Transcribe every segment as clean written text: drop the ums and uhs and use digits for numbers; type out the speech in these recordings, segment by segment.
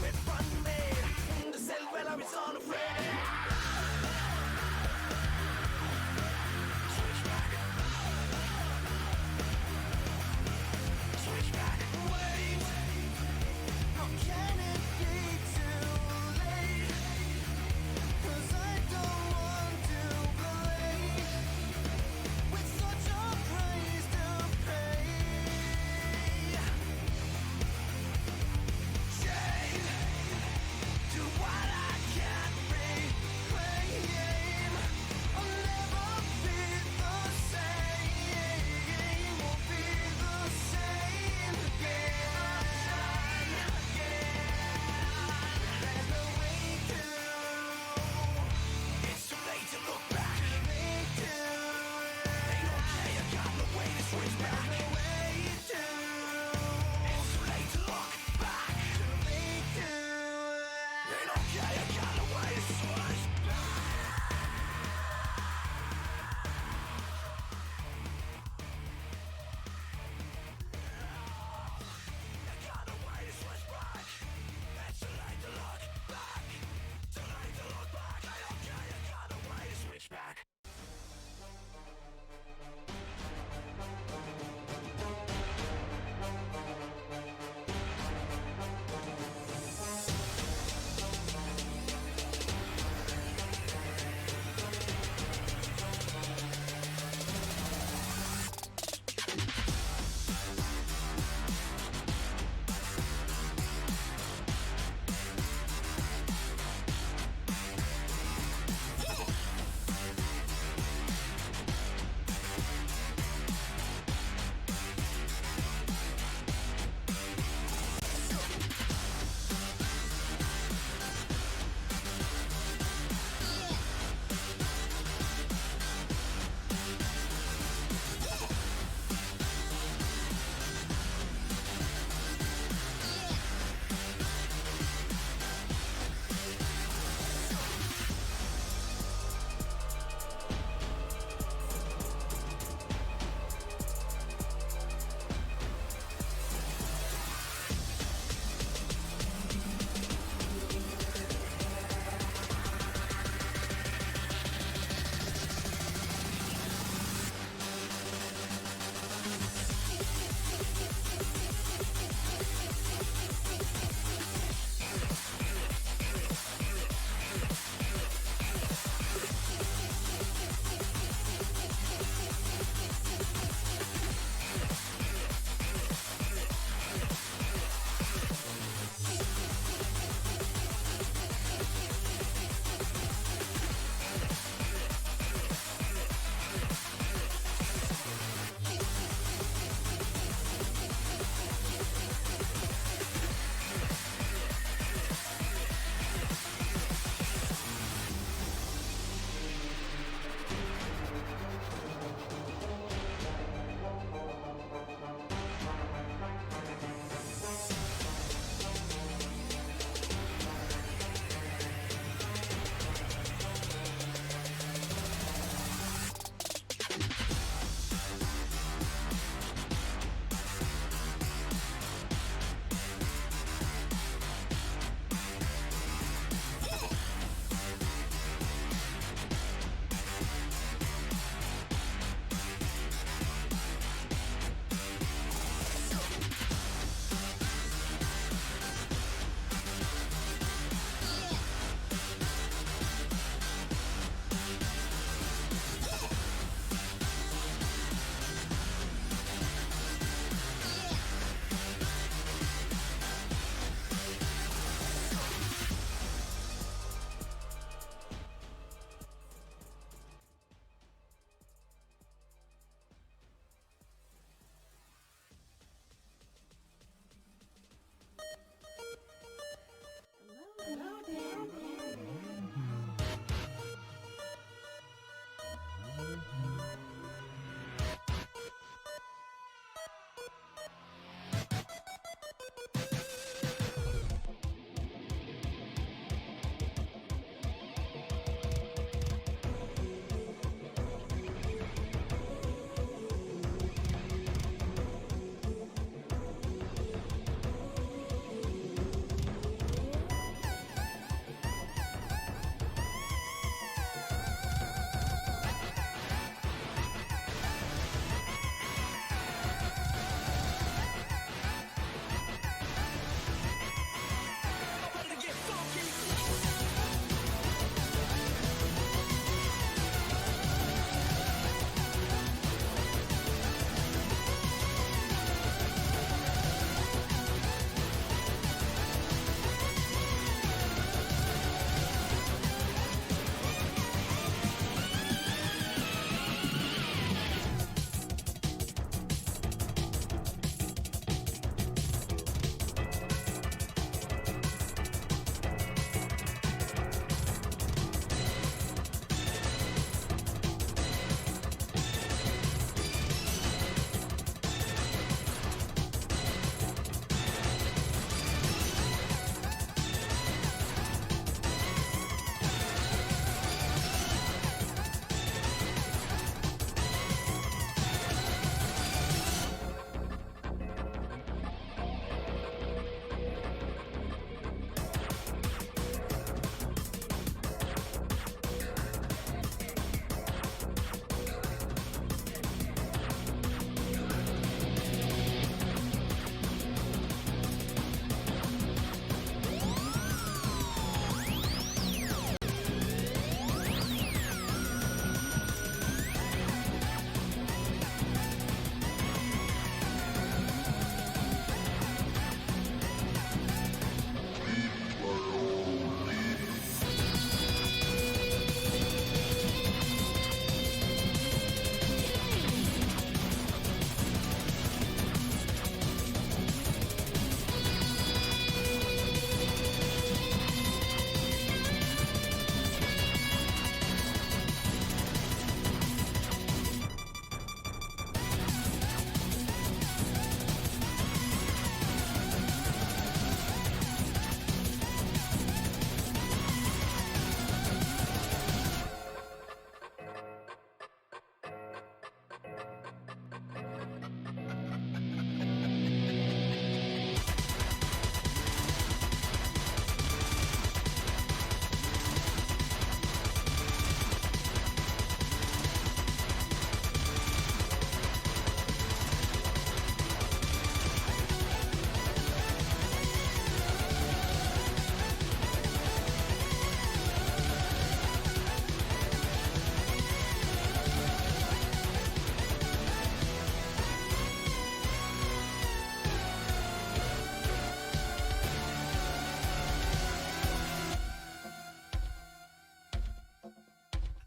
With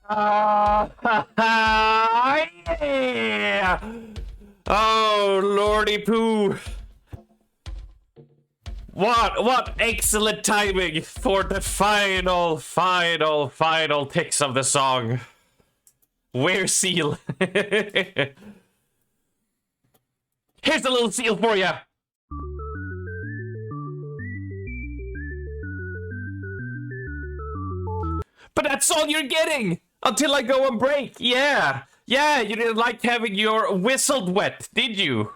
Yeah! Oh, Lordy Poo. What excellent timing for the final ticks of the song. Where's Seal? Here's a little seal for you. But that's all you're getting until I go on break. Yeah, you didn't like having your whistled wet, did you?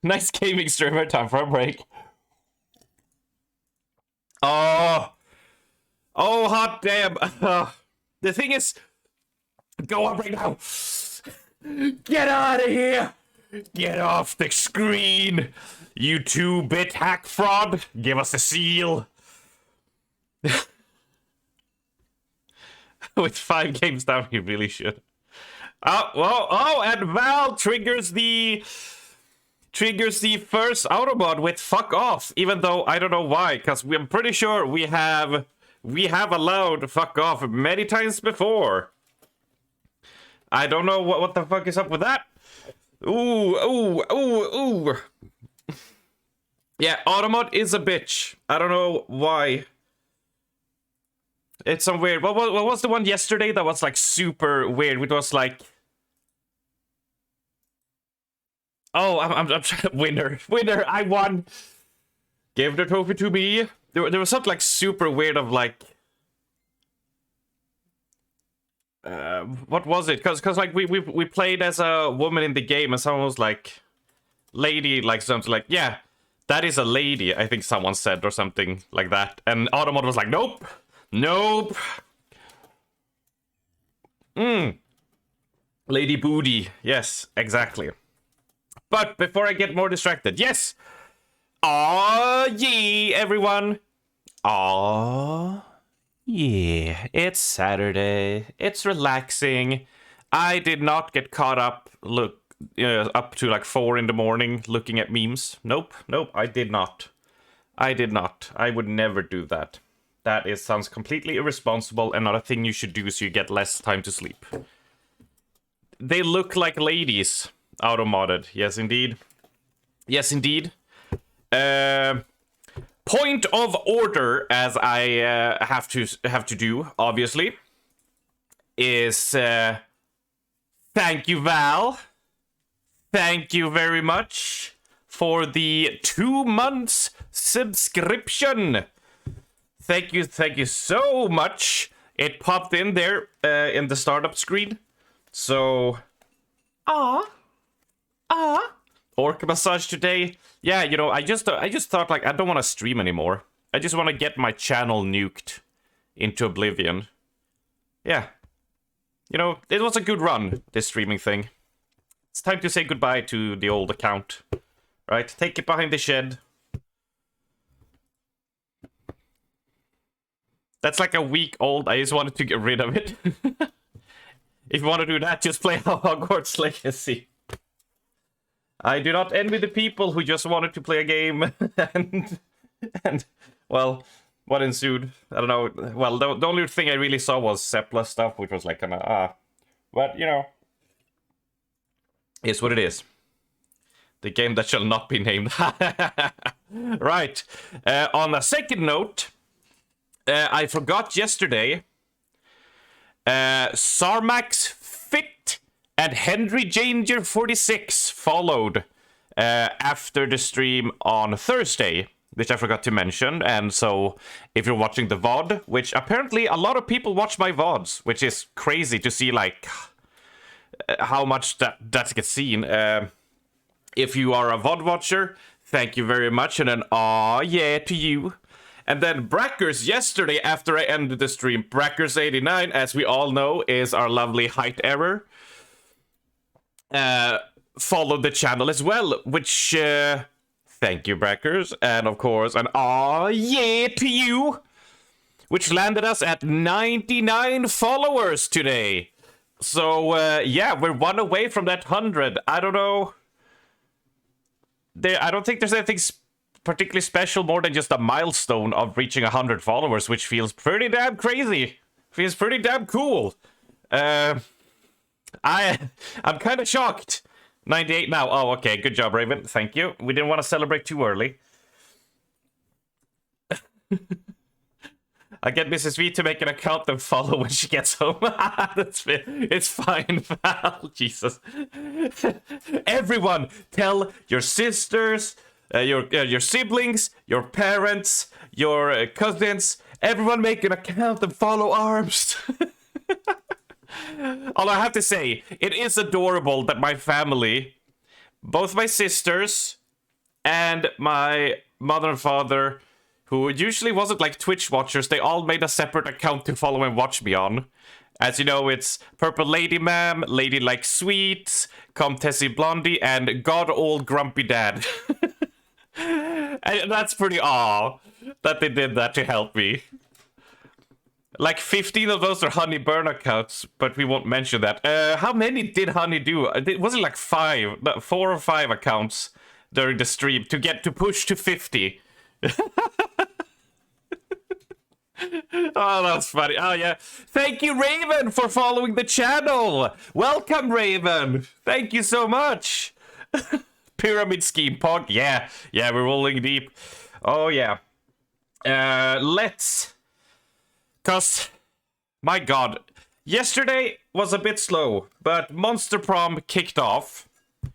Nice gaming streamer. Time for a break. Oh, hot damn. The thing is, go on break now. Get out of here. Get off the screen. You 2-bit hack fraud. Give us a seal. With 5 games down, he really should. And Val triggers the first Automod with fuck off, even though I don't know why, because I'm pretty sure we have allowed fuck off many times before. I don't know what the fuck is up with that. Ooh. Yeah, Automod is a bitch. I don't know why. It's some weird. What was the one yesterday that was like super weird? It was like, oh, I'm winner. I won. Give the trophy to me. There was something like super weird of like, what was it? Cause like we played as a woman in the game, and someone was like, lady, like something like, yeah, that is a lady. I think someone said or something like that, and Automod was like, nope. Lady Booty. Yes, exactly. But before I get more distracted, yes. Aw, yeah, everyone. Aw, yeah. It's Saturday. It's relaxing. I did not get caught up. Up to like 4 in the morning looking at memes. Nope. I did not. I would never do that. That sounds completely irresponsible and not a thing you should do so you get less time to sleep. They look like ladies. Automodded. Yes, indeed. Point of order, as I have to do, obviously, is thank you, Val. Thank you very much for the 2 months subscription. Thank you so much. It popped in there in the startup screen. So, Orc massage today. Yeah, you know, I just thought like I don't want to stream anymore. I just want to get my channel nuked into oblivion. Yeah. You know, it was a good run, this streaming thing. It's time to say goodbye to the old account. Right? Take it behind the shed. That's like a week old. I just wanted to get rid of it. If you want to do that, just play Hogwarts Legacy. I do not envy the people who just wanted to play a game and well, what ensued? I don't know. Well, the only thing I really saw was Sepla stuff, which was like kind of but you know, is what it is. The game that shall not be named. Right. On a second note. I forgot yesterday. Sarmax Fit and Henry Janger 46 followed after the stream on Thursday, which I forgot to mention. And so, if you're watching the VOD, which apparently a lot of people watch my VODs, which is crazy to see, like how much that gets seen. If you are a VOD watcher, thank you very much, and an aw yeah to you. And then Brackers yesterday, after I ended the stream, Brackers89, as we all know, is our lovely height error, followed the channel as well, which, thank you, Brackers, and of course, an aw yeah to you, which landed us at 99 followers today. So, yeah, we're 1 away from that 100. I don't know. I don't think there's anything particularly special more than just a milestone of reaching 100 followers, which feels pretty damn crazy. Feels pretty damn cool. I'm kind of shocked. 98 now. Oh, okay. Good job, Raven. Thank you. We didn't want to celebrate too early. I get Mrs. V to make an account and follow when she gets home. It's fine, pal. Jesus. Everyone, tell your sisters, your siblings, your parents, your cousins. Everyone make an account and follow Arms. Although I have to say, it is adorable that my family, both my sisters and my mother and father, who usually wasn't like Twitch watchers, they all made a separate account to follow and watch me on. As you know, it's Purple Lady Ma'am, Lady Like Sweets, Comtesse Blondie, and God Old Grumpy Dad. And that's pretty aw that they did that to help me. Like 15 of those are Honey Burn accounts, but we won't mention that. How many did Honey do? Was it like 4 or 5 accounts during the stream to push to 50? Oh, that's funny. Oh, yeah. Thank you, Raven, for following the channel. Welcome, Raven. Thank you so much. Pyramid Scheme Pod. Yeah, we're rolling deep. Oh, yeah. Let's... Because, my god, yesterday was a bit slow, but Monster Prom kicked off,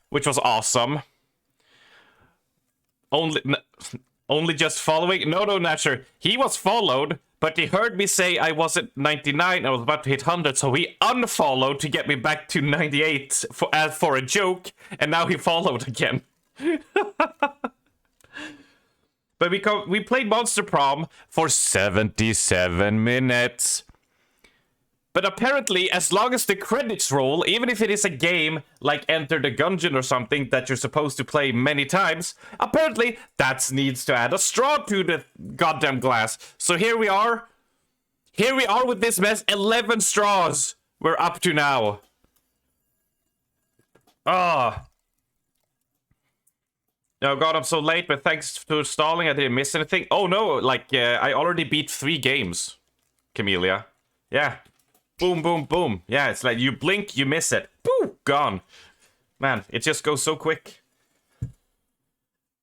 which was awesome. Only just following? No, Natcher. He was followed, but he heard me say I was at 99, I was about to hit 100, so he unfollowed to get me back to 98 for a joke, and now he followed again. But we played Monster Prom for 77 minutes. But apparently, as long as the credits roll, even if it is a game like Enter the Gungeon or something that you're supposed to play many times, apparently that needs to add a straw to the goddamn glass. So here we are. Here we are with this mess. 11 straws we're up to now. Ah. Oh god, I'm so late, but thanks to stalling, I didn't miss anything. Oh no, like, I already beat 3 games, Camellia. Yeah. Boom, boom, boom. Yeah, it's like you blink, you miss it. Boom, gone. Man, it just goes so quick.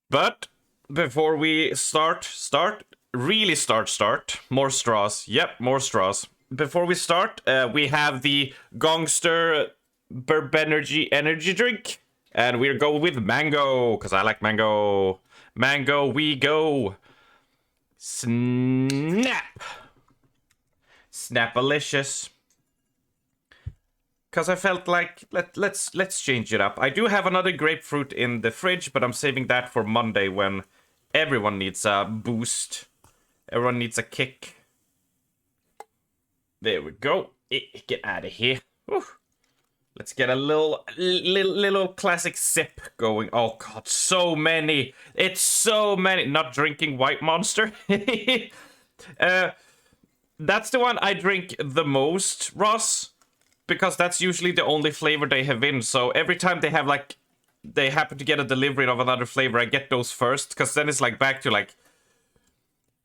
But, before we start, more straws. Yep, more straws. Before we start, we have the Gongster Burbenergy energy drink. And we're going with mango, because I like mango. Mango, we go. Snap. Snapalicious. Because I felt like, let's change it up. I do have another grapefruit in the fridge, but I'm saving that for Monday when everyone needs a boost. Everyone needs a kick. There we go. Get out of here. Whew. Let's get a little classic sip going. Oh god, so many. It's so many. Not drinking White Monster. That's the one I drink the most, Ross. Because that's usually the only flavor they have in. So every time they have like... They happen to get a delivery of another flavor, I get those first. Because then it's like back to like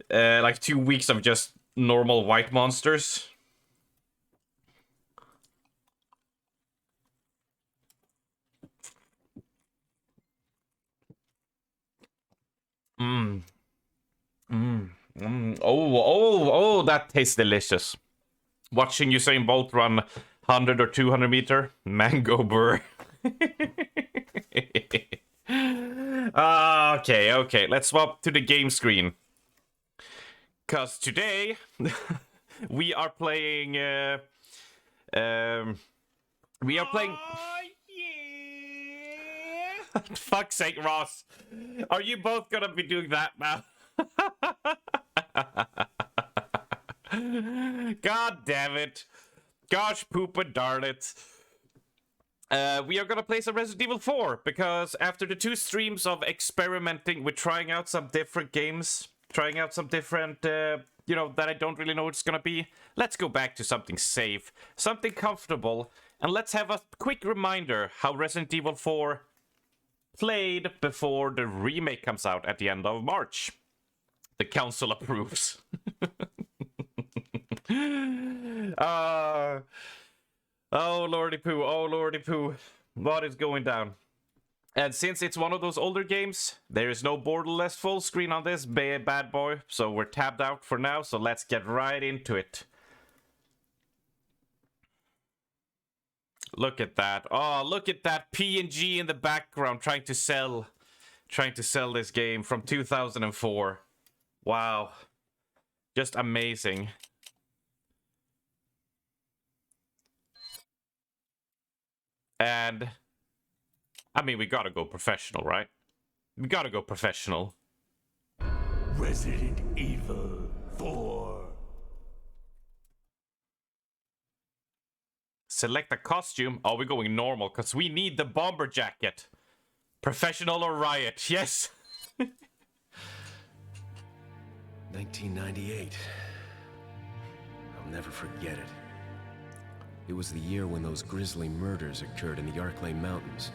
2 weeks of just normal White Monsters. Oh, that tastes delicious. Watching Usain Bolt run 100 or 200 meter. Mango burr. Okay. Let's swap to the game screen. Because today, we are playing... we are playing... Fuck's sake, Ross. Are you both gonna be doing that now? God damn it. Gosh, poopa darn it. We are gonna play some Resident Evil 4, because after the 2 streams of experimenting with trying out some different games, trying out some different, that I don't really know what it's gonna be, let's go back to something safe, something comfortable, and let's have a quick reminder how Resident Evil 4 played before the remake comes out at the end of March. The council approves. Oh lordy poo, oh lordy poo. What is going down? And since it's one of those older games, there is no borderless full screen on this bad boy, so we're tabbed out for now, so let's get right into it. Look at that. Oh, look at that PNG in the background trying to sell this game from 2004. Wow. Just amazing. And I mean, we gotta go professional, right? We gotta go professional. Resident Evil 4. Select a costume. Oh, we're going normal because we need the bomber jacket. Professional or riot? Yes. 1998. I'll never forget it. It was the year when those grisly murders occurred in the Arklay Mountains.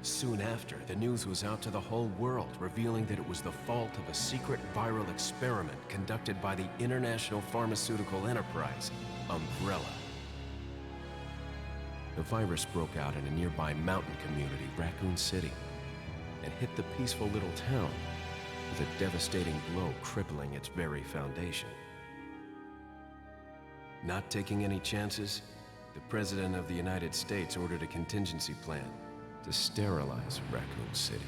Soon after, the news was out to the whole world, revealing that it was the fault of a secret viral experiment conducted by the international pharmaceutical enterprise, Umbrella. The virus broke out in a nearby mountain community, Raccoon City, and hit the peaceful little town with a devastating blow crippling its very foundation. Not taking any chances, the President of the United States ordered a contingency plan to sterilize Raccoon City.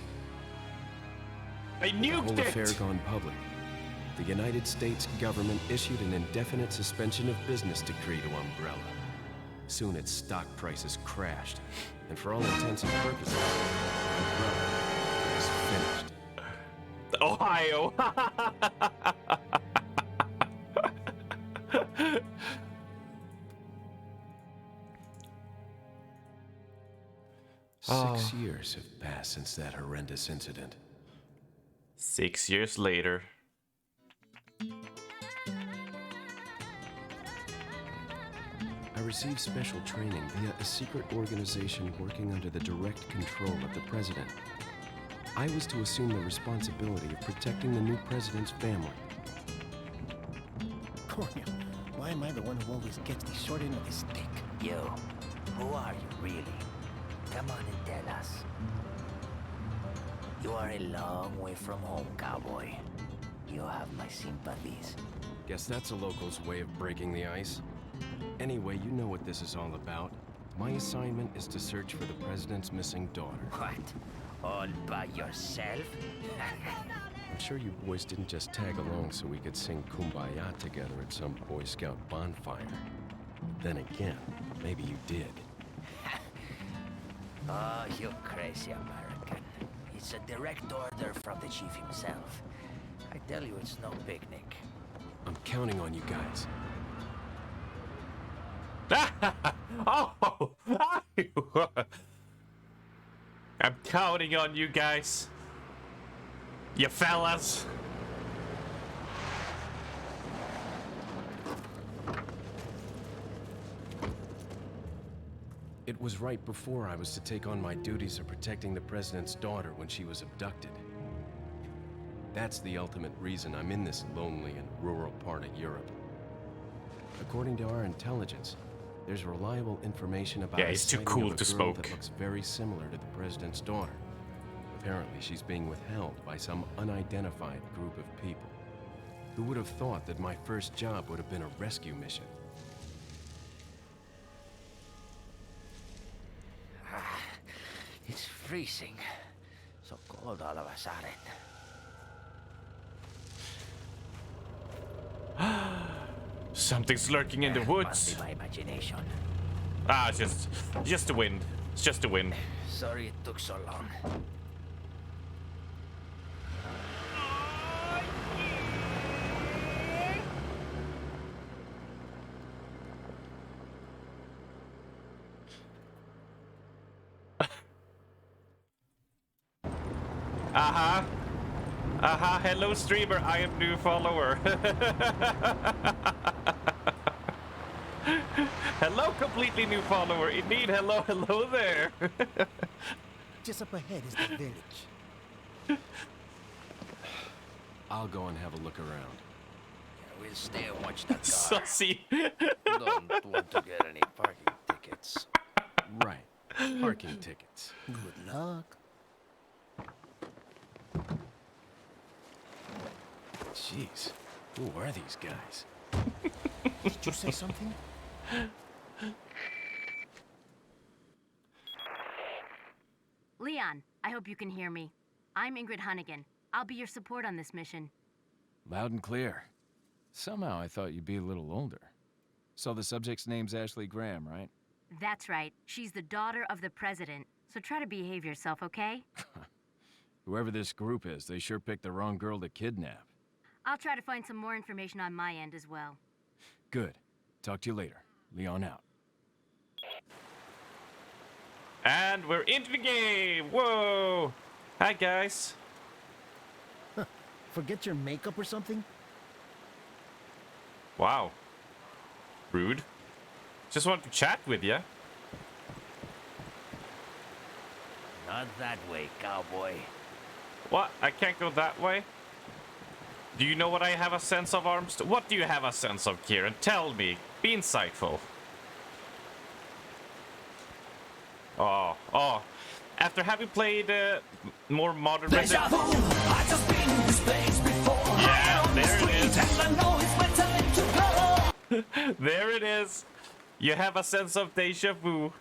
I The nuked whole it! affair gone public. The United States government issued an indefinite suspension of business decree to Umbrella. Soon its stock prices crashed, and for all intents and purposes, Umbrella was finished. Ohio. 6 years have passed since that horrendous incident. 6 years later. I received special training via a secret organization working under the direct control of the president. I was to assume the responsibility of protecting the new president's family. Cornel, why am I the one who always gets the short end of the stick? You, who are you really? Come on and tell us. You are a long way from home, cowboy. You have my sympathies. Guess that's a local's way of breaking the ice. Anyway, you know what this is all about. My assignment is to search for the president's missing daughter. What? All by yourself? I'm sure you boys didn't just tag along so we could sing Kumbaya together at some Boy Scout bonfire. Then again, maybe you did. Oh, you crazy American. It's a direct order from the chief himself. I tell you, it's no picnic. I'm counting on you guys. Oh, I'm counting on you guys. You fellas. It was right before I was to take on my duties of protecting the president's daughter when she was abducted. That's the ultimate reason I'm in this lonely and rural part of Europe. According to our intelligence, there's reliable information about Yeah, he's too sighting cool of a to girl smoke. that looks very similar to the president's daughter. Apparently, she's being withheld by some unidentified group of people. Who would have thought that my first job would have been a rescue mission? It's freezing. So cold all of a sudden. Something's lurking in the Must woods. be my imagination. Ah, it's just the wind. It's just the wind. Sorry it took so long. Aha. Aha, hello streamer, I am new follower. Hello, completely new follower. Indeed, hello there. Just up ahead is the village. I'll go and have a look around. We'll stay and watch the car. Sussy. Don't want to get any parking tickets. Right. Parking tickets. Good luck. Jeez. Who are these guys? Did you say something? Leon, I hope you can hear me. I'm Ingrid Hunnigan. I'll be your support on this mission. Loud and clear. Somehow I thought you'd be a little older. So the subject's name's Ashley Graham, right? That's right. She's the daughter of the president. So try to behave yourself, okay? Whoever this group is, they sure picked the wrong girl to kidnap. I'll try to find some more information on my end as well. Good. Talk to you later. Leon out. And we're into the game. Whoa. Hi, guys. Forget your makeup or something? Wow. Rude. Just wanted to chat with you. Not that way, cowboy. What? I can't go that way? Do you know what I have a sense of, Arms? What do you have a sense of, Kieran? Tell me. Be insightful. Oh. After having played more modern Resident... Yeah, there it is. There it is. You have a sense of deja vu.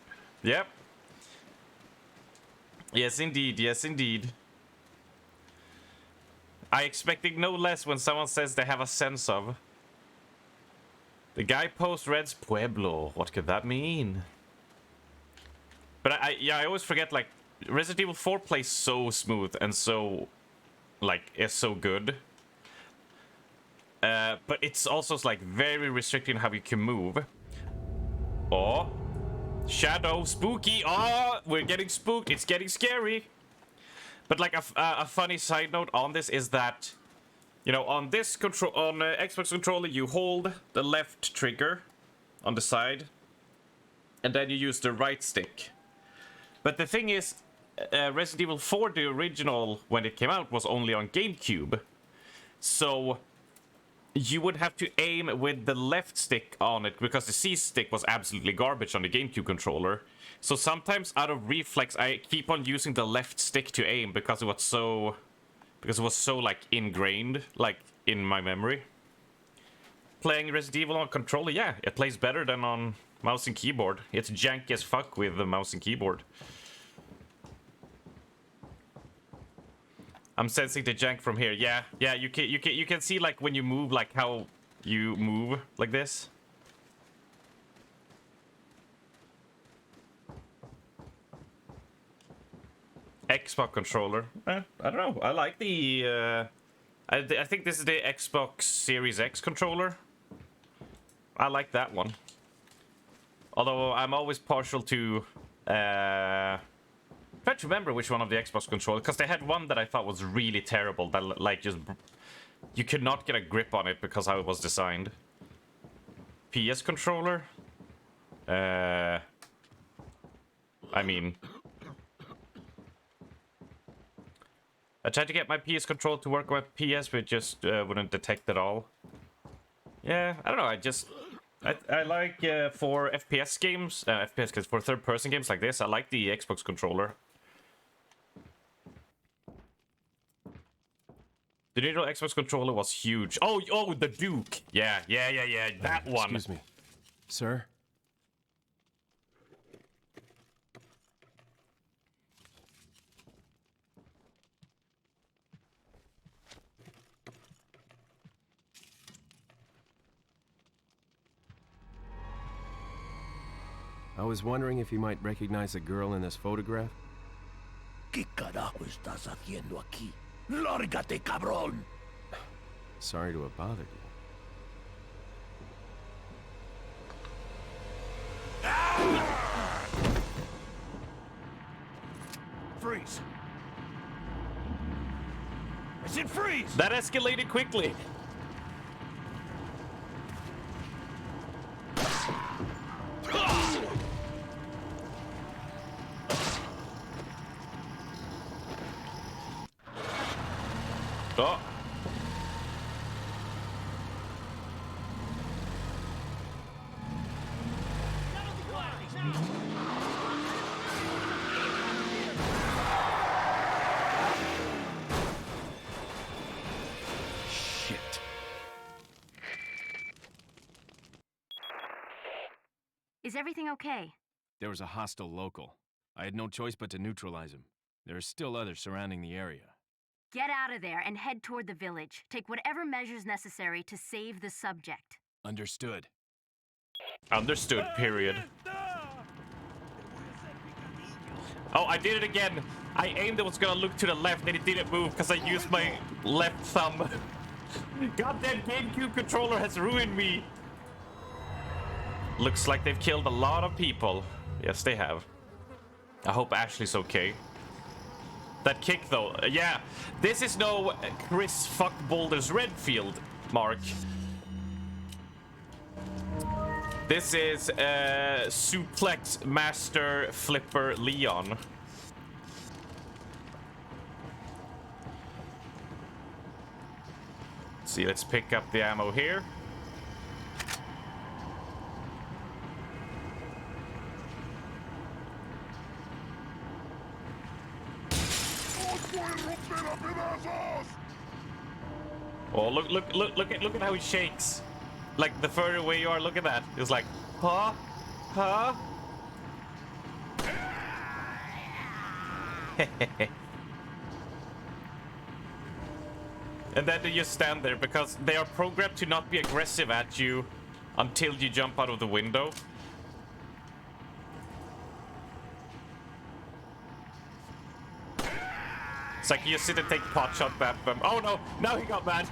Yep. Yes, indeed. Yes, indeed. I expected no less when someone says they have a sense of. The guy post Red's Pueblo. What could that mean? But I always forget, like, Resident Evil 4 plays so smooth and so, like, is so good. But it's also, like, very restricting how you can move. Oh. Shadow. Spooky. Oh, we're getting spooked. It's getting scary. But, like, a funny side note on this is that, you know, on this control, on Xbox controller, you hold the left trigger on the side. And then you use the right stick. But the thing is, Resident Evil 4, the original, when it came out, was only on GameCube. So you would have to aim with the left stick on it, because the C stick was absolutely garbage on the GameCube controller. So sometimes, out of reflex, I keep on using the left stick to aim, because it was so like ingrained, like in my memory. Playing Resident Evil on controller, yeah, it plays better than on mouse and keyboard. It's janky as fuck with the mouse and keyboard. I'm sensing the jank from here. Yeah, you can see, like, when you move, like how you move like this. Xbox controller. I don't know. I like the I think this is the Xbox Series X controller. I like that one. Although I'm always partial to try to remember which one of the Xbox controllers, because they had one that I thought was really terrible, that, like, just you could not get a grip on it because how it was designed. PS controller. I mean, I tried to get my PS controller to work with PS, but it just wouldn't detect at all. Yeah, I don't know. I like for FPS games, for third-person games like this, I like the Xbox controller. The original Xbox controller was huge. Oh, the Duke. Yeah, that one. Excuse me. Sir? I was wondering if you might recognize the girl in this photograph. ¿Qué carajo estás haciendo aquí? ¡Lárgate, cabrón! Sorry to have bothered you. Freeze! I said freeze! That escalated quickly. Oh. Is everything okay? There was a hostile local. I had no choice but to neutralize him. There are still others surrounding the area. Get out of there and head toward the village. Take whatever measures necessary to save the subject. Understood. Understood, period. Oh, I did it again. I aimed it was gonna look to the left and it didn't move because I used my left thumb. Goddamn GameCube controller has ruined me. Looks like they've killed a lot of people. Yes, they have. I hope Ashley's okay. That kick, though. Yeah, this is no Chris Fuck Boulders Redfield, Mark. This is Suplex Master Flipper Leon. See, let's pick up the ammo here. Oh, look at how he shakes. Like, the further away you are, look at that. It's like, huh? Huh? And then they just stand there because they are programmed to not be aggressive at you until you jump out of the window. It's like you sit and take pot shot at them. Oh no, now he got mad.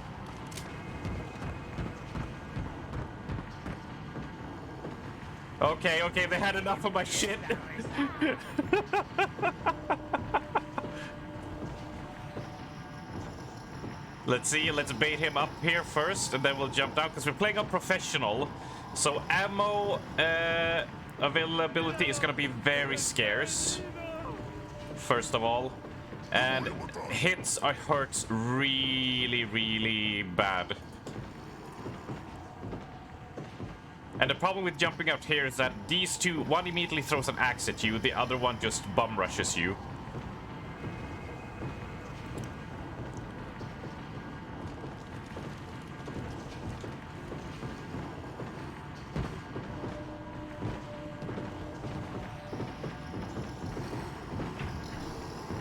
Okay, they had enough of my shit. Let's see, let's bait him up here first, and then we'll jump down, because we're playing on professional. So ammo availability is gonna be very scarce, first of all. And hits are hurts really, really bad. And the problem with jumping out here is that these two, one immediately throws an axe at you, the other one just bum rushes you.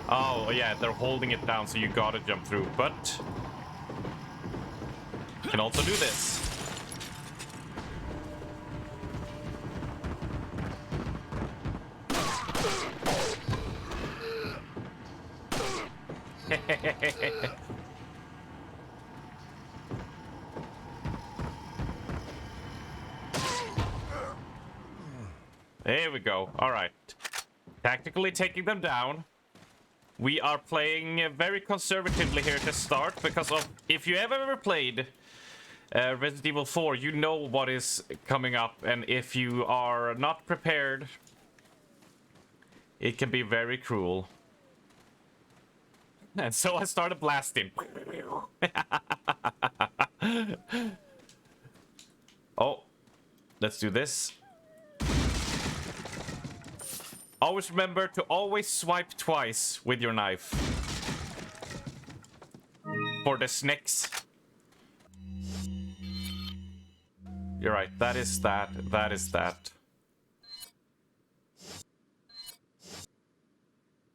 Oh, yeah, they're holding it down, so you gotta jump through, but you can also do this. There we go. All right. Tactically taking them down. We are playing very conservatively here to start because of, if you have ever played Resident Evil 4, you know what is coming up, and if you are not prepared, it can be very cruel. And so I started blasting. Oh, let's do this. Always remember to always swipe twice with your knife. For the snakes. You're right, that is that, that is that.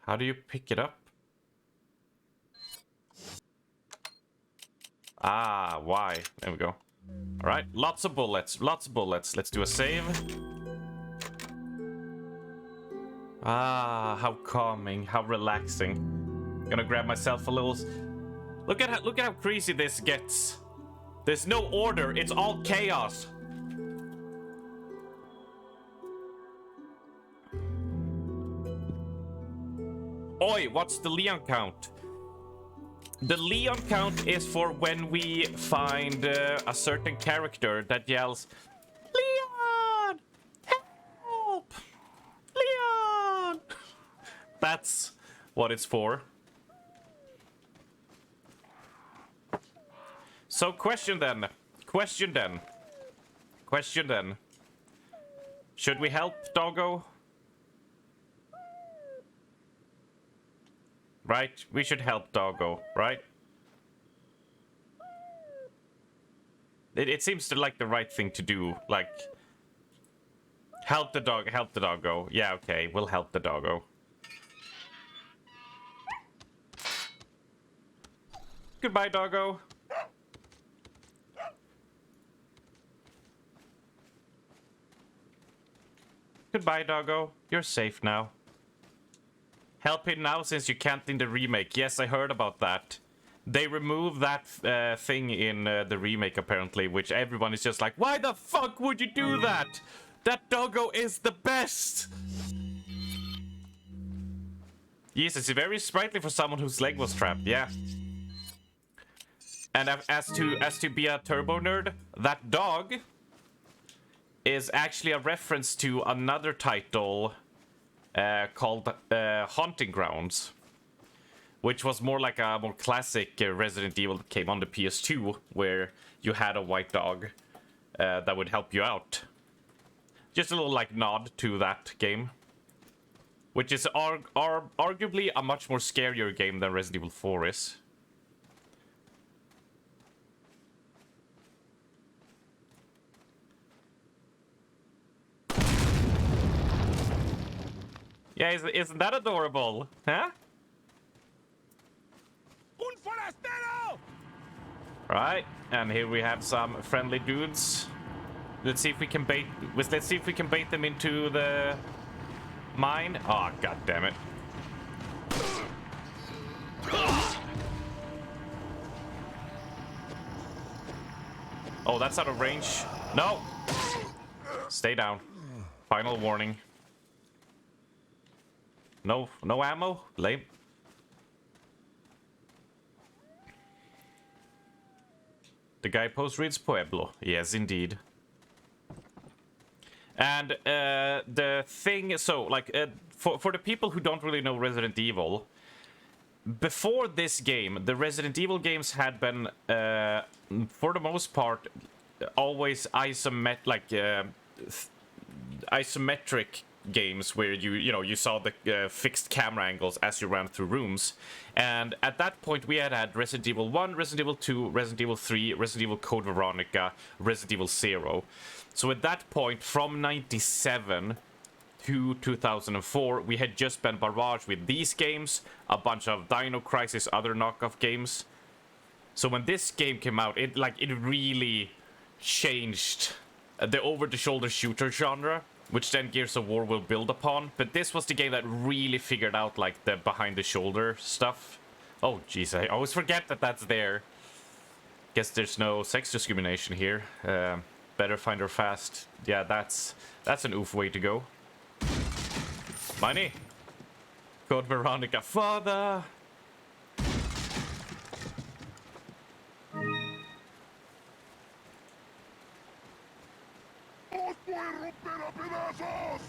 How do you pick it up? Ah, why? There we go. Alright, lots of bullets, lots of bullets. Let's do a save. Ah, how calming, how relaxing. Gonna grab myself a little. Look at how crazy this gets. There's no order, it's all chaos. Oi, what's the Leon count? The Leon count is for when we find a certain character that yells, Leon! Help! Leon! That's what it's for. So question then. Should we help Doggo? Right? We should help Doggo, right? It seems to like the right thing to do. Like, Help the doggo. Yeah, okay, we'll help the doggo. Goodbye, doggo. Goodbye, doggo. You're safe now. Help him now since you can't in the remake. Yes, I heard about that. They removed that thing in the remake, apparently, which everyone is just like, why the fuck would you do that? That doggo is the best! Yes, it's very sprightly for someone whose leg was trapped, yeah. And as to be a turbo nerd, that dog is actually a reference to another title called Haunting Grounds, which was more like a more classic Resident Evil that came on the PS2, where you had a white dog that would help you out. Just a little like nod to that game, which is arguably a much more scarier game than Resident Evil 4 is. Yeah, isn't that adorable? Huh? Un forastero! Right, and here we have some friendly dudes. Let's see if we can bait. Let's see if we can bait them into the mine. Oh, god damn it! Oh, that's out of range. No. Stay down. Final warning. No ammo? Lame. The guy post reads Pueblo. Yes, indeed. And the thing, so like for the people who don't really know Resident Evil, before this game, the Resident Evil games had been, for the most part, always isometric games where you saw the fixed camera angles as you ran through rooms. And at that point we had Resident Evil 1, Resident Evil 2, Resident Evil 3, Resident Evil Code Veronica, Resident Evil 0. So at that point, from 97 to 2004, we had just been barraged with these games, a bunch of Dino Crisis, other knockoff games. So when this game came out, it really changed the over-the-shoulder shooter genre, which then Gears of War will build upon. But this was the game that really figured out like the behind-the-shoulder stuff. Oh jeez, I always forget that that's there. Guess there's no sex discrimination here. Better find her fast. Yeah, that's an oof way to go. Money. Code Veronica, father. ¡Os voy a romper a pedazos!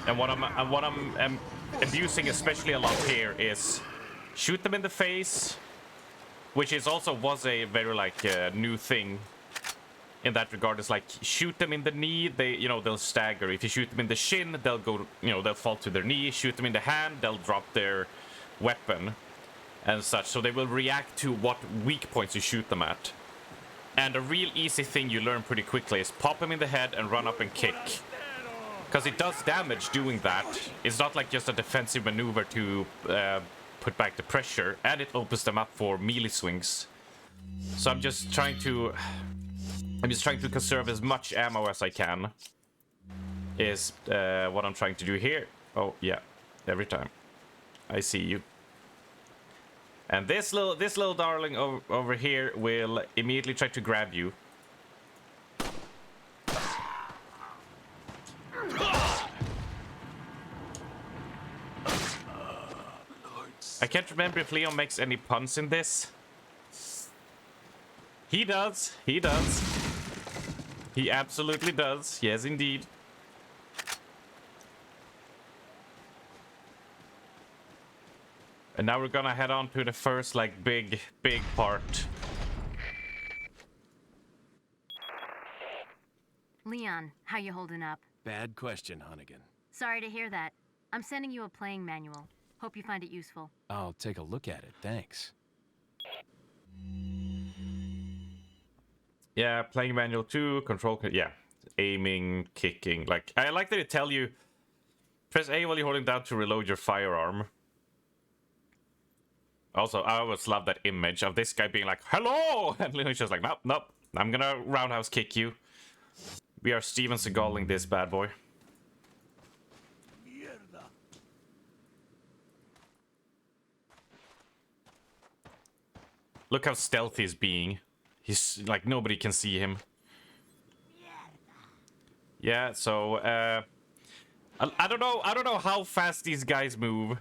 And what I'm abusing especially a lot here is shoot them in the face, which is also was a very like new thing in that regard. Is like shoot them in the knee, they'll stagger. If you shoot them in the shin, they'll go, they'll fall to their knee. Shoot them in the hand, they'll drop their weapon and such. So they will react to what weak points you shoot them at. And a real easy thing you learn pretty quickly is pop them in the head and run up and kick. Because it does damage doing that. It's not like just a defensive maneuver to put back the pressure, and it opens them up for melee swings. So I'm just trying to conserve as much ammo as I can. Is what I'm trying to do here. Oh yeah, every time. I see you. And this little darling over here will immediately try to grab you. I can't remember if Leon makes any puns in this. He does. He does. He absolutely does. Yes, indeed. And now we're gonna head on to the first, like, big part. Leon, how you holding up? Bad question, Hunnigan. Sorry to hear that. I'm sending you a playing manual. Hope you find it useful. I'll take a look at it, thanks. Yeah, playing manual 2, control, yeah. Aiming, kicking, like, I like that it tell you, press A while you're holding down to reload your firearm. Also, I always love that image of this guy being like, hello! And Leon's just like, nope, nope, I'm gonna roundhouse kick you. We are Steven Seagaling this bad boy. Mierda. Look how stealthy he's being. He's like, nobody can see him. Yeah, so, I don't know how fast these guys move.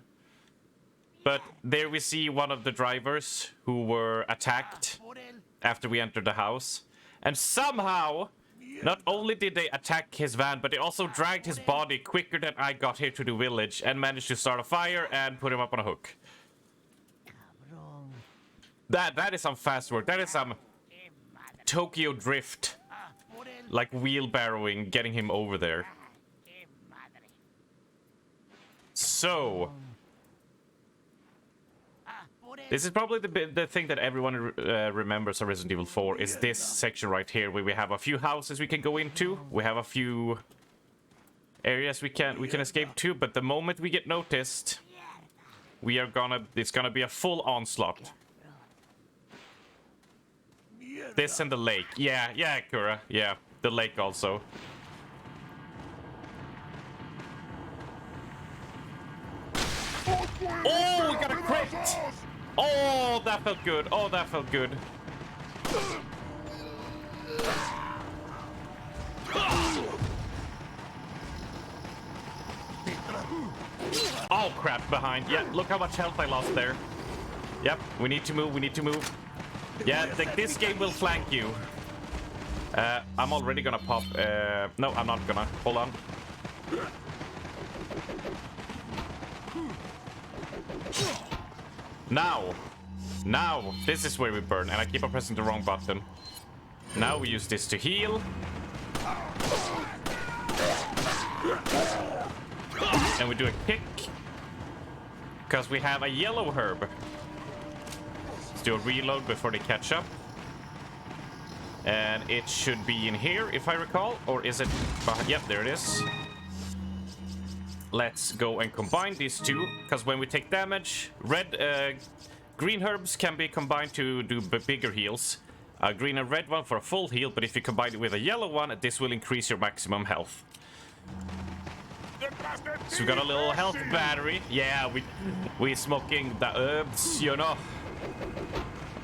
But there we see one of the drivers who were attacked after we entered the house. And somehow, not only did they attack his van, but they also dragged his body quicker than I got here to the village and managed to start a fire and put him up on a hook. That is some fast work. That is some Tokyo Drift. Like wheelbarrowing, getting him over there. So... this is probably the thing that everyone remembers of Resident Evil 4 is this section right here, where we have a few houses we can go into. We have a few areas we can escape to, but the moment we get noticed, it's gonna be a full onslaught. This and the lake. Yeah, Kura. Yeah, the lake also. Oh, we got a crit! Oh, that felt good. Oh, that felt good. Oh, crap, behind. Yeah, look how much health I lost there. Yep, we need to move, we need to move. Yeah, this game will flank you. I'm already gonna pop. No, I'm not gonna. Hold on. Now, this is where we burn, and I keep on pressing the wrong button. Now we use this to heal. And we do a kick. Because we have a yellow herb. Let's do a reload before they catch up. And it should be in here, if I recall. Or is it behind? Yep, there it is. Let's go and combine these two, because when we take damage, green herbs can be combined to do bigger heals. A green and red one for a full heal, but if you combine it with a yellow one, this will increase your maximum health. So we got a little health battery. Yeah, we smoking the herbs, you know.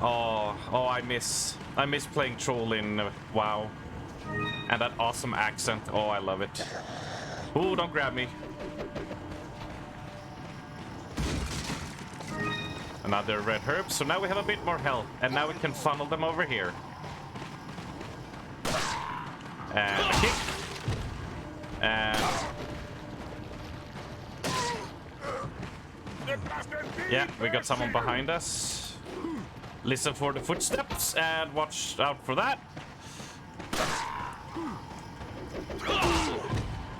Oh, I miss playing Troll in WoW. And that awesome accent. Oh, I love it. Ooh, don't grab me. Another red herb. So now we have a bit more health. And now we can funnel them over here. And a kick. And... yeah, we got someone behind us. Listen for the footsteps and watch out for that.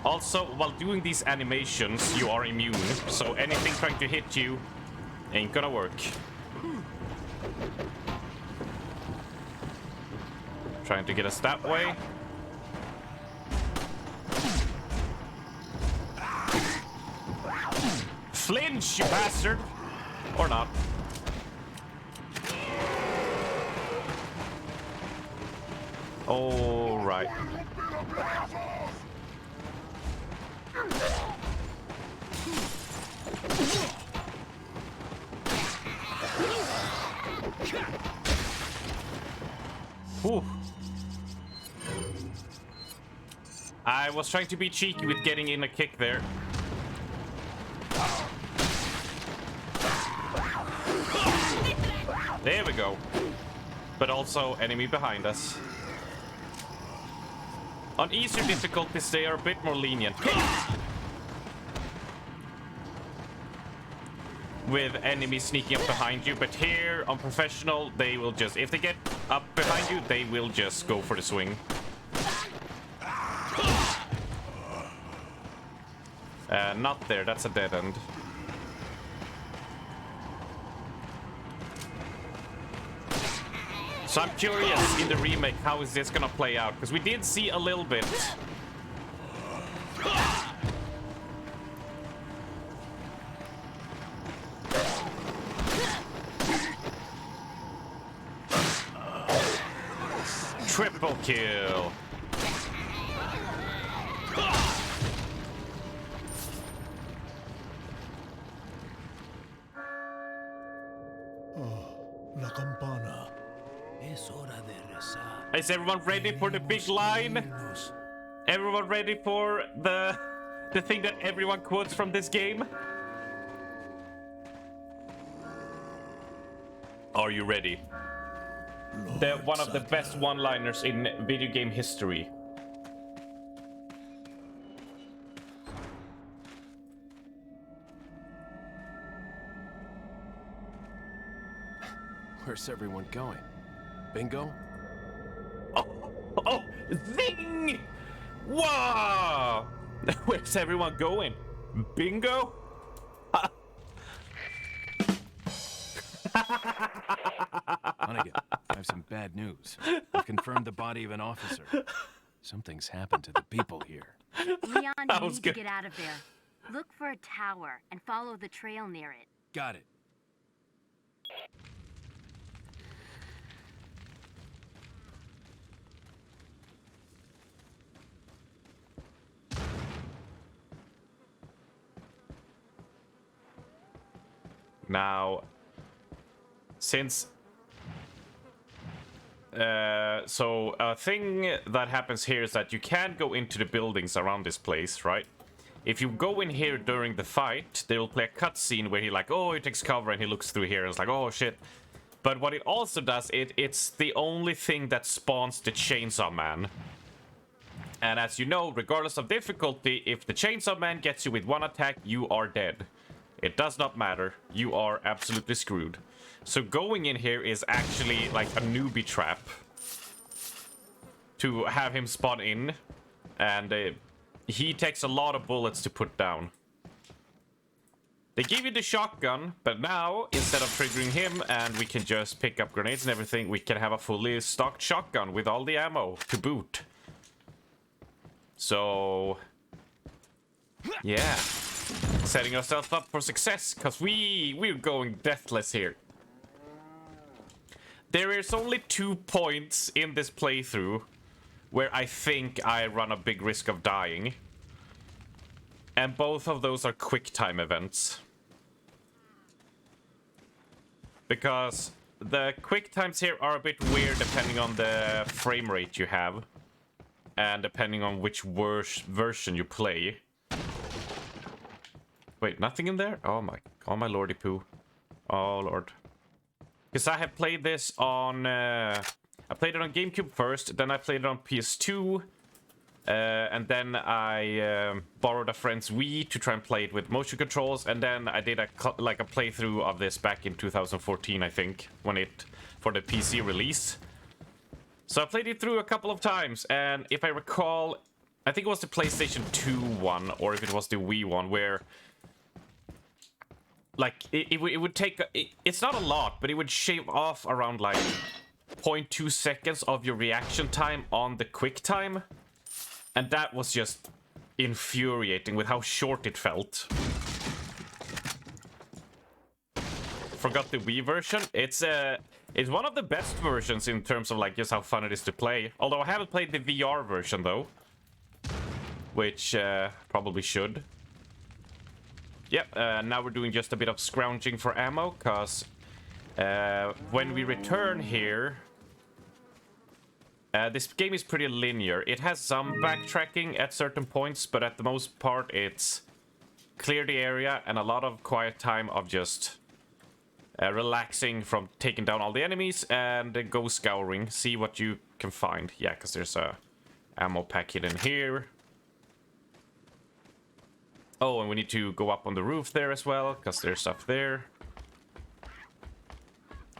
Also, while doing these animations, you are immune. So anything trying to hit you ain't gonna work. Trying to get us that way. Flinch, you bastard! Or not. All right. Whew. I was trying to be cheeky with getting in a kick there. There we go. But also enemy behind us. On easier difficulties, they are a bit more lenient. With enemies sneaking up behind you, but here on professional, they will just, if they get up behind you, they will just go for the swing. Not there, that's a dead end. So I'm curious in the remake, how is this gonna play out? Because we did see a little bit. Triple kill. La campana. Es hora de rezar. Is everyone ready for the big line? Everyone ready for the thing that everyone quotes from this game? Are you ready? One of the best one-liners in video game history. Where's everyone going? Bingo? Oh, zing! Wow! Where's everyone going? Bingo? Hunnigan, I have some bad news. I've confirmed the body of an officer. Something's happened to the people here. Leon, That you was need good. to get out of there. Look for a tower and follow the trail near it. Got it. Now, since so a thing that happens here is that you can't go into the buildings around this place, right? If you go in here during the fight, they will play a cutscene where he like, oh, he takes cover and he looks through here and it's like, oh shit. But what it also does, it's the only thing that spawns the Chainsaw Man. And as you know, regardless of difficulty, if the Chainsaw Man gets you with one attack, you are dead. It does not matter. You are absolutely screwed. So going in here is actually like a newbie trap to have him spawn in, and he takes a lot of bullets to put down. They give you the shotgun, but now instead of triggering him and we can just pick up grenades and everything, we can have a fully stocked shotgun with all the ammo to boot. So yeah, setting ourselves up for success, because we're going deathless here. There is only 2 points in this playthrough where I think I run a big risk of dying. And both of those are quick time events. Because the quick times here are a bit weird depending on the frame rate you have. And depending on which version you play. Wait, nothing in there? Oh my lordy poo. Oh lord. Because I have played this on... I played it on GameCube first, then I played it on PS2. And then I borrowed a friend's Wii to try and play it with motion controls. And then I did a playthrough of this back in 2014, I think, for the PC release. So I played it through a couple of times, and if I recall, I think it was the PlayStation 2 one, or if it was the Wii one, where like it would take it's not a lot, but it would shave off around like 0.2 seconds of your reaction time on the quick time, and that was just infuriating with how short it felt. Forgot the Wii version. It's one of the best versions in terms of like just how fun it is to play. Although I haven't played the VR version though, which probably should. Yep, now we're doing just a bit of scrounging for ammo, because when we return here, this game is pretty linear. It has some backtracking at certain points, but at the most part it's clear the area and a lot of quiet time of just relaxing from taking down all the enemies and go scouring, see what you can find. Yeah, because there's a ammo pack hidden here. Oh, and we need to go up on the roof there as well, because there's stuff there.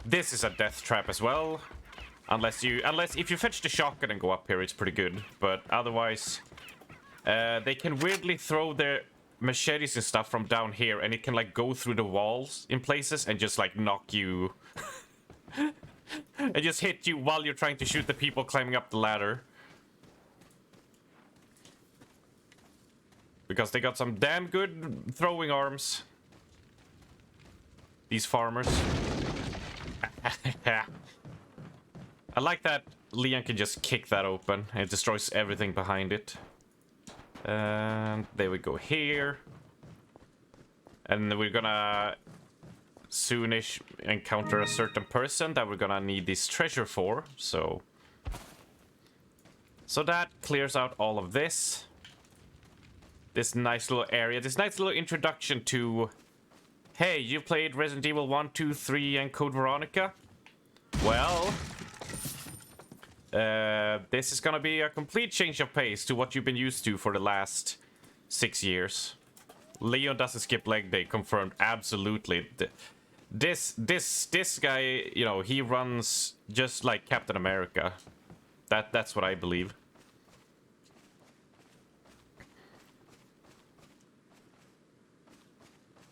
This is a death trap as well. Unless if you fetch the shotgun and go up here, it's pretty good. But otherwise, they can weirdly throw their machetes and stuff from down here, and it can like go through the walls in places and just like knock you It just hit you while you're trying to shoot the people climbing up the ladder. Because they got some damn good throwing arms. These farmers. I like that Leon can just kick that open and it destroys everything behind it. And there we go here. And we're gonna soonish encounter a certain person that we're gonna need this treasure for. So that clears out all of this. This nice little area. This nice little introduction to... Hey, you played Resident Evil 1, 2, 3, and Code Veronica? Well... this is gonna be a complete change of pace to what you've been used to for the last 6 years. Leon doesn't skip leg day, confirmed. Absolutely. This guy, you know, he runs just like Captain America. That's what I believe.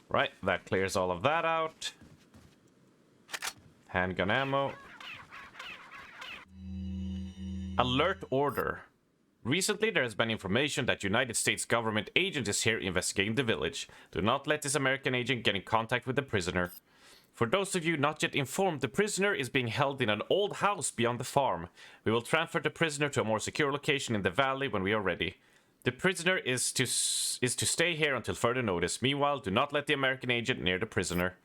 Right, that clears all of that out. Handgun ammo. Alert order. Recently, there has been information that United States government agent is here investigating the village. Do not let this American agent get in contact with the prisoner. For those of you not yet informed, the prisoner is being held in an old house beyond the farm. We will transfer the prisoner to a more secure location in the valley when we are ready. The prisoner is to stay here until further notice. Meanwhile, do not let the American agent near the prisoner.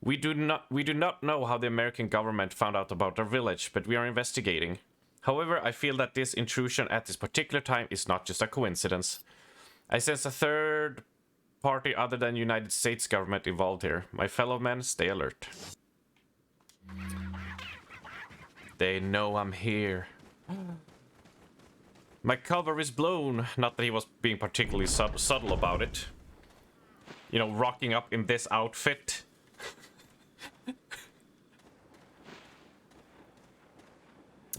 We do not know how the American government found out about our village, but we are investigating. However, I feel that this intrusion at this particular time is not just a coincidence. I sense a third party other than United States government involved here. My fellow men, stay alert. They know I'm here. My cover is blown. Not that he was being particularly subtle about it. You know, rocking up in this outfit.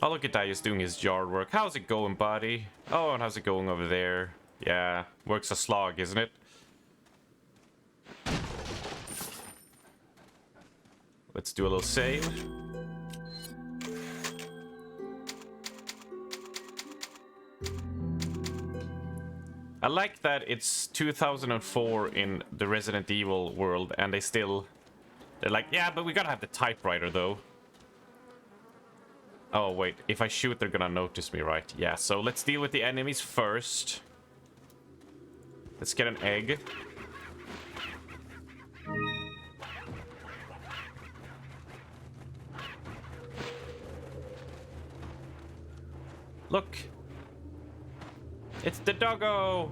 Oh, look at that, he's doing his yard work. How's it going, buddy? Oh, and how's it going over there? Yeah, works a slog, isn't it? Let's do a little save. I like that it's 2004 in the Resident Evil world, and they're like, yeah, but we gotta have the typewriter, though. Oh, wait, if I shoot, they're gonna notice me, right? Yeah, so let's deal with the enemies first. Let's get an egg. Look! It's the doggo!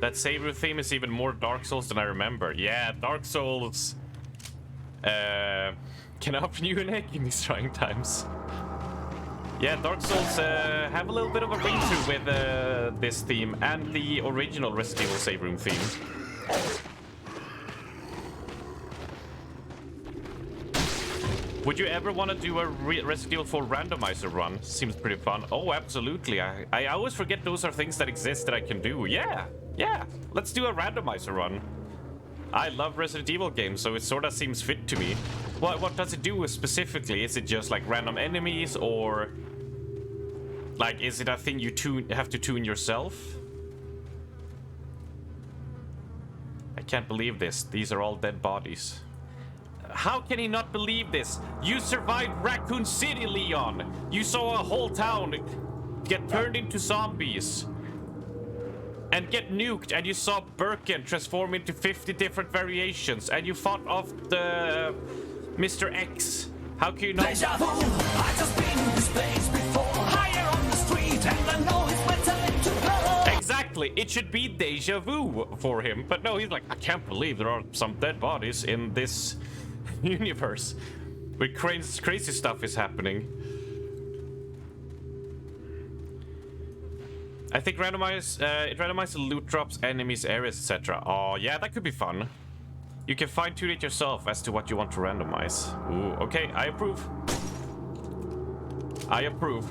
That save theme is even more Dark Souls than I remember. Yeah, Dark Souls can offer you an egg in these trying times. Yeah, Dark Souls have a little bit of a ring-through with this theme and the original Resident Evil save room theme. Would you ever want to do a Resident Evil 4 randomizer run? Seems pretty fun. Oh, absolutely. I always forget those are things that exist that I can do. Yeah, let's do a randomizer run. I love Resident Evil games, so it sort of seems fit to me. What does it do specifically? Is it just like random enemies, or like is it a thing you have to tune yourself? I can't believe this. These are all dead bodies. How can he not believe this? You survived Raccoon City, Leon. You saw a whole town get turned into zombies and get nuked, and you saw Birkin transform into 50 different variations, and you fought off the Mr. X. How can you not? Deja vu, I just been in this place before. Higher on the street, and I know it's my time to go. Exactly, it should be deja vu for him, but no, he's like, I can't believe there are some dead bodies in this universe where crazy stuff is happening. I think it randomizes the loot drops, enemies, areas, etc. Oh yeah, that could be fun. You can fine-tune it yourself as to what you want to randomize. Ooh, okay, I approve. I approve.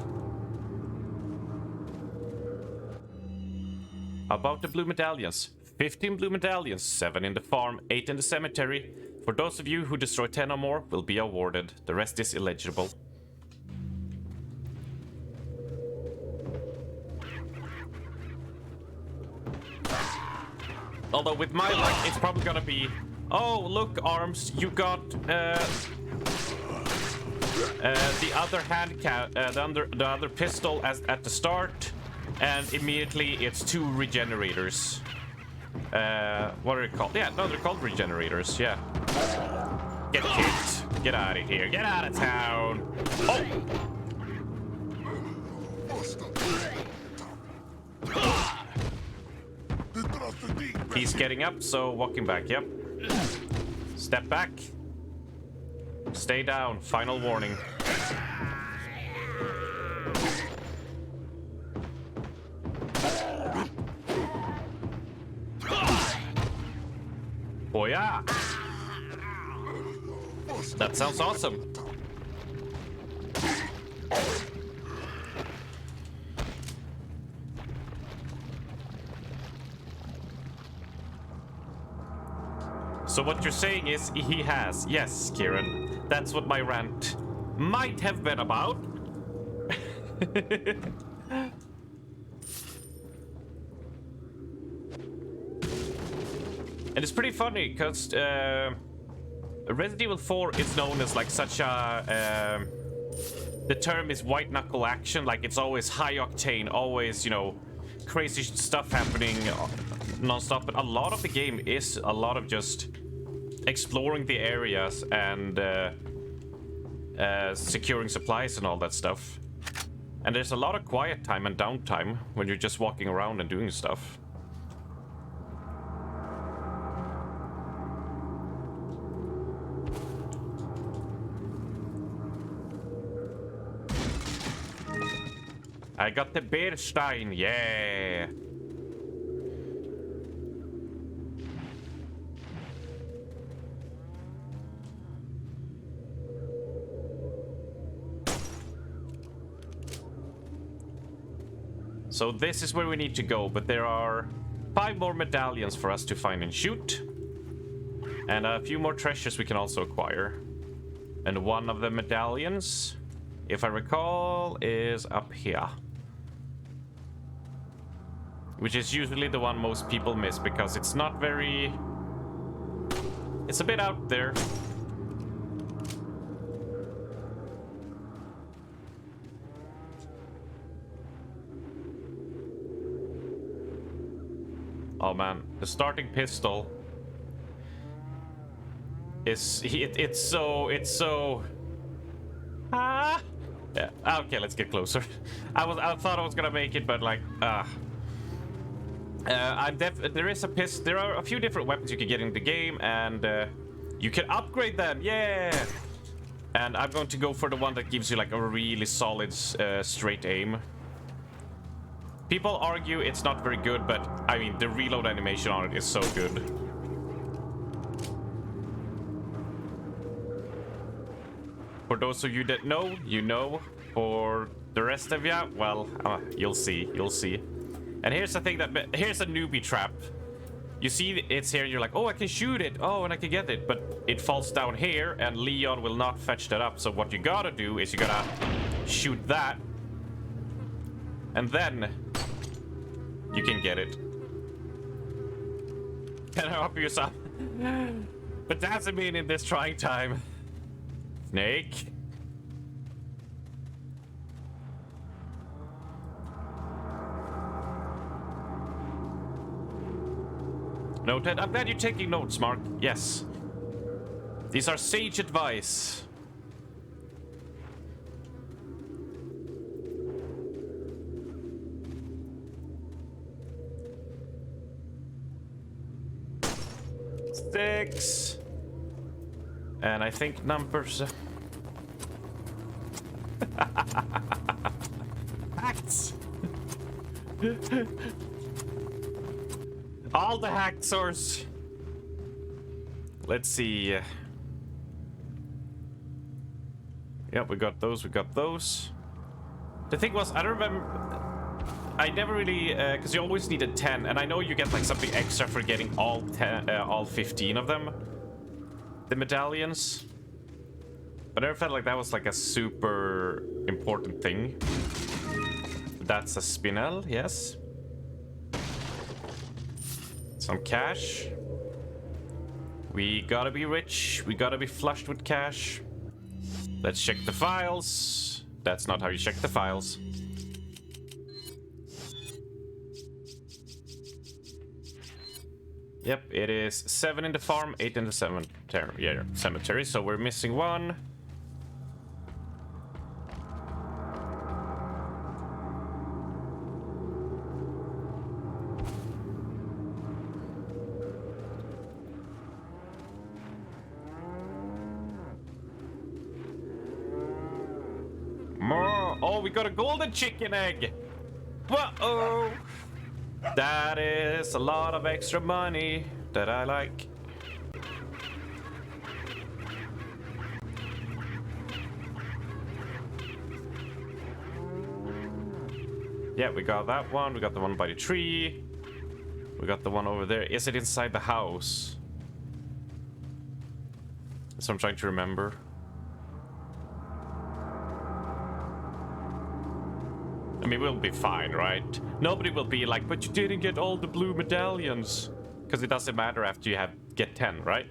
About the blue medallions. 15 blue medallions, 7 in the farm, 8 in the cemetery. For those of you who destroy 10 or more, will be awarded. The rest is illegible. Although with my luck, it's probably gonna be... Oh, look, Arms, you got the other the other pistol at the start, and immediately it's 2 regenerators. What are they called? Yeah, no, they're called regenerators. Yeah. Get kicked. Get out of here. Get out of town. Oh. He's getting up, so walking back. Yep. Step back. Stay down. Final warning. Oh yeah. That sounds awesome. So what you're saying is he has. Yes, Kieran. That's what my rant might have been about. And it's pretty funny because Resident Evil 4 is known as like such a the term is white knuckle action, like it's always high octane, always, you know, crazy stuff happening non-stop. But a lot of the game is a lot of just exploring the areas and securing supplies and all that stuff. And there's a lot of quiet time and downtime when you're just walking around and doing stuff. I got the Beerstein, yeah. So this is where we need to go, but there are 5 more medallions for us to find and shoot. And a few more treasures we can also acquire. And one of the medallions, if I recall, is up here. Which is usually the one most people miss because it's not very... It's a bit out there. Oh man, the starting pistol is... It's so... Ah! Yeah, okay, let's get closer. I thought I was gonna make it, but like, there are a few different weapons you can get in the game, and you can upgrade them. Yeah. And I'm going to go for the one that gives you like a really solid straight aim. People argue it's not very good, but I mean the reload animation on it is so good. For those of you that know, you know. For the rest of you, well, you'll see. You'll see. And here's the thing here's a newbie trap. You see it's here, you're like, oh, I can shoot it. Oh, and I can get it. But it falls down here, and Leon will not fetch that up. So what you gotta do is you gotta shoot that. And then you can get it. Can I help you, son? But doesn't mean in this trying time. Snake. Noted. I'm glad you're taking notes, Mark. Yes. These are sage advice. Six. And I think numbers... Facts! All the hack source. Let's see. Yep, we got those. We got those. The thing was, I don't remember. I never really, because you always needed 10, and I know you get like something extra for getting all 10, all 15 of them, the medallions. But I never felt like that was like a super important thing. That's a spinel, yes. Some cash. We gotta be rich. We gotta be flushed with cash. Let's check the files. That's not how you check the files. Yep, it is 7 in the farm, 8 in the cemetery. Yeah, cemetery. So we're missing 1. Oh, we got a golden chicken egg. Whoa! That is a lot of extra money that I like. Yeah, we got that one. We got the one by the tree. We got the one over there. Is it inside the house? That's what I'm trying to remember. I mean, we'll be fine, right? Nobody will be like, but you didn't get all the blue medallions. Because it doesn't matter after you get 10, right?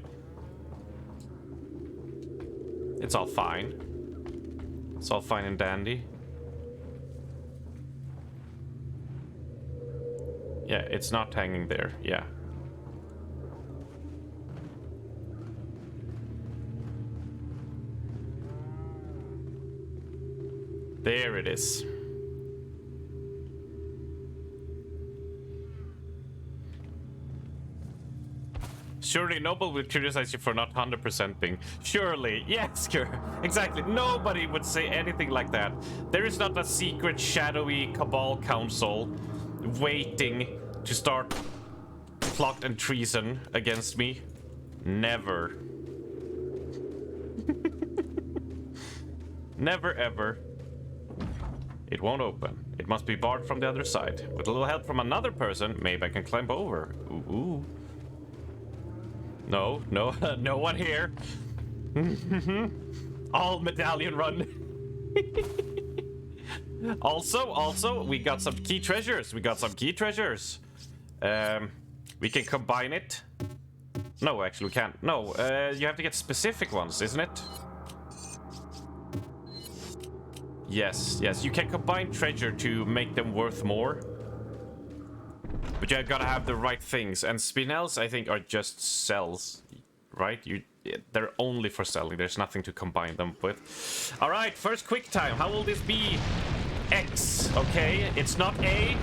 It's all fine. It's all fine and dandy. Yeah, it's not hanging there. Yeah. There it is. Surely nobody would criticize you for not 100%ing. Surely, yes, exactly. Nobody would say anything like that. There is not a secret, shadowy cabal council waiting to start plot and treason against me. Never. Never ever. It won't open. It must be barred from the other side. With a little help from another person, maybe I can climb over. Ooh. No, no one here. All medallion run. Also, we got some key treasures. We can combine it. No, actually, we can't. No, you have to get specific ones, isn't it? Yes, you can combine treasure to make them worth more. But you gotta have the right things, and spinels, I think, are just cells, right? They're only for selling. There's nothing to combine them with. All right, first quick time. How will this be? X, okay? It's not A.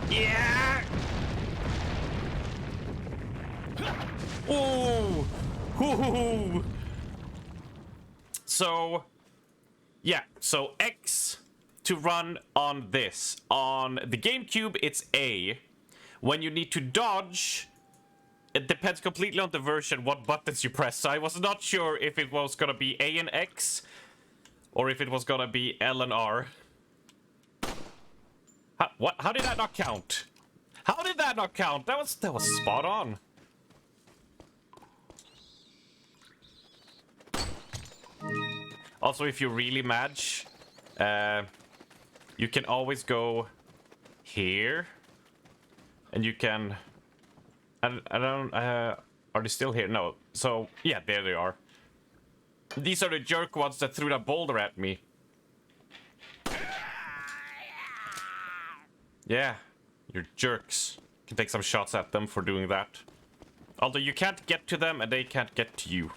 Yeah. Ooh. Ooh. So, yeah. So X. To run on this. On the GameCube, it's A. When you need to dodge, it depends completely on the version what buttons you press. So I was not sure if it was gonna be A and X, or if it was gonna be L and R. What? How did that not count? How did that not count? That was spot on. Also, if you really match, you can always go here, and you can. I don't. Are they still here? No. So yeah, there they are. These are the jerk ones that threw that boulder at me. Yeah, you're jerks. You can take some shots at them for doing that. Although you can't get to them, and they can't get to you.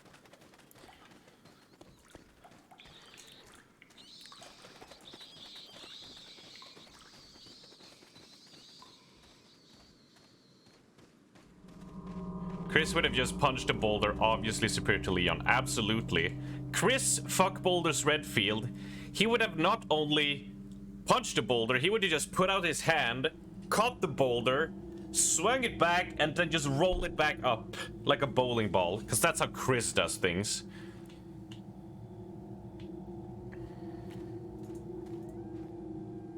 Chris would have just punched a boulder, obviously superior to Leon. Absolutely. Chris fuck boulders Redfield. He would have not only punched a boulder, he would have just put out his hand, caught the boulder, swung it back, and then just roll it back up like a bowling ball. Because that's how Chris does things.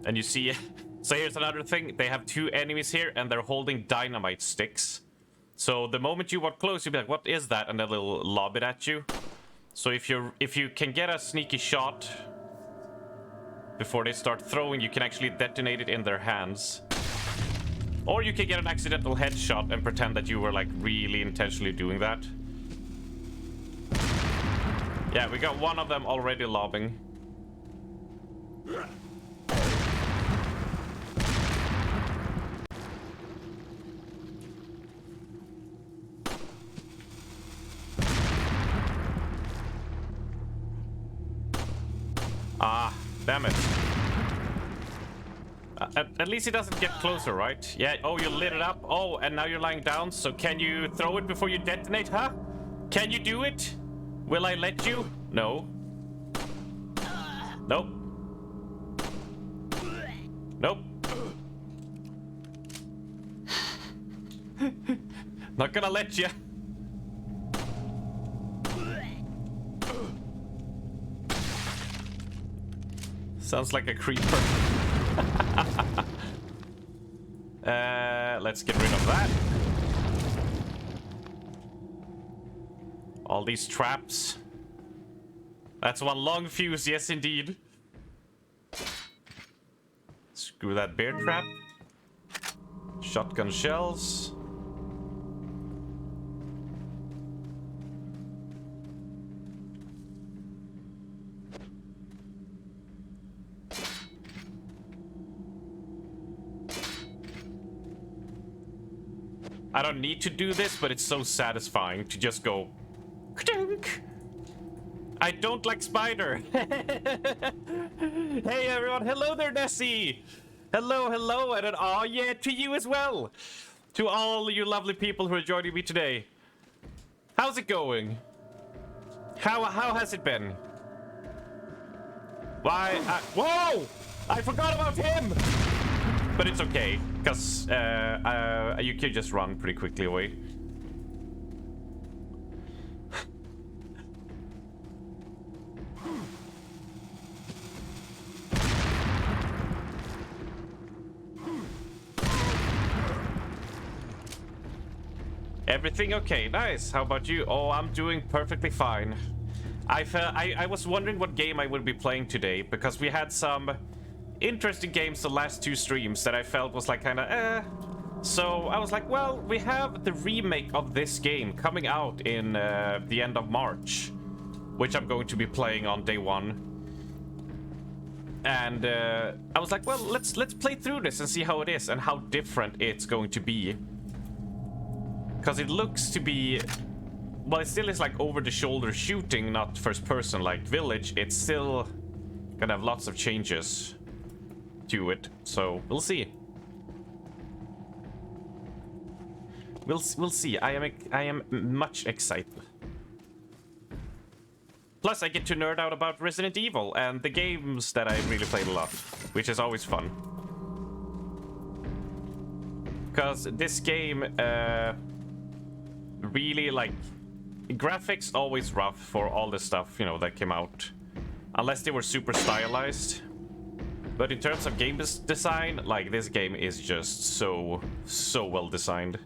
And you see, so here's another thing. They have 2 enemies here, and they're holding dynamite sticks. So the moment you walk close, you'll be like, what is that? And then they'll lob it at you. So if you can get a sneaky shot before they start throwing, you can actually detonate it in their hands. Or you can get an accidental headshot and pretend that you were like really intentionally doing that. Yeah, we got one of them already lobbing. Ah, damn it. At least he doesn't get closer, right? Yeah, oh, you lit it up. Oh, and now you're lying down, so can you throw it before you detonate, huh? Can you do it? Will I let you? No. Nope. Nope. Not gonna let you. Sounds like a creeper. Let's get rid of that. All these traps. That's one long fuse, yes indeed. Screw that bear trap. Shotgun shells. I don't need to do this, but it's so satisfying to just go... Ka-dunk! I don't like spider. Hey everyone, hello there, Nessie. Hello, hello, and an aw yeah to you as well. To all you lovely people who are joining me today. How's it going? How has it been? Why? Whoa! I forgot about him. But it's okay, because you can just run pretty quickly away. Everything okay? Nice. How about you? Oh, I'm doing perfectly fine. I was wondering what game I would be playing today, because we had some interesting games the last 2 streams that I felt was like kind of So I was like, well, we have the remake of this game coming out in the end of March, which I'm going to be playing on day 1. And I was like, well, let's play through this and see how it is and how different it's going to be. Because it looks to be, well, it still is like over-the-shoulder shooting, not first-person like Village. It's still gonna have lots of changes to it, so we'll see. We'll see. I am much excited. Plus, I get to nerd out about Resident Evil and the games that I really played a lot, which is always fun. Because this game, really, like, graphics always rough for all the stuff, you know, that came out. Unless they were super stylized. But in terms of game design, like, this game is just so well designed.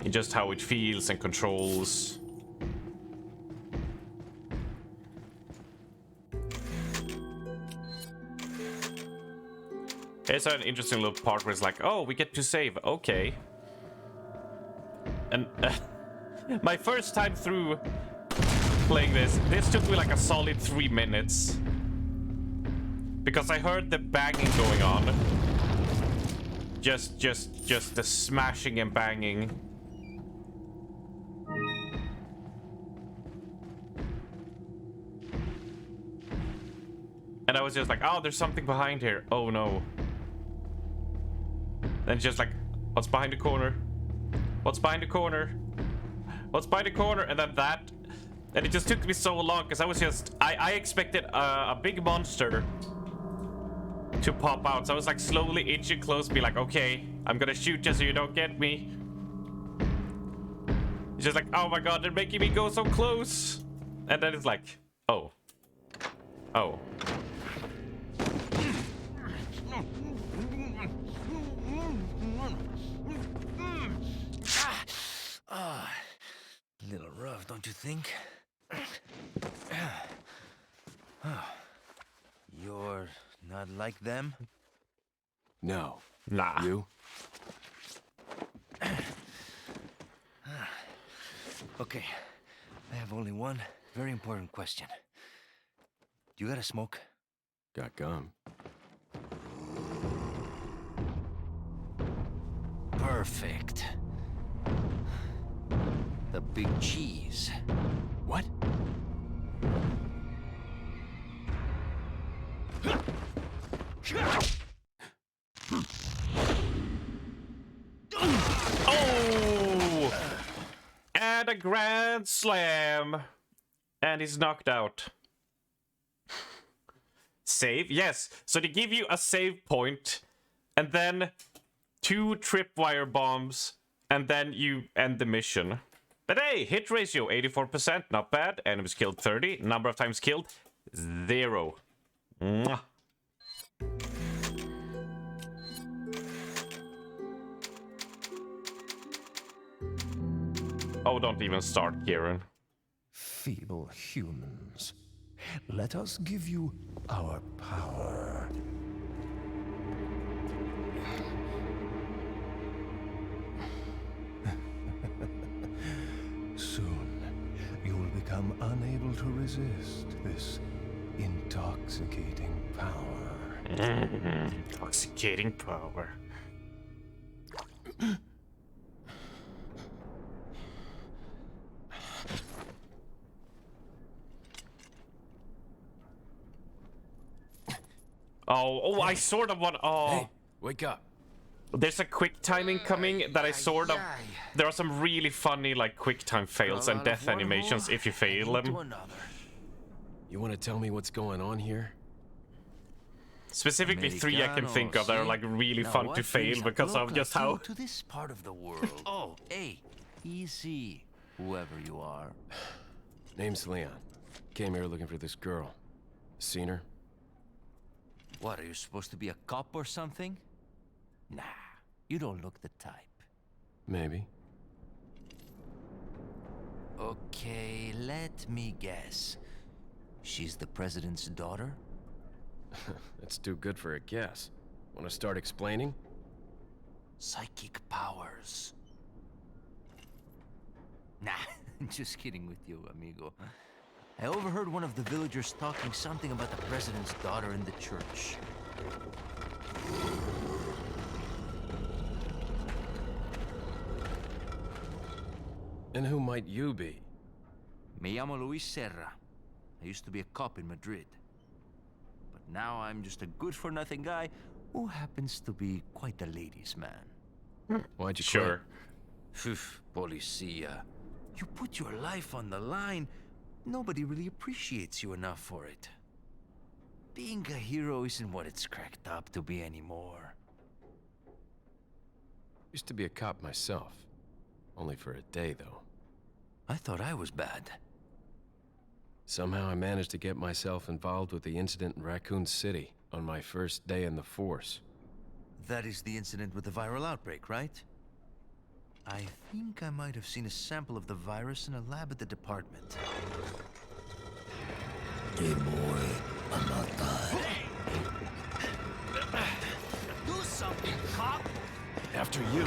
In just how it feels and controls. Here's an interesting little part where it's like, oh, we get to save. Okay. And my first time through playing this took me like a solid 3 minutes. Because I heard the banging going on. Just the smashing and banging. And I was just like, oh, there's something behind here. Oh no. Then it's just like, what's behind the corner? What's behind the corner? What's behind the corner? And then that. And it just took me so long because I was just, I expected a big monster to pop out. So I was like slowly inching close, be like, okay, I'm gonna shoot you so you don't get me. It's just like, oh my god, they're making me go so close. And then it's like, oh. Oh. Little rough, don't you think? You're not like them? No. Nah. You? Okay, I have only one very important question. You got a smoke? Got gum. Perfect. The big cheese. What? Oh! And a grand slam. And he's knocked out. Save? Yes. So they give you a save point, and then 2 tripwire bombs, and then you end the mission. But hey, hit ratio 84%, not bad. Enemies killed 30. Number of times killed 0. Mwah. Oh, don't even start, Kieran. Feeble humans, let us give you our power. Soon, you will become unable to resist this intoxicating power. Intoxicating power. Oh, I sort of want. Oh, Hey, wake up. there's a quick timing coming that I sort of. There are some really funny like quick time fails and death animations if you fail them. You want to tell me what's going on here? Specifically 3 I can think of that are like really fun to fail because of just how. To this part of the world. Oh, hey, easy, whoever you are. Name's Leon. Came here looking for this girl. Seen her? What, are you supposed to be a cop or something? Nah, you don't look the type. Maybe. Okay, let me guess. She's the president's daughter? That's too good for a guess. Want to start explaining? Psychic powers. Nah, just kidding with you, amigo. I overheard one of the villagers talking something about the president's daughter in the church. And who might you be? Me llamo Luis Serra. I used to be a cop in Madrid. But now I'm just a good-for-nothing guy who happens to be quite a ladies' man. Why'd you Sure. Phew, policia. You put your life on the line. Nobody really appreciates you enough for it. Being a hero isn't what it's cracked up to be anymore. Used to be a cop myself. Only for a day, though. I thought I was bad. Somehow I managed to get myself involved with the incident in Raccoon City on my first day in the force. That is the incident with the viral outbreak, right? I think I might have seen a sample of the virus in a lab at the department. Hey boy, I'm not done. Do something, cop! After you.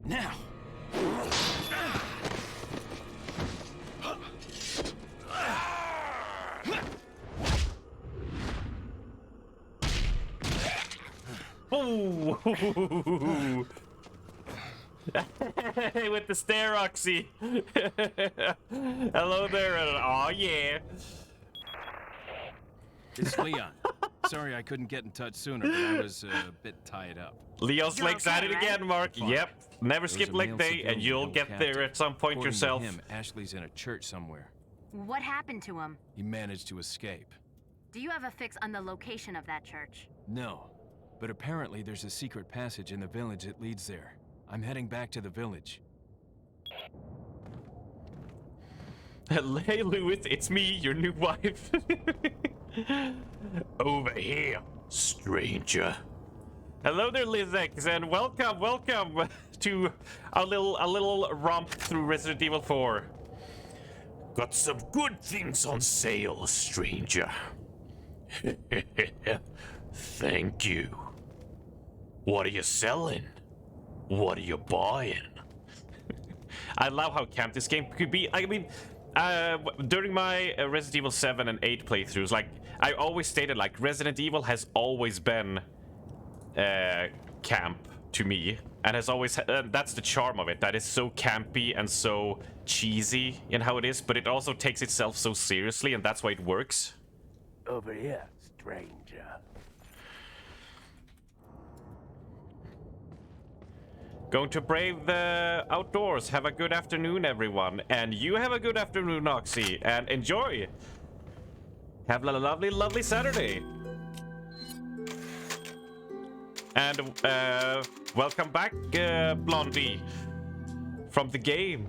Now. Oh! With the stare, Oxy. Hello there. Oh yeah. It's Leon. Sorry I couldn't get in touch sooner, but I was a bit tied up. Leo's You're legs at okay, it right? again, Mark. Fine. Yep. Never There's skip a leg male day, civilian and you'll held get there captive. at some point According yourself. To him, Ashley's in a church somewhere. What happened to him? He managed to escape. Do you have a fix on the location of that church? No, but apparently there's a secret passage in the village that leads there. I'm heading back to the village. Hey, Lewis, it's me, your new wife. Over here, stranger. Hello there, Lizex, and welcome to a little romp through Resident Evil 4. Got some good things on sale, stranger. Thank you. What are you selling? What are you buying? I love how camp this game could be. I mean, during my Resident Evil 7 and 8 playthroughs, like, I always stated, like, Resident Evil has always been camp to me, and has always that's the charm of it, that it's so campy and so cheesy in how it is, but it also takes itself so seriously, and that's why it works. Over here, stranger. Going to brave the outdoors. Have a good afternoon, everyone, and you have a good afternoon, Oxy, and enjoy. Have a lovely Saturday. And welcome back, Blondie, from the game.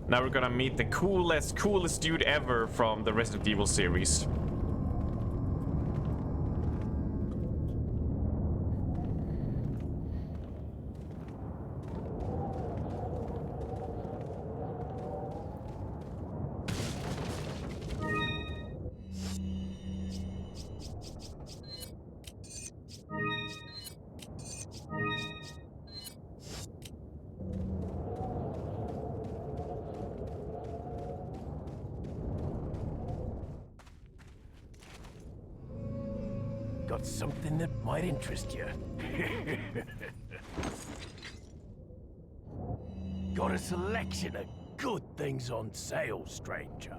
Now we're gonna meet the coolest dude ever from the Resident Evil series. Got something that might interest you. Got a selection of good things on sale, stranger.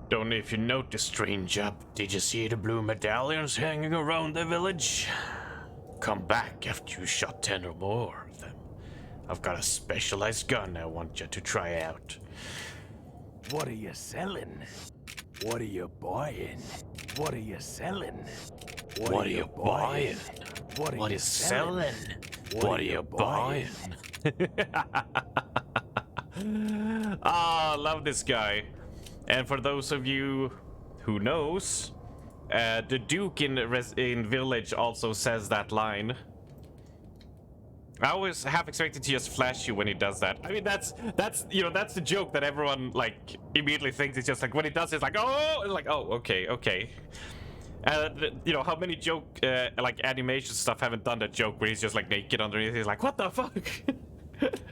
Don't know if you noticed, stranger, but did you see the blue medallions hanging around the village? Come back after you shot 10 or more of them. I've got a specialized gun I want you to try out. What are you selling? What are you buying? What are you selling? What are you buying? What What are you selling? What are you buying? Ah, love this guy. And for those of you who knows, the Duke in Village also says that line. I always half expected to just flash you when he does that. I mean, that's you know, that's the joke that everyone like immediately thinks. It's just like when he does, it's like, oh, it's like, oh, okay. You know how many joke like animation stuff haven't done that joke where he's just like naked underneath. He's like, what the fuck?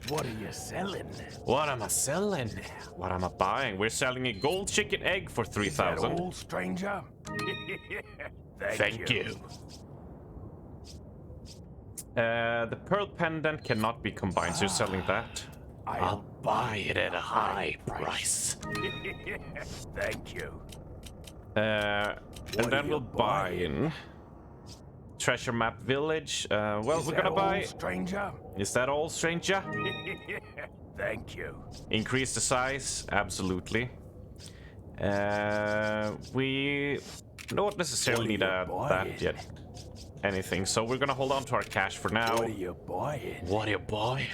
What are you selling? What am I selling? What am I buying? We're selling a gold chicken egg for 3,000. All, stranger? Thank you. The pearl pendant cannot be combined, so you're selling that. I'll buy it at a high price. Thank you. And then we'll buy in treasure map village. Well, we're gonna buy. Stranger? Is that all, stranger? Thank you. Increase the size, absolutely. We don't necessarily need that yet. Anything, so we're gonna hold on to our cash for now. What are you buying? What are you buying?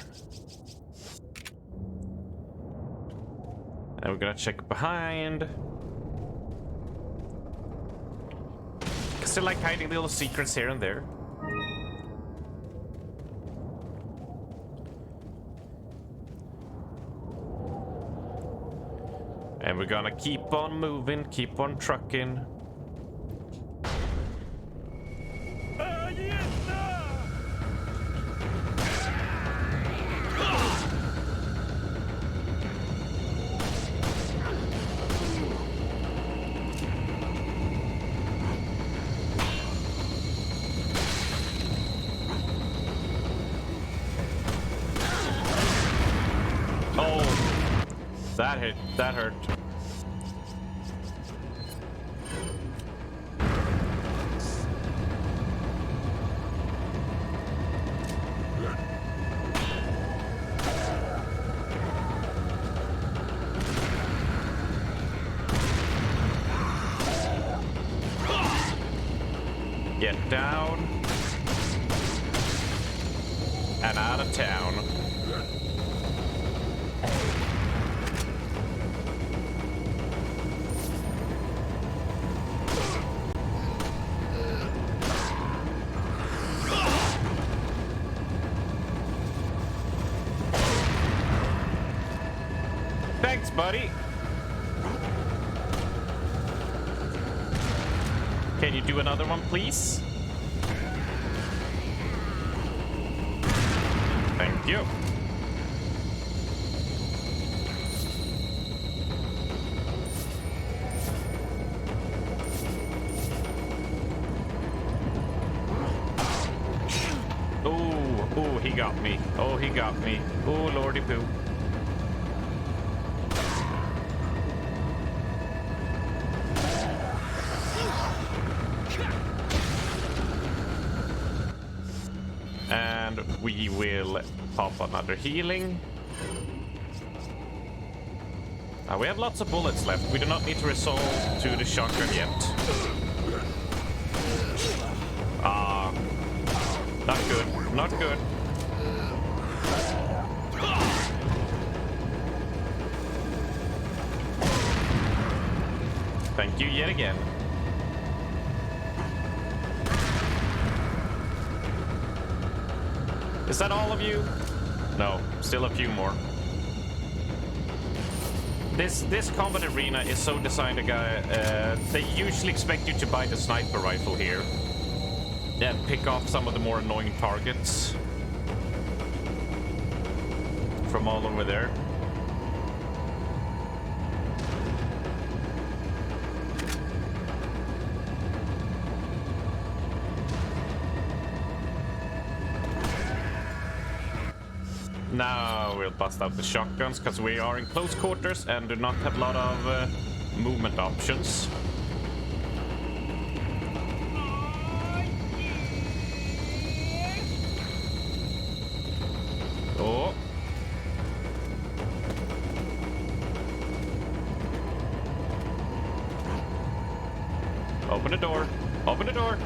And we're gonna check behind. I still like hiding little secrets here and there. And we're gonna keep on moving, keep on trucking. That hurt. Get down and out of town. Thanks, buddy. Can you do another one, please? Thank you. Oh, he got me. Oh, he got me. Oh, lordy poo. And we will pop another healing. We have lots of bullets left. We do not need to resort to the shotgun yet. Not good. Not good. Thank you yet again. Is that all of you? No, still a few more. This combat arena is so designed, they usually expect you to buy the sniper rifle here. And pick off some of the more annoying targets from all over there. Now we'll bust out the shotguns because we are in close quarters and do not have a lot of movement options. Oh. Open the door. Open the door.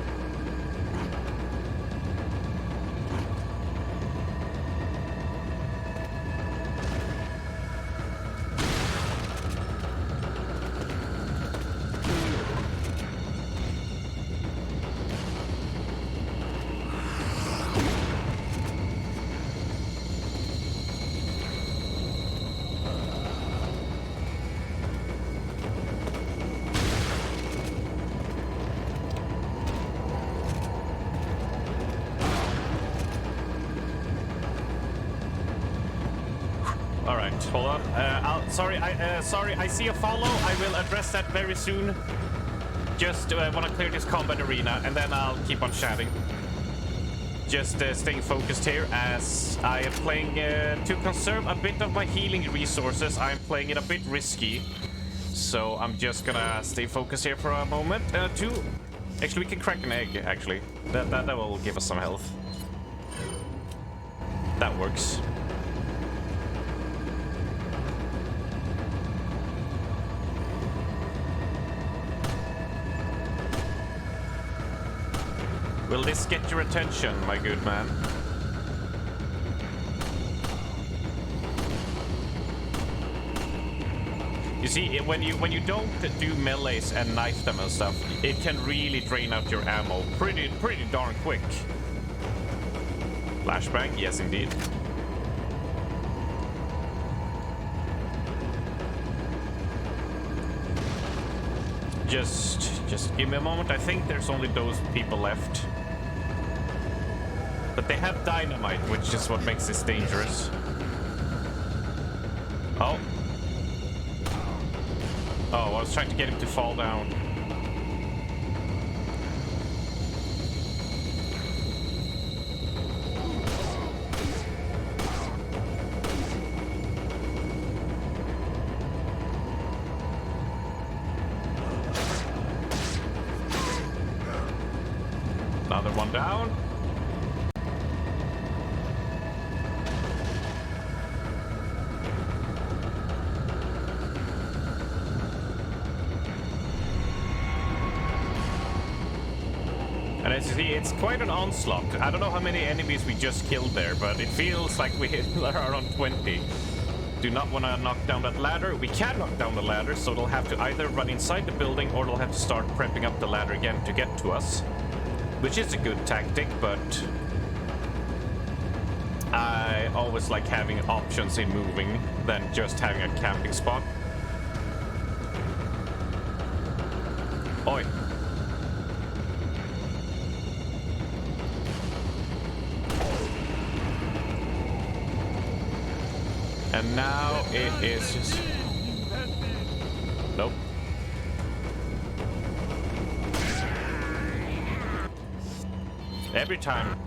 Hold on. Sorry, I see a follow. I will address that very soon. Just want to clear this combat arena, and then I'll keep on chatting. Just staying focused here, as I am playing to conserve a bit of my healing resources. I'm playing it a bit risky, so I'm just gonna stay focused here for a moment. Actually, we can crack an egg. Actually, that will give us some health. That works. Will this get your attention, my good man? You see, when you don't do melees and knife them and stuff, it can really drain out your ammo pretty darn quick. Flashbang, yes indeed. Just give me a moment. I think there's only those people left. But they have dynamite, which is what makes this dangerous. Oh. Oh, I was trying to get him to fall down. Another one down. And as you see, it's quite an onslaught. I don't know how many enemies we just killed there, but it feels like we are on 20. Do not want to knock down that ladder. We can knock down the ladder, so they'll have to either run inside the building or they'll have to start prepping up the ladder again to get to us. Which is a good tactic, but I always like having options in moving than just having a camping spot. Oi. And now it is just... Nope. Every time.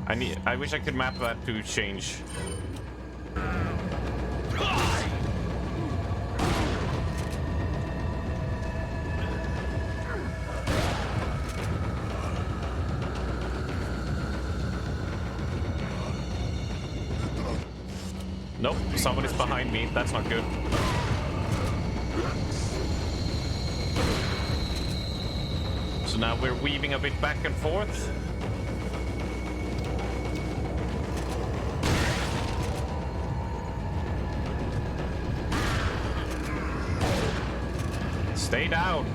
I wish I could map that to change. Nope, somebody's behind me. That's not good. So now we're weaving a bit back and forth. Stay down.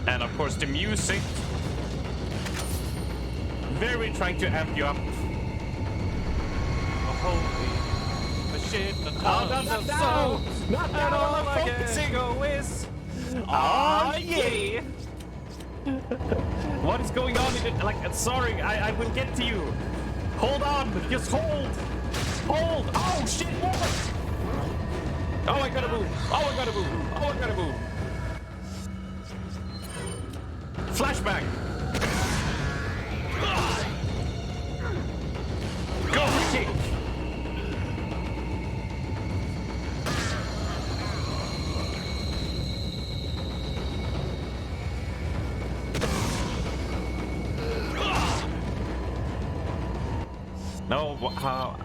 And of course the music, very trying to amp you up. Holy shit! Not that all I'm focusing on is. Oh yeah! What is going on in it? Like, sorry, I will get to you. Hold on, just hold. Hold. Oh shit! What? Oh, I gotta move. Oh, I gotta move. Oh, I gotta move. Flashback. Go kick. No, how?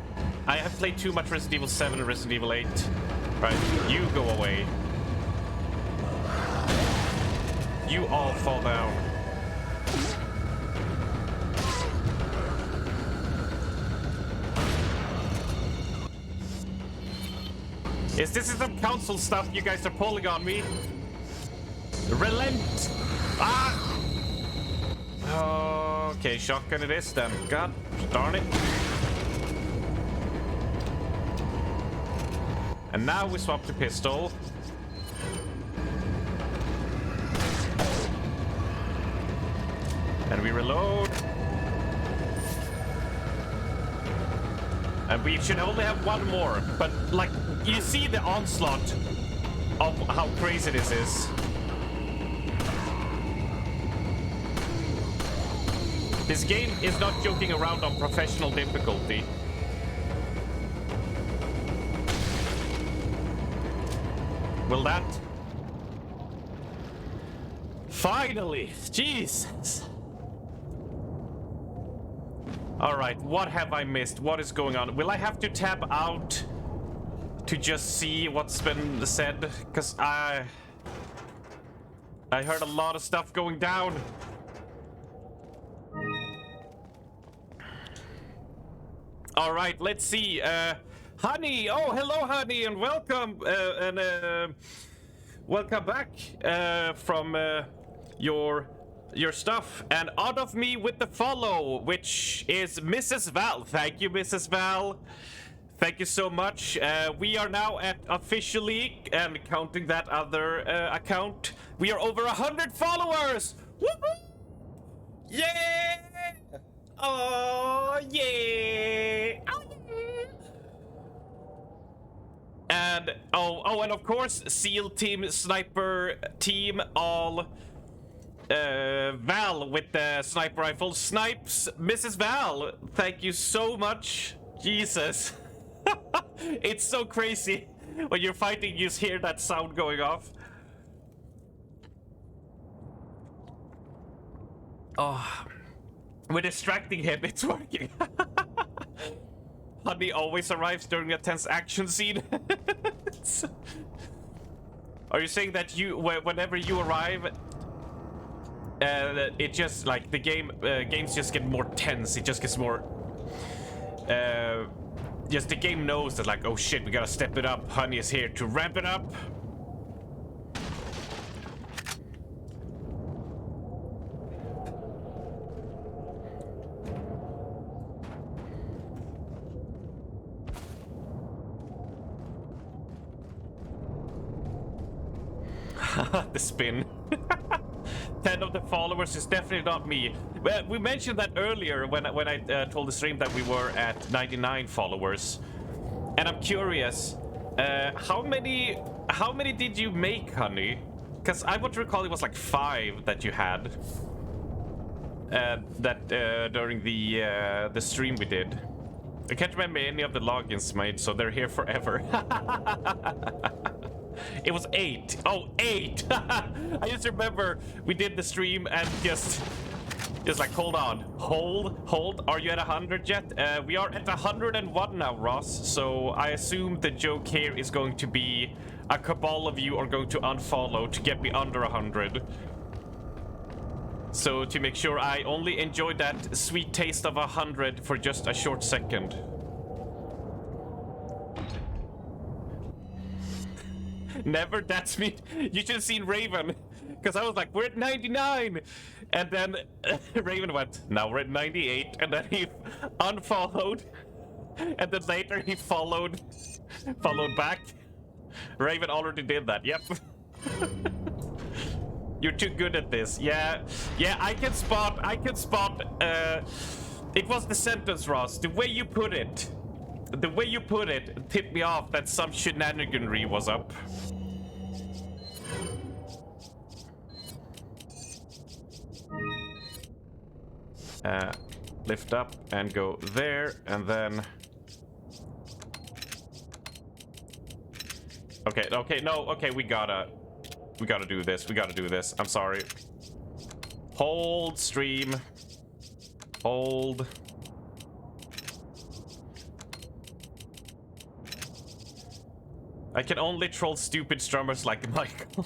I have played too much Resident Evil 7 and Resident Evil 8. Right, you go away. You all fall down. Is this some council stuff you guys are pulling on me? Relent! Ah! Okay, shotgun it is then. God darn it. And now we swap to pistol. And we reload. And we should only have one more. But, like, you see the onslaught of how crazy this is. This game is not joking around on professional difficulty. Will that... Finally! Jesus! Alright, what have I missed? What is going on? Will I have to tab out to just see what's been said? Because I heard a lot of stuff going down. Alright, let's see. Honey! Oh, hello, Honey, and welcome! Welcome back from your stuff. And out of me with the follow, which is Mrs. Val. Thank you, Mrs. Val. Thank you so much. We are now at officially, and counting that other account, we are over 100 followers! Woohoo! Yeah! Oh, yeah! Oh, yeah! And, and of course, SEAL team, sniper team, all... Val with the sniper rifle. Snipes, Mrs. Val, thank you so much. Jesus. It's so crazy. When you're fighting, you hear that sound going off. Oh, we're distracting him, it's working. Honey always arrives during a tense action scene. Are you saying that you, whenever you arrive, it just like the games just get more tense. It just gets more. Just the game knows that, like, oh shit, we gotta step it up. Honey is here to ramp it up. The spin. 10 of the followers is definitely not me. Well, we mentioned that earlier when I told the stream that we were at 99 followers. And I'm curious, how many did you make, honey? Because I would recall it was like 5 that you had. During the stream we did. I can't remember any of the logins made, so they're here forever. It was 8. Oh, 8! I just remember we did the stream and just like, hold on. Hold. Are you at 100 yet? We are at 101 now, Ross. So I assume the joke here is going to be a cabal of you are going to unfollow to get me under 100. So to make sure I only enjoyed that sweet taste of 100 for just a short second. Never, that's me. You should have seen Raven. Because I was like, we're at 99. And then Raven went, now we're at 98. And then he unfollowed. And then later he followed back. Raven already did that, yep. You're too good at this. Yeah, I can spot, it was the sentence, Ross. The way you put it tipped me off that some shenaniganry was up. Lift up and go there, and then... Okay, we gotta do this. I'm sorry. Hold, stream. Hold. I can only troll stupid strummers like Michael.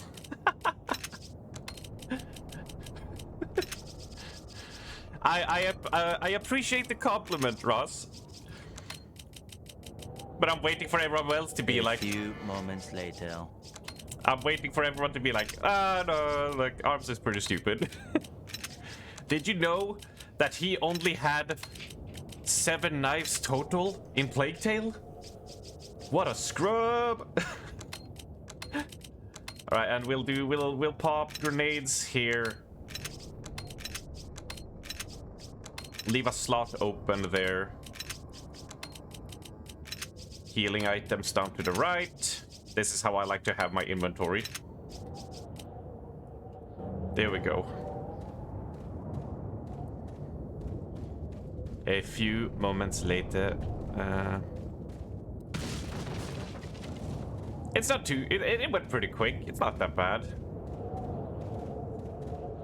I appreciate the compliment, Ross. But I'm waiting for everyone else to be like... A few moments later. I'm waiting for everyone to be like, no, like, Arms is pretty stupid. Did you know that he only had 7 knives total in Plague Tale? What a scrub! Alright, and we'll pop grenades here. Leave a slot open there. Healing items down to the right. This is how I like to have my inventory. There we go. A few moments later. It's not too... It went pretty quick. It's not that bad.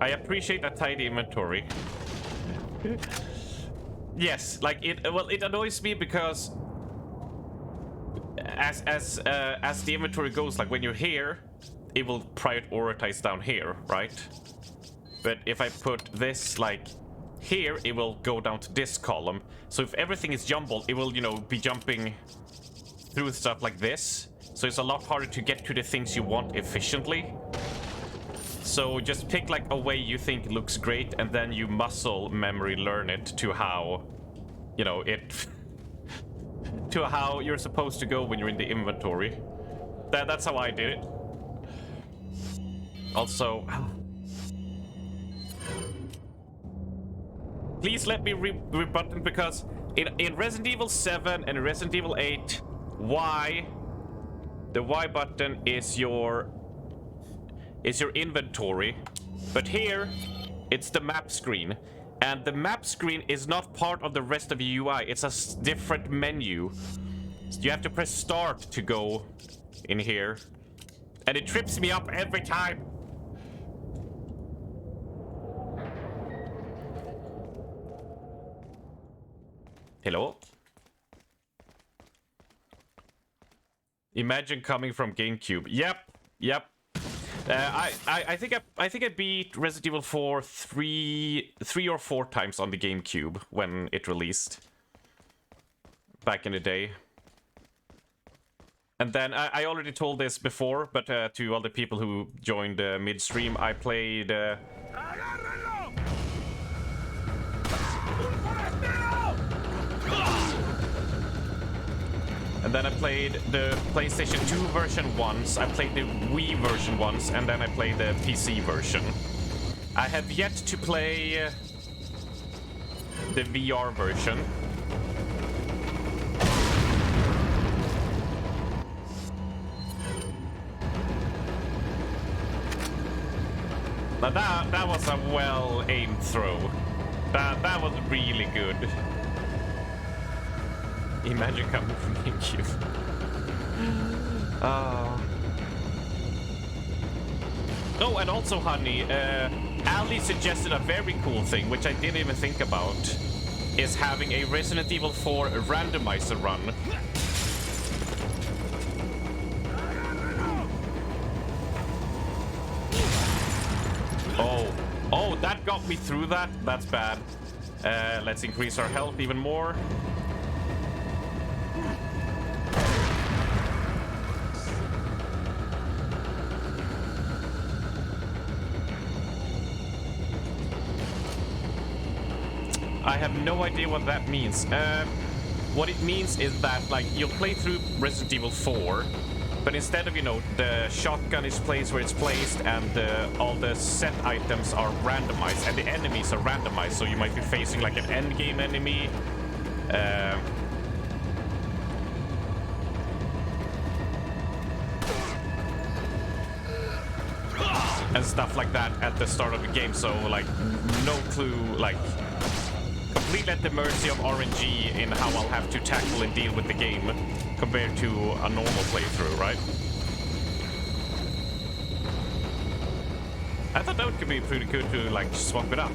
I appreciate a tidy inventory. Yes, like it annoys me because as the inventory goes, like when you're here, it will prioritize down here, right? But if I put this like here, it will go down to this column. So if everything is jumbled, it will, you know, be jumping through stuff like this. So it's a lot harder to get to the things you want efficiently. So just pick like a way you think looks great, and then you muscle memory learn it to how, you know, to how you're supposed to go when you're in the inventory. That's how I did it. Also, please let me rebutton, because in Resident Evil 7 and Resident Evil 8, the Y button is your inventory, but here it's the map screen, and the map screen is not part of the rest of the UI. It's a different menu. So you have to press start to go in here, and it trips me up every time. Hello? Imagine coming from GameCube. Yep. I think I beat Resident Evil 4 three or 4 times on the GameCube when it released back in the day. And then I already told this before, but to all the people who joined midstream, I played. And then I played the PlayStation 2 version once, I played the Wii version once, and then I played the PC version. I have yet to play the VR version. Now that was a well-aimed throw. That was really good. Imagine coming from GameCube. Oh, and also, honey, Ali suggested a very cool thing, which I didn't even think about, is having a Resident Evil 4 randomizer run. Oh, that got me through that. That's bad. Let's increase our health even more. I have no idea what that means. What it means is that, like, you'll play through Resident Evil 4, but instead of, you know, the shotgun is placed where it's placed and all the set items are randomized and the enemies are randomized, so you might be facing like an endgame enemy. And stuff like that at the start of the game, so like no clue, like completely at the mercy of RNG in how I'll have to tackle and deal with the game compared to a normal playthrough, right? I thought that could be pretty good to like swap it up.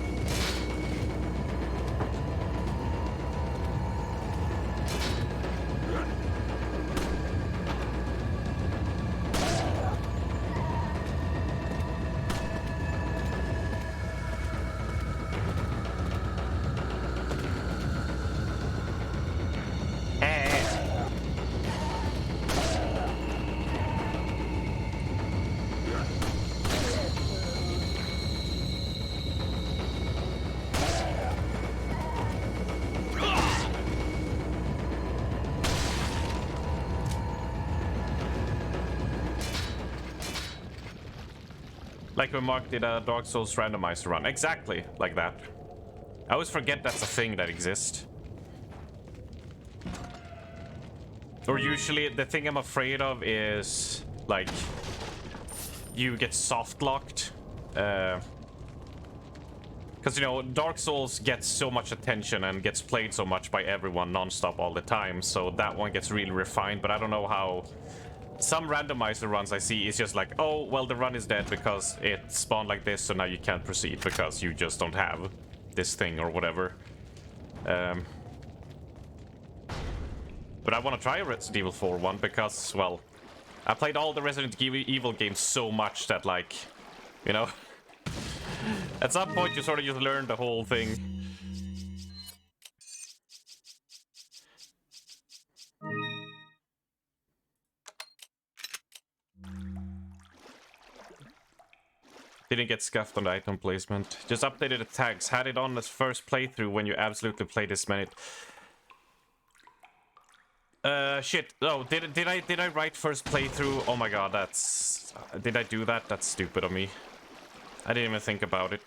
Like when Mark did a Dark Souls randomizer run. Exactly like that. I always forget that's a thing that exists. Or usually the thing I'm afraid of is like you get soft locked. Because, you know, Dark Souls gets so much attention and gets played so much by everyone non-stop all the time. So that one gets really refined, but I don't know how... Some randomizer runs I see is just like, oh, well, the run is dead because it spawned like this, so now you can't proceed because you just don't have this thing or whatever. But I want to try a Resident Evil 4 one because, well, I played all the Resident Evil games so much that, like, you know, at some point you sort of just learn the whole thing. Didn't get scuffed on the item placement. Just updated the tags. Had it on this first playthrough when you absolutely play this minute. Shit. Oh, did I write first playthrough? Oh my god, that's... Did I do that? That's stupid of me. I didn't even think about it.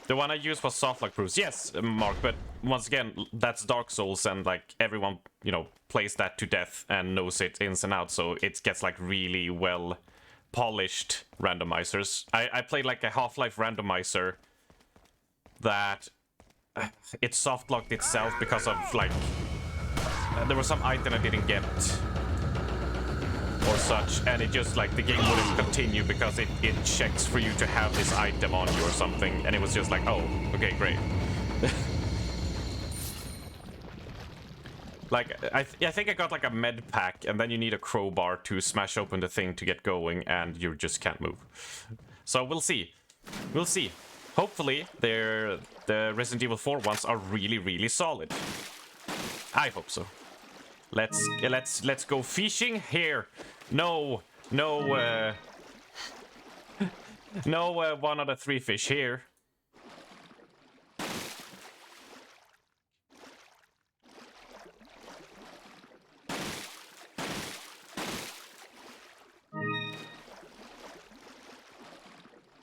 The one I used was softlock proofs. Yes, Mark, but once again, that's Dark Souls and like everyone, you know, plays that to death and knows it ins and outs, so it gets like really well polished randomizers. I played like a Half-Life randomizer that it softlocked itself because of like there was some item I didn't get or such, and it just like the game wouldn't continue because it checks for you to have this item on you or something, and it was just like, oh, okay, great. Like, I think I got like a med pack, and then you need a crowbar to smash open the thing to get going, and you just can't move. So we'll see. We'll see. Hopefully, the Resident Evil 4 ones are really, really solid. I hope so. Let's go fishing here. No, no 1 out of 3 fish here.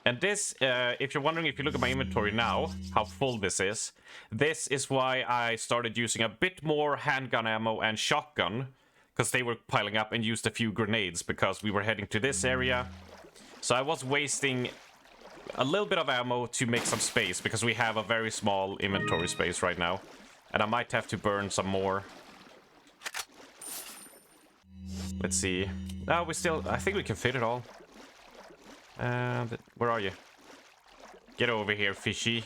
And this, if you're wondering, if you look at my inventory now, how full this is why I started using a bit more handgun ammo and shotgun, because they were piling up, and used a few grenades, because we were heading to this area. So I was wasting a little bit of ammo to make some space, because we have a very small inventory space right now. And I might have to burn some more. Let's see. No, I think we can fit it all. Where are you? Get over here, fishy.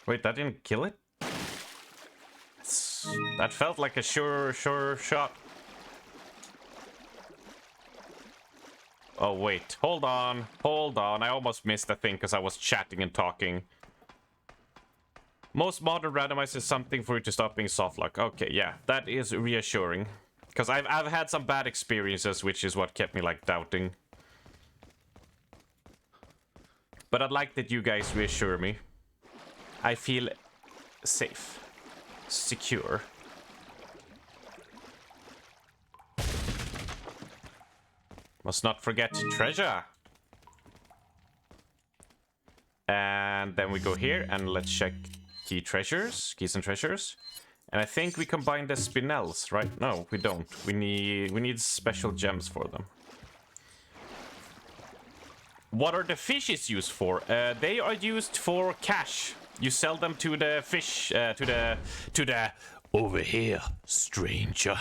Wait, that didn't kill it? That felt like a sure shot. Oh, wait. Hold on. I almost missed the thing because I was chatting and talking. Most modern randomizer is something for you to stop being softlock. Okay, yeah. That is reassuring. Because I've had some bad experiences, which is what kept me, like, doubting. But I'd like that you guys reassure me. I feel safe. Secure. Must not forget treasure. And then we go here and let's check keys and treasures. And I think we combine the spinels, right? No, we don't. We need special gems for them. What are the fishes used for? They are used for cash. You sell them to the fish, to the over here, stranger.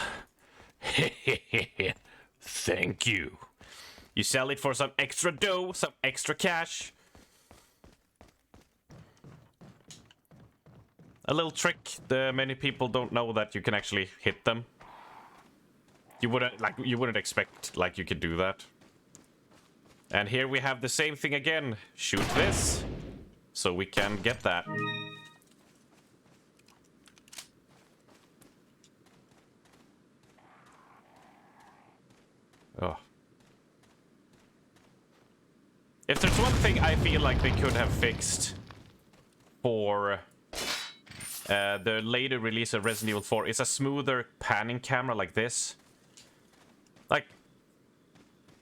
Thank you. You sell it for some extra dough, some extra cash. A little trick. Many people don't know that you can actually hit them. You wouldn't expect like you could do that. And here we have the same thing again. Shoot this, so we can get that. Oh. If there's one thing I feel like they could have fixed for the later release of Resident Evil 4 is a smoother panning camera like this. Like,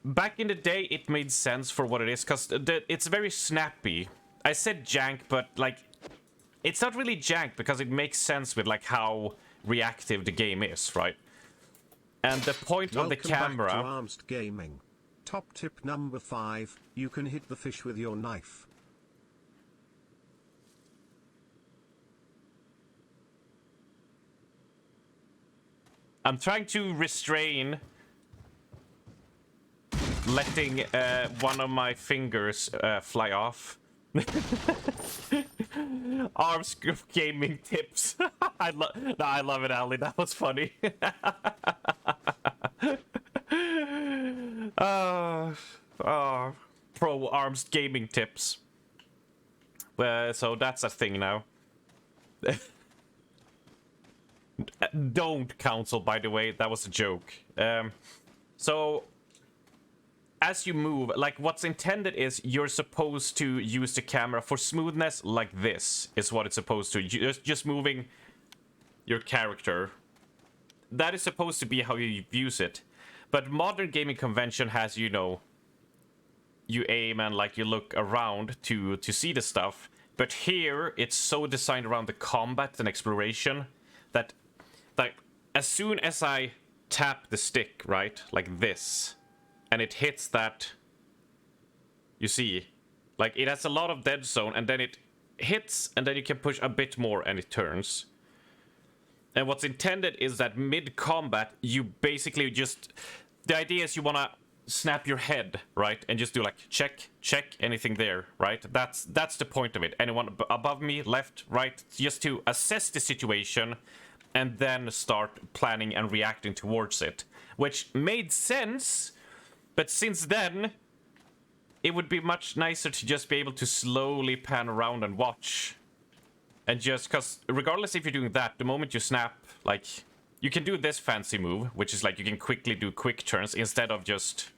back in the day, it made sense for what it is, because it's very snappy. I said jank, but, like, it's not really jank, because it makes sense with, like, how reactive the game is, right? And the point of the camera... Welcome back to Arms Gaming. Top tip number 5, you can hit the fish with your knife. I'm trying to restrain letting one of my fingers fly off. Arms gaming tips. I love it, Ali. That was funny. Pro arms gaming tips. So that's a thing now. Don't counsel, by the way, that was a joke. So as you move, like, what's intended is you're supposed to use the camera for smoothness like this is what it's supposed to. Just moving your character. That is supposed to be how you use it. But modern gaming convention has, you know, you aim and, like, you look around to see the stuff. But here, it's so designed around the combat and exploration that, like, as soon as I tap the stick, right, like this, and it hits that, you see, like, it has a lot of dead zone, and then it hits, and then you can push a bit more, and it turns. And what's intended is that mid-combat, you basically just... The idea is you want to snap your head, right? And just do, like, check, anything there, right? That's the point of it. Anyone above me, left, right, just to assess the situation and then start planning and reacting towards it. Which made sense, but since then, it would be much nicer to just be able to slowly pan around and watch. And just, because regardless if you're doing that, the moment you snap, like, you can do this fancy move, which is like you can quickly do quick turns instead of just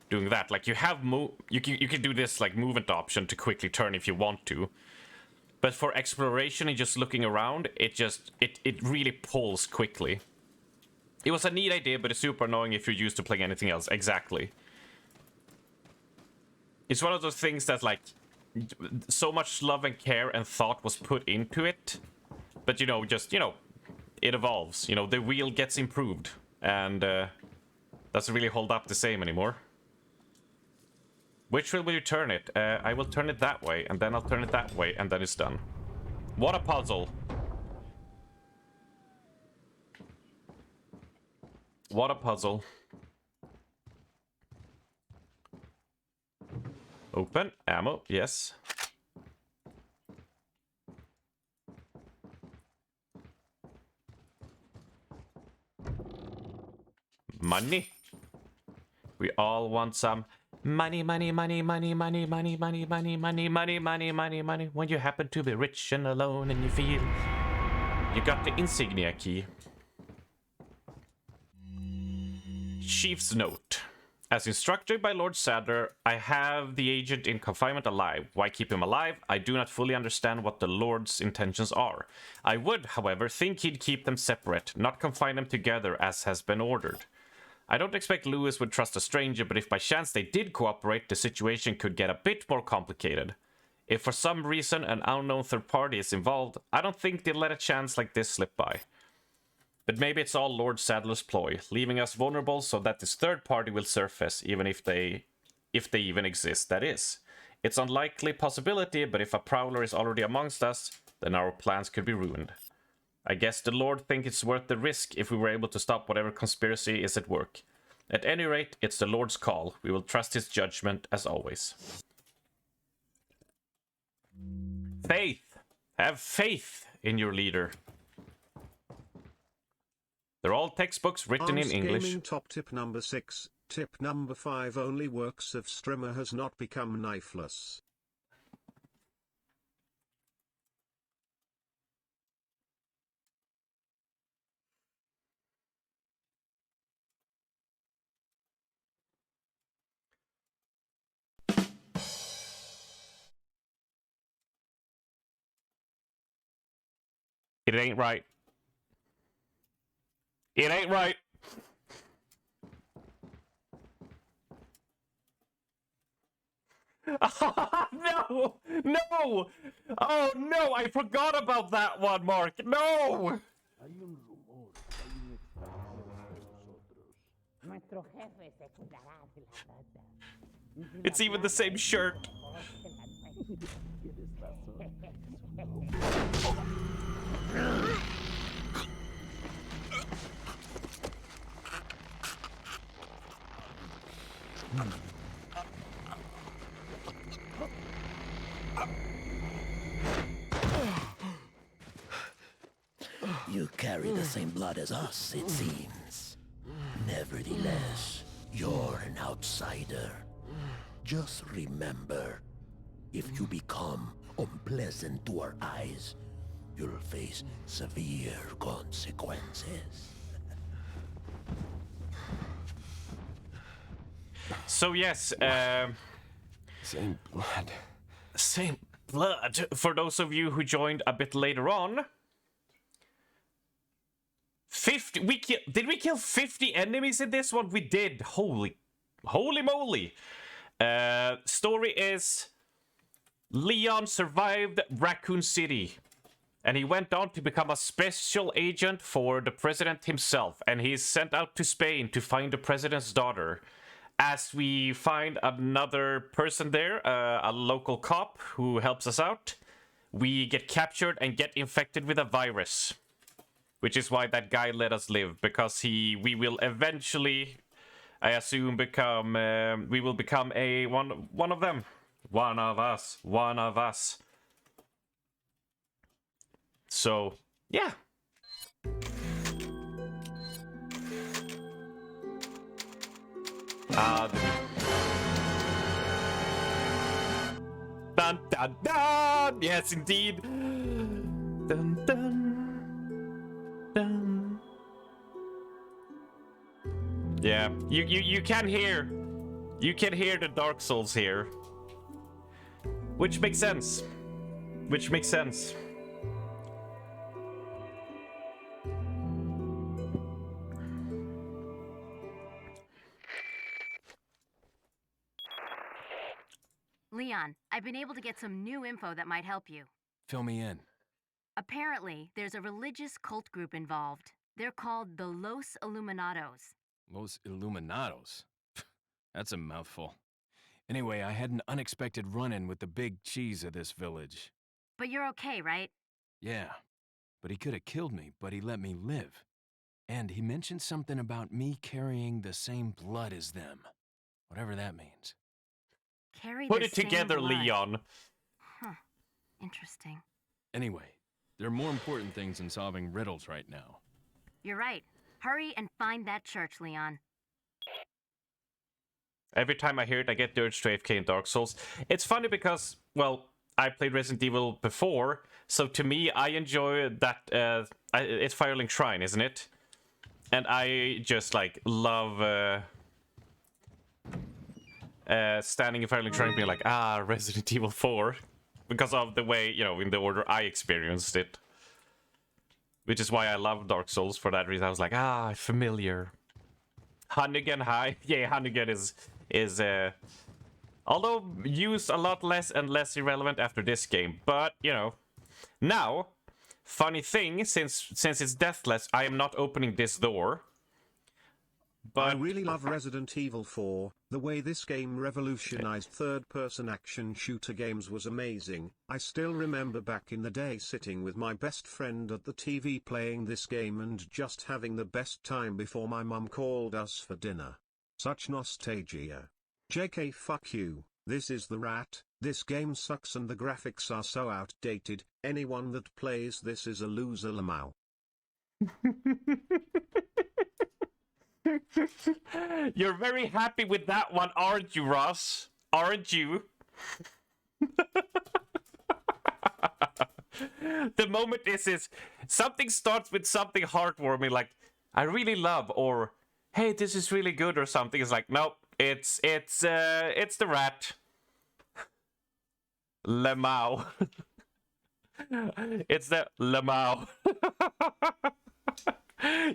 doing that. Like, you have you can do this, like, movement option to quickly turn if you want to. But for exploration and just looking around, it really pulls quickly. It was a neat idea, but it's super annoying if you're used to playing anything else. Exactly. It's one of those things that, like, so much love and care and thought was put into it. But, you know, just, you know, it evolves. You know, the wheel gets improved. And doesn't really hold up the same anymore. Which way will you turn it? I will turn it that way, and then I'll turn it that way, and then it's done. What a puzzle. What a puzzle. Open. Ammo. Yes. Money. We all want some money, money, money, money, money, money, money, money, money, money, money, money, money. When you happen to be rich and alone and you feel you got the insignia key. Chief's note. As instructed by Lord Sadler, I have the agent in confinement alive. Why keep him alive? I do not fully understand what the Lord's intentions are. I would, however, think he'd keep them separate, not confine them together as has been ordered. I don't expect Lewis would trust a stranger, but if by chance they did cooperate, the situation could get a bit more complicated. If for some reason an unknown third party is involved, I don't think they'd let a chance like this slip by. But maybe it's all Lord Sadler's ploy, leaving us vulnerable so that this third party will surface, even if they even exist, that is. It's an unlikely possibility, but if a prowler is already amongst us, then our plans could be ruined. I guess the Lord thinks it's worth the risk if we were able to stop whatever conspiracy is at work. At any rate, it's the Lord's call. We will trust his judgment as always. Faith. Have faith in your leader. They're all textbooks written in English. Gaming top tip number 6. Tip number 5. Only works if Strimmer has not become knifeless. It ain't right. It ain't right. No! No! Oh no, I forgot about that one, Mark. No! It's even the same shirt. You carry the same blood as us, it seems. Nevertheless, you're an outsider. Just remember, if you become unpleasant to our eyes, you'll face severe consequences. So yes, Same blood. same blood. For those of you who joined a bit later on, 50. Did we kill 50 enemies in this one? We did. Holy moly! Story is Leon survived Raccoon City, and he went on to become a special agent for the president himself, and he's sent out to Spain to find the president's daughter. As we find another person there, a local cop who helps us out, we get captured and get infected with a virus. Which is why that guy let us live, because we will eventually, I assume, become, we will become one of them. One of us. So, yeah. Dun dun dun! Yes, indeed. Dun dun dun. Yeah, you can hear the Dark Souls here, which makes sense. Leon, I've been able to get some new info that might help you. Fill me in. Apparently, there's a religious cult group involved. They're called the Los Illuminados. Los Illuminados. That's a mouthful. Anyway, I had an unexpected run-in with the big cheese of this village. But you're okay, right? Yeah, but he could have killed me, but he let me live. And he mentioned something about me carrying the same blood as them. Whatever that means. Carry Put the it same together, blood. Leon. Huh. Interesting. Anyway, there are more important things than solving riddles right now. You're right. Hurry and find that church, Leon. Every time I hear it, I get the urge to AFK in Dark Souls. It's funny because, well, I played Resident Evil before, so to me, I enjoy that. It's Firelink Shrine, isn't it? And I just like love standing in Firelink Shrine, being like, Resident Evil 4, because of the way, you know, in the order I experienced it. Which is why I love Dark Souls. For that reason, I was like, familiar. Hunnigan, hi. Yeah, Hunnigan is although used a lot less and less irrelevant after this game. But, you know, now, funny thing, since it's deathless, I am not opening this door. But I really love Resident Evil 4. The way this game revolutionized third-person action shooter games was amazing. I still remember back in the day sitting with my best friend at the TV playing this game and just having the best time before my mum called us for dinner. Such nostalgia. JK, fuck you. This is the rat. This game sucks and the graphics are so outdated. Anyone that plays this is a loser, Lamau. You're very happy with that one, aren't you, Ross? Aren't you? The moment is something starts with something heartwarming, like I really love, or hey, this is really good, or something. It's like, nope, it's the rat. Lamau. It's the Lamau.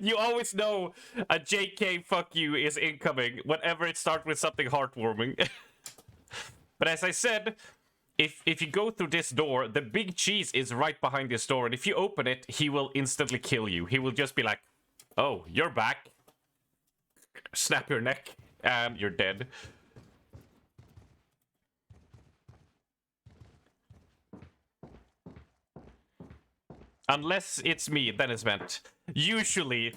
You always know a JK fuck you is incoming whenever it starts with something heartwarming. But as I said, if you go through this door, the big cheese is right behind this door, and if you open it, he will instantly kill you. He will just be like, oh, you're back. Snap your neck, and you're dead. Unless it's me, then it's meant. Usually,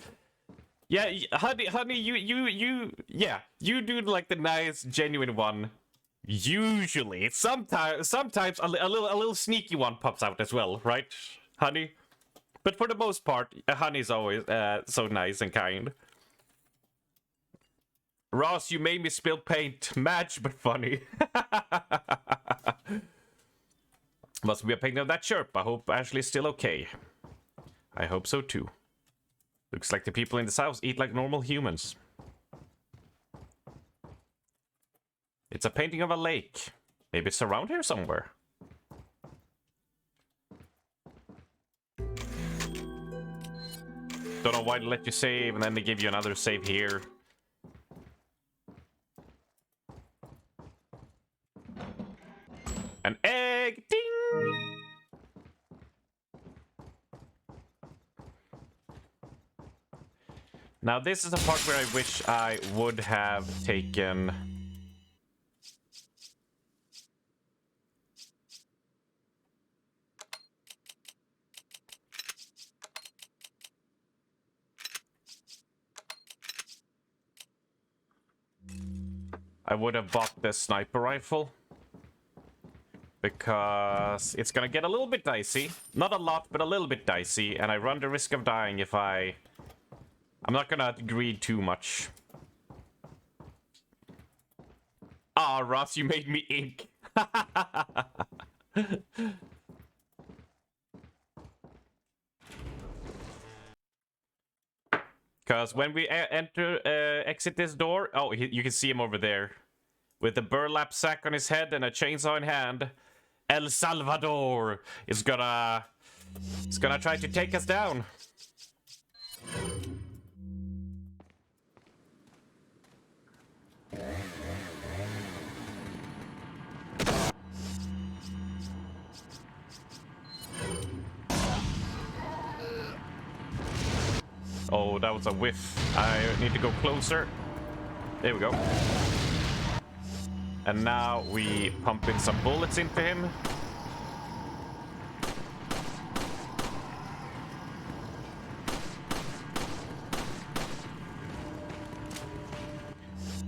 yeah, honey, you do like the nice, genuine one. Usually, sometimes a little sneaky one pops out as well, right, honey? But for the most part, honey's always so nice and kind. Ross, you made me spill paint. Match, but funny. Must be a picking of that chirp. I hope Ashley's still okay. I hope so too. Looks like the people in this house eat like normal humans. It's a painting of a lake. Maybe it's around here somewhere. Don't know why they let you save and then they give you another save here. An egg! Ding! Now this is a part where I wish I would have taken... I would have bought the sniper rifle. Because it's gonna get a little bit dicey. Not a lot, but a little bit dicey. And I run the risk of dying if I'm not gonna greed too much. Ah, Ross, you made me ink. Because when we exit this door... Oh, you can see him over there. With a burlap sack on his head and a chainsaw in hand. El Salvador is gonna try to take us down. Oh, that was a whiff. I need to go closer. There we go. And now we pump in some bullets into him.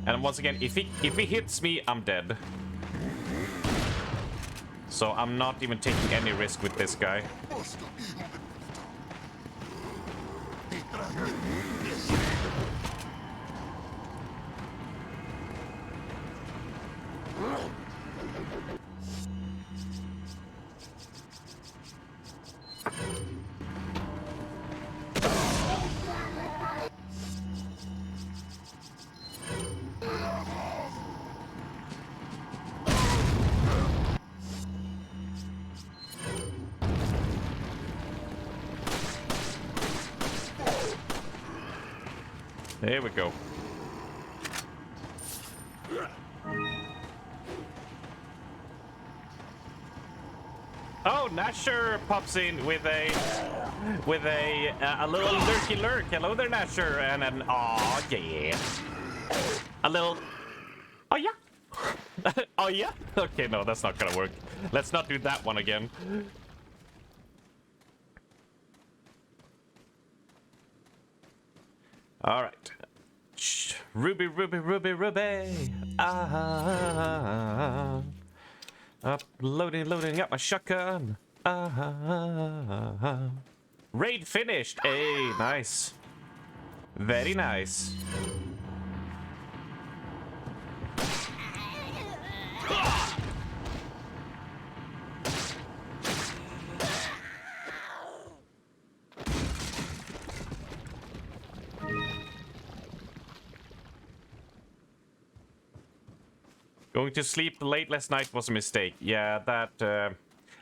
And once again, if he hits me, I'm dead. So I'm not even taking any risk with this guy. There we go. Oh, Nasher pops in with a little lurky lurk. Hello there, Nasher, and an oh yeah, a little oh yeah, oh yeah. Okay, no, that's not gonna work. Let's not do that one again. All right. Ruby, Ruby, Ruby, Ruby. Ah. Loading up my shotgun. Ah. Raid finished. Hey, nice. Very nice. Going to sleep late last night was a mistake. Yeah, that...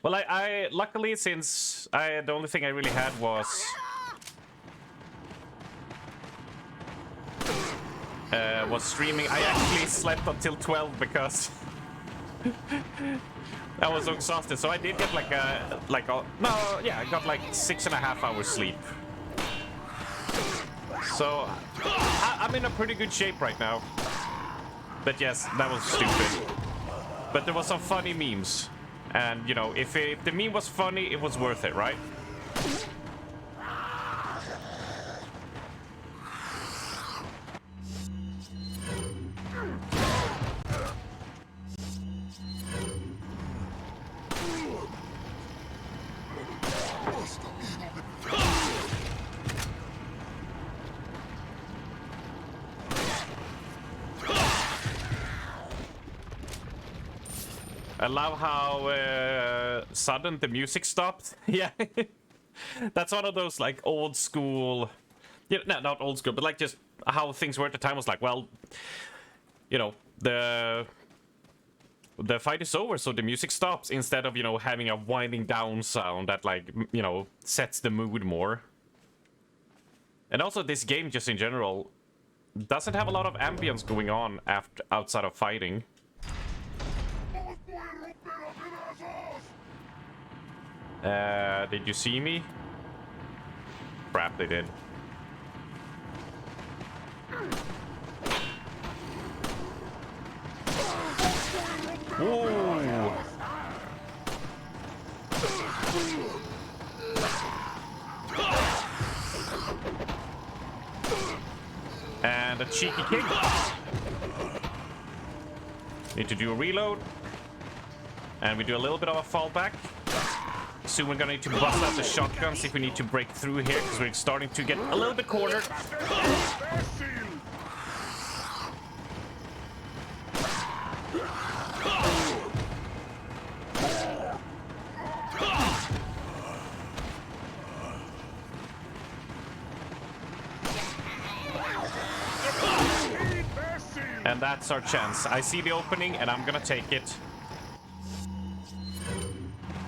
Well, I luckily, since the only thing I really had was... was streaming. I actually slept until 12 because... I was so exhausted. So I did get like a... I got like 6.5 hours sleep. So, I'm in a pretty good shape right now. But yes, that was stupid. But there was some funny memes. And, you know, if the meme was funny, it was worth it, right? I love how sudden the music stopped. Yeah, that's one of those like old school, yeah, no, not old school, but like just how things were at the time was like, well, you know, the fight is over, so the music stops instead of, you know, having a winding down sound that like, you know, sets the mood more. And also this game just in general doesn't have a lot of ambience going on outside of fighting. Did you see me? Crap, they did. Whoa! And a cheeky kick. Need to do a reload. And we do a little bit of a fallback. Soon we're gonna need to bust out the shotgun, see if we need to break through here, because we're starting to get a little bit cornered. And that's our chance. I see the opening and I'm gonna take it.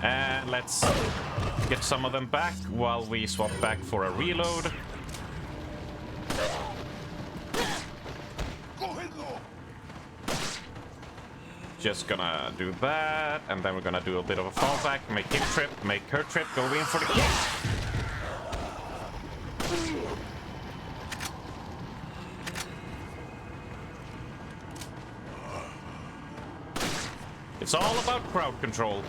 And let's get some of them back while we swap back for a reload. Just gonna do that, and then we're gonna do a bit of a fallback, make him trip, make her trip, go in for the kick. It's all about crowd control.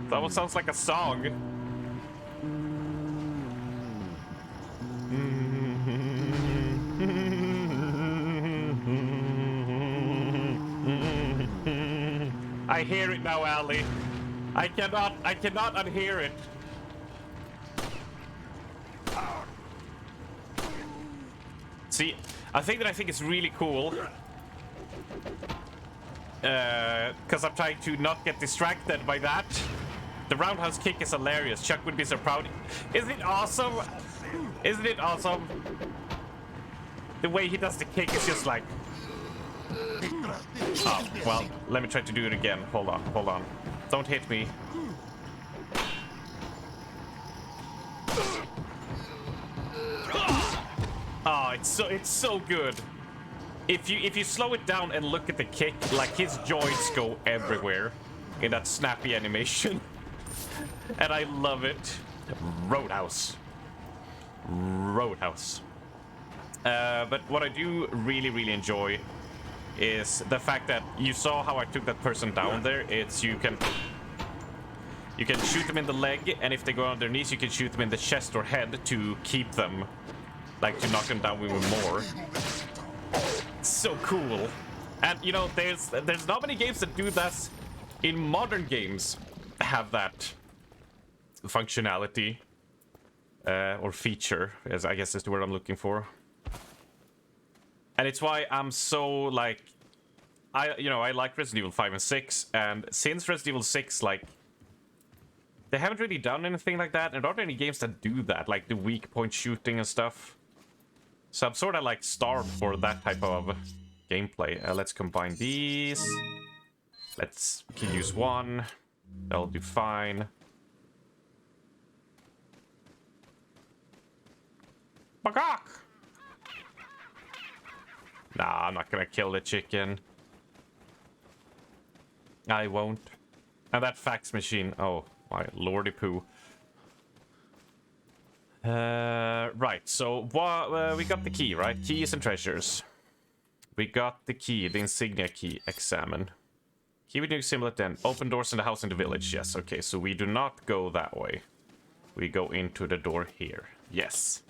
That almost sounds like a song. I hear it now, Ali. I cannot unhear it. See, I think it's really cool. Because I'm trying to not get distracted by that. The roundhouse kick is hilarious. Chuck would be so proud. Isn't it awesome? Isn't it awesome? The way he does the kick is just like... Oh, well, let me try to do it again. Hold on. Don't hit me. Oh, it's so good. If you slow it down and look at the kick, like his joints go everywhere in that snappy animation. And I love it. Roadhouse. But what I do really enjoy is the fact that you saw how I took that person down there. It's you can shoot them in the leg, and if they go on their knees, you can shoot them in the chest or head to keep them, like to knock them down even more. So cool. And you know, there's not many games that do that in modern games have that functionality or feature, as I guess is the word I'm looking for. And it's why I'm so like I like Resident Evil 5 and 6, and since Resident Evil 6, like they haven't really done anything like that, and there aren't any games that do that, like the weak point shooting and stuff. So I'm sort of like starved for that type of gameplay. Let's combine these. We can use one. That'll do fine. Bagok! Nah, I'm not gonna kill the chicken. I won't. And that fax machine. Oh, my lordy poo. Right, so we got the key, right? Keys and treasures. We got the key, the insignia key. Examine. Key with new symbol at the end. Open doors in the house in the village. Yes, okay, so we do not go that way. We go into the door here. Yes.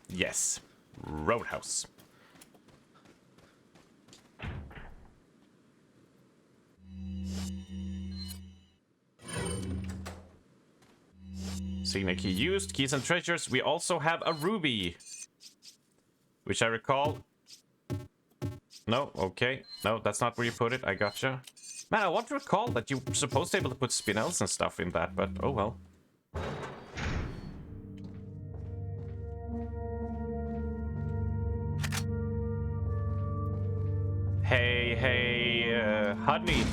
Yes. Roadhouse. Insignia key used. Keys and treasures. We also have a ruby, which I recall. No, okay. No, that's not where you put it. I gotcha. Man, I want to recall that you were supposed to be able to put spinels and stuff in that, but oh well. Hey, honey.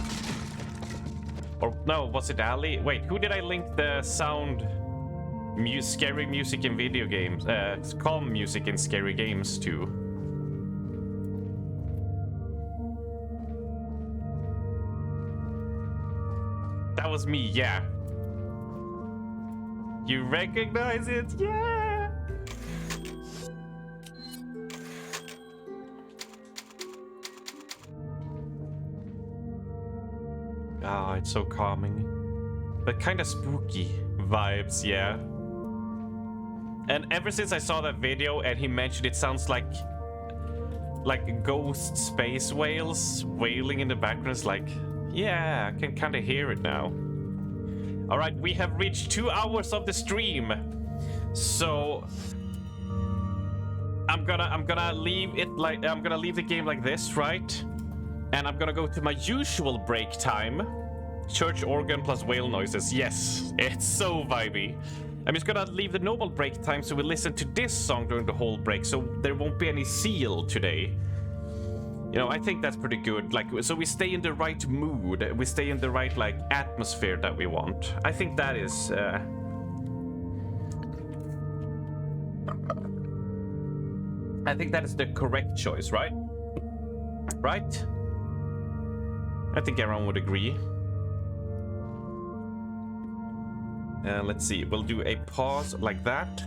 Or no, was it Ali? Wait, who did I link the sound, scary music in video games, calm music in scary games to? That was me, yeah. You recognize it? Yeah! Ah, it's so calming. But kind of spooky vibes, yeah. And ever since I saw that video and he mentioned it sounds like ghost space whales wailing in the background, it's like, yeah, I can kind of hear it now. All right, we have reached 2 hours of the stream, so I'm gonna leave the game like this, right? And I'm gonna go to my usual break time. Church organ plus whale noises. Yes, it's so vibey. I'm just gonna leave the normal break time so we listen to this song during the whole break, so there won't be any seal today. You know, I think that's pretty good. Like, so we stay in the right mood, we stay in the right like atmosphere that we want. I think that is. I think that is the correct choice, right? Right? I think everyone would agree. Let's see, we'll do a pause like that.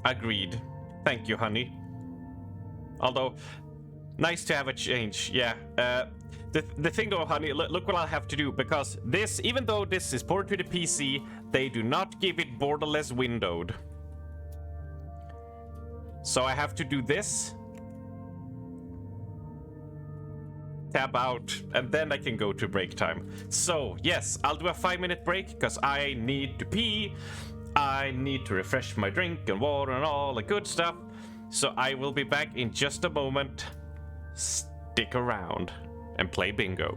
Agreed. Thank you, honey. Although, nice to have a change, yeah. The thing though, honey, look what I'll have to do, because this, even though this is ported to the PC, they do not give it borderless windowed. So I have to do this. Tab out, and then I can go to break time. So, yes, I'll do a 5-minute break, because I need to pee. I need to refresh my drink and water and all the good stuff. So I will be back in just a moment. Stick around and play bingo.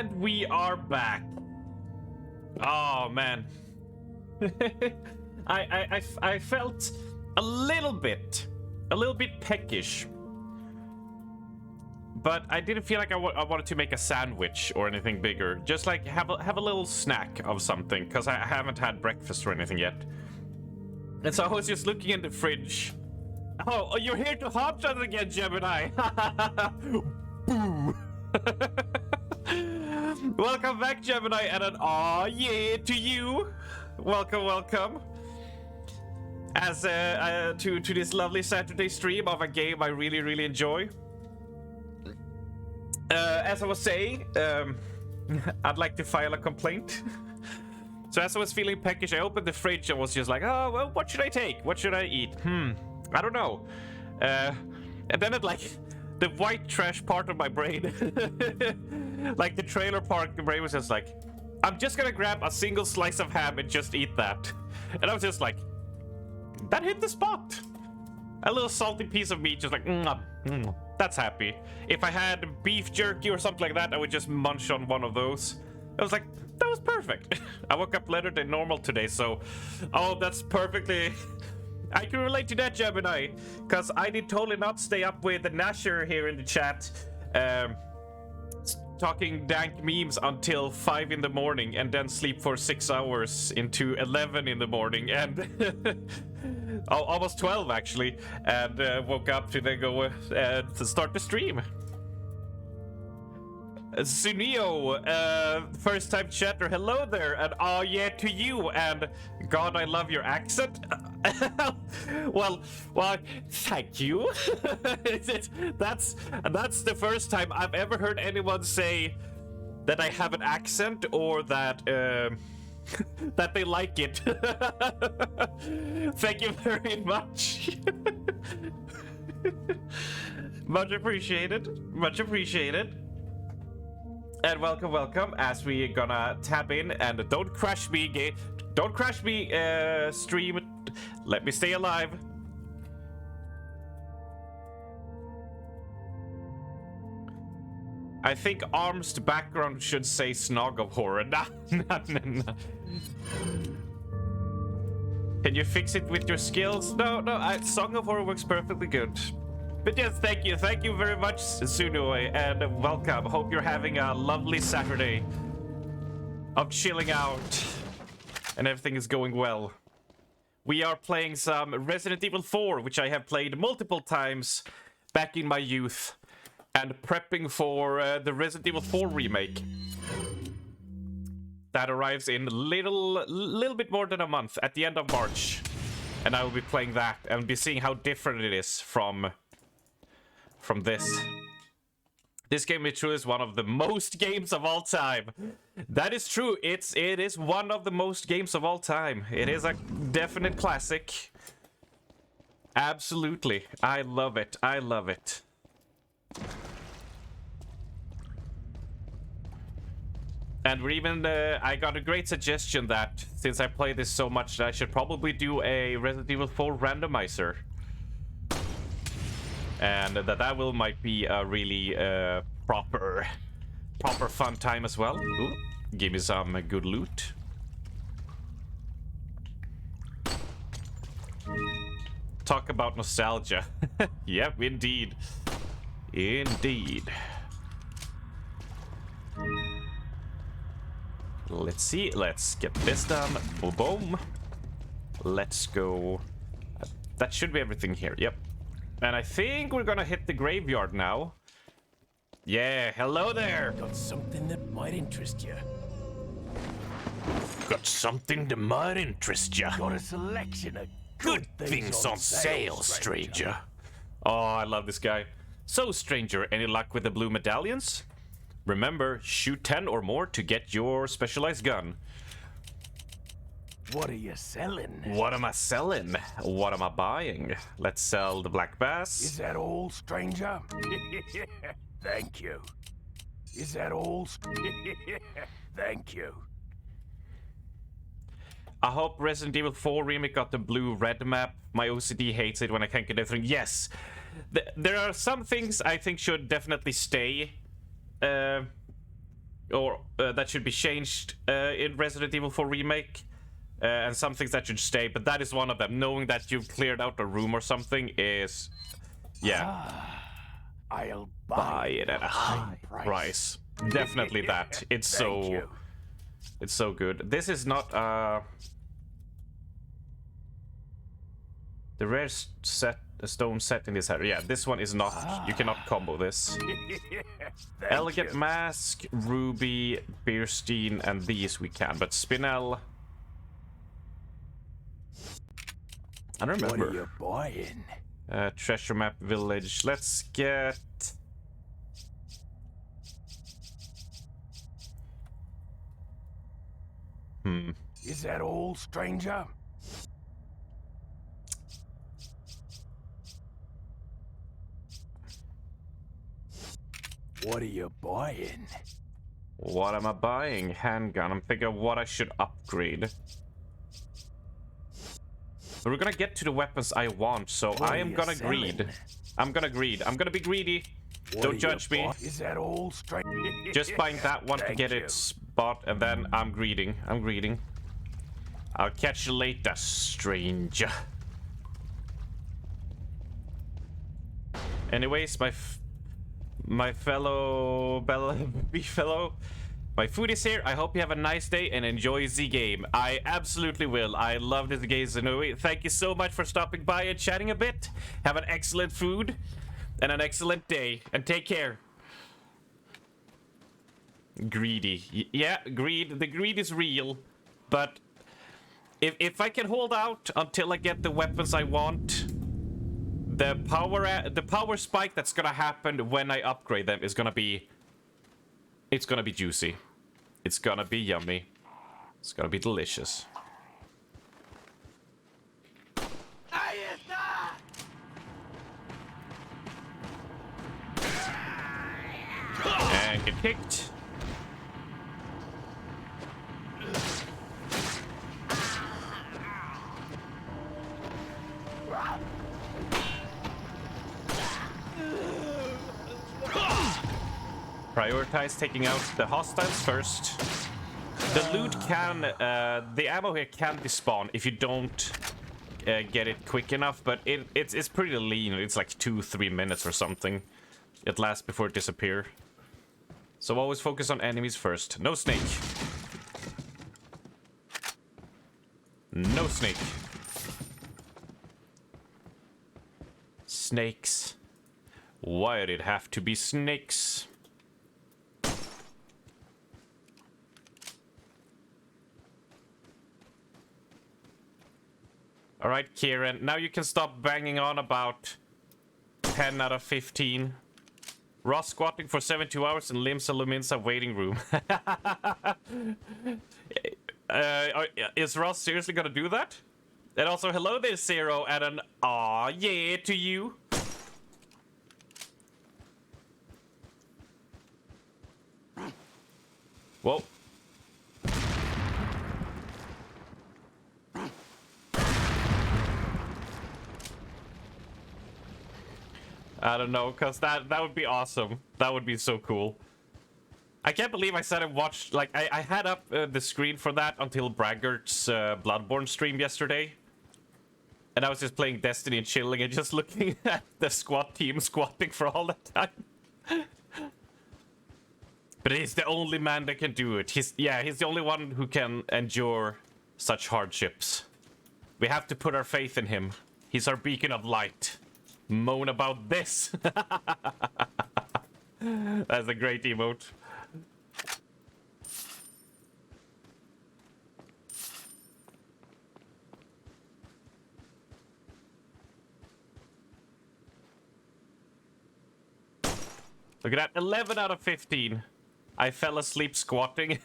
And we are back. Oh man. I felt a little bit peckish. But I didn't feel like I wanted to make a sandwich or anything bigger. Just like have a little snack of something, because I haven't had breakfast or anything yet. And so I was just looking in the fridge. Oh, you're here to hotshot again, Gemini. Boo. Welcome back, Gemini, and an aw yeah to you. Welcome, welcome. As to this lovely Saturday stream of a game I really enjoy. As I was saying, I'd like to file a complaint. So as I was feeling peckish, I opened the fridge and was just like, oh, well, what should I take? What should I eat? I don't know. And then it like, the white trash part of my brain, like the trailer park brain was just like, I'm just gonna grab a single slice of ham and just eat that. And I was just like, that hit the spot. A little salty piece of meat, just like, that's happy. If I had beef jerky or something like that, I would just munch on one of those. I was like, that was perfect. I woke up later than normal today, so, oh, that's perfectly... I can relate to that, Gemini, because I did totally not stay up with the Nasher here in the chat, talking dank memes until 5 in the morning and then sleep for 6 hours into 11 in the morning and almost 12 actually, and woke up to then go to start the stream. Sunio, first time chatter, hello there, and oh yeah to you, and God, I love your accent. well, thank you. That's the first time I've ever heard anyone say that I have an accent or that that they like it. Thank you very much. Much appreciated. Much appreciated. And welcome, as we gonna tap in, and don't crash me, stream. Let me stay alive. I think Arm's background should say Snog of Horror. Nah. Can you fix it with your skills? No, Song of Horror works perfectly good. But yes, thank you very much, Sunoi, and welcome. Hope you're having a lovely Saturday of chilling out, and everything is going well. We are playing some Resident Evil 4, which I have played multiple times back in my youth, and prepping for the Resident Evil 4 remake. That arrives in little bit more than a month, at the end of March. And I will be playing that, and be seeing how different it is from this. This game is true is one of the most games of all time. That is true. It is one of the most games of all time. It is a definite classic. Absolutely. I love it. I love it. And we're even, I got a great suggestion that since I play this so much, I should probably do a Resident Evil 4 randomizer. And that might be a really proper fun time as well. Ooh, give me some good loot. Talk about nostalgia. Yep, indeed. Indeed. Let's see. Let's get this done. Boom, boom. Let's go. That should be everything here. Yep. And I think we're gonna hit the graveyard now. Yeah, hello there. Got something that might interest you. Got something that might interest you. Got a selection of good things on sale, stranger. Oh, I love this guy. So, stranger, any luck with the blue medallions? Remember, shoot 10 or more to get your specialized gun. What are you selling? What am I selling? What am I buying? Let's sell the black bass. Is that all, stranger? Thank you. Is that all? Thank you. I hope Resident Evil 4 Remake got the blue-red map. My OCD hates it when I can't get everything. Yes! There are some things I think should definitely stay or that should be changed in Resident Evil 4 Remake, and some things that should stay, but that is one of them. Knowing that you've cleared out a room or something is, yeah, I'll buy it at a high price. Definitely that. It's so, it's so good. This is not the rare set. A stone set in this area. Yeah, this one is not. You cannot combo this. Elegant Mask, Ruby, Beerstein, and these we can. But Spinel, I don't remember. What are you buying? Treasure Map Village. Let's get. Is that all, stranger? What are you buying? What am I buying? Handgun. I'm thinking of what I should upgrade. But we're gonna get to the weapons I want, so I am gonna greed. I'm gonna greed. I'm gonna be greedy. Don't judge me. Is that all, stranger? Just buying that one to get its spot, and then I'm greeding. I'm greeding. I'll catch you later, stranger. Anyways, my fellow my food is here. I hope you have a nice day and enjoy the game. I absolutely will. I love this game, Zanui. Thank you so much for stopping by and chatting a bit. Have an excellent food and an excellent day, and take care. Greedy. Yeah, greed. The greed is real, but if I can hold out until I get the weapons I want, the power spike that's gonna happen when I upgrade them is gonna be... It's gonna be juicy. It's gonna be yummy. It's gonna be delicious. And get kicked. Prioritize taking out the hostiles first. The loot can, the ammo here can despawn if you don't get it quick enough, but it's pretty lean. It's like 2-3 minutes or something. It lasts before it disappears. So always focus on enemies first. No snake. No snake. Snakes. Why did it have to be snakes? Alright, Kieran, now you can stop banging on about 10 out of 15. Ross squatting for 72 hours in Limsa Luminsa waiting room. Is Ross seriously gonna do that? And also, hello there, Zero, and an aw yeah to you. Whoa. I don't know, cause that would be awesome. That would be so cool. I can't believe I said I watched, like, I had up the screen for that until Braggart's Bloodborne stream yesterday. And I was just playing Destiny and chilling and just looking at the squat team squatting for all the time. But he's the only man that can do it. He's the only one who can endure such hardships. We have to put our faith in him. He's our beacon of light. Moan about this. That's a great emote. Look at that, 11 out of 15. I fell asleep squatting.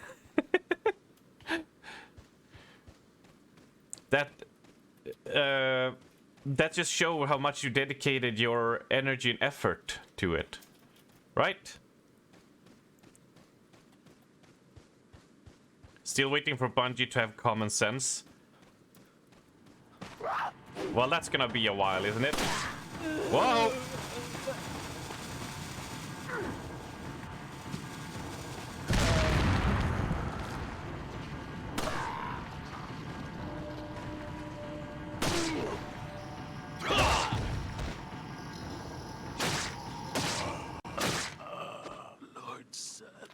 That just shows how much you dedicated your energy and effort to it, right? Still waiting for Bungie to have common sense. Well, that's gonna be a while, isn't it? Whoa!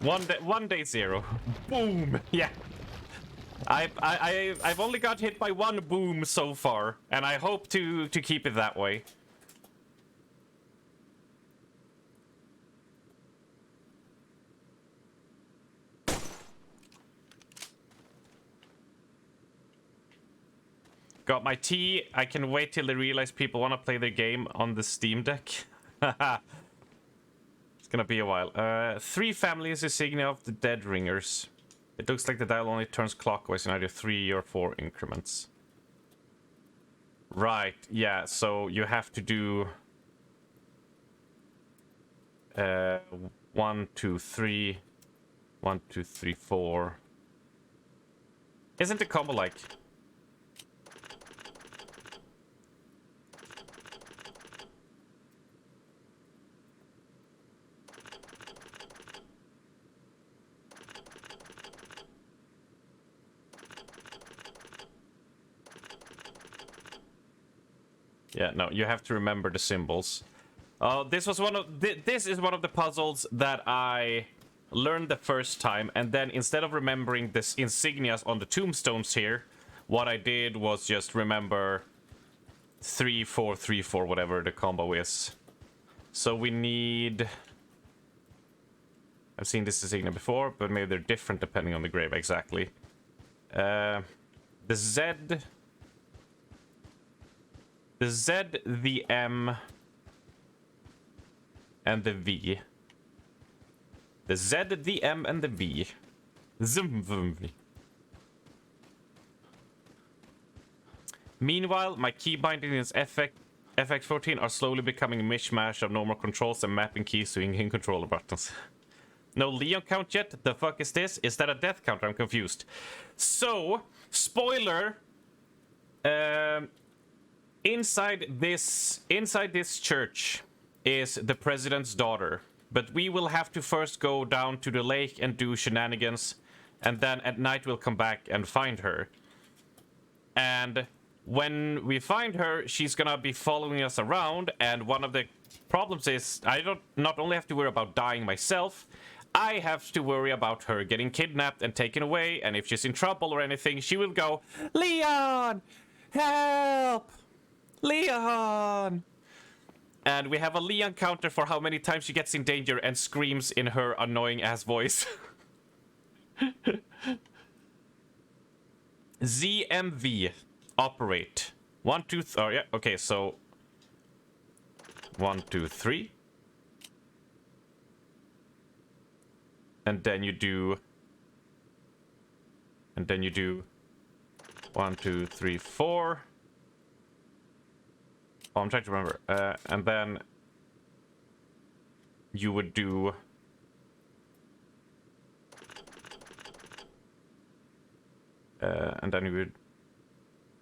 One day zero. Boom. Yeah. I've only got hit by one boom so far, and I hope to keep it that way. Got my tea. I can wait till they realize people want to play their game on the Steam Deck. It's gonna be a while. 3 families insignia of the Dead Ringers. It looks like the dial only turns clockwise in either 3 or 4 increments. Right, yeah, so you have to do... 1, 2, 3... 1, 2, 3, 4... Isn't the combo like... Yeah, no, you have to remember the symbols. This is one of the puzzles that I learned the first time, and then instead of remembering this insignias on the tombstones here, what I did was just remember 3, 4, 3, 4, whatever the combo is. So we need... I've seen this insignia before, but maybe they're different depending on the grave, exactly. The Z... The Z, the M, and the V. The Z, the M, and the V. Meanwhile, my key bindings in FX14 are slowly becoming a mishmash of normal controls and mapping keys to in-game controller buttons. No Leon count yet? The fuck is this? Is that a death counter? I'm confused. So, spoiler... Inside this church is the president's daughter, but we will have to first go down to the lake and do shenanigans, and then at night we'll come back and find her. And when we find her, she's gonna be following us around, and one of the problems is I not only have to worry about dying myself, I have to worry about her getting kidnapped and taken away, and if she's in trouble or anything, she will go, "Leon! Help! Leon!" And we have a Leon counter for how many times she gets in danger and screams in her annoying ass voice. ZMV. Operate. 1, 2, oh yeah, okay, so 1, 2, 3. And then you do 1, 2, 3, 4. Oh, I'm trying to remember. And then you would do... and then you would...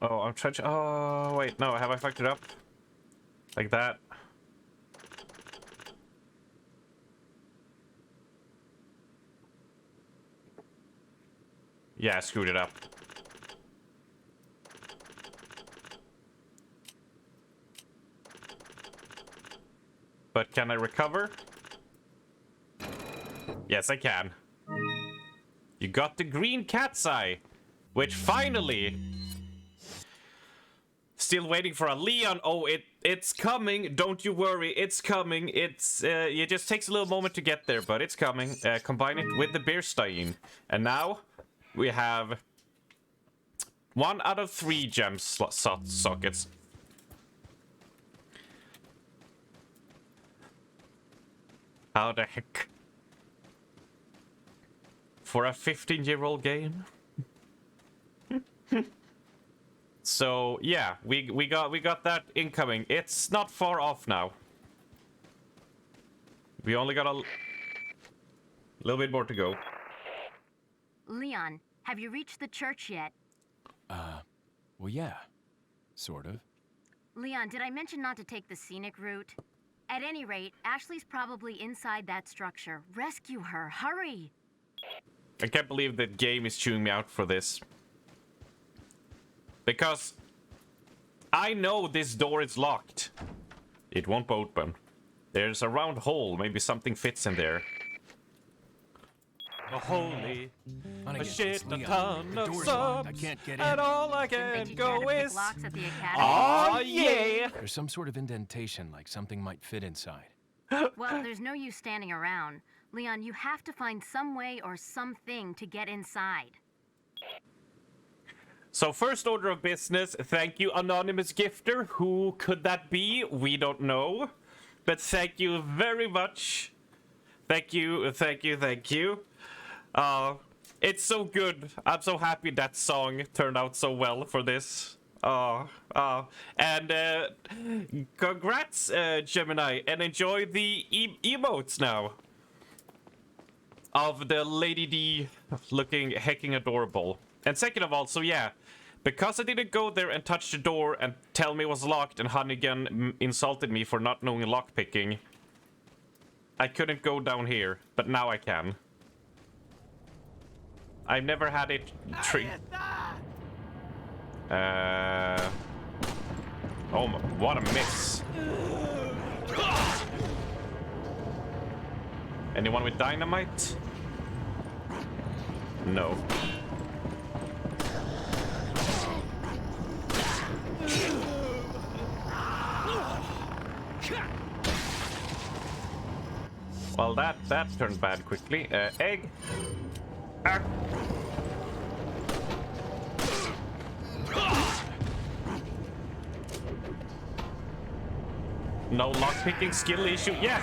Oh, I'm trying to... Oh, wait, no, have I fucked it up? Like that? Yeah, I screwed it up. But can I recover? Yes, I can. You got the green cat's eye, which finally... Still waiting for a Leon. Oh, it's coming. Don't you worry. It's coming. It just takes a little moment to get there, but it's coming. Combine it with the Beerstein. And now we have 1 out of 3 gem sockets. How the heck? For a 15-year-old game? So, yeah, we got that incoming. It's not far off now. We only got a little bit more to go. Leon, have you reached the church yet? Well, yeah. Sort of. Leon, did I mention not to take the scenic route? At any rate, Ashley's probably inside that structure. Rescue her, hurry! I can't believe the game is chewing me out for this. Because I know this door is locked. It won't open. There's a round hole. Maybe something fits in there. a holy, a Hunnigan, shit, it's a Leon. ton The of door's locked. I subs, can't get and in. all I Didn't can think you had to go pick is... locks at the academy. Oh, yeah! There's some sort of indentation, like something might fit inside. Well, there's no use standing around. Leon, you have to find some way or something to get inside. So first order of business, thank you, anonymous gifter. Who could that be? We don't know. But thank you very much. Thank you, thank you, thank you. It's so good. I'm so happy that song turned out so well for this. And congrats, Gemini, and enjoy the emotes now. Of the Lady D looking hecking adorable. And second of all, so yeah, because I didn't go there and touch the door and tell me it was locked and Hunnigan insulted me for not knowing lockpicking, I couldn't go down here, but now I can. I've never had it oh, what a miss. Anyone with dynamite? No. Well, that turned bad quickly. Egg. Ah. No lockpicking skill issue. Yeah.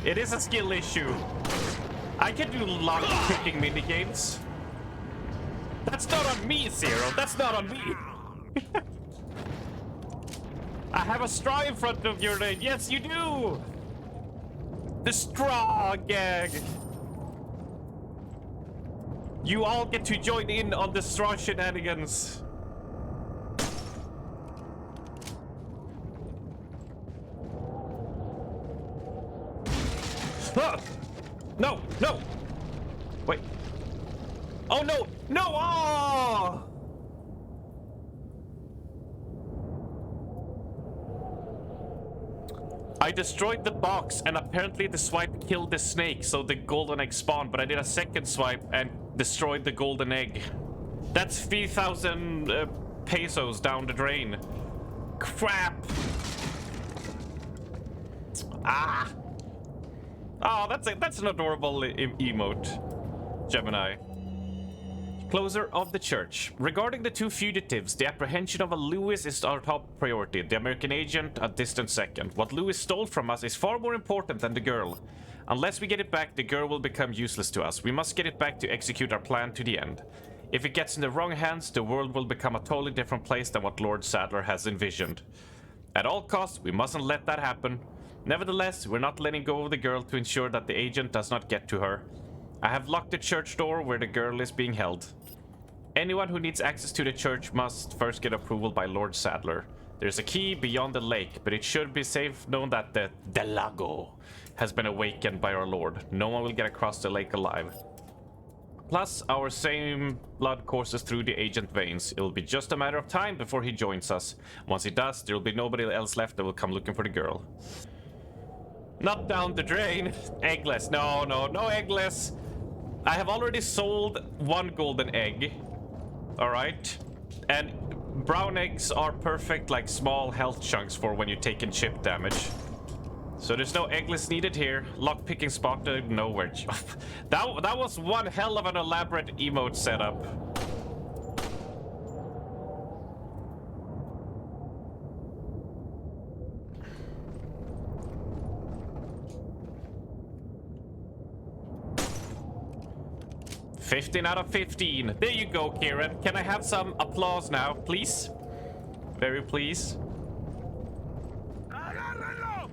It is a skill issue. I can do lockpicking minigames. That's not on me, Zero. That's not on me. I have a straw in front of your name. Yes, you do. The straw gag. You all get to join in on the straw shenanigans. Ah! No, no. Wait. Oh no, no! Oh! I destroyed the box and apparently the swipe killed the snake, so the golden egg spawned, but I did a second swipe and destroyed the golden egg. That's 3,000 pesos down the drain. Crap! Ah! Oh, that's an adorable emote, Gemini. Closer of the church. Regarding the two fugitives, the apprehension of a Lewis is our top priority. The American agent a distant second. What Lewis stole from us is far more important than the girl. Unless we get it back, the girl will become useless to us. We must get it back to execute our plan to the end. If it gets in the wrong hands, the world will become a totally different place than what Lord Sadler has envisioned. At all costs, we mustn't let that happen. Nevertheless, we're not letting go of the girl to ensure that the agent does not get to her. I have locked the church door where the girl is being held. Anyone who needs access to the church must first get approval by Lord Sadler. There's a key beyond the lake, but it should be safe known that the Lago has been awakened by our Lord. No one will get across the lake alive. Plus, our same blood courses through the agent veins. It will be just a matter of time before he joins us. Once he does, there will be nobody else left that will come looking for the girl. Not down the drain. Eggless. No, no, no eggless. I have already sold one golden egg. Alright. And brown eggs are perfect, like small health chunks for when you're taking chip damage. So there's no eggless needed here. Lockpicking spotted nowhere. That was one hell of an elaborate emote setup. $15 out of 15. There you go, Kieran. Can I have some applause now, please? Very please. ¡Agárrenlo!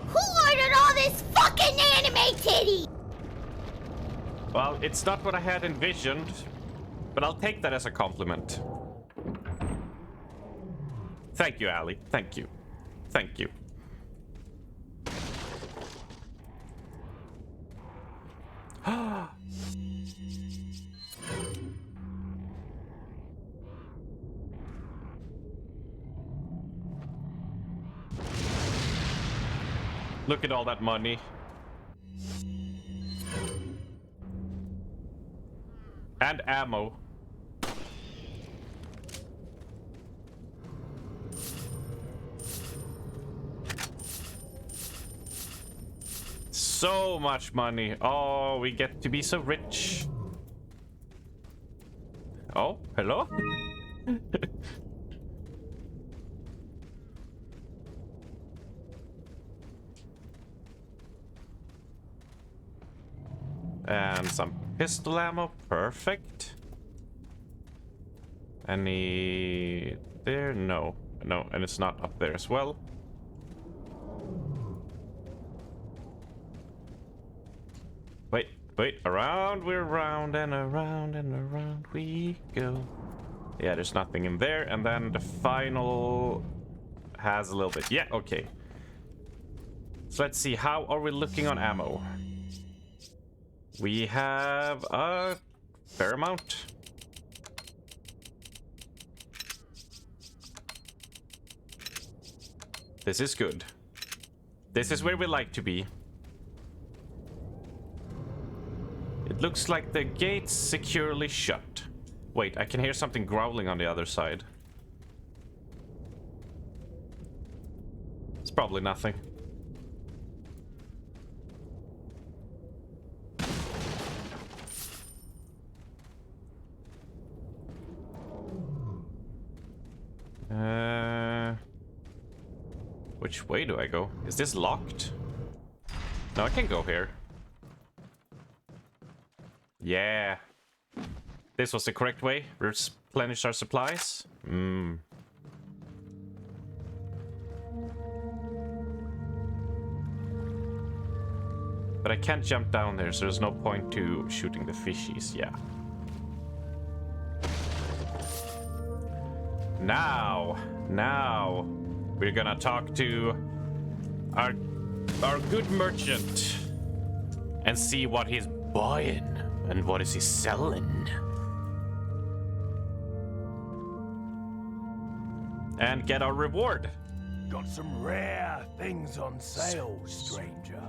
Who ordered all this fucking anime titty? Well, it's not what I had envisioned, but I'll take that as a compliment. Thank you, Ali. Thank you. Thank you. Look at all that money. And ammo. So much money. Oh, we get to be so rich. Oh, hello? And some pistol ammo. Perfect. Any there? No. No, and it's not up there as well. Wait, around, we're round and around and around we go. Yeah, there's nothing in there. And then the final has a little bit. Yeah, okay. So let's see, how are we looking on ammo? We have a fair amount. This is good. This is where we like to be. It looks like the gate's securely shut. Wait, I can hear something growling on the other side. It's probably nothing. Which way do I go? Is this locked? No, I can go here. Yeah. This was the correct way. Replenish our supplies. But I can't jump down there, so there's no point to shooting the fishies. Yeah. Now, we're gonna talk to our good merchant and see what he's buying and what is he selling. And get our reward. Got some rare things on sale, stranger.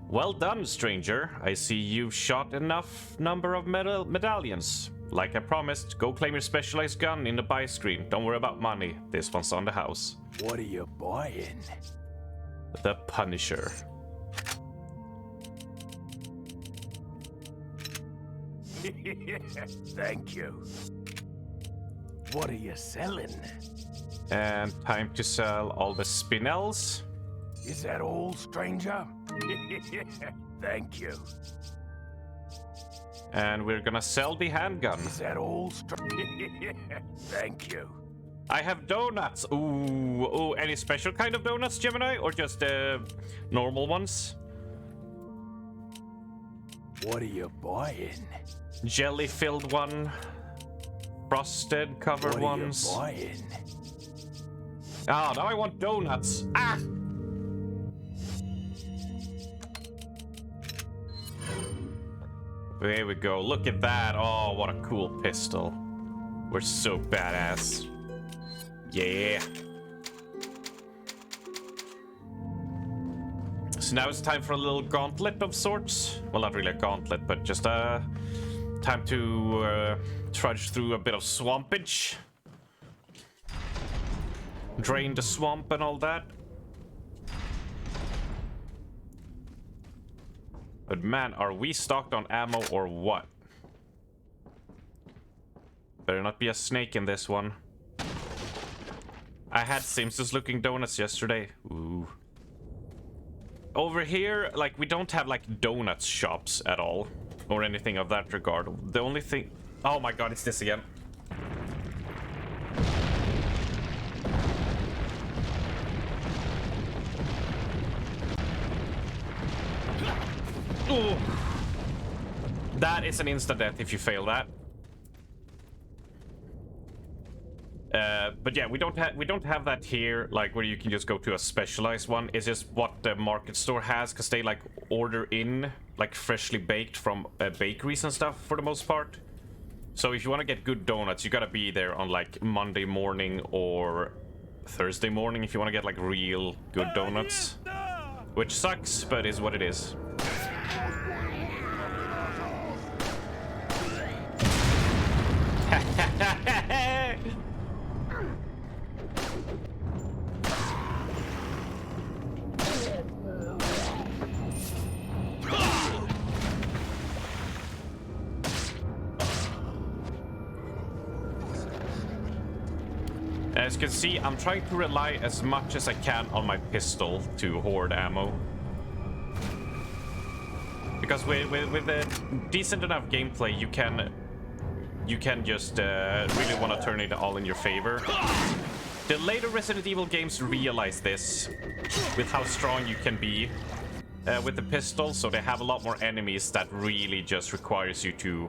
Well done, stranger. I see you've shot enough number of medallions. Like I promised, go claim your specialized gun in the buy screen. Don't worry about money. This one's on the house. What are you buying? The Punisher. Thank you. What are you selling? And time to sell all the spinels. Is that all, stranger? Thank you. And we're gonna sell the handgun. Is that all, Thank you. I have donuts. Ooh, any special kind of donuts, Gemini? Or just normal ones? What are you buying? Jelly-filled one. Frosted covered ones. What are you buying? Oh, now I want donuts. Ah! There we go. Look at that. Oh, what a cool pistol. We're so badass. Yeah. So now it's time for a little gauntlet of sorts. Well, not really a gauntlet, but just time to trudge through a bit of swampage. Drain the swamp and all that. But man, are we stocked on ammo or what? Better not be a snake in this one. I had Simpsons looking donuts yesterday. Ooh. Over here, like, we don't have like donuts shops at all. Or anything of that regard. The only thing... Oh my god, it's this again. Ooh. That is an instant death if you fail that. But yeah, we don't have that here, like where you can just go to a specialized one. It's just what the market store has, because they like order in like freshly baked from bakeries and stuff for the most part. So if you want to get good donuts, you gotta be there on like Monday morning or Thursday morning if you want to get like real good donuts. Which sucks, but is what it is. As you can see, I'm trying to rely as much as I can on my pistol to hoard ammo. Because with a decent enough gameplay, you can just really want to turn it all in your favor. The later Resident Evil games realize this, with how strong you can be with the pistol, so they have a lot more enemies that really just requires you to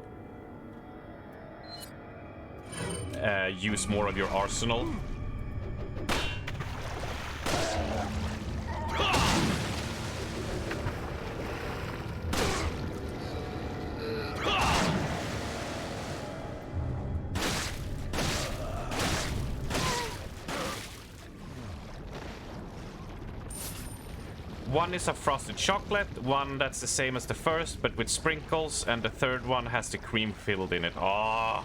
use more of your arsenal. One is a frosted chocolate, one that's the same as the first, but with sprinkles, and the third one has the cream filled in it. Oh.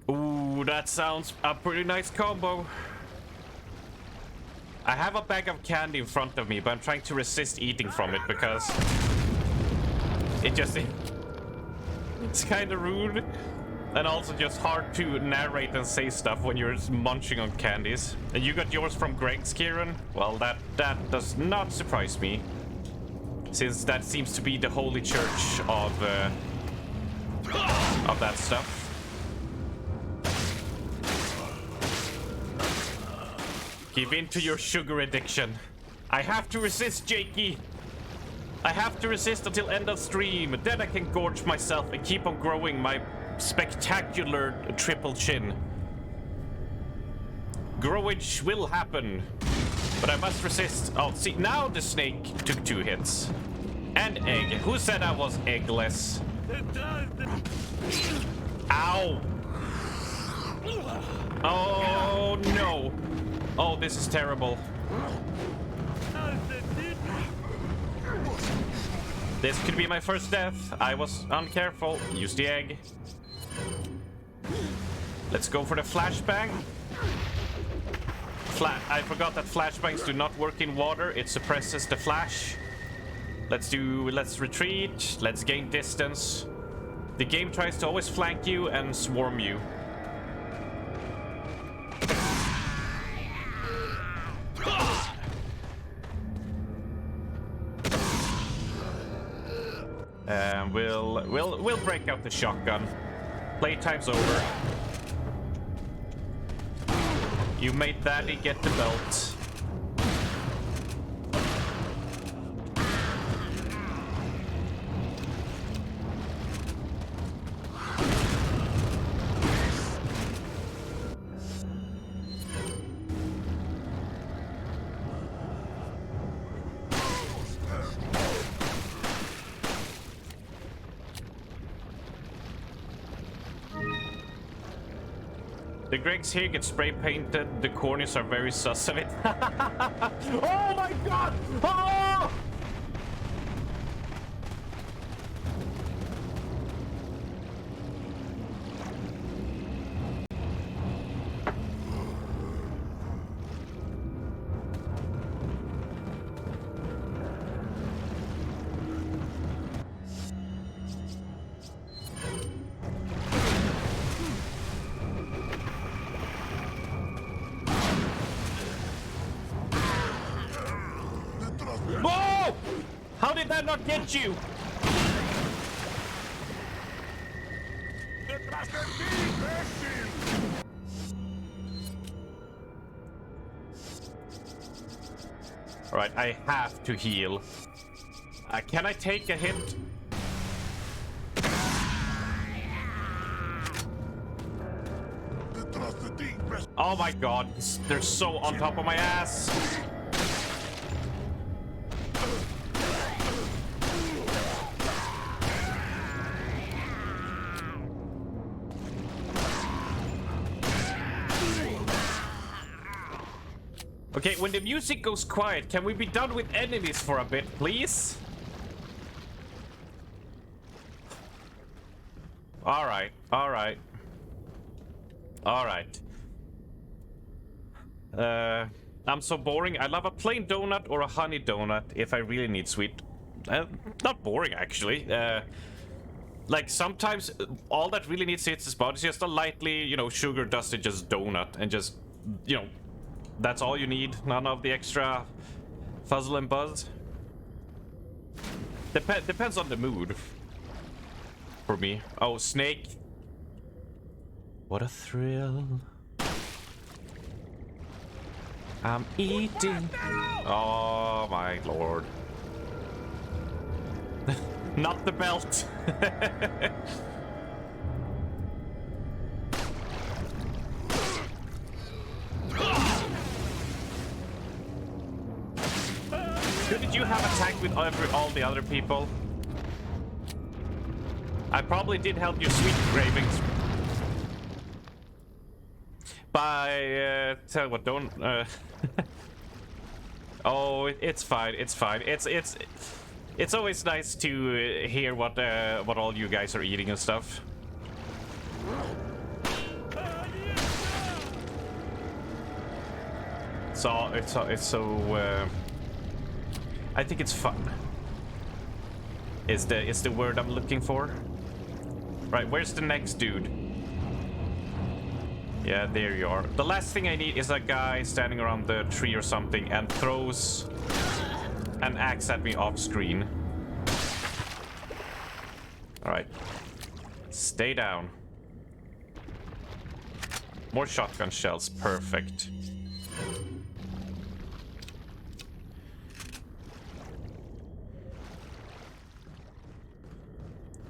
Ooh, that sounds a pretty nice combo. I have a bag of candy in front of me, but I'm trying to resist eating from it because it's kind of rude and also just hard to narrate and say stuff when you're munching on candies. And you got yours from Greg's, Kieran? Well, that does not surprise me, since that seems to be the holy church of that stuff. Give in to your sugar addiction. I have to resist, Jakey. I have to resist until end of stream. Then I can gorge myself and keep on growing my spectacular triple chin. Growage will happen, but I must resist. Oh, see, now the snake took 2 hits. And egg. Who said I was eggless? Ow. Oh, no. Oh, this is terrible. This could be my first death. I was uncareful. Use the egg. Let's go for the flashbang. I forgot that flashbangs do not work in water. It suppresses the flash. Let's retreat. Let's gain distance. The game tries to always flank you and swarm you. We'll break out the shotgun. Playtime's over. You made Daddy get the belt. The Gregs here get spray painted. The corners are very sus of it. Oh my god! Oh! How did that not get you? Alright, I have to heal. Can I take a hit? Oh my god, they're so on top of my ass. Okay, when the music goes quiet, can we be done with enemies for a bit, please? Alright, alright. Alright. I'm so boring. I love a plain donut or a honey donut if I really need sweet. Not boring, actually. Like, sometimes all that really needs to hit the spot is just a lightly, you know, sugar-dusted just donut. And just, you know, that's all you need. None of the extra fuzzle and buzz. Depends on the mood. For me. Oh, snake. What a thrill. I'm eating. Oh my lord. Not the belt. Couldn't you have attacked with all the other people? I probably did help your sweet cravings. By tell you what, don't. Oh, it's fine. It's fine. It's always nice to hear what all you guys are eating and stuff. So it's so. I think it's fun. Is the word I'm looking for? Right, where's the next dude? Yeah, there you are. The last thing I need is a guy standing around the tree or something and throws an axe at me off screen. Alright. Stay down. More shotgun shells. Perfect.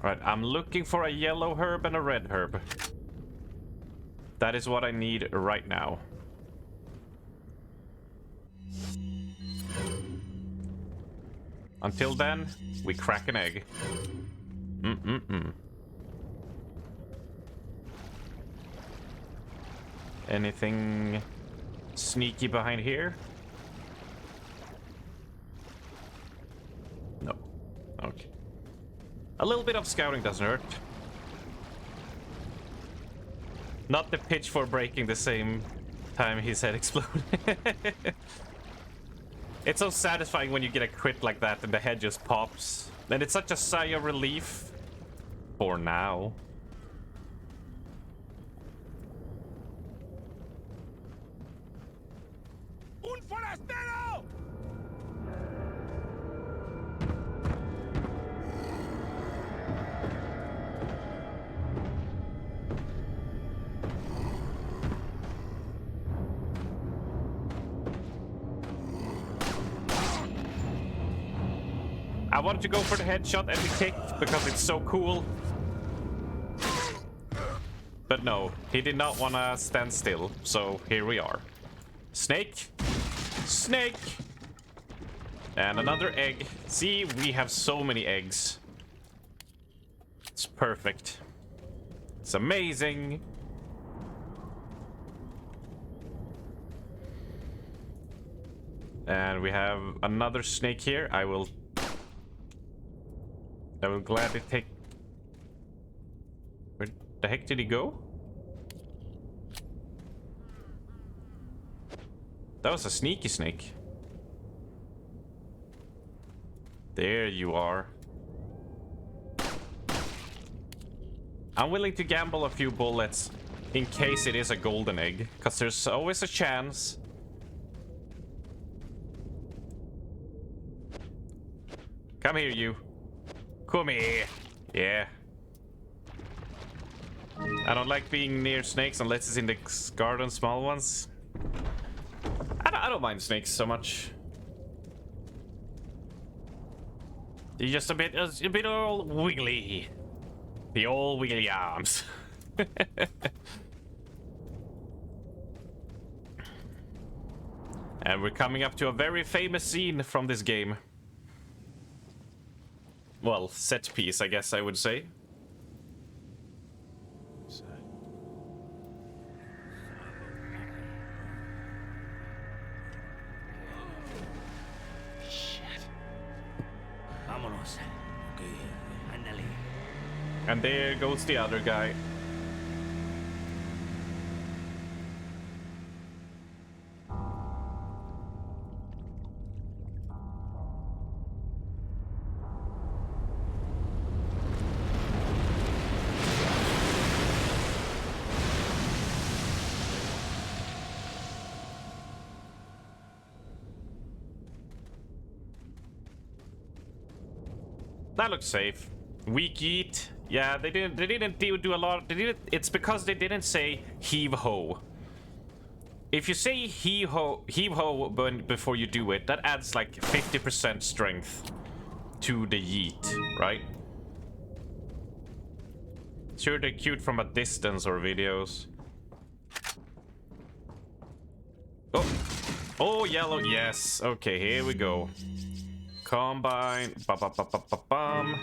Alright, I'm looking for a yellow herb and a red herb. That is what I need right now. Until then, we crack an egg. Anything sneaky behind here? No. Okay. A little bit of scouting doesn't hurt. Not the pitch for breaking the same time his head exploded. It's so satisfying when you get a crit like that and the head just pops. And it's such a sigh of relief. For now. Un forastero! I wanted to go for the headshot and the kick because it's so cool. But no, he did not want to stand still, so here we are. Snake. Snake. And another egg. See, we have so many eggs. It's perfect. It's amazing. And we have another snake here. I will gladly take... Where the heck did he go? That was a sneaky snake. There you are. I'm willing to gamble a few bullets in case it is a golden egg, because there's always a chance. Come here, you. Come here. Yeah. I don't like being near snakes unless it's in the garden, small ones. I don't mind snakes so much. They're just a bit old wiggly. The old wiggly arms. And we're coming up to a very famous scene from this game. Well, set piece, I guess I would say. And there goes the other guy. That looks safe. Weak eat. Yeah, they didn't do a lot. They didn't. It's because they didn't say heave ho. If you say heave ho before you do it, that adds like 50% strength to the yeet, right? Sure, they're cute from a distance or videos. Oh, yellow. Yes. Okay, here we go. Combine. Ba-ba-ba-ba-ba-bum.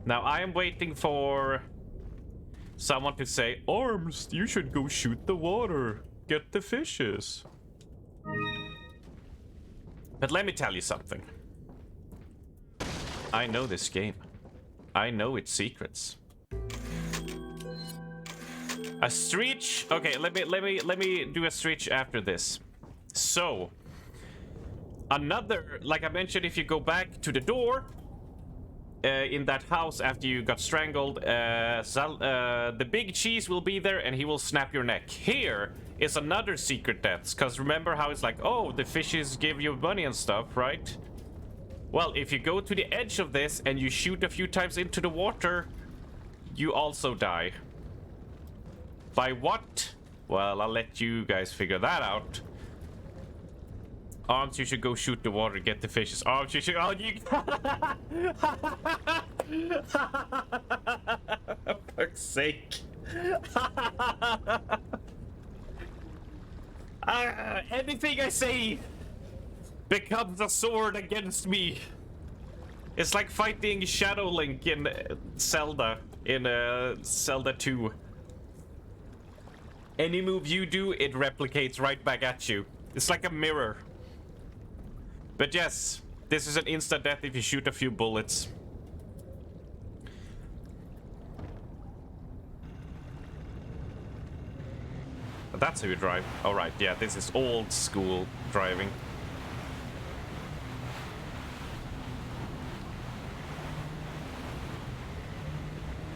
Now I am waiting for someone to say, Arms, you should go shoot the water. Get the fishes. But let me tell you something. I know this game. I know its secrets. A stretch. Okay, let me do a stretch after this. So, another, like I mentioned, if you go back to the door in that house after you got strangled, the big cheese will be there and he will snap your neck. Here is another secret death, because remember how it's like, oh, the fishes give you money and stuff, right? Well, if you go to the edge of this and you shoot a few times into the water, you also die. By what? Well, I'll let you guys figure that out. Arms, you should go shoot the water, get the fishes. Arms, you should... Oh, you... For fuck's sake. Anything I say becomes a sword against me. It's like fighting Shadow Link in Zelda, Zelda 2. Any move you do, it replicates right back at you. It's like a mirror. But yes, this is an instant death if you shoot a few bullets. That's how you drive. Alright, yeah, this is old school driving.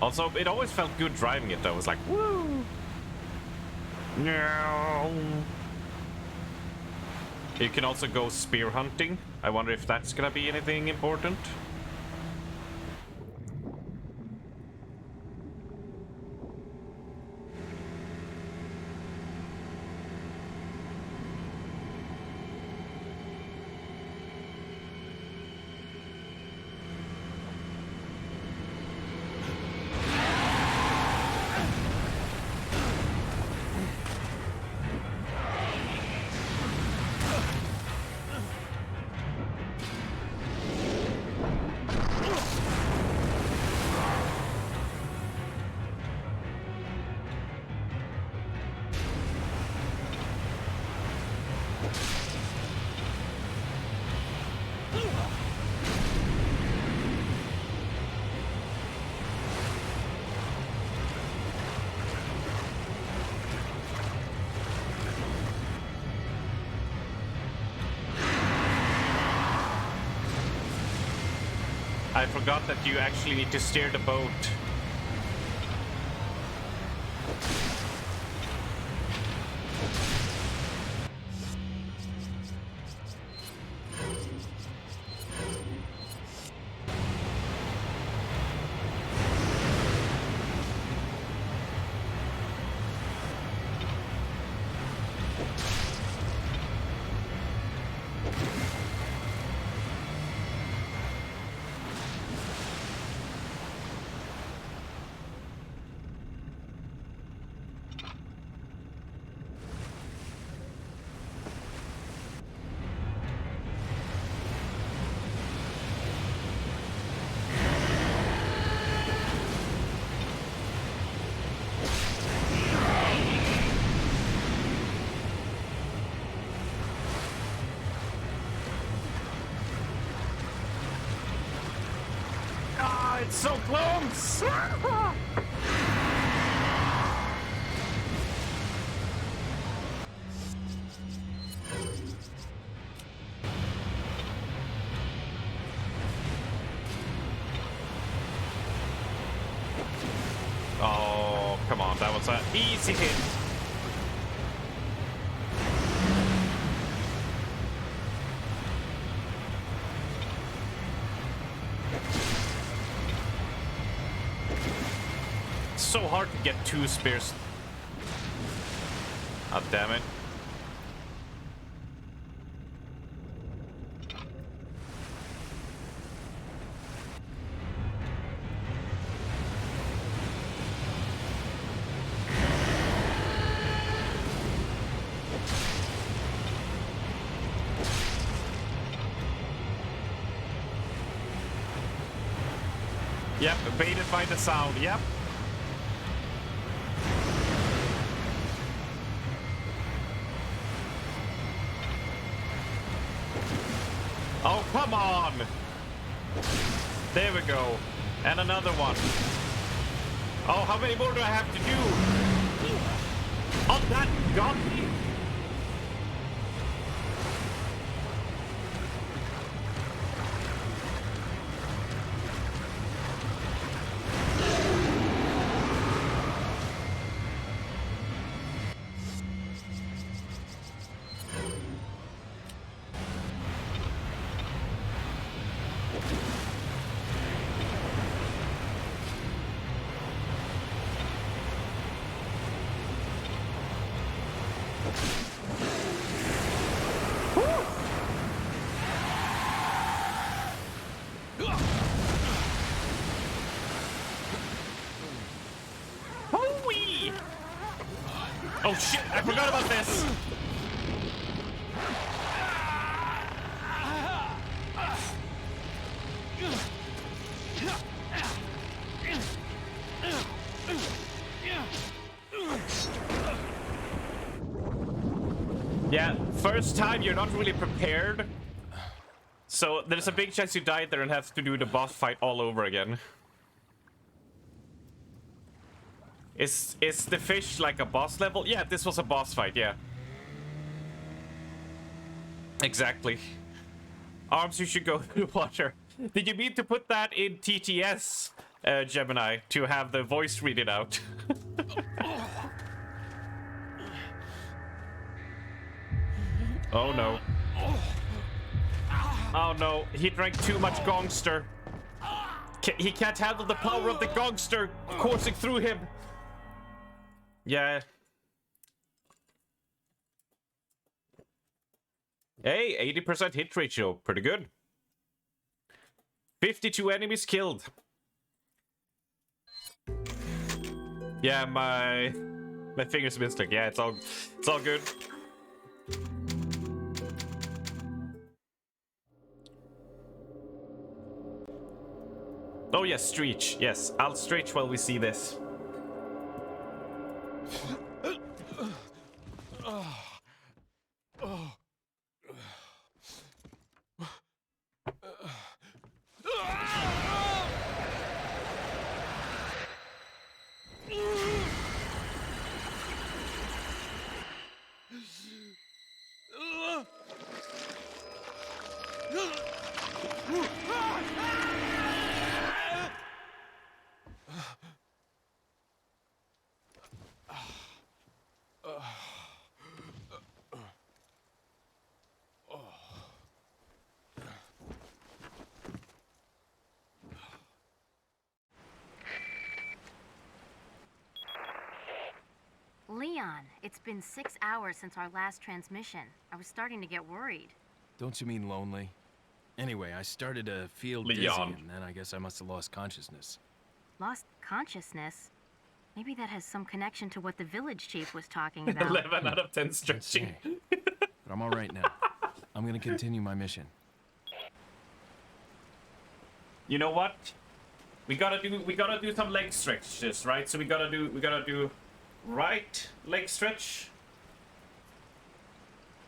Also, it always felt good driving it though. It was like, woo! No. You can also go spear hunting. I wonder if that's gonna be anything important. I forgot that you actually need to steer the boat. so close! Oh, come on, that was an easy hit. So hard to get 2 spears. Ah, damn it. Yep, baited by the sound, yep. Oh, come on! There we go. And another one. Oh, how many more do I have to do? Oh, that got me! Hoo-wee! Oh shit, I forgot about this! Yeah, first time you're not really prepared. So there's a big chance you die there and have to do the boss fight all over again. Is the fish like a boss level? Yeah, this was a boss fight, yeah. Exactly. Arms, you should go to the water. Did you mean to put that in TTS, Gemini, to have the voice read it out? Oh no. Oh no, he drank too much Gongster. He can't handle the power of the Gongster coursing through him. Yeah. Hey, 80% hit ratio, pretty good. 52 enemies killed. Yeah, my fingers been stuck. Yeah, it's all good. Oh yes, Streech. Yes, I'll Streech while we see this. Leon, it's been 6 hours since our last transmission. I was starting to get worried. Don't you mean lonely? Anyway, I started to feel Leon. dizzy, and then I guess I must have lost consciousness. Lost consciousness? Maybe that has some connection to what the village chief was talking about. 11 out of 10 stretching. But I'm all right now. I'm gonna continue my mission. You know what? We gotta do some leg stretches, right? So we gotta do right leg stretch,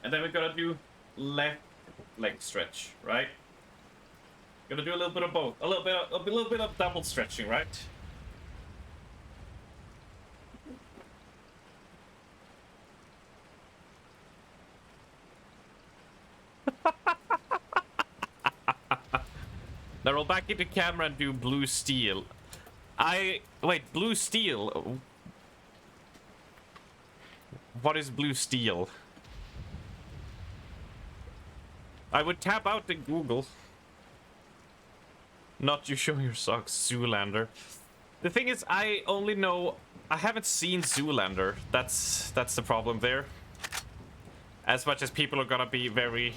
and then we gotta do left leg stretch, right? Gonna do a little bit of both. A little bit of double stretching, right? Now roll back into camera and do blue steel. Wait, blue steel? What is blue steel? I would tap out in Google. Not you show your socks, Zoolander. The thing is, I haven't seen Zoolander. That's the problem there. As much as people are gonna be very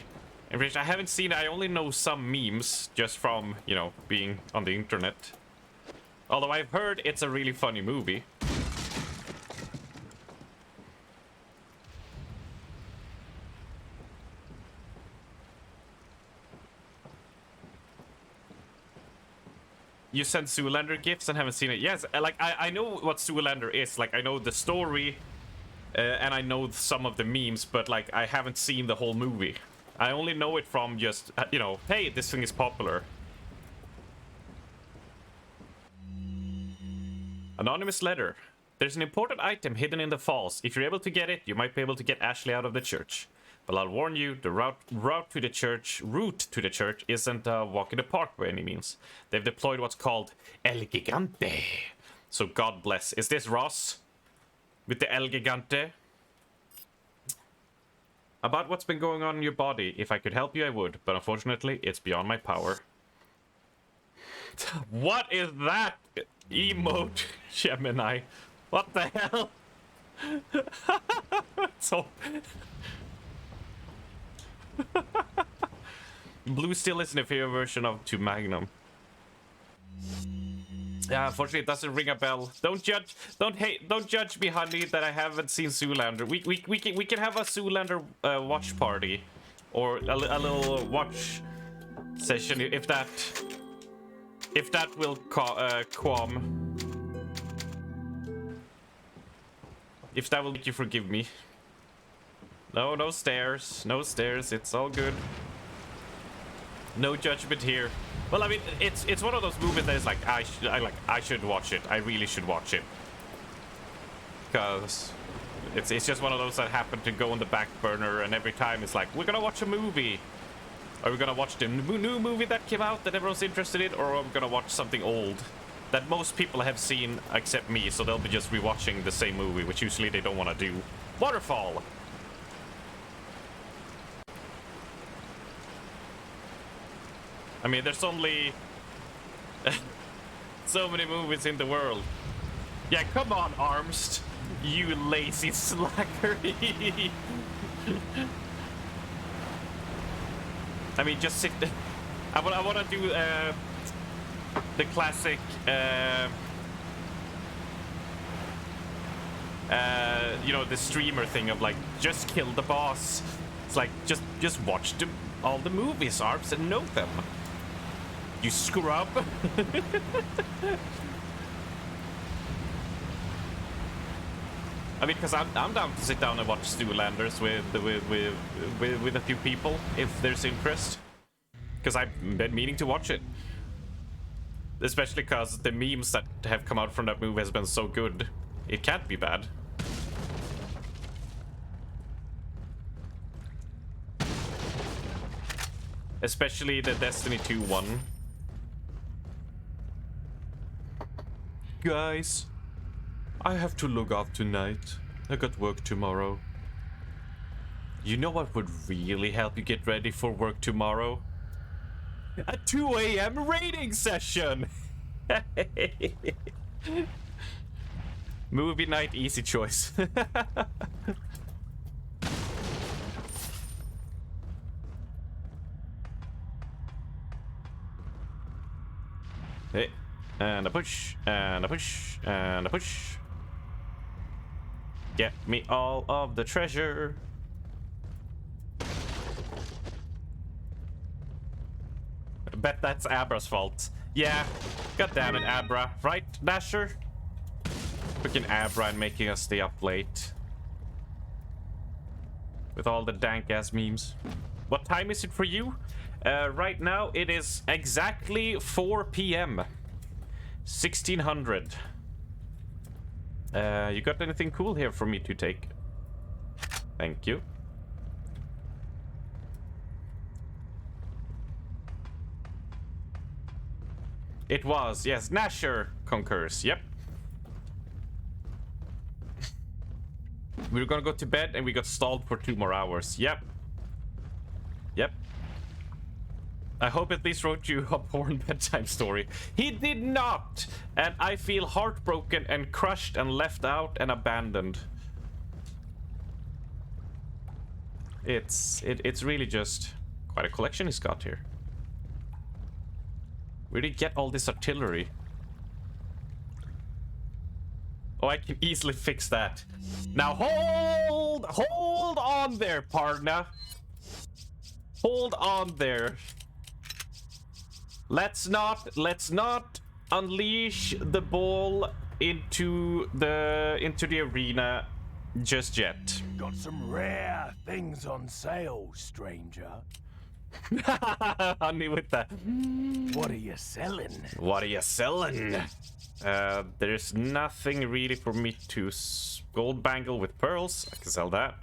enriched, I haven't seen. I only know some memes just from, you know, being on the internet. Although I've heard it's a really funny movie. You sent Zoolander gifts and haven't seen it. Yes, like I know what Zoolander is. Like I know the story, and I know some of the memes, but like I haven't seen the whole movie. I only know it from just you know, hey, this thing is popular. Anonymous letter. There's an important item hidden in the falls. If you're able to get it, you might be able to get Ashley out of the church. But I'll warn you, the route to the church isn't a walk in the park by any means. They've deployed what's called El Gigante. So God bless. Is this Ross? With the El Gigante? About what's been going on in your body. If I could help you, I would. But unfortunately, it's beyond my power. What is that? Emote Gemini. What the hell? So... Blue still is an inferior version of to Magnum. Yeah, unfortunately it doesn't ring a bell. Don't judge me, honey, that I haven't seen Zoolander. We can have a Zoolander watch party, or a little watch session if that will qualm. If that will make you forgive me. No stairs. No stairs. It's all good. No judgment here. Well, I mean, it's one of those movies that is like I should watch it. I really should watch it. Cause it's just one of those that happen to go on the back burner, and every time it's like we're gonna watch a movie. Are we gonna watch the new movie that came out that everyone's interested in, or are we gonna watch something old that most people have seen except me? So they'll be just rewatching the same movie, which usually they don't want to do. Waterfall. I mean, there's only so many movies in the world. Yeah, come on, Armst, you lazy slacker. I mean, just sit. I want to do the classic. You know, the streamer thing of like, just kill the boss. It's like, just watch all the movies, Armst, and know them. You scrub. I mean, because I'm down to sit down and watch Zoolanders with a few people if there's interest. Because I've been meaning to watch it, especially because the memes that have come out from that movie has been so good. It can't be bad. Especially the Destiny 2 one. Guys, I have to log off tonight. I got work tomorrow. You know what would really help you get ready for work tomorrow? A 2 a.m. raiding session! Movie night, easy choice. Hey, and a push, and a push, and a push. Get me all of the treasure. I bet that's Abra's fault. Yeah, god damn it, Abra. Right, Dasher? Freaking Abra and making us stay up late. With all the dank ass memes. What time is it for you? Right now it is exactly 4 p.m. 1600. You got anything cool here for me to take? Thank you. It was, yes, Nasher concurs, yep. We were gonna go to bed and we got stalled for 2 more hours, yep. Yep. I hope at least wrote you a porn bedtime story. He did not! And I feel heartbroken and crushed and left out and abandoned. It's really just quite a collection he's got here. Where did he get all this artillery? Oh, I can easily fix that. Now hold on there, partner. Hold on there. Let's not unleash the ball into the arena just yet. Got some rare things on sale, stranger. Honey with that. What are you selling? What are you selling? There's nothing really for me to gold bangle with pearls. I can sell that.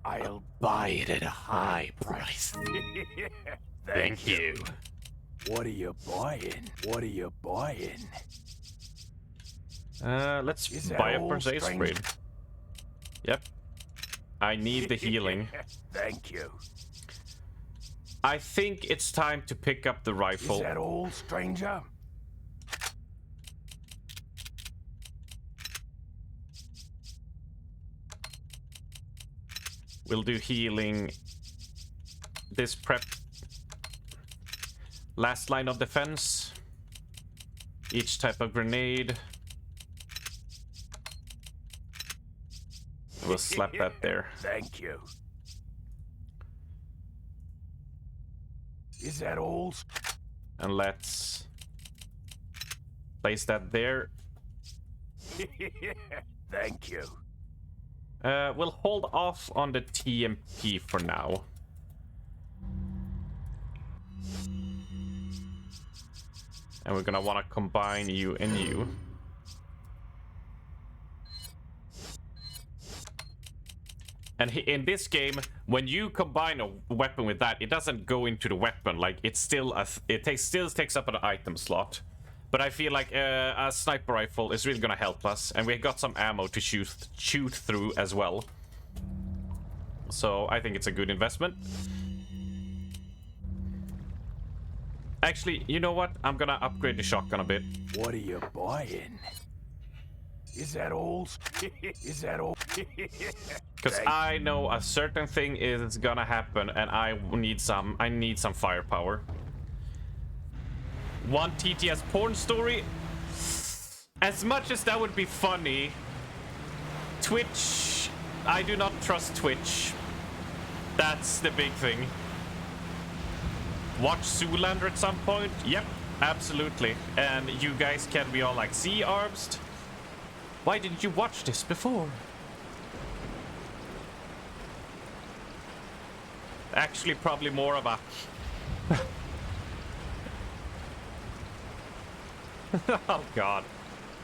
I'll buy it at a high price. Thank you. What are you buying? What are you buying? Let's Is that buy a all, first aid stranger? spray. Yep. I need the healing. Thank you. I think it's time to pick up the rifle. Is that all, stranger? We'll do healing. This prep. Last line of defense. Each type of grenade. We'll slap that there. Thank you. Is that all? And let's place that there. Thank you. We'll hold off on the TMP for now. And we're gonna want to combine you and you. And in this game, when you combine a weapon with that, it doesn't go into the weapon. Like it's still still takes up an item slot. But I feel like a sniper rifle is really gonna help us, and we got some ammo to shoot through as well. So I think it's a good investment. Actually, you know what? I'm gonna upgrade the shotgun a bit. What are you buying? Is that all? Is that all? Because I know a certain thing is gonna happen, and I need some firepower. One TTS porn story. As much as that would be funny, Twitch, I do not trust Twitch. That's the big thing. Watch Zoolander at some point? Yep, absolutely. And you guys can be all like, see, Arbst? Why didn't you watch this before? Actually, probably more of a... Oh god.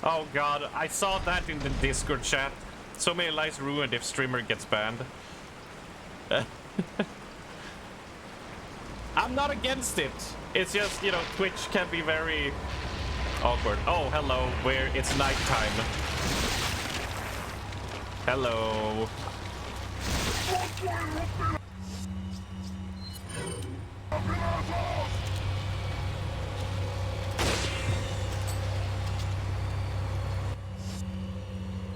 Oh god, I saw that in the Discord chat. So many lives ruined if streamer gets banned. I'm not against it. It's just, you know, Twitch can be very awkward. Oh, hello, where it's nighttime. Hello.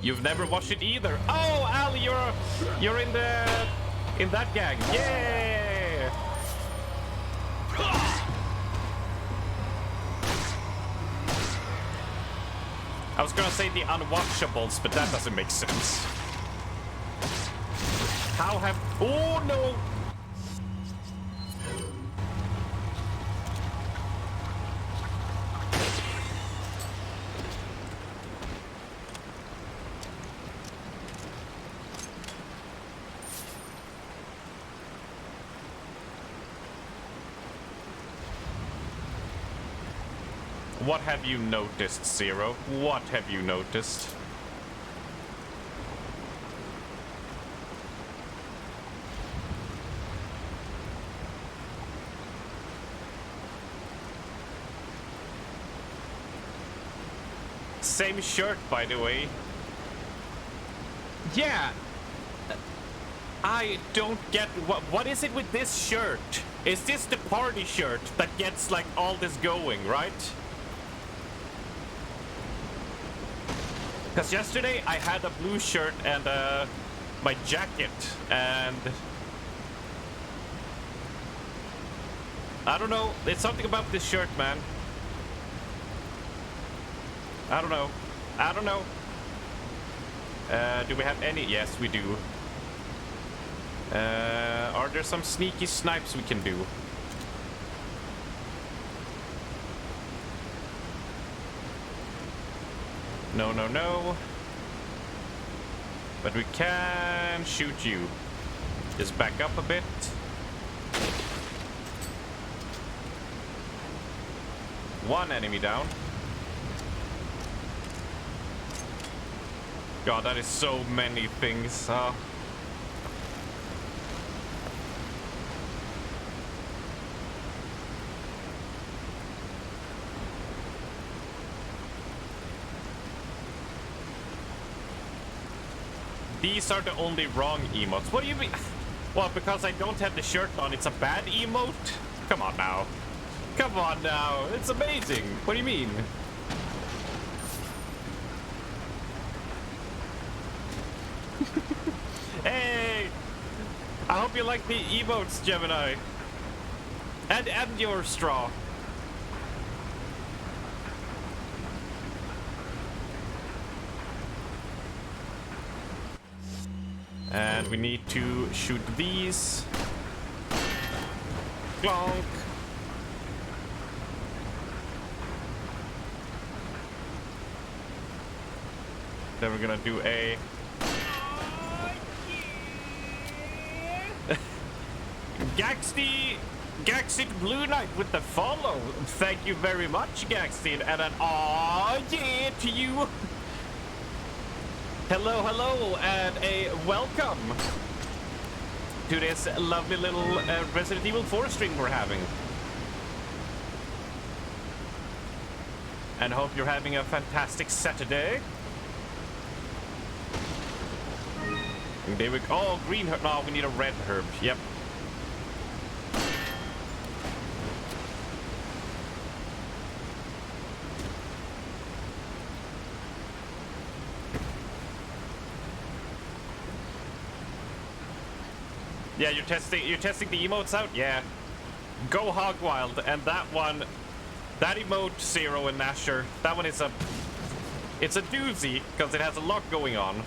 You've never watched it either. Oh, Ali, you're in that gang. Yeah. I was gonna say the unwatchables, but that doesn't make sense. How have... Oh, no! What have you noticed, Zero? What have you noticed? Same shirt, by the way. Yeah. I don't get what is it with this shirt? Is this the party shirt that gets like all this going, right? Because yesterday I had a blue shirt and my jacket, and I don't know. It's something about this shirt, man. I don't know. I don't know. Do we have any? Yes, we do. Are there some sneaky snipes we can do? No, no, no. But we can shoot you. Just back up a bit. One enemy down. God, that is so many things. These are the only wrong emotes. What do you mean? Well, because I don't have the shirt on, it's a bad emote? Come on now. Come on now. It's amazing. What do you mean? Hey! I hope you like the emotes, Gemini. And your straw. And we need to shoot these. Clonk. Then we're gonna do a Gaxid Blue Knight with the follow. Thank you very much, Gaxid, and an aw yeah to you. Hello, hello, and a welcome to this lovely little Resident Evil 4 stream we're having. And hope you're having a fantastic Saturday. And there we go. Oh, green herb. No, we need a red herb. Yep. Yeah, you're testing the emotes out? Yeah. Go hog wild, and that one, that emote, Zero and Nasher, that one is it's a doozy, because it has a lot going on.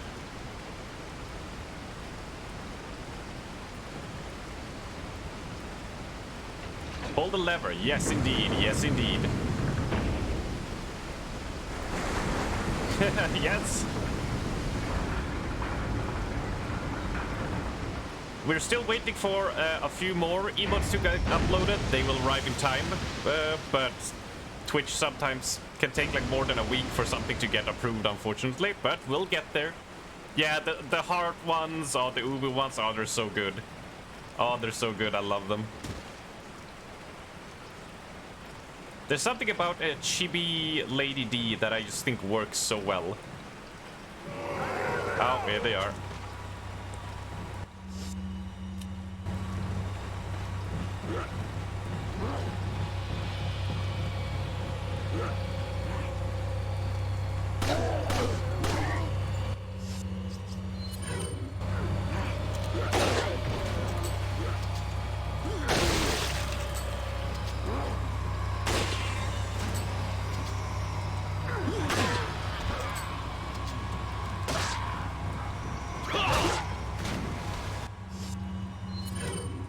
Pull the lever, yes indeed, yes indeed. Yes. We're still waiting for a few more emotes to get uploaded. They will arrive in time, but Twitch sometimes can take like more than a week for something to get approved, unfortunately, but we'll get there. Yeah, the heart ones, or the Ubu ones, oh, they're so good. Oh, they're so good, I love them. There's something about a chibi Lady D that I just think works so well. Oh, here they are.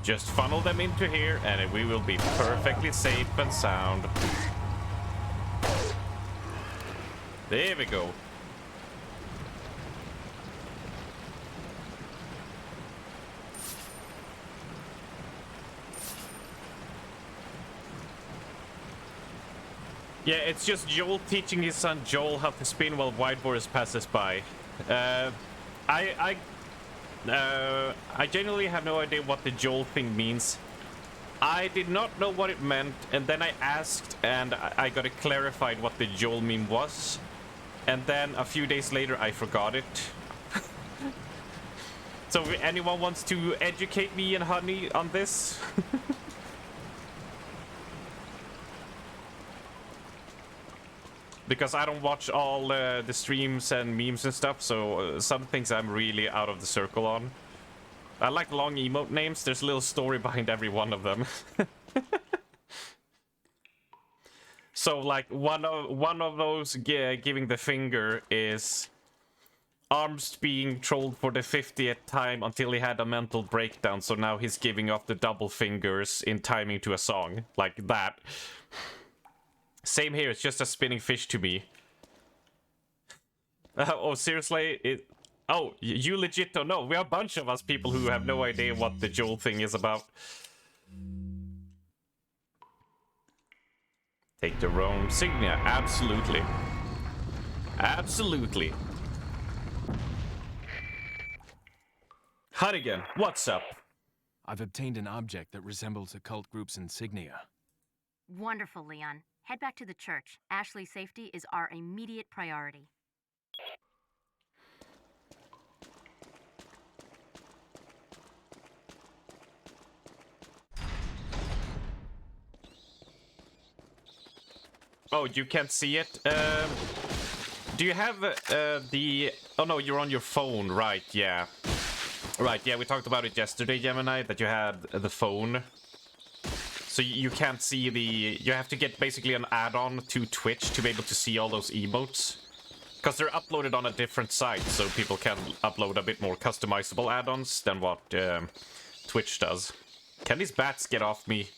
Just funnel them into here and we will be perfectly safe and sound. There we go. Yeah, it's just Joel teaching his son Joel how to spin while White Boris passes by. I genuinely have no idea what the Joel thing means. I did not know what it meant, and then I asked, and I got it clarified what the Joel meme was. And then a few days later, I forgot it. So if anyone wants to educate me and Honey on this? Because I don't watch all the streams and memes and stuff, so some things I'm really out of the circle on. I like long emote names. There's a little story behind every one of them. So like one of those giving the finger is Arms being trolled for the 50th time until he had a mental breakdown, so now he's giving off the double fingers in timing to a song. Like that. Same here, it's just a spinning fish to me. Oh, seriously? Oh, you legit don't know. We are a bunch of us people who have no idea what the Joel thing is about. Take the Rome Signia, absolutely. Absolutely. Hunnigan, what's up? I've obtained an object that resembles a cult group's insignia. Wonderful, Leon. Head back to the church. Ashley's safety is our immediate priority. Oh, you can't see it? Do you have the... Oh no, you're on your phone, right, yeah. Right, yeah, we talked about it yesterday, Gemini, that you had the phone. So you can't see the... You have to get basically an add-on to Twitch to be able to see all those emotes. Because they're uploaded on a different site, so people can upload a bit more customizable add-ons than what Twitch does. Can these bats get off me?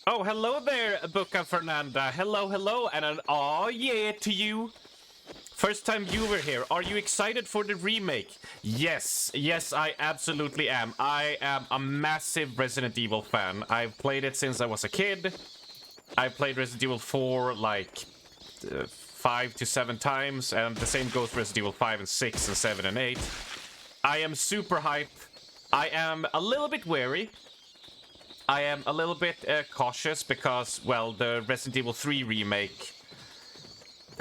Oh, hello there, Buka Fernanda. Hello, hello, and an aw yeah to you. First time viewer here. Are you excited for the remake? Yes, yes, I absolutely am. I am a massive Resident Evil fan. I've played it since I was a kid. I played Resident Evil 4 like 5 to 7 times, and the same goes for Resident Evil 5 and 6 and 7 and 8. I am super hyped. I am a little bit wary. I am a little bit cautious because, well, the Resident Evil 3 remake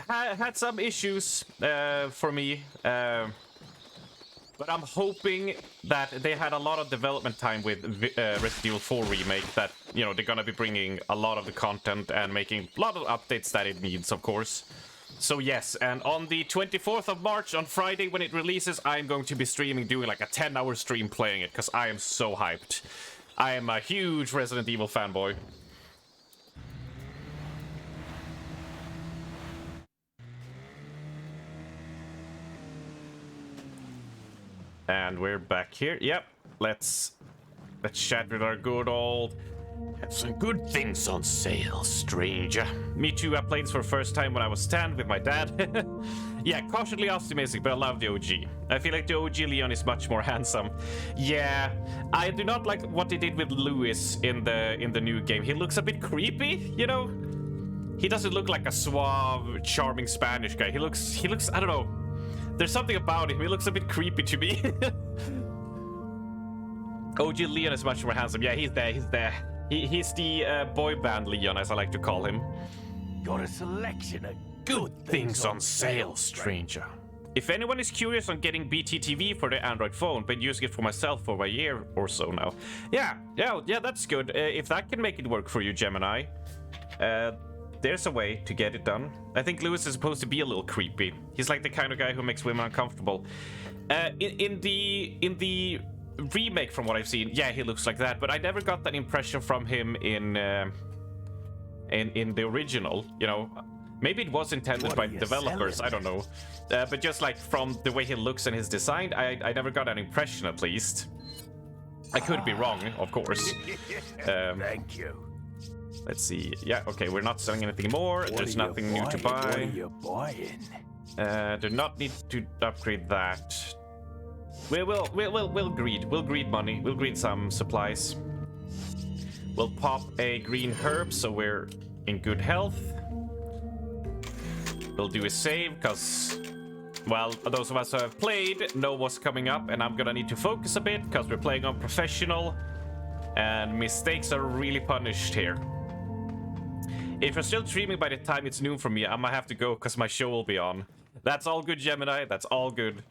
had some issues for me. But I'm hoping that they had a lot of development time with Resident Evil 4 remake, that, you know, they're gonna be bringing a lot of the content and making a lot of updates that it needs, of course. So yes, and on the 24th of March, on Friday when it releases, I'm going to be streaming, doing like a 10-hour stream playing it, because I am so hyped. I am a huge Resident Evil fanboy. And we're back here. Yep. Let's chat with our good old... Have some good things on sale, stranger. Me too, I played this for the first time when I was 10 with my dad. Yeah, cautiously optimistic, but I love the OG. I feel like the OG Leon is much more handsome. Yeah, I do not like what they did with Louis in the new game. He looks a bit creepy, you know? He doesn't look like a suave, charming Spanish guy. He looks, I don't know. There's something about him. He looks a bit creepy to me. OG Leon is much more handsome. Yeah, he's there. He's the boy band Leon, as I like to call him. Got a selection of good things on sale, stranger. If anyone is curious on getting BTTV for the Android phone, been using it for myself for a year or so now. Yeah, that's good. If that can make it work for you, Gemini, there's a way to get it done. I think Louis is supposed to be a little creepy. He's like the kind of guy who makes women uncomfortable. In the remake, from what I've seen, yeah, he looks like that, but I never got that impression from him in the original, you know. Maybe it was intended by developers, I don't know. But just like from the way he looks and his design, I never got an impression, at least. I could be wrong, of course. Thank you. Let's see. Yeah, okay, we're not selling anything more. There's nothing new to buy. What are you buying? Do not need to upgrade that. We'll greed. We'll greed money. We'll greed some supplies. We'll pop a green herb so we're in good health. We'll do a save because, well, those of us who have played know what's coming up, and I'm gonna need to focus a bit because we're playing on professional and mistakes are really punished here. If you're still streaming by the time it's noon for me, I might have to go because my show will be on. That's all good, Gemini. That's all good.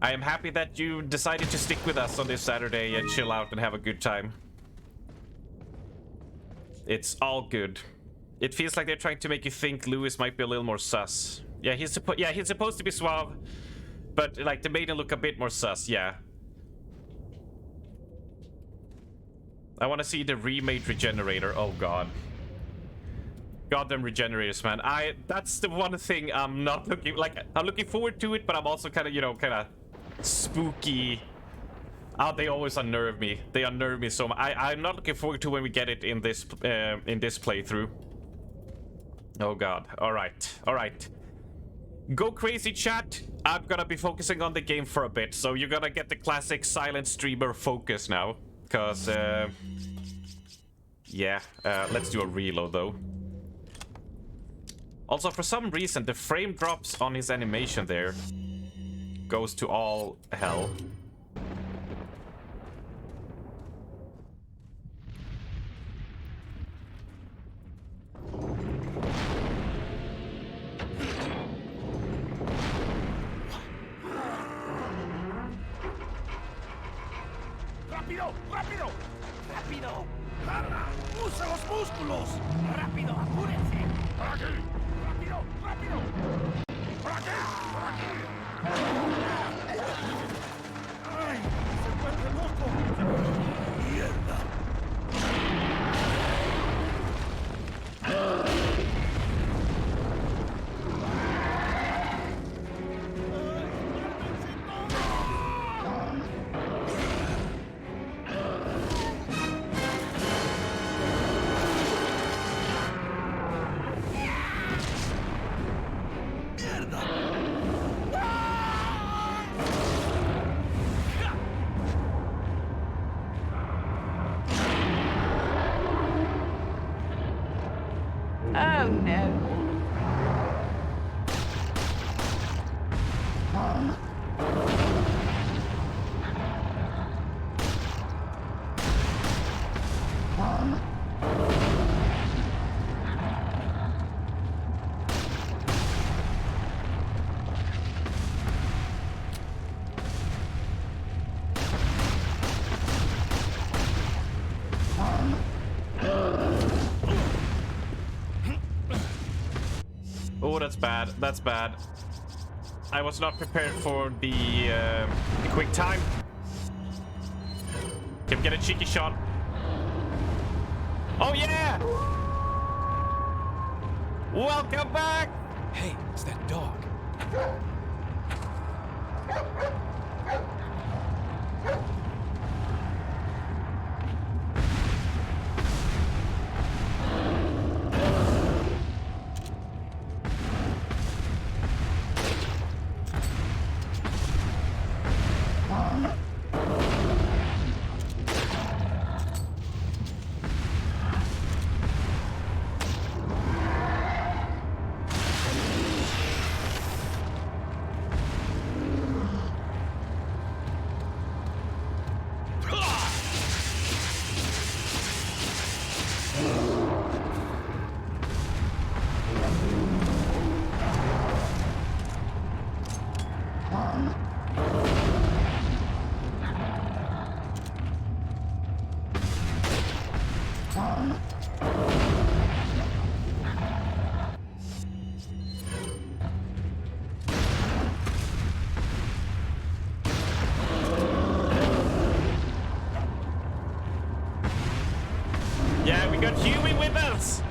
I am happy that you decided to stick with us on this Saturday and chill out and have a good time. It's all good. It feels like they're trying to make you think Lewis might be a little more sus. Yeah, he's supposed to be suave, but like they made him look a bit more sus. Yeah. I want to see the remade Regenerator. Oh god. Goddamn Regenerators, man. That's the one thing I'm not looking like. I'm looking forward to it, but I'm also kind of, you know, kind of spooky. They always unnerve me. They unnerve me so much. I'm not looking forward to when we get it in this playthrough. Oh god. All right. Go crazy, chat. I'm gonna be focusing on the game for a bit, so you're gonna get the classic silent streamer focus now. Because, yeah, let's do a reload though. Also, for some reason, the frame drops on his animation there goes to all hell. ¡Rápido! ¡Rápido! ¡Rápido! ¡Garra! ¡Usa los músculos! ¡Rápido! ¡Apúrense! ¡Por aquí! ¡Rápido! ¡Rápido! ¡Por aquí! ¡Por aquí! ¡Ay! ¡Se vuelve loco! ¡Mierda! Oh no. Oh, that's bad. That's bad. I was not prepared for the quick time. Can we get a cheeky shot? Oh yeah! Welcome back! Hey, it's that dog. Yeah, we got Huey with us!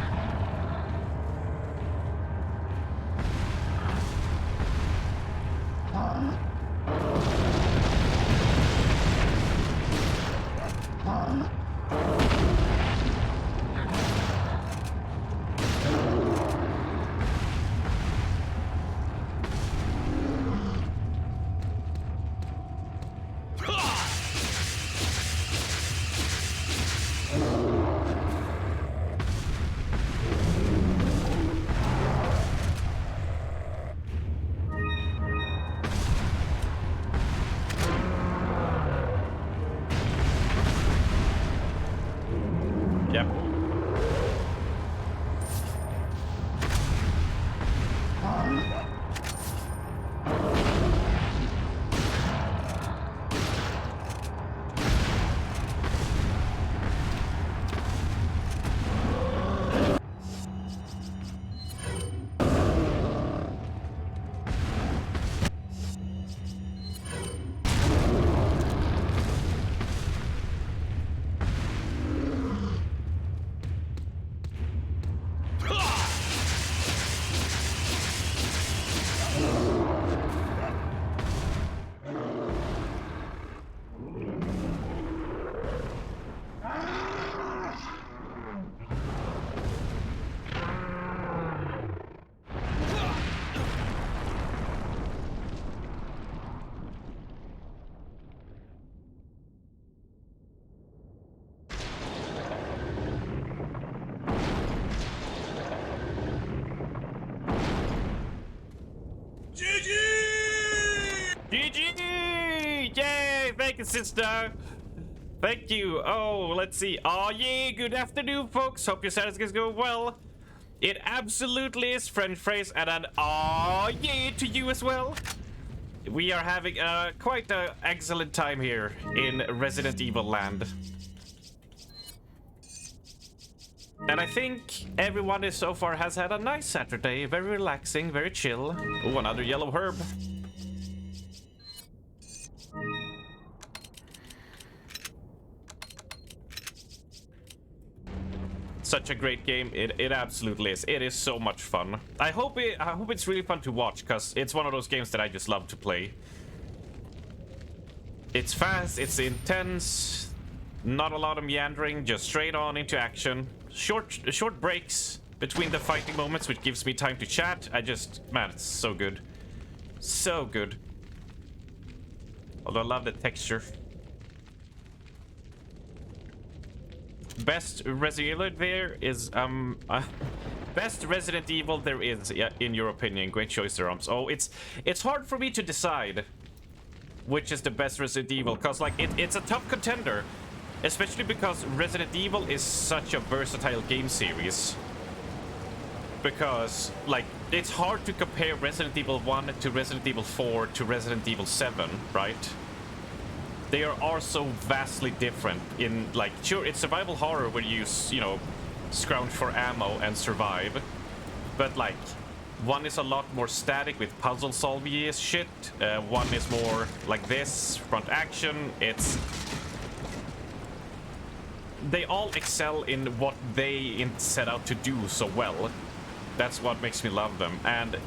you, sister. Thank you. Oh, let's see. Oh, yeah. Good afternoon, folks. Hope your Saturday is going well. It absolutely is, French phrase, and an oh, yeah to you as well. We are having quite an excellent time here in Resident Evil land. And I think everyone is so far has had a nice Saturday. Very relaxing, very chill. Oh, another yellow herb. Such a great game. It absolutely is. It is so much fun. I hope it's really fun to watch, because it's one of those games that I just love to play. It's fast, it's intense, not a lot of meandering, just straight on into action. Short breaks between the fighting moments, which gives me time to chat. Man, it's so good. So good. Although I love the texture. Best Resident Evil there is best Resident Evil there is, yeah, in your opinion. Great choice there, Arms. Oh, it's hard for me to decide which is the best Resident Evil, because like it's a tough contender, especially because Resident Evil is such a versatile game series. Because like it's hard to compare Resident Evil 1 to Resident Evil 4 to Resident Evil 7, right? They are so vastly different in, like, sure, it's survival horror where you know, scrounge for ammo and survive. But, like, one is a lot more static with puzzle solving shit. One is more like this, front action. They all excel in what they set out to do so well. That's what makes me love them. And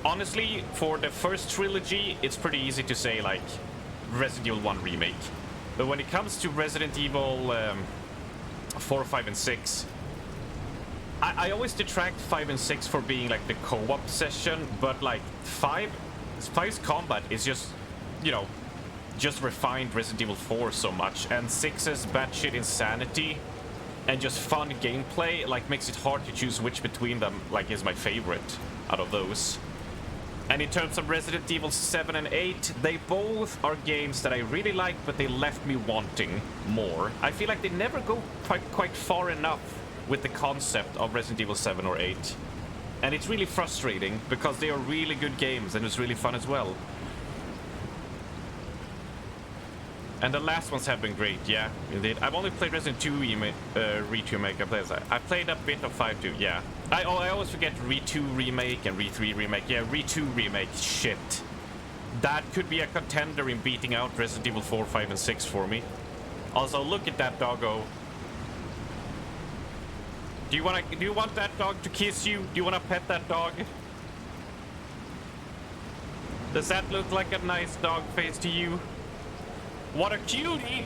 honestly, for the first trilogy, it's pretty easy to say, like, Resident Evil 1 remake. But when it comes to Resident Evil 4, 5, and 6, I always detract 5 and 6 for being like the co-op session, but like 5's combat is just, you know, just refined Resident Evil 4 so much, and 6's batshit insanity and just fun gameplay like makes it hard to choose which between them like is my favorite out of those. And in terms of Resident Evil 7 and 8, they both are games that I really like, but they left me wanting more. I feel like they never go quite far enough with the concept of Resident Evil 7 or 8. And it's really frustrating, because they are really good games, and it's really fun as well. And the last ones have been great, yeah, indeed. I've only played Resident 2 remake. I played a bit of 5 too, yeah. I always forget Re 2 remake and Re 3 remake. Yeah, Re 2 remake, shit. That could be a contender in beating out Resident Evil 4, 5, and 6 for me. Also, look at that doggo. Do you want that dog to kiss you? Do you want to pet that dog? Does that look like a nice dog face to you? What a cutie!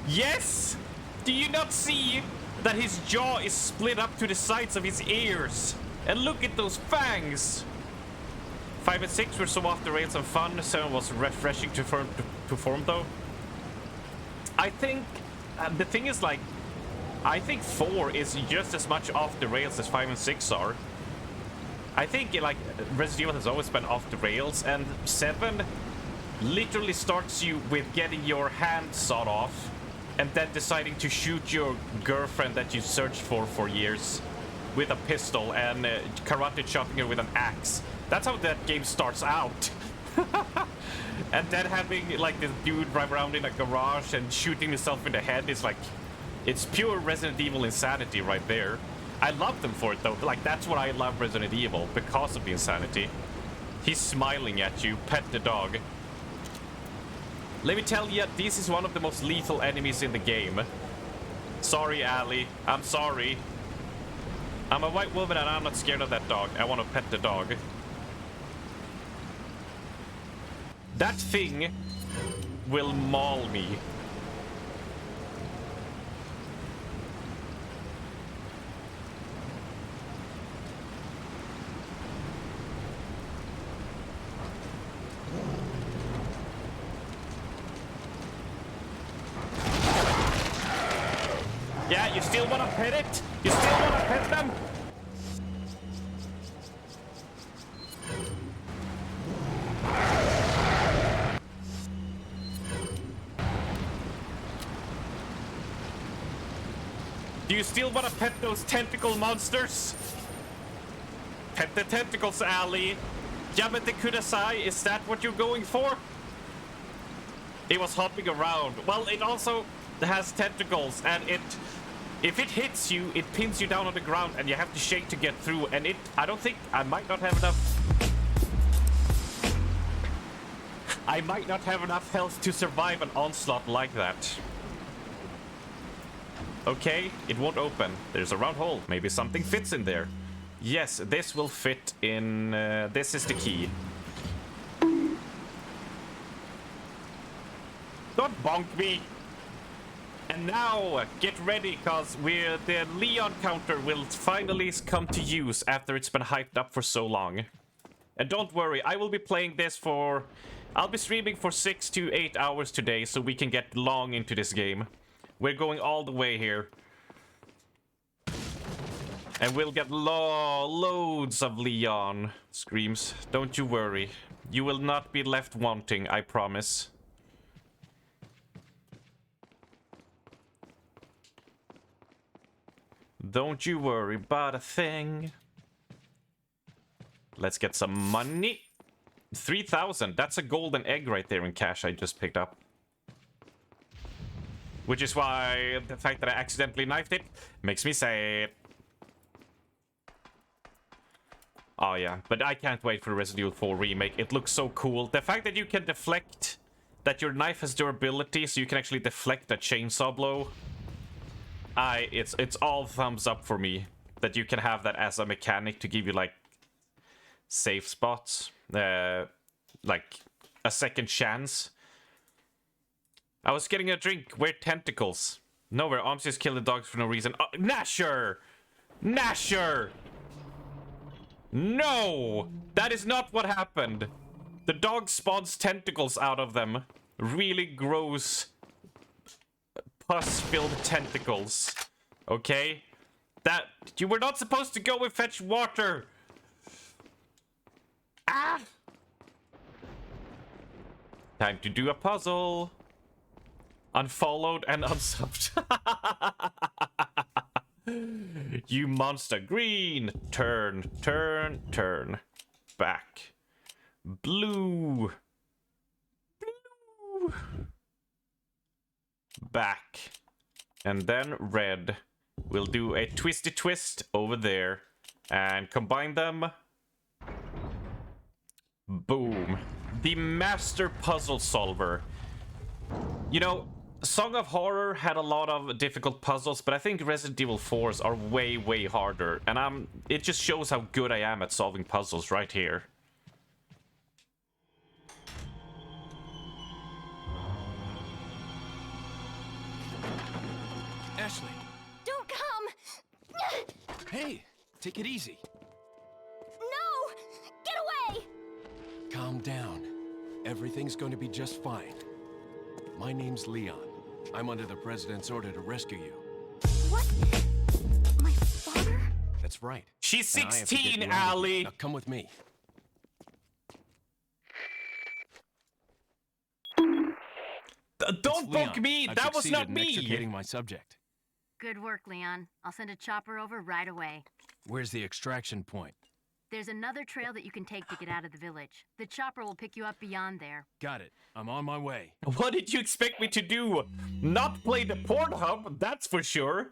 Yes! Do you not see that his jaw is split up to the sides of his ears? And look at those fangs! 5 and 6 were so off the rails and fun. 7 was refreshing to perform though. I think the thing is, like, I think 4 is just as much off the rails as 5 and 6 are. I think like Resident Evil has always been off the rails, and 7 literally starts you with getting your hand sawed off and then deciding to shoot your girlfriend that you searched for years with a pistol and karate chopping her with an axe. That's how that game starts out. And then having like this dude drive around in a garage and shooting himself in the head is like, it's pure Resident Evil insanity right there. I love them for it though. Like, that's what I love Resident Evil, because of the insanity. He's smiling at you. Pet the dog. Let me tell you, this is one of the most lethal enemies in the game. Sorry, Allie. I'm sorry. I'm a white woman and I'm not scared of that dog. I want to pet the dog. That thing will maul me. Yeah, you still want to pet it? You still want to pet them? Do you still want to pet those tentacle monsters? Pet the tentacles, Ali. Yamete Kudasai, is that what you're going for? It was hopping around. Well, it also has tentacles, and if it hits you, it pins you down on the ground, and you have to shake to get through. And I don't think I might not have enough health to survive an onslaught like that. Okay, it won't open. There's a round hole. Maybe something fits in there. Yes, this will fit in. This is the key. Don't bonk me. And now, get ready, cause the Leon counter will finally come to use after it's been hyped up for so long. And don't worry, I will be playing this for... I'll be streaming for 6 to 8 hours today, so we can get long into this game. We're going all the way here. And we'll get loads of Leon screams. Don't you worry. You will not be left wanting, I promise. Don't you worry about a thing. Let's get some money. 3,000. That's a golden egg right there in cash I just picked up. Which is why the fact that I accidentally knifed it makes me sad. Oh yeah, but I can't wait for Resident Evil 4 Remake. It looks so cool. The fact that you can deflect, that your knife has durability, so you can actually deflect a chainsaw blow. It's all thumbs up for me. That you can have that as a mechanic to give you like safe spots. Like a second chance. I was getting a drink. Where tentacles? Nowhere. Arms just kill the dogs for no reason. Oh, Nasher! Nasher! No! That is not what happened. The dog spawns tentacles out of them. Really gross, pus-filled tentacles. Okay? That... You were not supposed to go and fetch water! Ah! Time to do a puzzle. Unfollowed and unsubbed. You monster. Green. Turn, turn, turn. Back. Blue. Blue. Back. And then red. We'll do a twisty twist over there. And combine them. Boom. The master puzzle solver. You know, Song of Horror had a lot of difficult puzzles, but I think Resident Evil 4's are way, way harder. And it just shows how good I am at solving puzzles right here. Ashley! Don't come! Hey, take it easy. No! Get away! Calm down. Everything's going to be just fine. My name's Leon. I'm under the President's order to rescue you. What? My father? That's right. She's And I have to get 16, you out of here. Ali. Now come with me. Don't poke me! I've That was succeeded not in me! extricating my subject. Good work, Leon. I'll send a chopper over right away. Where's the extraction point? There's another trail that you can take to get out of the village. The chopper will pick you up beyond there. Got it. I'm on my way. What did you expect me to do? Not play the Pornhub, that's for sure.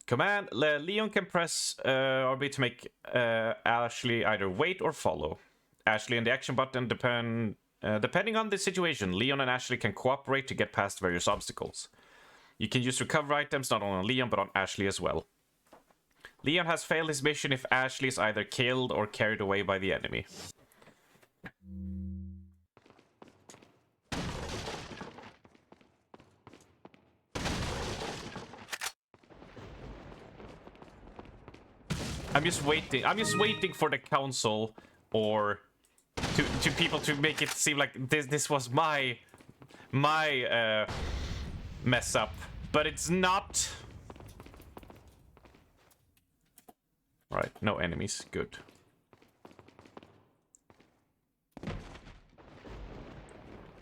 Command, Leon can press RB to make Ashley either wait or follow. Ashley and the action button depending on the situation, Leon and Ashley can cooperate to get past various obstacles. You can use recover items not only on Leon but on Ashley as well. Leon has failed his mission if Ashley is either killed or carried away by the enemy. I'm just waiting for the council or to people to make it seem like this was my mess up, but it's not. Right, no enemies, good.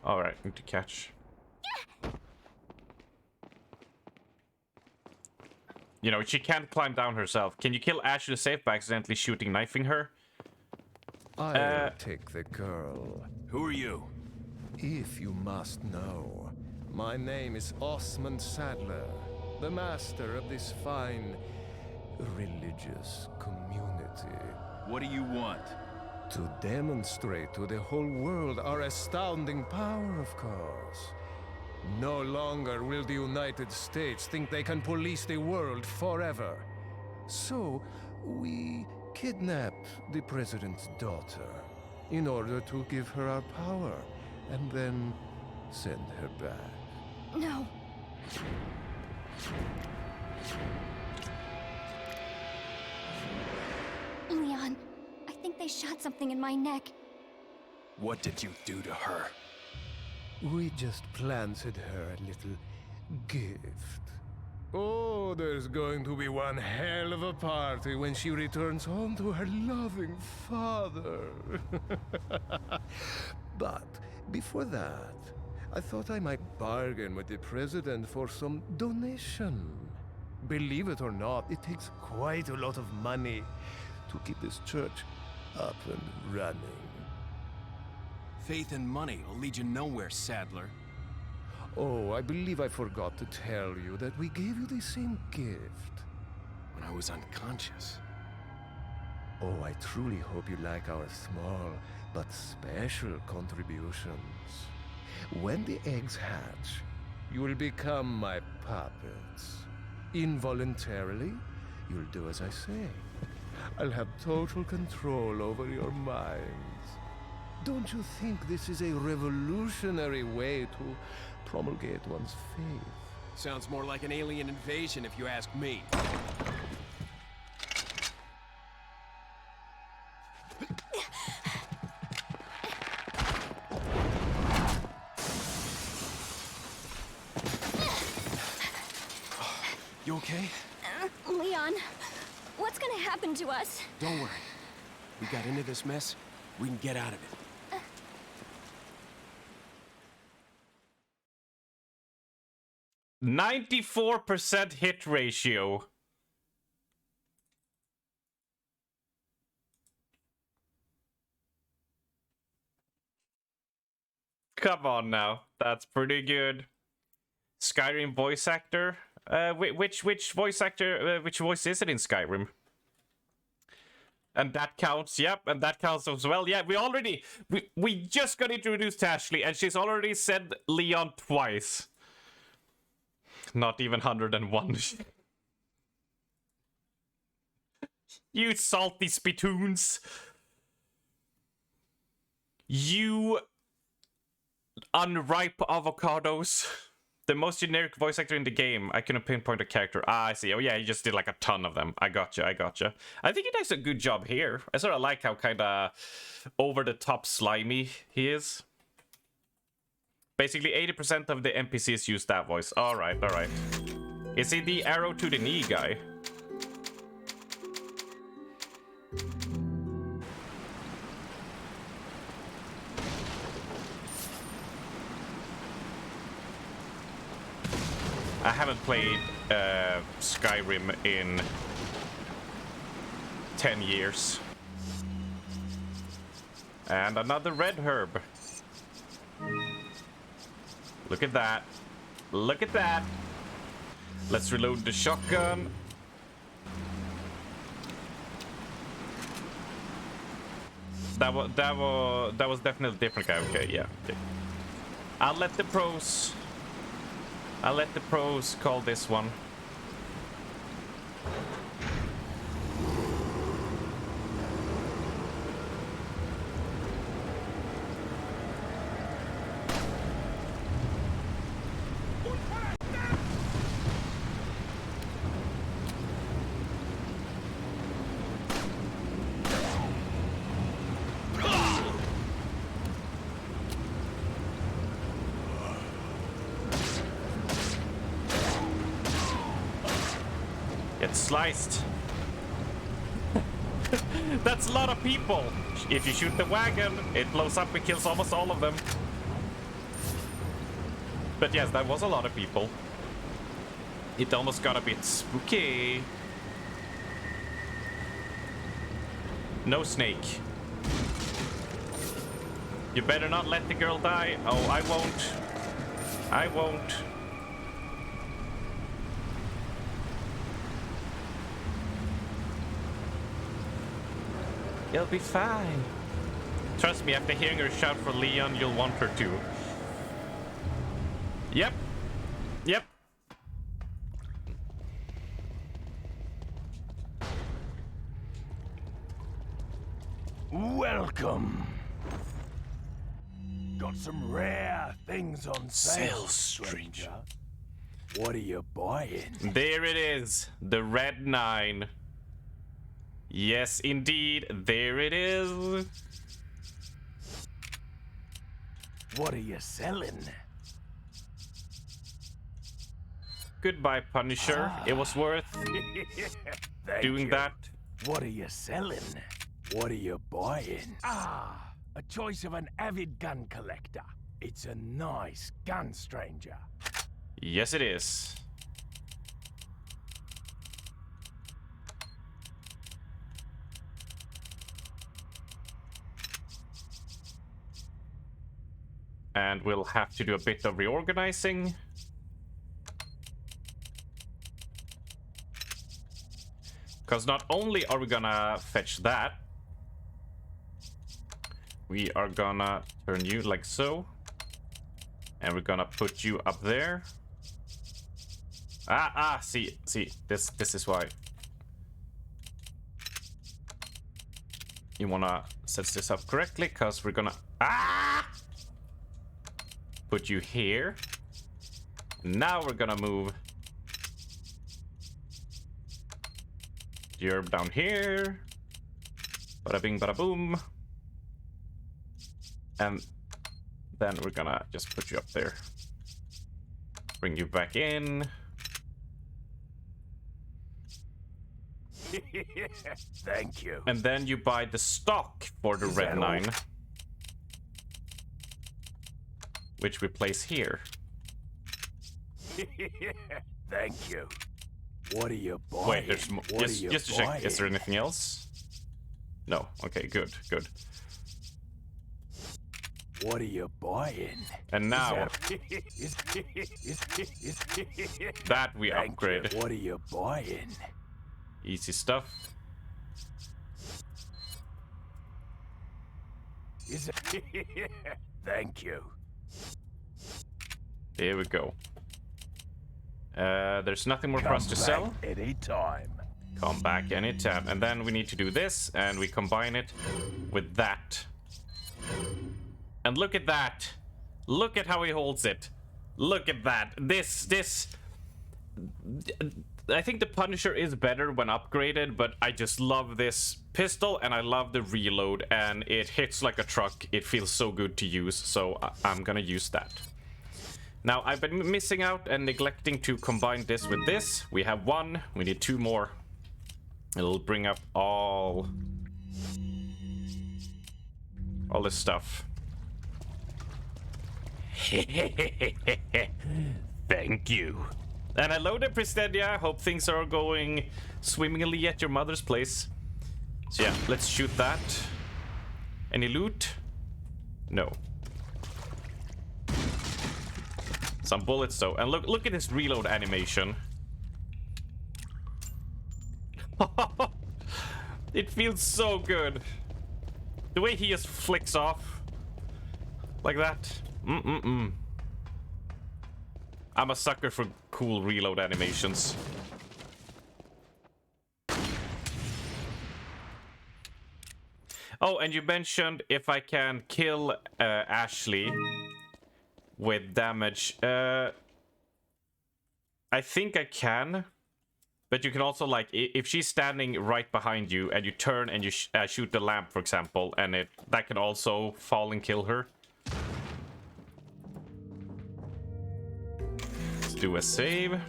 All right, need to catch. You know, she can't climb down herself. Can you kill Ashley safe by accidentally knifing her? I'll take the girl. Who are you? If you must know, my name is Osmond Sadler, the master of this fine religious community. What do you want? To demonstrate to the whole world our astounding power, of course. No longer will the United States think they can police the world forever. So, we kidnapped the president's daughter in order to give her our power and then send her back. No. Leon, I think they shot something in my neck. What did you do to her? We just planted her a little gift. Oh, there's going to be one hell of a party when she returns home to her loving father. But before that, I thought I might bargain with the president for some donation. Believe it or not, it takes quite a lot of money to keep this church up and running. Faith and money will lead you nowhere, Sadler. Oh, I believe I forgot to tell you that we gave you the same gift. When I was unconscious. Oh, I truly hope you like our small but special contributions. When the eggs hatch, you will become my puppets. Involuntarily, you'll do as I say. I'll have total control over your minds. Don't you think this is a revolutionary way to promulgate one's faith? Sounds more like an alien invasion if you ask me. You okay? Leon, what's gonna happen to us? Don't worry. We got into this mess, we can get out of it. 94% hit ratio. Come on now, that's pretty good. Skyrim voice actor. Which voice actor? Which voice is it in Skyrim? And that counts. Yep, and that counts as well. Yeah, we just got introduced to Ashley, and she's already said Leon twice. Not even 101. You salty spittoons. You unripe avocados. The most generic voice actor in the game. I couldn't pinpoint a character. Ah, I see. Oh yeah, he just did like a ton of them. I gotcha. I think he does a good job here. I sort of like how kind of over-the-top slimy he is. Basically, 80% of the NPCs use that voice. Alright. Is he the arrow to the knee guy? I haven't played Skyrim in 10 years. And another red herb. Look at that. Look at that. Let's reload the shotgun. That was definitely a different guy. Okay, yeah. Okay. I'll let the pros call this one. Sliced. That's a lot of people. If you shoot the wagon, it blows up and kills almost all of them. But yes, that was a lot of people. It almost got a bit spooky. No snake. You better not let the girl die. Oh, I won't. I won't. You'll be fine. Trust me, after hearing her shout for Leon, you'll want her to. Yep. Yep. Welcome. Got some rare things on sale, stranger. What are you buying? There it is, the Red 9. Yes, indeed, there it is. What are you selling? Goodbye, Punisher. It was worth doing that. What are you selling? What are you buying? Ah, a choice of an avid gun collector. It's a nice gun, stranger. Yes, it is. And we'll have to do a bit of reorganizing. Because not only are we gonna fetch that, we are gonna turn you like so. And we're gonna put you up there. See, this is why. You wanna set this up correctly, because we're gonna put you here. Now we're gonna move you're down here. Bada bing, bada boom. And then we're gonna just put you up there. Bring you back in. Thank you. And then you buy the stock for the Red 9. Which we place here. Thank you. What are you buying? Wait, there's more. Just to check, is there anything else? No. Okay, good, good. What are you buying? And now that we upgrade. What are you buying? Easy stuff. Thank you. There we go. There's nothing more for us to sell. Anytime. Come back anytime. And then we need to do this, and we combine it with that. And look at that. Look at how he holds it. Look at that. This... I think the Punisher is better when upgraded, but I just love this pistol, and I love the reload, and it hits like a truck. It feels so good to use, so I'm gonna use that. Now, I've been missing out and neglecting to combine this with this. We have one. We need two more. It'll bring up all this stuff. Thank you. And hello there, Pristedia. Hope things are going swimmingly at your mother's place. So yeah, let's shoot that. Any loot? No. Some bullets though. And look at this reload animation. It feels so good. The way he just flicks off. Like that. I'm a sucker for cool reload animations. Oh, and you mentioned if I can kill Ashley with damage. I think I can. But you can also, like, if she's standing right behind you and you turn and you shoot the lamp, for example, and that can also fall and kill her. Let's do a save.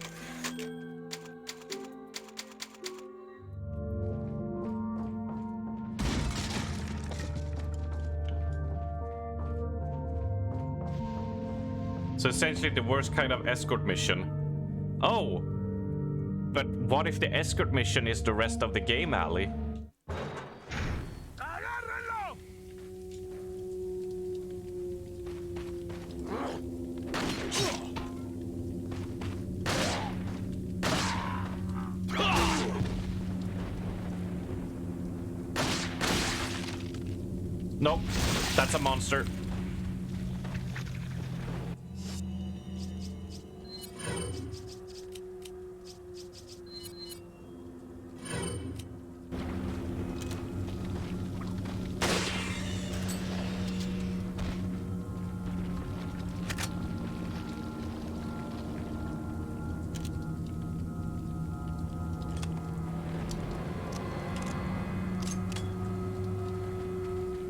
So essentially the worst kind of escort mission. Oh, But what if the escort mission is the rest of the game, Ali? ¡Agárrenlo! Nope, that's a monster.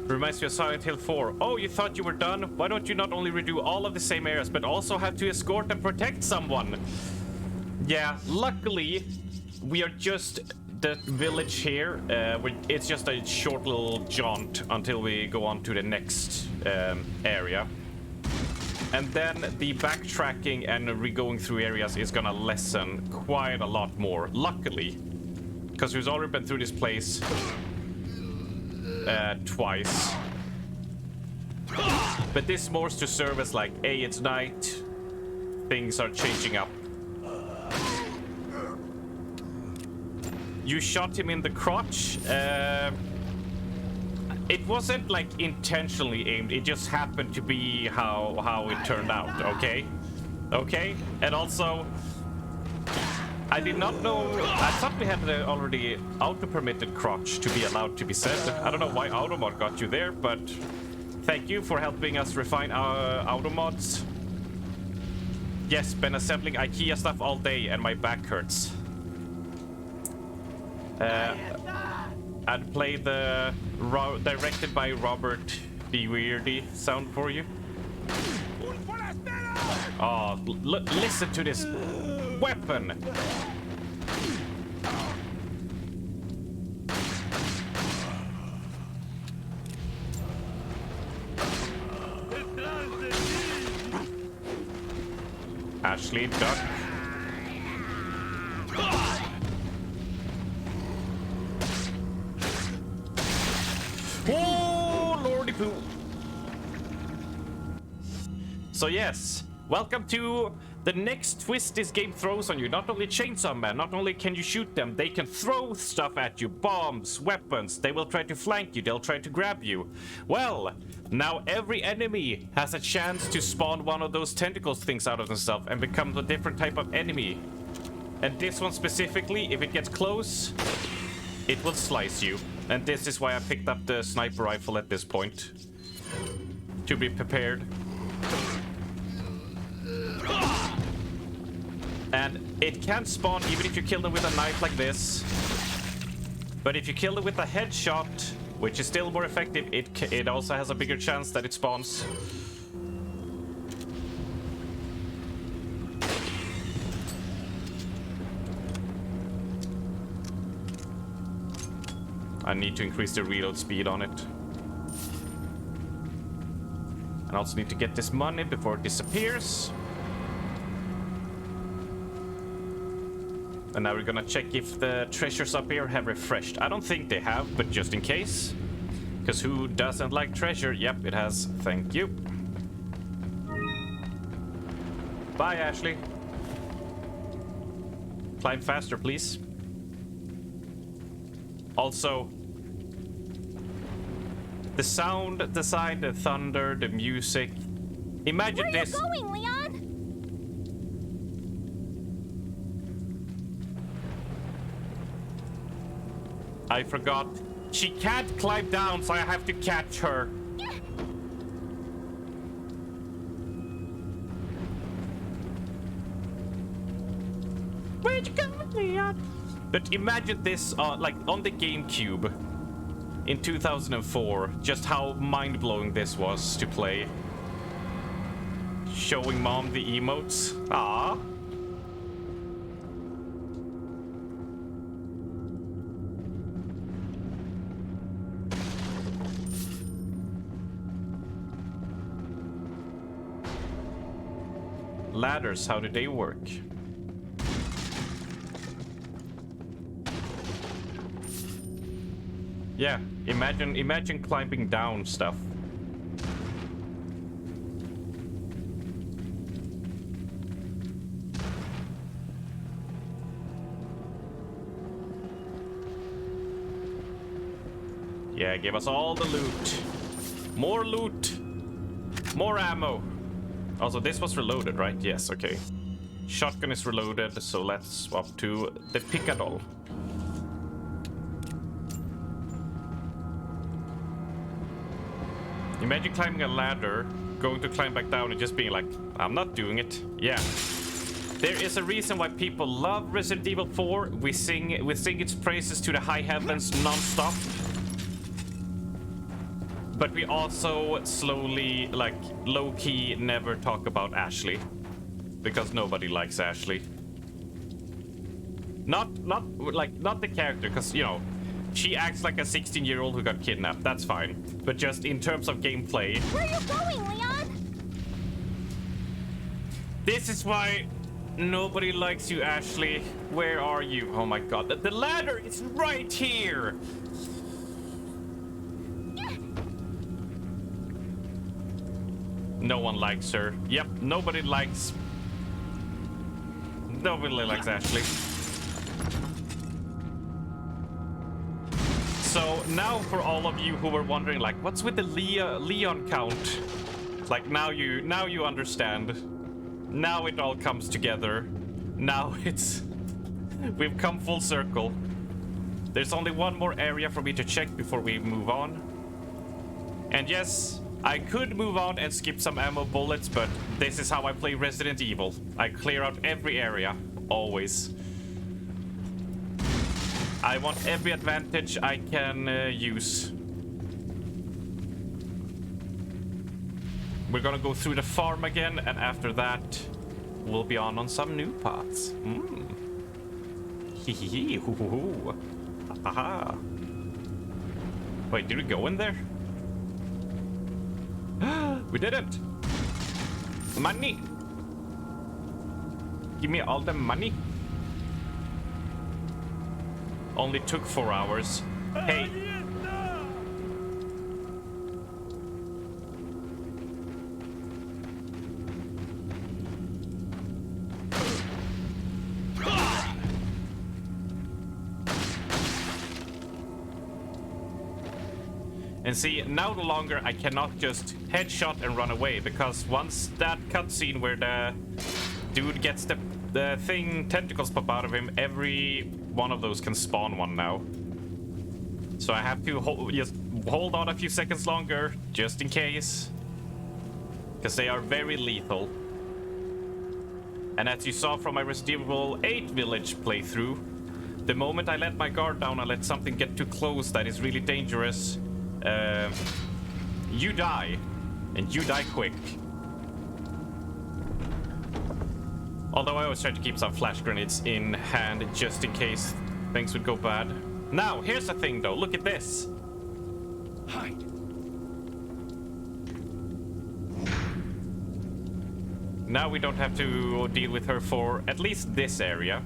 Reminds me of Silent Hill 4. Oh, you thought you were done? Why don't you not only redo all of the same areas, but also have to escort and protect someone? Yeah, luckily, we are just the village here. It's just a short little jaunt until we go on to the next area. And then the backtracking and re-going through areas is gonna lessen quite a lot more, luckily. Because we've already been through this place twice. But this more to serve as like, hey, it's night, things are changing up. You shot him in the crotch. It wasn't like intentionally aimed, it just happened to be how it turned out, okay? Okay? And also, I did not know, I thought we had already auto-permitted crotch to be allowed to be said. I don't know why Automod got you there, but thank you for helping us refine our Automods. Yes, been assembling IKEA stuff all day and my back hurts. I'd play the directed by Robert B. Weirdy sound for you. Oh, listen to this weapon. Ashley, duck. Oh, lordy poo. So yes, welcome to the next twist this game throws on you. Not only Chainsaw Man, not only can you shoot them, they can throw stuff at you, bombs, weapons. They will try to flank you, they'll try to grab you. Well, now every enemy has a chance to spawn one of those tentacles things out of themselves and become a different type of enemy. And this one specifically, if it gets close, it will slice you. And this is why I picked up the sniper rifle at this point, to be prepared. And it can spawn even if you kill them with a knife like this. But if you kill them with a headshot, which is still more effective, it also has a bigger chance that it spawns. I need to increase the reload speed on it. I also need to get this money before it disappears. And now we're gonna check if the treasures up here have refreshed. I don't think they have, but just in case. Because who doesn't like treasure? Yep, it has. Thank you. Bye, Ashley. Climb faster, please. Also, the sound design, the thunder, the music. Imagine this. Where are you going, Leon? I forgot. She can't climb down, so I have to catch her. Where'd you go, Leon? But imagine this, like on the GameCube in 2004, just how mind-blowing this was to play. Showing mom the emotes. Ah. Ladders, how do they work? Yeah, imagine climbing down stuff. Yeah, give us all the loot. More loot. More ammo. Also, this was reloaded, right? Yes, okay. Shotgun is reloaded, so let's swap to the picadol. Imagine climbing a ladder, going to climb back down and just being like, I'm not doing it. Yeah. There is a reason why people love Resident Evil 4. We sing its praises to the high heavens non-stop. But we also slowly, like, low-key never talk about Ashley. Because nobody likes Ashley. Not the character, because, you know, she acts like a 16-year-old who got kidnapped. That's fine. But just in terms of gameplay... Where are you going, Leon? This is why nobody likes you, Ashley. Where are you? Oh my god. The ladder is right here! No one likes her. Yep, nobody likes Ashley. So now for all of you who were wondering, like, what's with the Leon count? Like, now you understand. Now it all comes together. Now we've come full circle. There's only one more area for me to check before we move on. And yes, I could move on and skip some ammo bullets, but this is how I play Resident Evil. I clear out every area, always. I want every advantage I can use. We're gonna go through the farm again, and after that, we'll be on some new paths. Hee hee hee, hoo hoo hoo. Ha ha. Wait, did we go in there? We didn't. Money. Give me all the money. Only took 4 hours. Hey. And see, now no longer I cannot just headshot and run away, because once that cutscene where the dude gets the thing, tentacles pop out of him, every one of those can spawn one now. So I have to just hold on a few seconds longer, just in case. Because they are very lethal. And as you saw from my Resident Evil 8 Village playthrough, the moment I let my guard down and let something get too close that is really dangerous, you die, and you die quick. Although I always try to keep some flash grenades in hand just in case things would go bad. Now, here's the thing though, look at this. Hide. Now we don't have to deal with her for at least this area.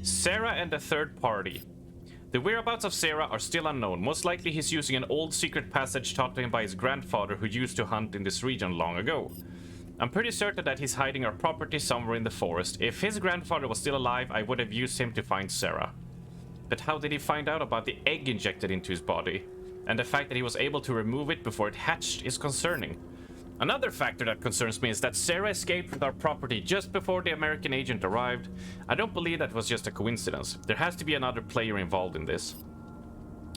Sarah and the third party. The whereabouts of Sarah are still unknown. Most likely he's using an old secret passage taught to him by his grandfather who used to hunt in this region long ago. I'm pretty certain that he's hiding our property somewhere in the forest. If his grandfather was still alive, I would have used him to find Sarah. But how did he find out about the egg injected into his body? And the fact that he was able to remove it before it hatched is concerning. Another factor that concerns me is that Sarah escaped with our property just before the American agent arrived. I don't believe that was just a coincidence. There has to be another player involved in this.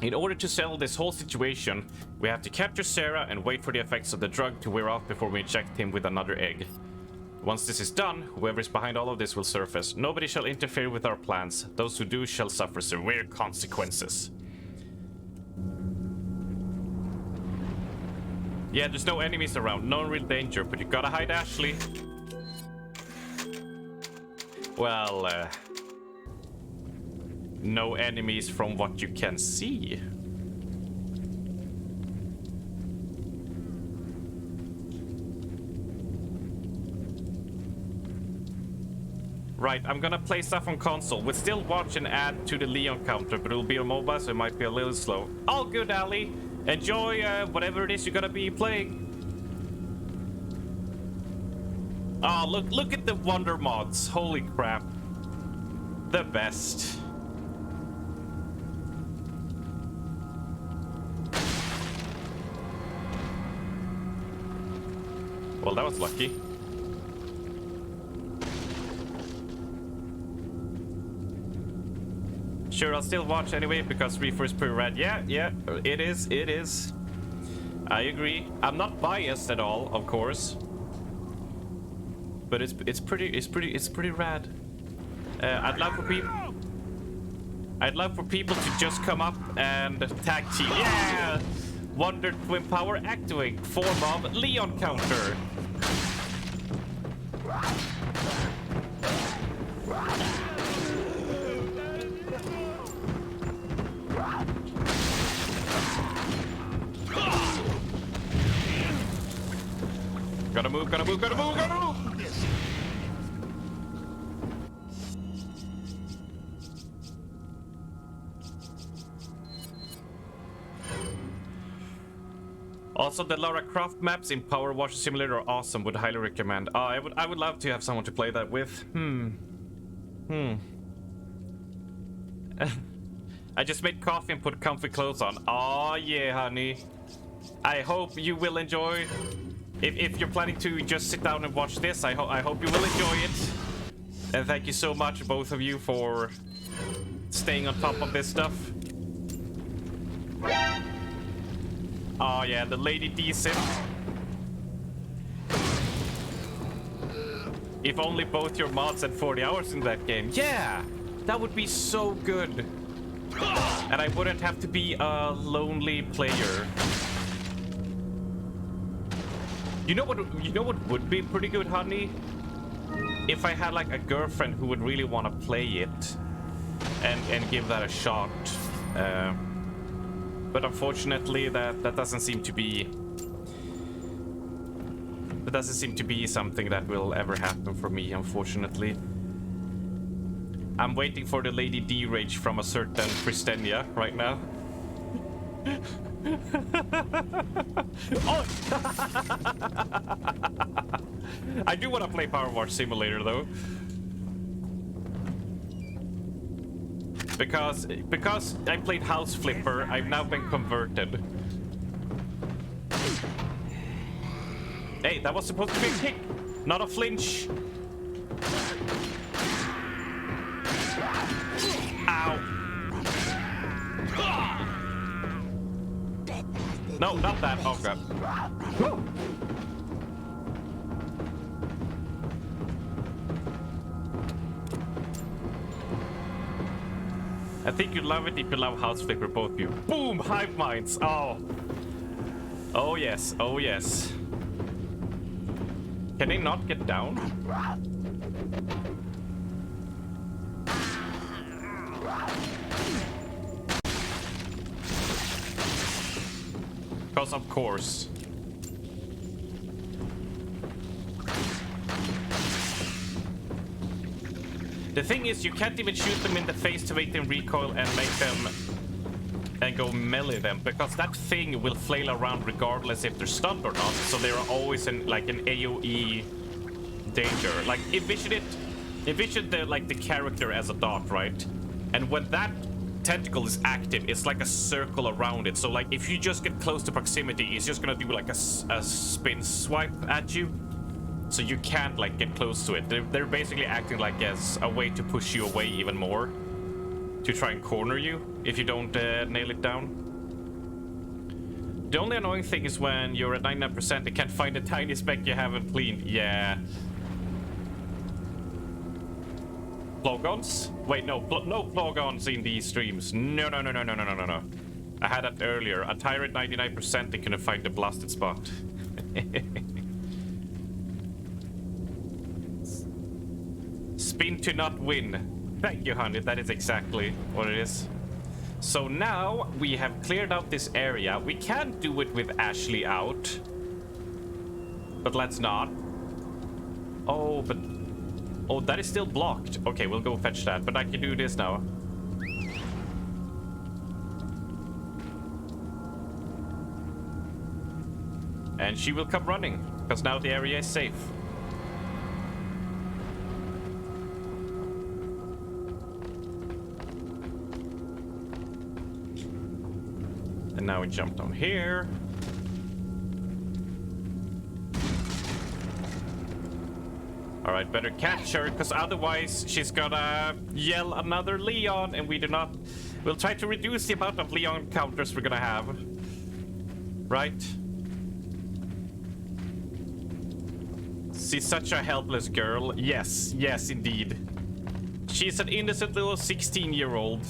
In order to settle this whole situation, we have to capture Sarah and wait for the effects of the drug to wear off before we inject him with another egg. Once this is done, whoever is behind all of this will surface. Nobody shall interfere with our plans. Those who do shall suffer severe consequences. Yeah, there's no enemies around, no real danger, but you gotta hide Ashley. Well, no enemies from what you can see. Right, I'm gonna play stuff on console. We'll still watch and add to the Leon counter, but it'll be on mobile, so it might be a little slow. All good, Ali. Enjoy whatever it is you're gonna be playing. Oh, look at the Wonder mods. Holy crap. The best. Well, that was lucky. Sure, I'll still watch anyway because Reefer is pretty rad. Yeah, it is. I agree. I'm not biased at all, of course. But it's pretty rad. I'd love for people to just come up and tag team. Yeah! Wonder Twin Power activate form of Leon counter. Gotta move. Also, the Lara Croft maps in Power Wash Simulator are awesome. Would highly recommend. I would love to have someone to play that with. I just made coffee and put comfy clothes on. Oh yeah, honey. I hope you will enjoy. If you're planning to just sit down and watch this, I hope you will enjoy it. And thank you so much, both of you, for staying on top of this stuff. Oh yeah, the Lady D sim. If only both your mods had 40 hours in that game. Yeah, that would be so good. And I wouldn't have to be a lonely player. You know what would be pretty good, honey? If I had like a girlfriend who would really want to play it and give that a shot. But unfortunately, that doesn't seem to be. That doesn't seem to be something that will ever happen for me, unfortunately. I'm waiting for the Lady D rage from a certain Kristenia right now. Oh! I do want to play Power Wash Simulator though. Because I played House Flipper, I've now been converted. Hey, that was supposed to be a kick, not a flinch. Ow. No, not that. Oh god. I think you'd love it if you love House Flipper, both of you. Boom! Hive minds. Oh. Oh yes. Oh yes. Can they not get down? Because of course. The thing is, you can't even shoot them in the face to make them recoil and make them and go melee them, because that thing will flail around regardless if they're stunned or not. So they're always in like an AoE danger. Like envision the character as a dot, right? And when that tentacle is active, it's like a circle around it. So like if you just get close to proximity, it's just gonna do like a spin swipe at you. So you can't like get close to it. They're basically acting like as a way to push you away even more, to try and corner you if you don't nail it down. The only annoying thing is when you're at 99%, they can't find a tiny speck you haven't cleaned. Yeah. Plogons? Wait, no plogons in these streams. No. I had that earlier. A tire at 99%, they couldn't find the blasted spot. Spin to not win. Thank you, honey. That is exactly what it is. So now we have cleared out this area. We can do it with Ashley out. But let's not. Oh, but Oh, that is still blocked. Okay, we'll go fetch that, but I can do this now. And she will come running, because now the area is safe. And now we jump down here. Alright, better catch her, because otherwise she's gonna yell another Leon, and we do not... We'll try to reduce the amount of Leon counters we're gonna have. Right? She's such a helpless girl. Yes, yes, indeed. She's an innocent little 16-year-old.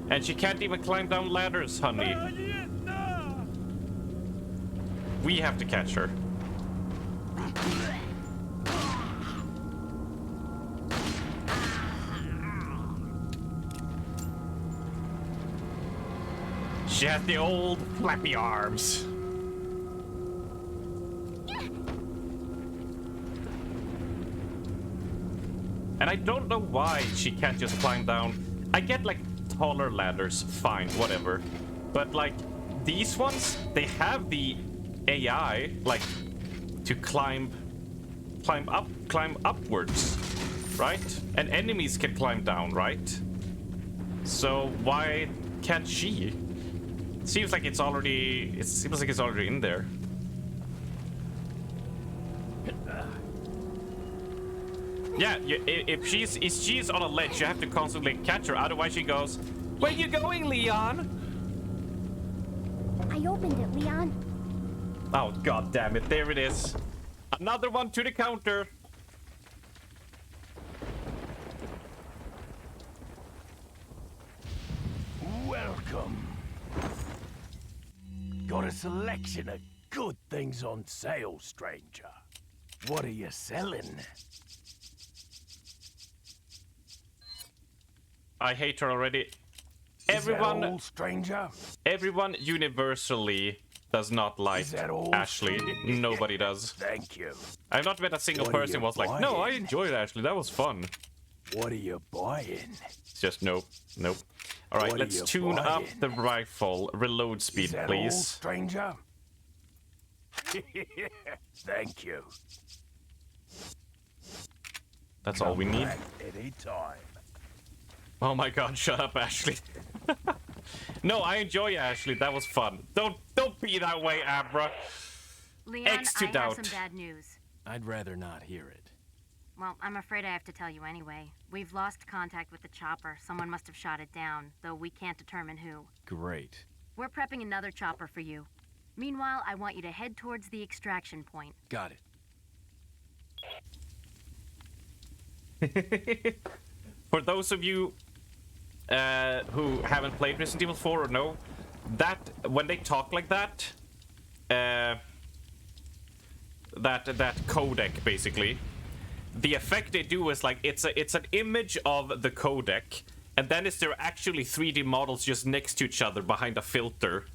And she can't even climb down ladders, honey. We have to catch her. She has the old flappy arms. And I don't know why she can't just climb down. I get like taller ladders, fine, whatever. But like these ones, they have the AI like to climb upwards, right? And enemies can climb down, right? So why can't she? It seems like it's already in there. Yeah, if she's on a ledge, you have to constantly catch her. Otherwise, she goes, "Where you going, Leon?" I opened it, Leon. Oh, god damn it. There it is. Another one to the counter. Welcome. Got a selection of good things on sale, stranger. What are you selling? I hate her already. Is that all, stranger? Everyone universally does not like Ashley. Nobody does. Thank you. I've not met a single person who was like, "No, I enjoyed Ashley. That was fun." What are you buying? It's just nope, nope. All right, What let's are you tune up buying? the rifle. Reload speed, Is that all, please. stranger? Thank you. That's all we need. Back anytime. Oh my god, shut up, Ashley. No, I enjoy Ashley. That was fun. Don't be that way, Abra. Leon, X to I doubt. have some bad news. I'd rather not hear it. Well, I'm afraid I have to tell you anyway. We've lost contact with the chopper. Someone must have shot it down, though we can't determine who. Great. We're prepping another chopper for you. Meanwhile, I want you to head towards the extraction point. Got it. For those of you who haven't played Resident Evil 4 or know, that when they talk like that, that codec basically, the effect they do is like it's an image of the codec, and then is there actually 3D models just next to each other behind a filter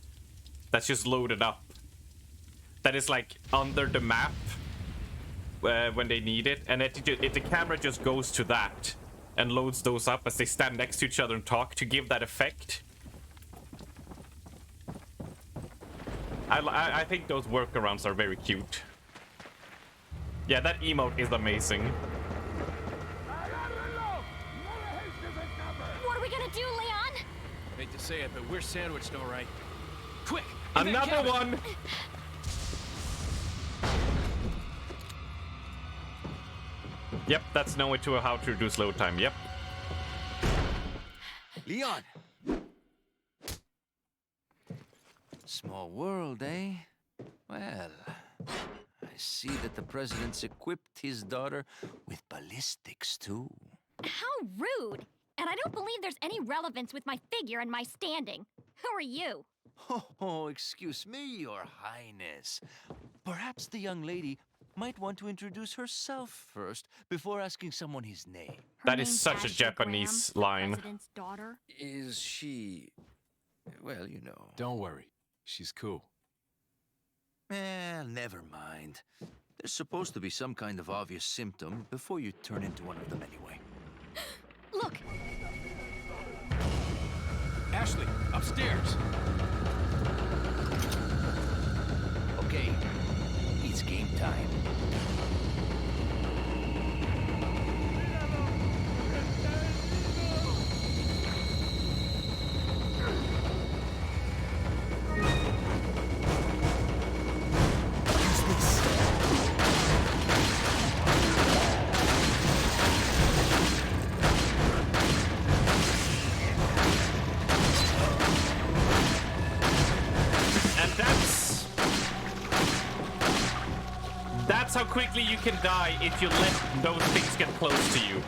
that's just loaded up. That is like under the map when they need it, and the camera just goes to that and loads those up as they stand next to each other and talk to give that effect. I think those workarounds are very cute. Yeah, that emote is amazing. What are we gonna do, Leon? Hate to say it, but we're sandwiched all right. Quick! Another one! Yep, that's no way to how to reduce load time. Yep. Leon! Small world, eh? Well, I see that the president's equipped his daughter with ballistics, too. How rude! And I don't believe there's any relevance with my figure and my standing. Who are you? Oh, excuse me, Your Highness. Perhaps the young lady might want to introduce herself first before asking someone his name. That is such a Japanese line. President's daughter. Is she... well, you know. Don't worry. She's cool. Never mind. There's supposed to be some kind of obvious symptom before you turn into one of them anyway. Look, Ashley, upstairs. Okay, it's game time. That's how quickly you can die if you let those things get close to you.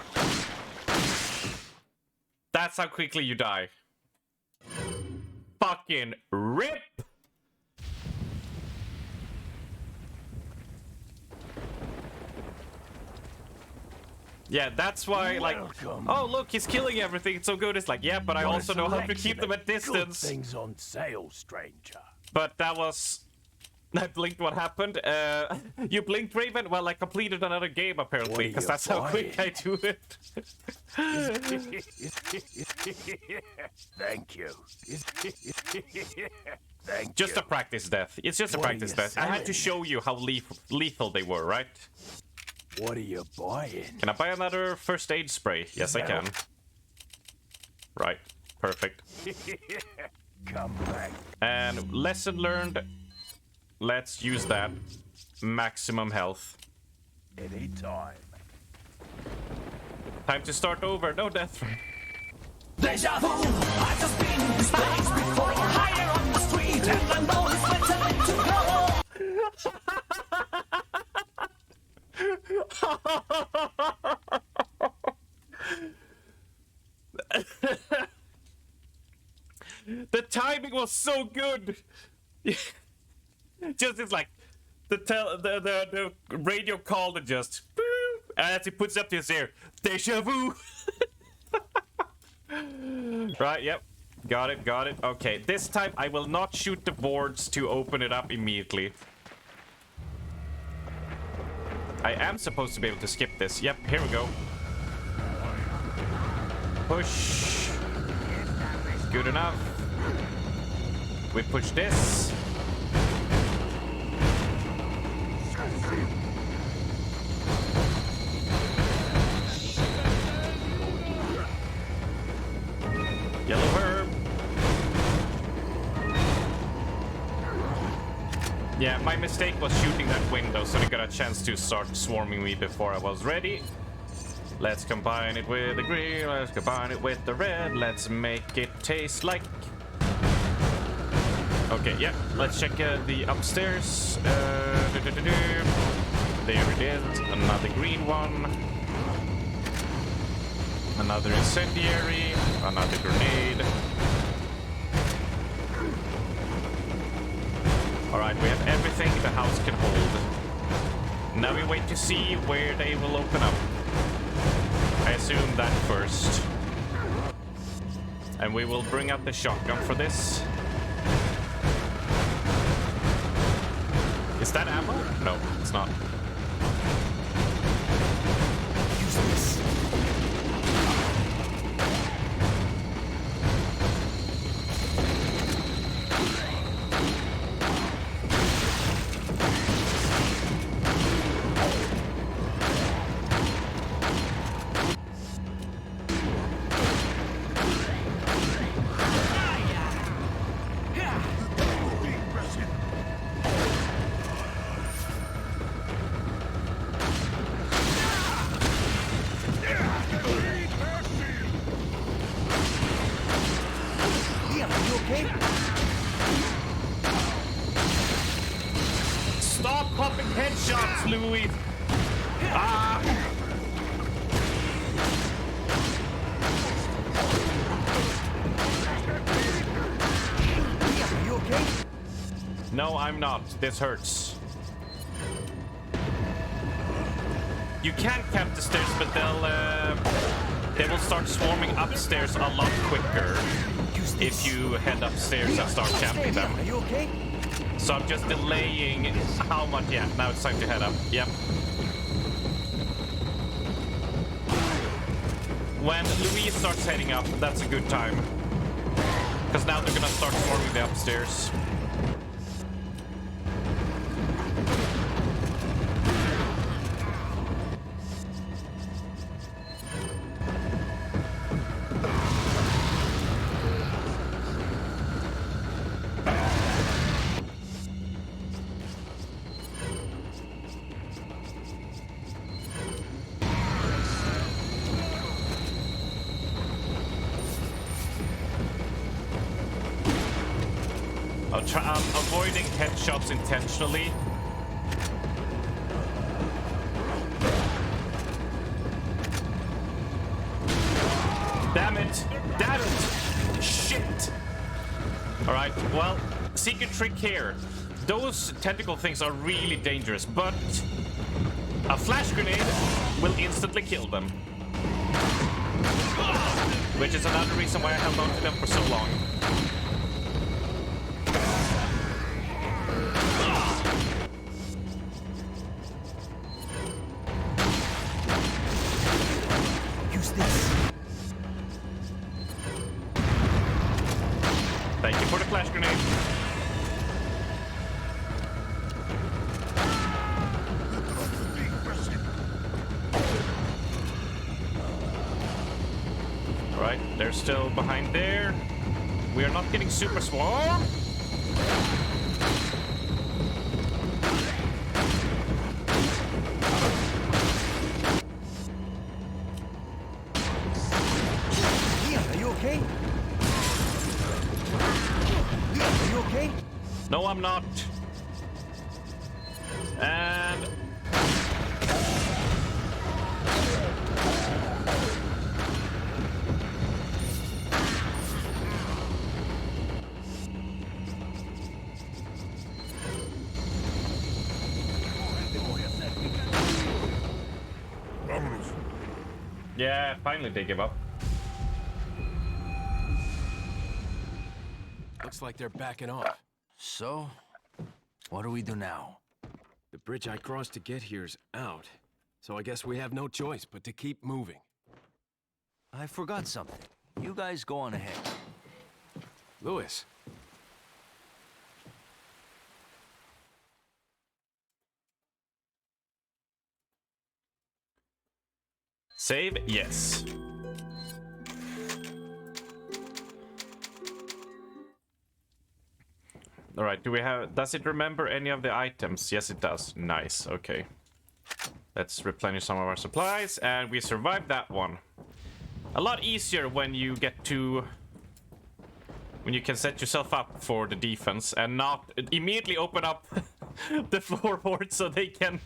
That's how quickly you die. Fucking RIP! Yeah, that's why, like, oh look, he's killing everything, it's so good. It's like, yeah, but I also know how to keep them at distance. Good things on sale, stranger. But that was... I blinked, what happened? You blinked, Raven? Well, I completed another game, apparently, because that's how quick I do it. Thank you. Thank just a practice death. It's just a practice death. I had to show you how lethal they were, right? What are you buying? Can I buy another first aid spray? Yes, I can. Right. Perfect. Come back. And lesson learned... Let's use that. Maximum health. Anytime. Time to start over. No death. Deja vu, I've just been in this place before. Higher on the street, and I know it's my time to go. The timing was so good. Just it's like the radio called and just as he puts up to his ear, deja vu. Right, yep. Got it. Okay, this time I will not shoot the boards to open it up immediately. I am supposed to be able to skip this. Yep, here we go. Push. Good enough. We push this. Yellow herb. Yeah, my mistake was shooting that window, so they got a chance to start swarming me before I was ready. Let's combine it with the green, let's combine it with the red, let's make it taste like... Okay, yeah, let's check the upstairs. There it is, another green one. Another incendiary, another grenade. Alright, we have everything the house can hold. Now we wait to see where they will open up. I assume that first. And we will bring out the shotgun for this. Is that ammo? No, it's not. Use this. Stop popping headshots, Louis! Ah! Are you okay? No, I'm not. This hurts. You can camp the stairs, but they will start swarming upstairs a lot quicker if you head upstairs and start camping them. Are you okay? So I'm just delaying how much. Yeah, now it's time to head up. Yep. When Louise starts heading up, that's a good time. Because now they're gonna start swarming the upstairs. I'm avoiding headshots intentionally. Damn it! Damn it! Shit! Alright, well, secret trick here. Those tentacle things are really dangerous, but a flash grenade will instantly kill them. Which is another reason why I held on to them for so long. Thank you for the flash grenade. Alright, they're still behind there. We are not getting super swarmed. No, I'm not. And... yeah, finally they give up. Looks like they're backing off. So, what do we do now? The bridge I crossed to get here's out, so I guess we have no choice but to keep moving. I forgot something. You guys go on ahead. Louis. Save? Yes. Alright, does it remember any of the items? Yes, it does. Nice, okay. Let's replenish some of our supplies, and we survived that one. A lot easier when you get to... when you can set yourself up for the defense and not immediately open up the floorboard so they can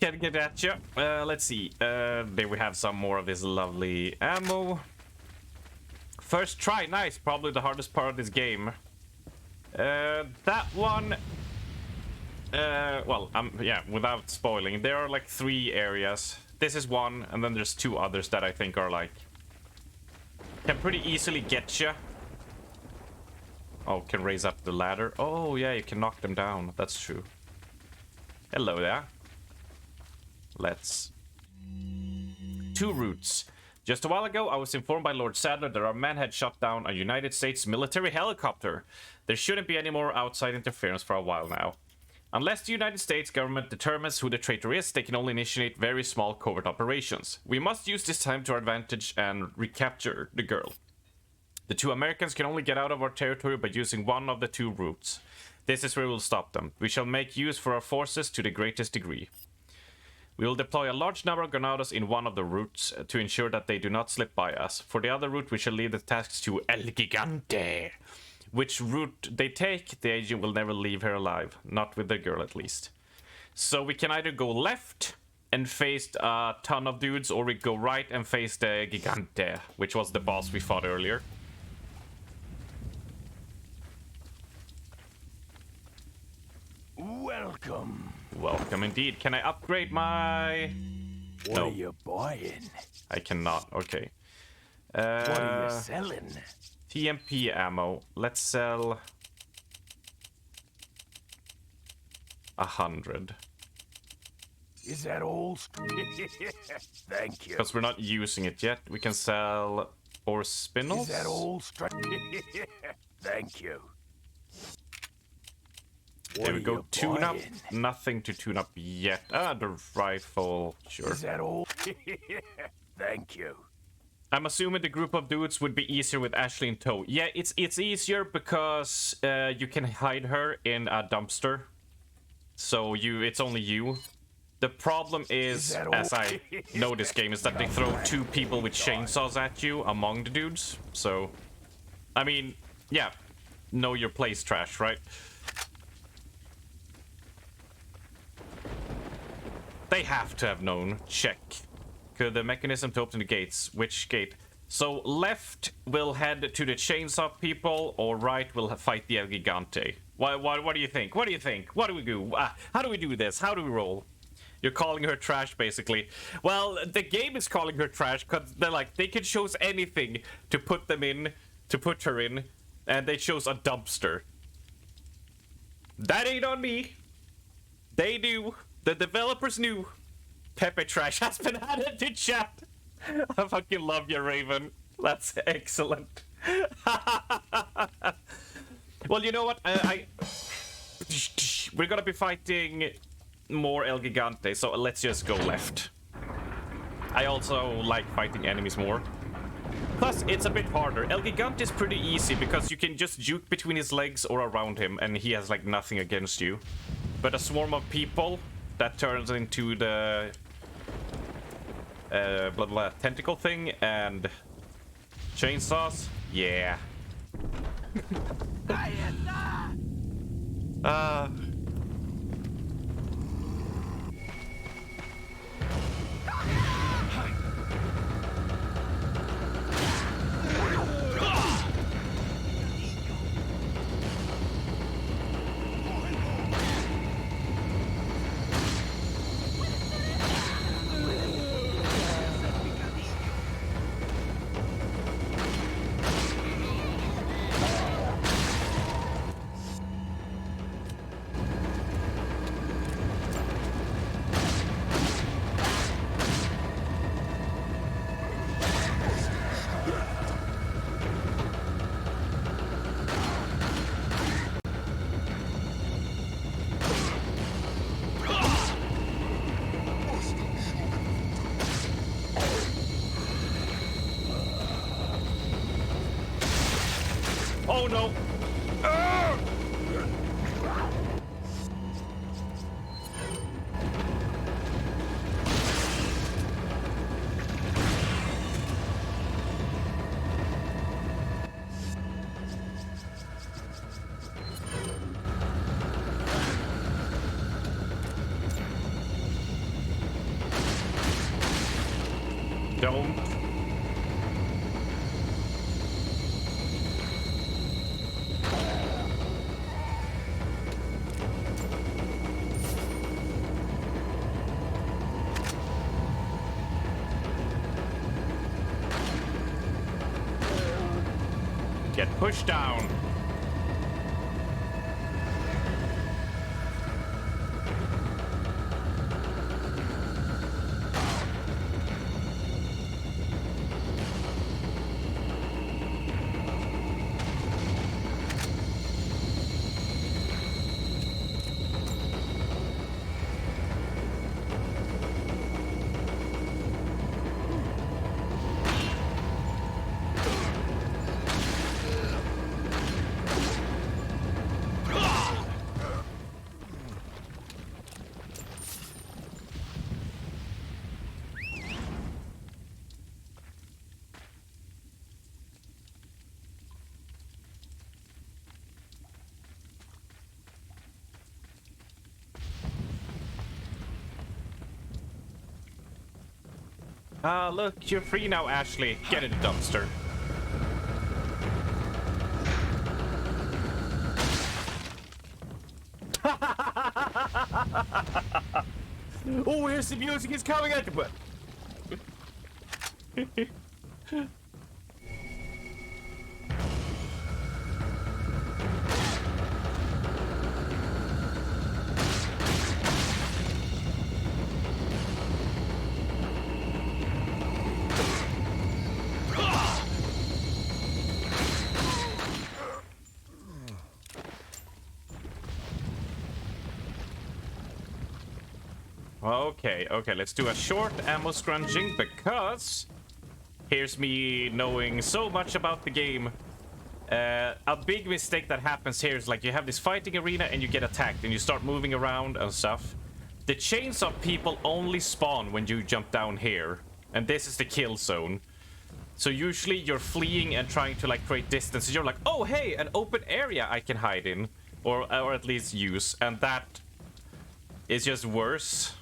get at you. Let's see. There we have some more of this lovely ammo. First try, nice. Probably the hardest part of this game. That one... well, yeah, without spoiling, there are like 3 areas. This is one, and then there's 2 others that I think are like... can pretty easily get you. Oh, can raise up the ladder. Oh, yeah, you can knock them down. That's true. Hello there. Let's... 2 routes. Just a while ago, I was informed by Lord Sadler that our men had shot down a United States military helicopter. There shouldn't be any more outside interference for a while now. Unless the United States government determines who the traitor is, they can only initiate very small covert operations. We must use this time to our advantage and recapture the girl. The 2 Americans can only get out of our territory by using one of the 2 routes. This is where we will stop them. We shall make use for our forces to the greatest degree. We will deploy a large number of Granados in one of the routes to ensure that they do not slip by us. For the other route, we shall leave the tasks to El Gigante. Which route they take, the agent will never leave her alive. Not with the girl, at least. So we can either go left and face a ton of dudes, or we go right and face the Gigante, which was the boss we fought earlier. Welcome. Welcome indeed. Can I upgrade my... What are you buying? I cannot. Okay. What are you selling? TMP ammo. Let's sell 100. Is that all? Thank you. Because we're not using it yet. We can sell ore spindles. Is that all? Thank you. There we go. Tune up. Nothing to tune up yet. Ah, the rifle. Sure. Is that all? Thank you. I'm assuming the group of dudes would be easier with Ashley in tow. Yeah, it's easier because you can hide her in a dumpster. So it's only you. The problem is as I know this game, is that they throw 2 people with chainsaws at you among the dudes. So, I mean, yeah, know your place, trash, right? They have to have known. Check. Could the mechanism to open the gates? Which gate? So left will head to the chainsaw people, or right will fight the El Gigante. What do you think? What do you think? What do we do? How do we do this? How do we roll? You're calling her trash, basically. Well, the game is calling her trash because they're like, they can choose anything to put them in, to put her in, and they chose a dumpster. That ain't on me. They knew. The developers knew. Pepe Trash has been added to chat. I fucking love you, Raven. That's excellent. Well, you know what? We're gonna be fighting more El Gigante, so let's just go left. I also like fighting enemies more. Plus, it's a bit harder. El Gigante is pretty easy because you can just juke between his legs or around him and he has like nothing against you. But a swarm of people that turns into the blah blah tentacle thing and chainsaws, yeah. Oh no! Don't. Get pushed down. Look, you're free now, Ashley. Get in the dumpster. Oh, here's the music. It's coming at you. Okay, let's do a short ammo scrunging because here's me knowing so much about the game. A big mistake that happens here is like you have this fighting arena and you get attacked and you start moving around and stuff. The chainsaw people only spawn when you jump down here, and this is the kill zone. So usually you're fleeing and trying to like create distance. You're like, oh hey, an open area I can hide in, or at least use, and that is just worse.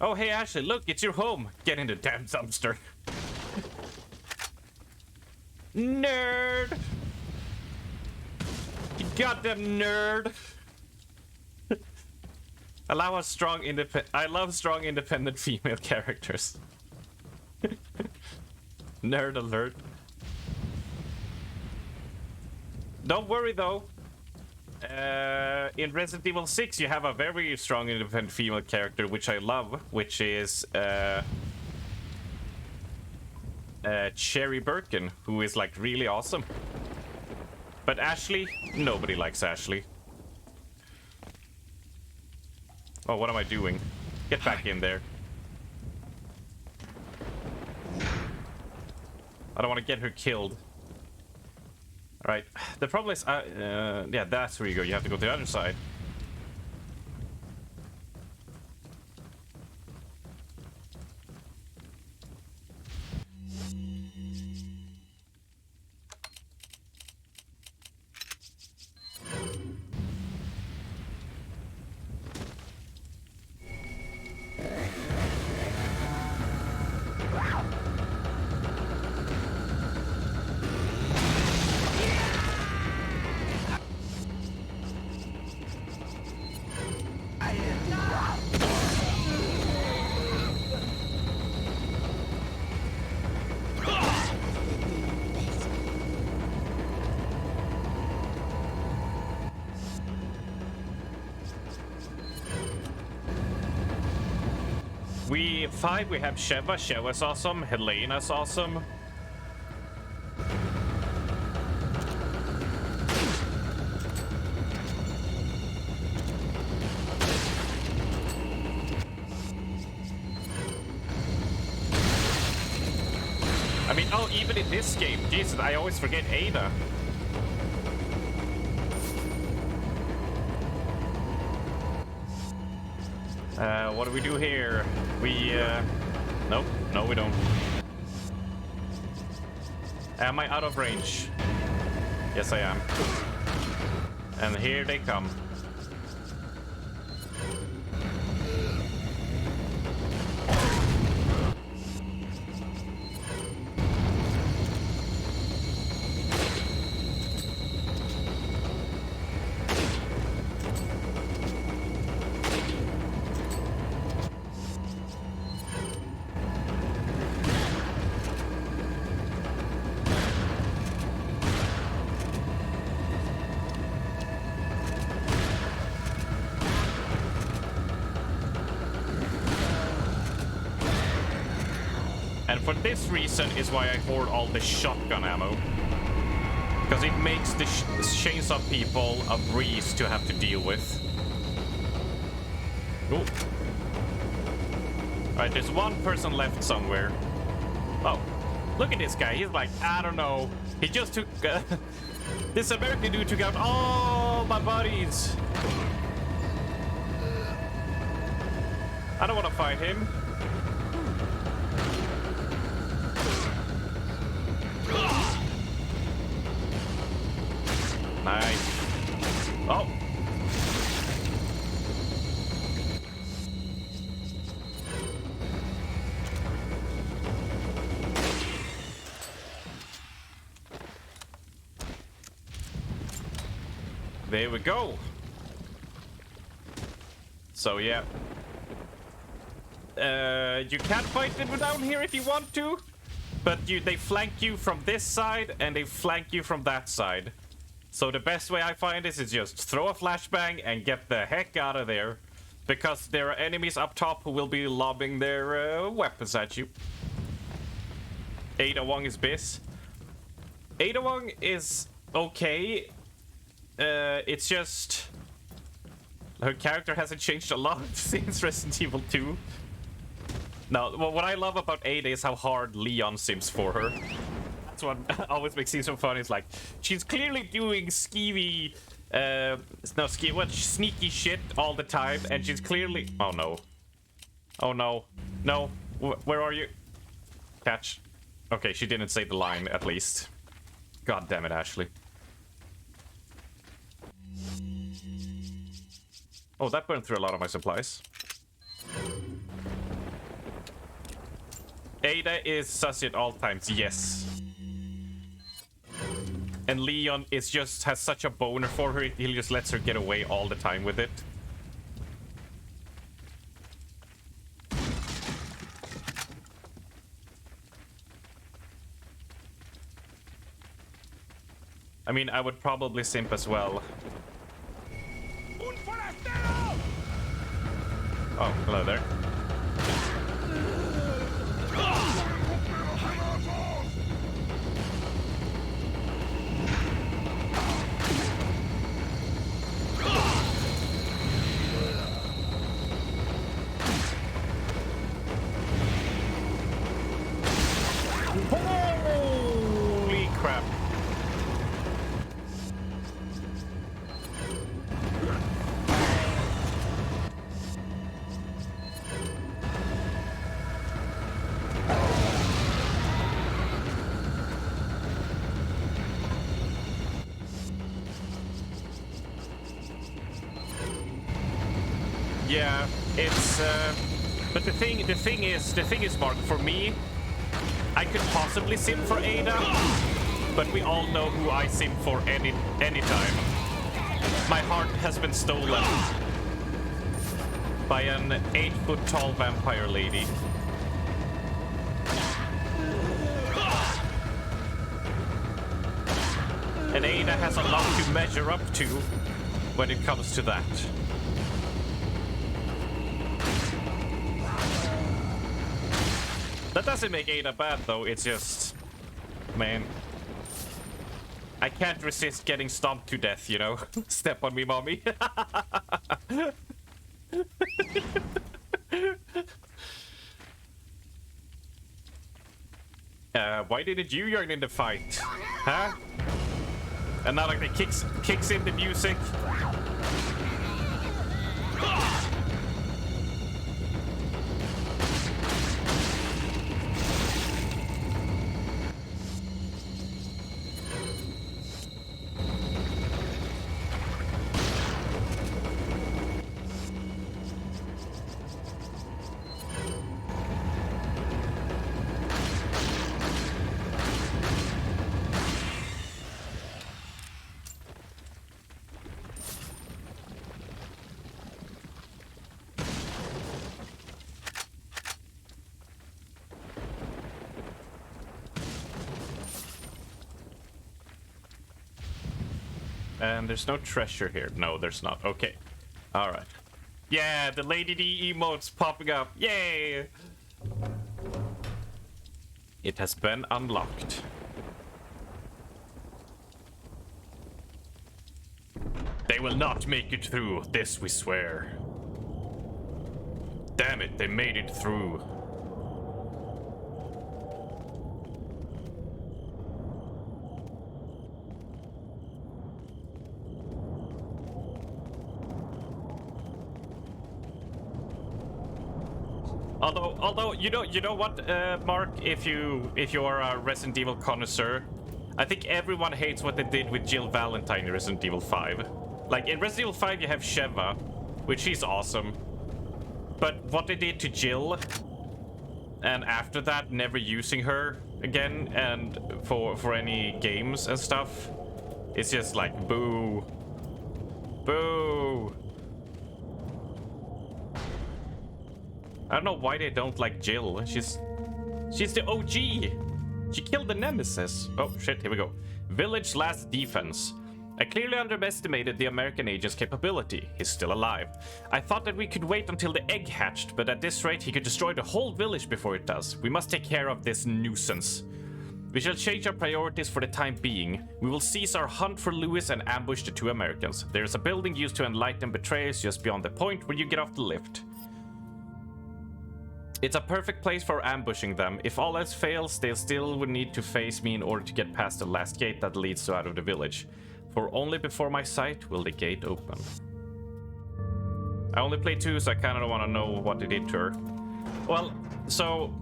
Oh hey Ashley, look, it's your home. Get in the damn dumpster. Nerd! You goddamn nerd! I love strong independent female characters. Nerd alert. Don't worry though. In Resident Evil 6 you have a very strong independent female character, which I love, which is Cherry Birkin, who is like really awesome. But Ashley, nobody likes Ashley. Oh, what am I doing? Get back in there. I don't want to get her killed. Alright, the problem is, yeah, that's where you go. You have to go to the other side. We have Sheva. Sheva's awesome. Helena's awesome. I mean, oh, even in this game, Jesus, I always forget Ada. What do we do here? We, nope. No, we don't. Am I out of range? Yes, I am. And here they come. For this reason is why I hoard all the shotgun ammo. Because it makes the chainsaw people a breeze to have to deal with. Cool. Alright, there's one person left somewhere. Oh, look at this guy. He's like, I don't know. He just took... this American dude took out all my buddies. I don't want to fight him. Nice. Oh. There we go. So yeah. You can fight them down here if you want to, but they flank you from this side and they flank you from that side. So the best way I find is just throw a flashbang and get the heck out of there, because there are enemies up top who will be lobbing their weapons at you. Ada Wong is Biss. Ada Wong is okay. It's just her character hasn't changed a lot since Resident Evil 2. Now, what I love about Ada is how hard Leon sims for her. That's what always makes it so funny. It's like she's clearly doing sneaky shit all the time, and she's clearly. Oh no! Oh no! No! Where are you? Catch. Okay, she didn't say the line at least. God damn it, Ashley. Oh, that burned through a lot of my supplies. Ada is sus at all times, yes. And Leon has such a boner for her, he just lets her get away all the time with it. I mean, I would probably simp as well. Oh, hello there. Holy crap. Yeah, it's but the thing is, Mark, for me, I could possibly sim for Ada, but we all know who I sim for anytime. My heart has been stolen by an 8-foot-tall vampire lady. And Ada has a lot to measure up to when it comes to that. That doesn't make Ada bad, though. It's just... Man. I can't resist getting stomped to death, you know? Step on me, mommy. Why didn't you join in the fight? Huh? And now, like, it kicks in the music. And there's no treasure here. No, there's not. Okay. Alright. Yeah, the Lady D emotes popping up. Yay! It has been unlocked. They will not make it through. This we swear. Damn it, they made it through. Although you know what, Mark, if you are a Resident Evil connoisseur, I think everyone hates what they did with Jill Valentine in Resident Evil 5. Like in Resident Evil 5 you have Sheva, which is awesome. But what they did to Jill, and after that never using her again and for any games and stuff, it's just like boo. Boo. I don't know why they don't like Jill. She's the OG. She killed the Nemesis. Oh shit, here we go. Village last defense. I clearly underestimated the American agent's capability. He's still alive. I thought that we could wait until the egg hatched, but at this rate he could destroy the whole village before it does. We must take care of this nuisance. We shall change our priorities for the time being. We will cease our hunt for Lewis and ambush the 2 Americans. There is a building used to enlighten betrayers just beyond the point where you get off the lift. It's a perfect place for ambushing them. If all else fails, they still would need to face me in order to get past the last gate that leads out of the village. For only before my sight will the gate open. I only played 2, so I kind of want to know what they did to her. Well, so...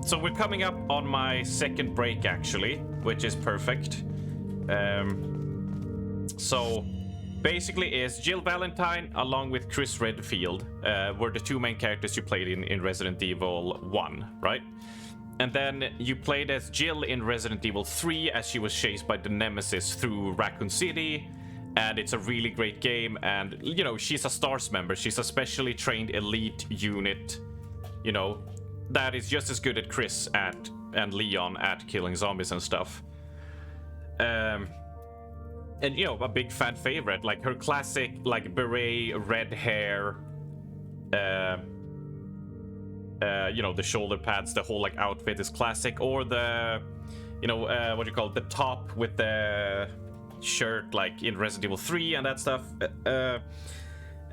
so we're coming up on my second break, actually, which is perfect. So... basically is Jill Valentine along with Chris Redfield were the 2 main characters you played in Resident Evil 1, right? And then you played as Jill in Resident Evil 3 as she was chased by the Nemesis through Raccoon City, and it's a really great game. And you know, she's a STARS member, she's a specially trained elite unit, you know, that is just as good as Chris and Leon at killing zombies and stuff. And, you know, a big fan favorite, like her classic, like, beret, red hair, you know, the shoulder pads, the whole, like, outfit is classic. Or the, you know, what do you call it, the top with the shirt, like, in Resident Evil 3 and that stuff.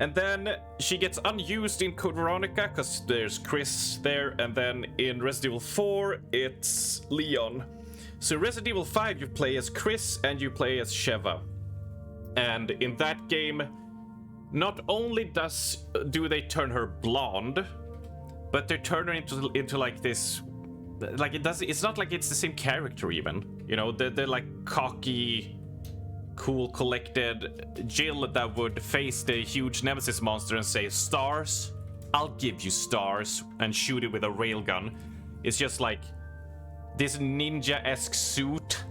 And then she gets unused in Code Veronica, because there's Chris there. And then in Resident Evil 4, it's Leon. So Resident Evil 5, you play as Chris and you play as Sheva. And in that game, not only do they turn her blonde, but they turn her into like this, like it's not like it's the same character even. You know, they're like cocky, cool, collected Jill that would face the huge Nemesis monster and say, "Stars, I'll give you stars," and shoot it with a railgun. It's just like this ninja-esque suit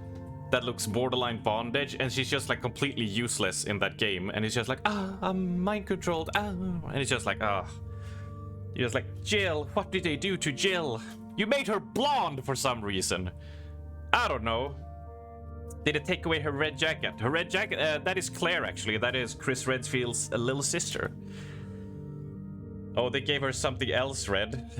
that looks borderline bondage, and she's just like completely useless in that game. And it's just like, I'm mind controlled, and it's just like, you're just like, Jill, what did they do to Jill? You made her blonde for some reason. I don't know. Did it take away her red jacket? Her red jacket, that is Claire, actually. That is Chris Redfield's little sister. Oh, they gave her something else red.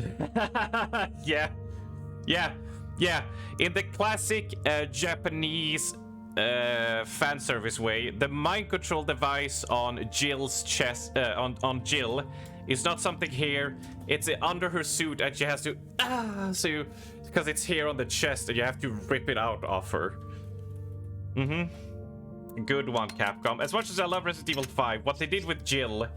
Yeah, in the classic Japanese fan service way, the mind control device on Jill's chest, on Jill, is not something here. It's under her suit, and she has to because it's here on the chest, and you have to rip it out of her. Good one, Capcom. As much as I love Resident Evil 5, what they did with Jill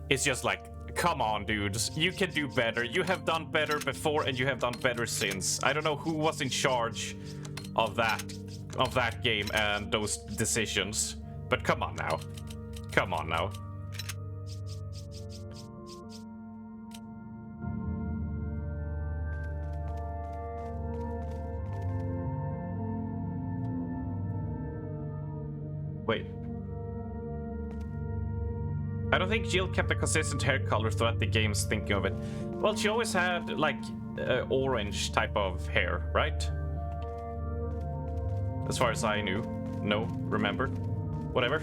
is just like, come on, dudes. You can do better. You have done better before, and you have done better since. I don't know who was in charge of that game and those decisions, but come on now. Come on now. Wait. I don't think Jill kept a consistent hair color throughout the games, thinking of it. Well, she always had, like, orange type of hair, right? As far as I knew. No, remember? Whatever.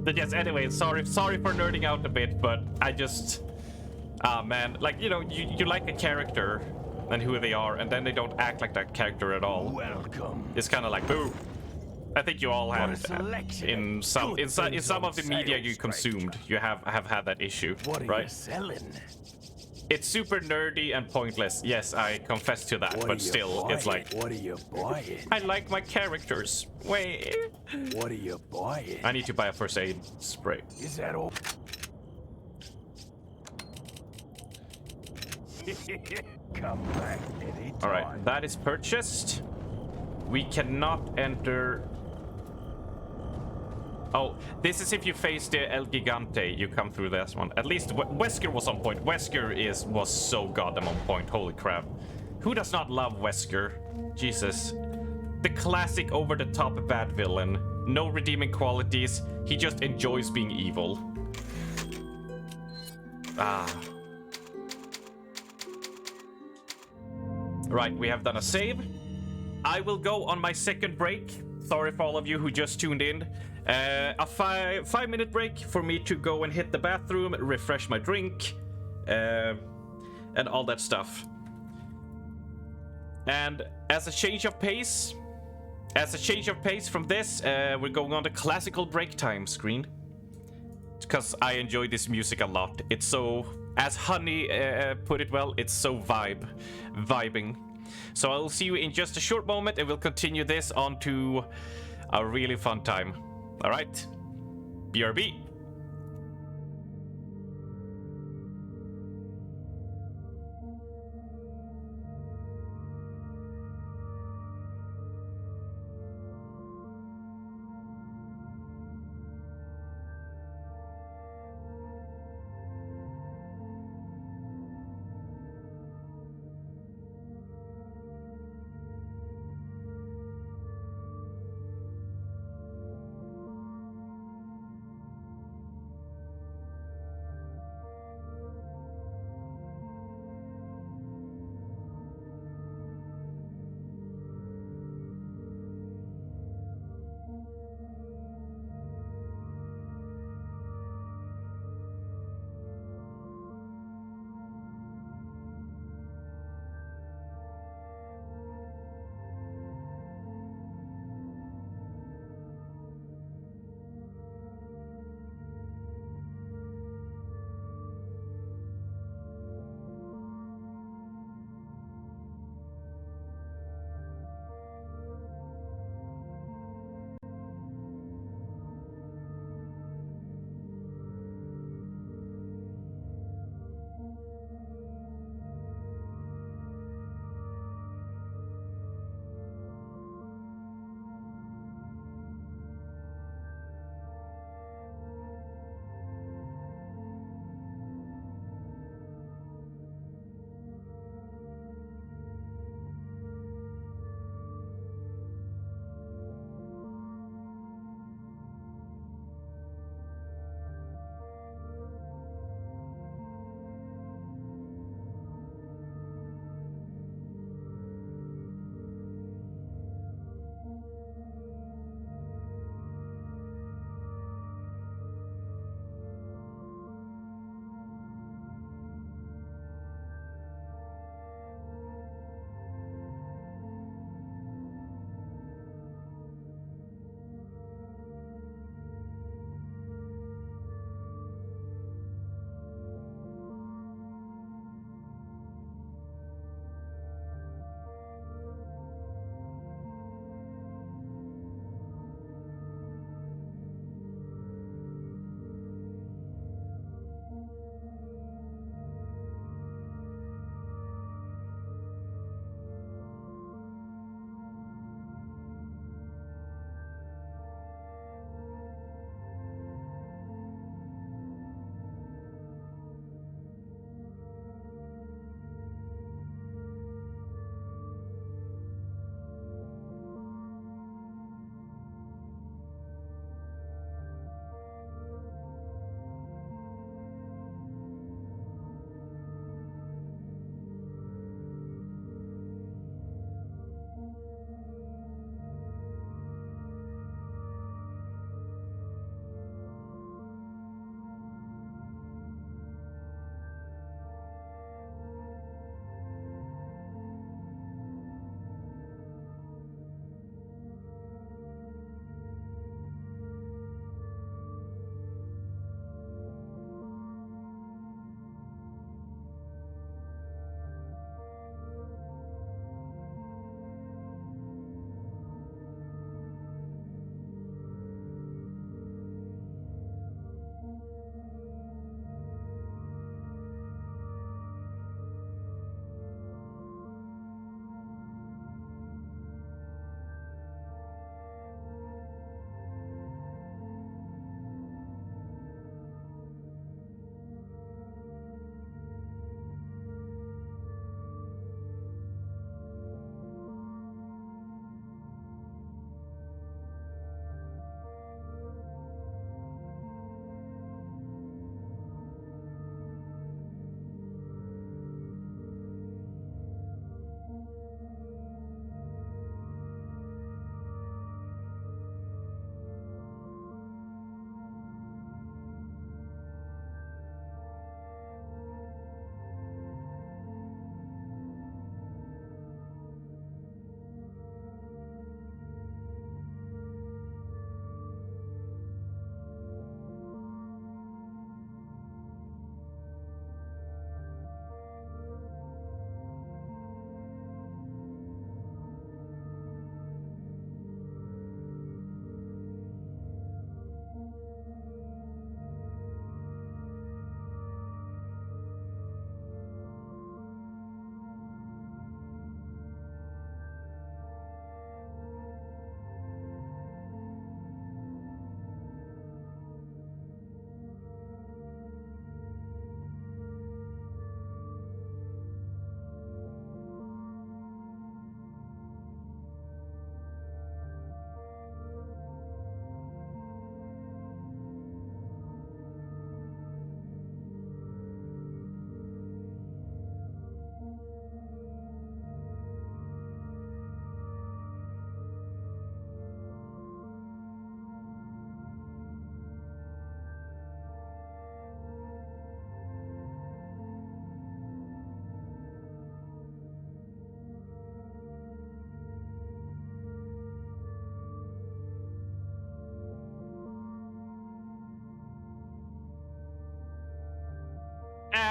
But yes, anyway, sorry for nerding out a bit, but I just... man, like, you know, you like a character and who they are, and then they don't act like that character at all. Welcome. It's kind of like, boo. I think you all have in some of the media you consumed. You have had that issue, what are right? You selling? It's super nerdy and pointless. Yes, I confess to that, but still, buying? It's like, what are you buying? I like my characters. Wait. What are you buying? I need to buy a first aid spray. Is that all? Come back anytime. All right, that is purchased. We cannot enter. Oh, this is if you face the El Gigante, you come through this one. At least Wesker was on point. Wesker was so goddamn on point. Holy crap. Who does not love Wesker? Jesus. The classic over-the-top bad villain. No redeeming qualities. He just enjoys being evil. Right, we have done a save. I will go on my second break. Sorry for all of you who just tuned in. A 5-minute break for me to go and hit the bathroom, refresh my drink, and and all that stuff. And as a change of pace from this, we're going on the classical break time screen. Because I enjoy this music a lot. It's so, as Honey put it well, it's so vibing. So I'll see you in just a short moment, and we'll continue this on to a really fun time. All right, BRB.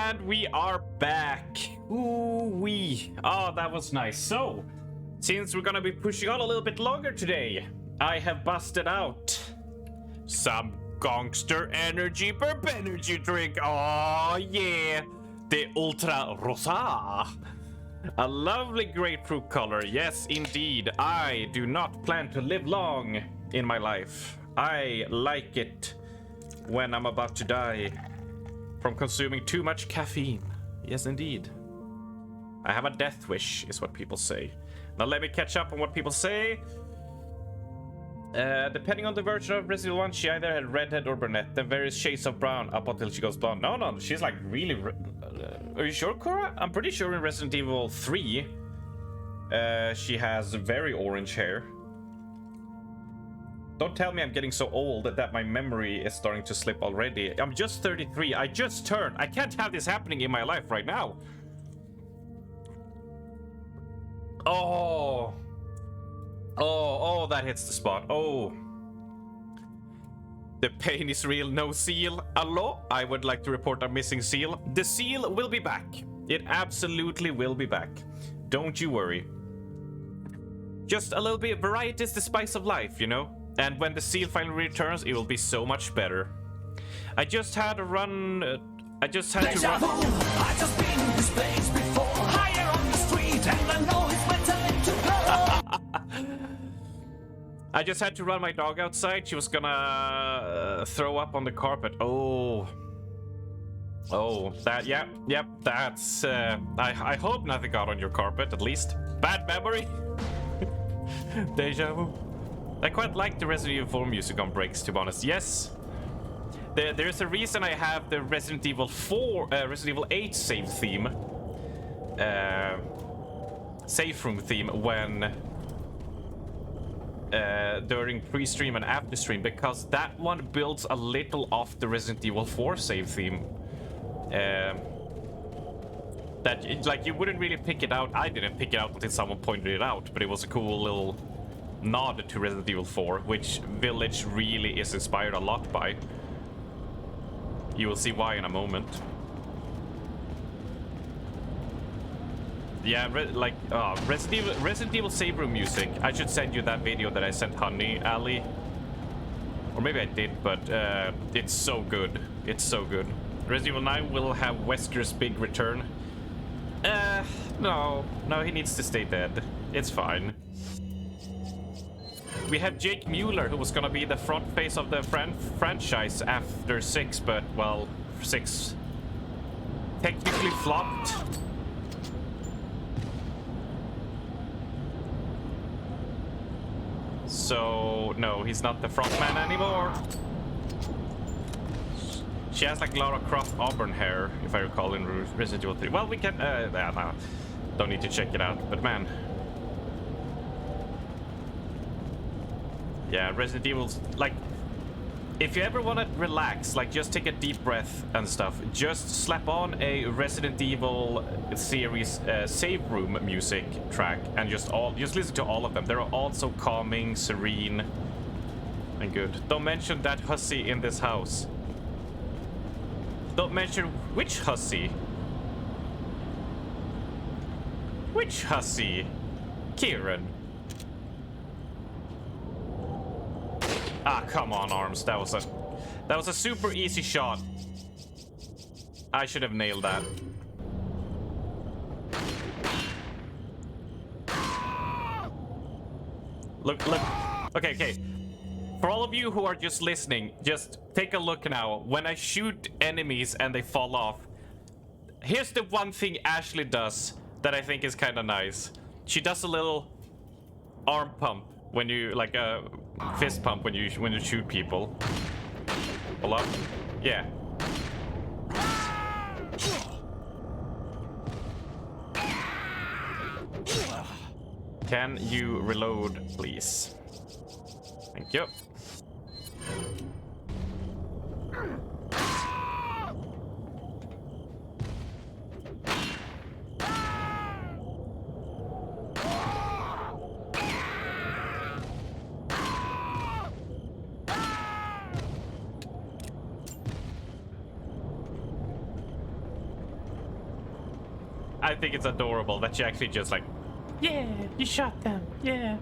And we are back. Ooh-wee. Oh, that was nice. So, since we're gonna be pushing on a little bit longer today, I have busted out some Gangster Energy Burp Energy drink. Oh, yeah. The Ultra Rosa. A lovely grapefruit color. Yes, indeed. I do not plan to live long in my life. I like it when I'm about to die from consuming too much caffeine. Yes, indeed. I have a death wish, is what people say. Now let me catch up on what people say. Depending on the version of Resident Evil 1, she either had redhead or brunette, then various shades of brown up until she goes blonde. No, she's like really... are you sure, Cora? I'm pretty sure in Resident Evil 3, she has very orange hair. Don't tell me I'm getting so old that my memory is starting to slip already. I'm just 33. I just turned. I can't have this happening in my life right now. Oh, that hits the spot. Oh. The pain is real, no seal. Hello? I would like to report a missing seal. The seal will be back. It absolutely will be back. Don't you worry. Just a little bit of variety is the spice of life, you know? And when the seal finally returns, it will be so much better. I just had to run... I just had to run... I just been in this place before. Higher on the street, and I know it's my time to go. I just had to run my dog outside. She was gonna throw up on the carpet. Oh, that, yep, that's, I hope nothing got on your carpet, at least. Bad memory. Deja vu. I quite like the Resident Evil 4 music on breaks, to be honest. Yes. There's a reason I have the Resident Evil 8 save theme. Safe room theme when... during pre-stream and after stream, because that one builds a little off the Resident Evil 4 save theme. That, like, you wouldn't really pick it out. I didn't pick it out until someone pointed it out, but it was a cool little nod to Resident Evil 4, which Village really is inspired a lot by. You will see why in a moment. Yeah, Resident Evil save room music. I should send you that video that I sent Honey Ali. Or maybe I did, but it's so good. It's so good. Resident Evil 9 will have Wesker's big return. No, he needs to stay dead. It's fine. We have Jake Mueller, who was gonna be the front face of the franchise after 6, but, well, 6 technically flopped. So, no, he's not the frontman anymore. She has like Lara Croft auburn hair, if I recall, in Resident Evil 3. Well, we can, no, don't need to check it out, but man. Yeah, Resident Evil's, like, if you ever want to relax, like, just take a deep breath and stuff, just slap on a Resident Evil series save room music track and just listen to all of them. They're all so calming, serene, and good. Don't mention that hussy in this house. Don't mention which hussy? Which hussy? Kieran. Ah, come on, Arms. That was a super easy shot. I should have nailed that. Look. Okay. For all of you who are just listening, just take a look now. When I shoot enemies and they fall off, here's the one thing Ashley does that I think is kind of nice. She does a little arm pump when you, like a fist pump when you shoot people. Hold up. Yeah. Can you reload, please? Thank you. I think it's adorable that she actually just like, yeah, you shot them, yeah.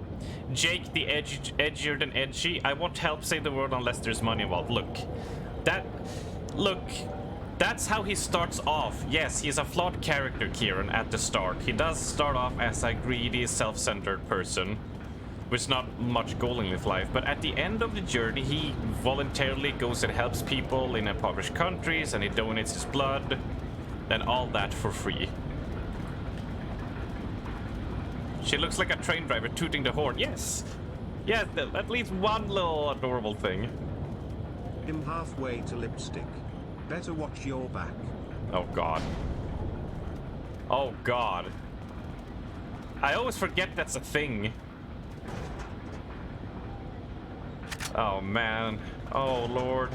Jake the edgier than edgy. I won't help save the world unless there's money involved. Look, that's how he starts off. Yes, he's a flawed character, Kieran, at the start. He does start off as a greedy, self-centered person with not much goal in his life, but at the end of the journey, he voluntarily goes and helps people in impoverished countries, and he donates his blood, and all that for free. She looks like a train driver tooting the horn. Yes. Yes, at least one little adorable thing. Him halfway to lipstick. Better watch your back. Oh god. Oh god. I always forget that's a thing. Oh man. Oh lord.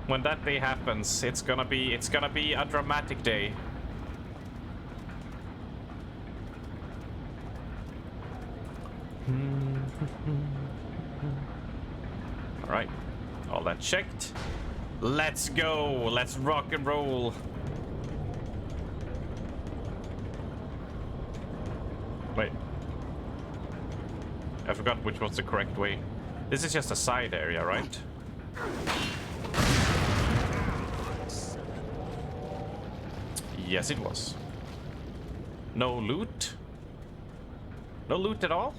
When that day happens, it's gonna be a dramatic day. All right, all that checked. Let's go. Let's rock and roll. Wait, I forgot which was the correct way. This is just a side area, right? Yes, it was. No loot? No loot at all?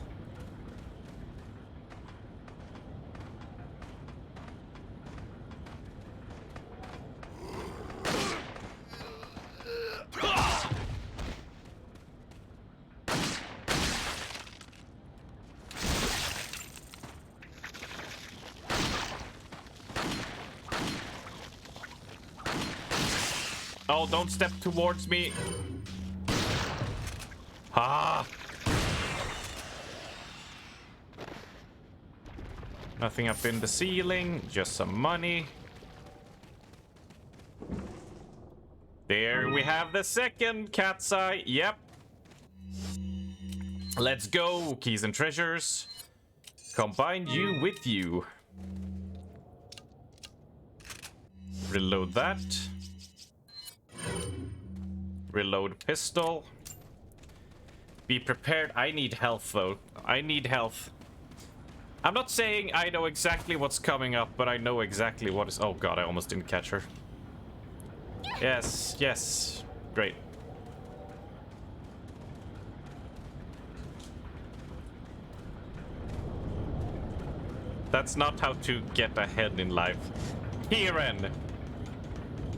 Oh, don't step towards me. Ah. Nothing up in the ceiling, just some money. There we have the second cat's eye. Yep. Let's go. Keys and treasures. Combine you with you. Reload that. Reload pistol. Be prepared. I need health though. I need health. I'm not saying I know exactly what's coming up, but I know exactly what is... Oh god, I almost didn't catch her. Yes, yes. Great. That's not how to get ahead in life. Kieran!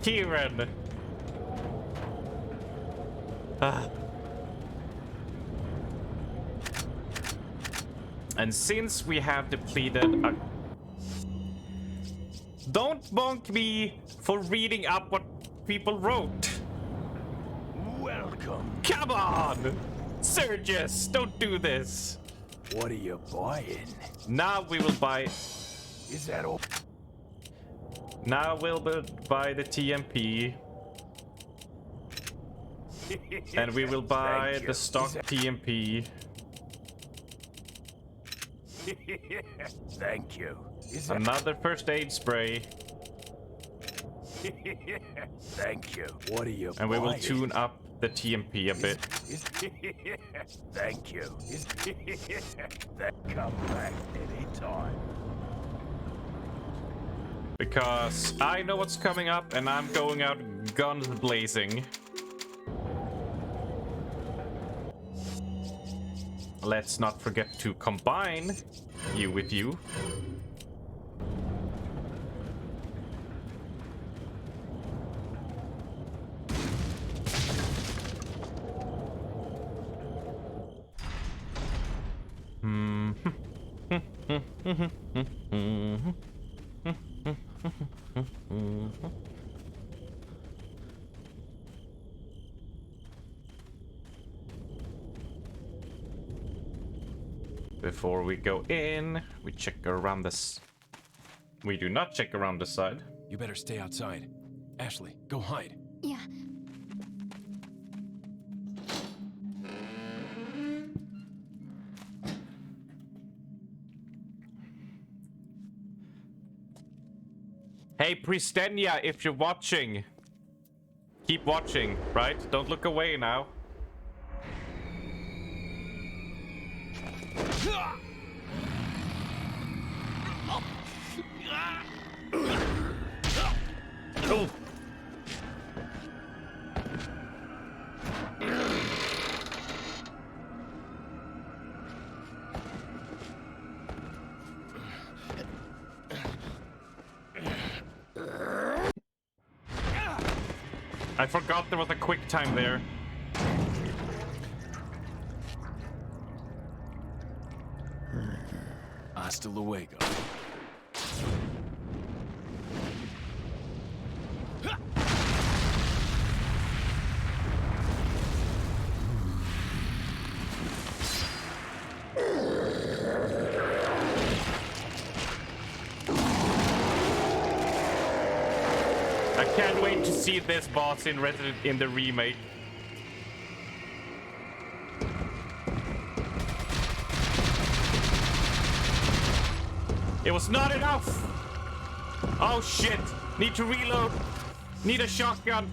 Kieran! Ah. And since we have depleted a... Don't bonk me for reading up what people wrote. Welcome. Come on! Sergius, don't do this. What are you buying? Now we will buy... Is that all? Now we'll buy the TMP. And we will buy the stock TMP. Thank you. Another first aid spray. Thank you. What are you And we will buying? tune up the TMP a bit. Thank you. Come back anytime. Because I know what's coming up and I'm going out guns blazing. Let's not forget to combine you with you. Before we go in, we check around this. We do not check around the side. You better stay outside. Ashley, go hide. Yeah. Hey, Pristenia, if you're watching, Keep watching, right? Don't look away now. Oh. I forgot there was a quick time there. Hasta luego. I can't wait to see this boss in Resident in the remake. It was not enough! Oh shit! Need to reload! Need a shotgun!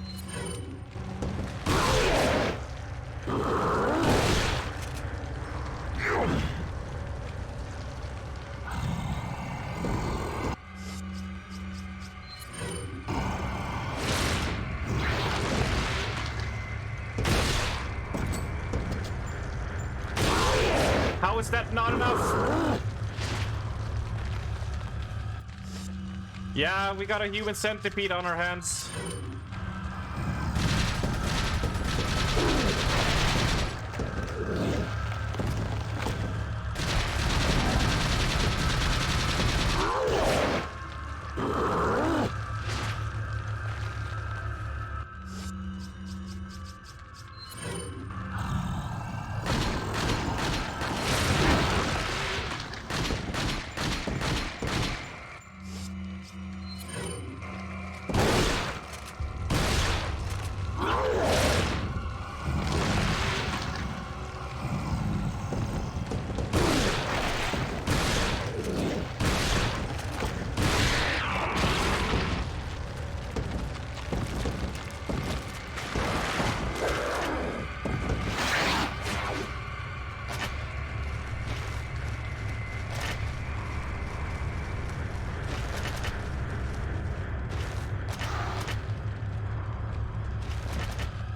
How is that not enough? Yeah, we got a human centipede on our hands.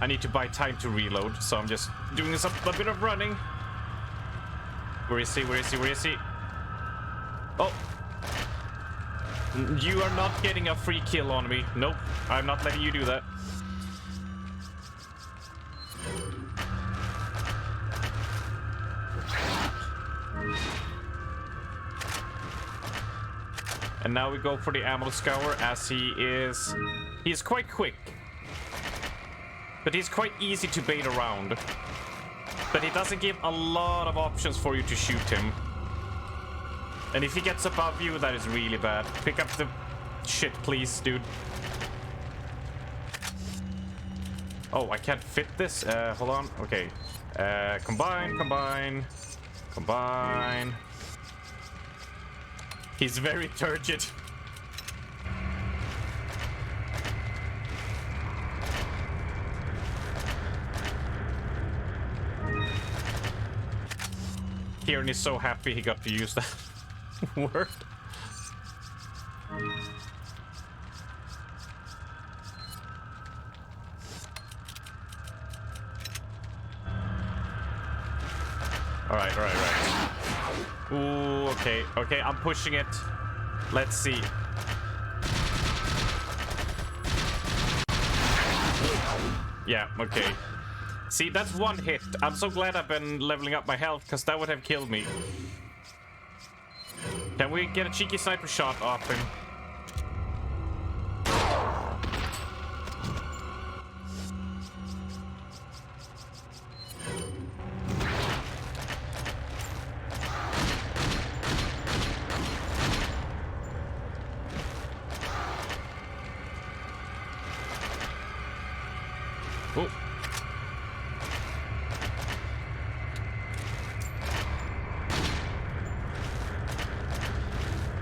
I need to buy time to reload, so I'm just doing a bit of running. Where is he? Where is he? Where is he? Oh! You are not getting a free kill on me. Nope, I'm not letting you do that. And now we go for the ammo scour, as he is quite quick. But he's quite easy to bait around. But he doesn't give a lot of options for you to shoot him. And if he gets above you, that is really bad. Pick up the shit, please, dude. Oh, I can't fit this? Hold on. Okay. Combine, combine, combine. He's very turgid. Kieran is so happy he got to use that word. Alright, alright, right. Ooh, okay, okay, I'm pushing it. Let's see. Yeah, okay. See, that's one hit. I'm so glad I've been leveling up my health, because that would have killed me. Can we get a cheeky sniper shot off him? Oh.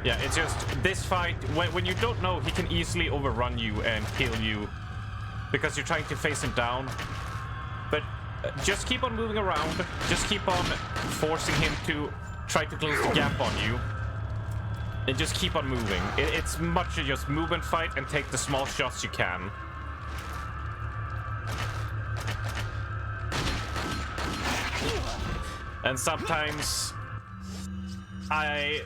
Yeah, it's just this fight, when you don't know, he can easily overrun you and kill you because you're trying to face him down. But just keep on moving around. Just keep on forcing him to try to close the gap on you. And just keep on moving. It's much just move and fight and take the small shots you can. And sometimes I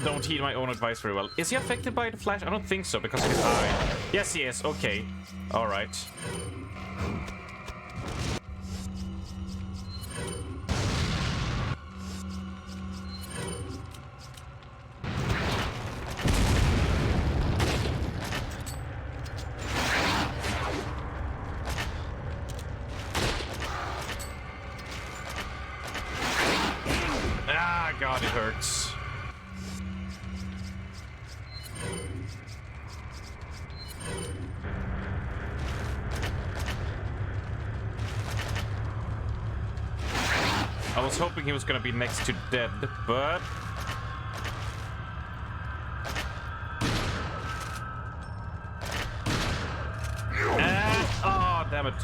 don't heed my own advice very well. Is he affected by the flash? I don't think so because of his eye. Yes, he is. Okay. All right. Ah, God, it hurts. I was hoping he was gonna be next to dead, but... oh, damn it.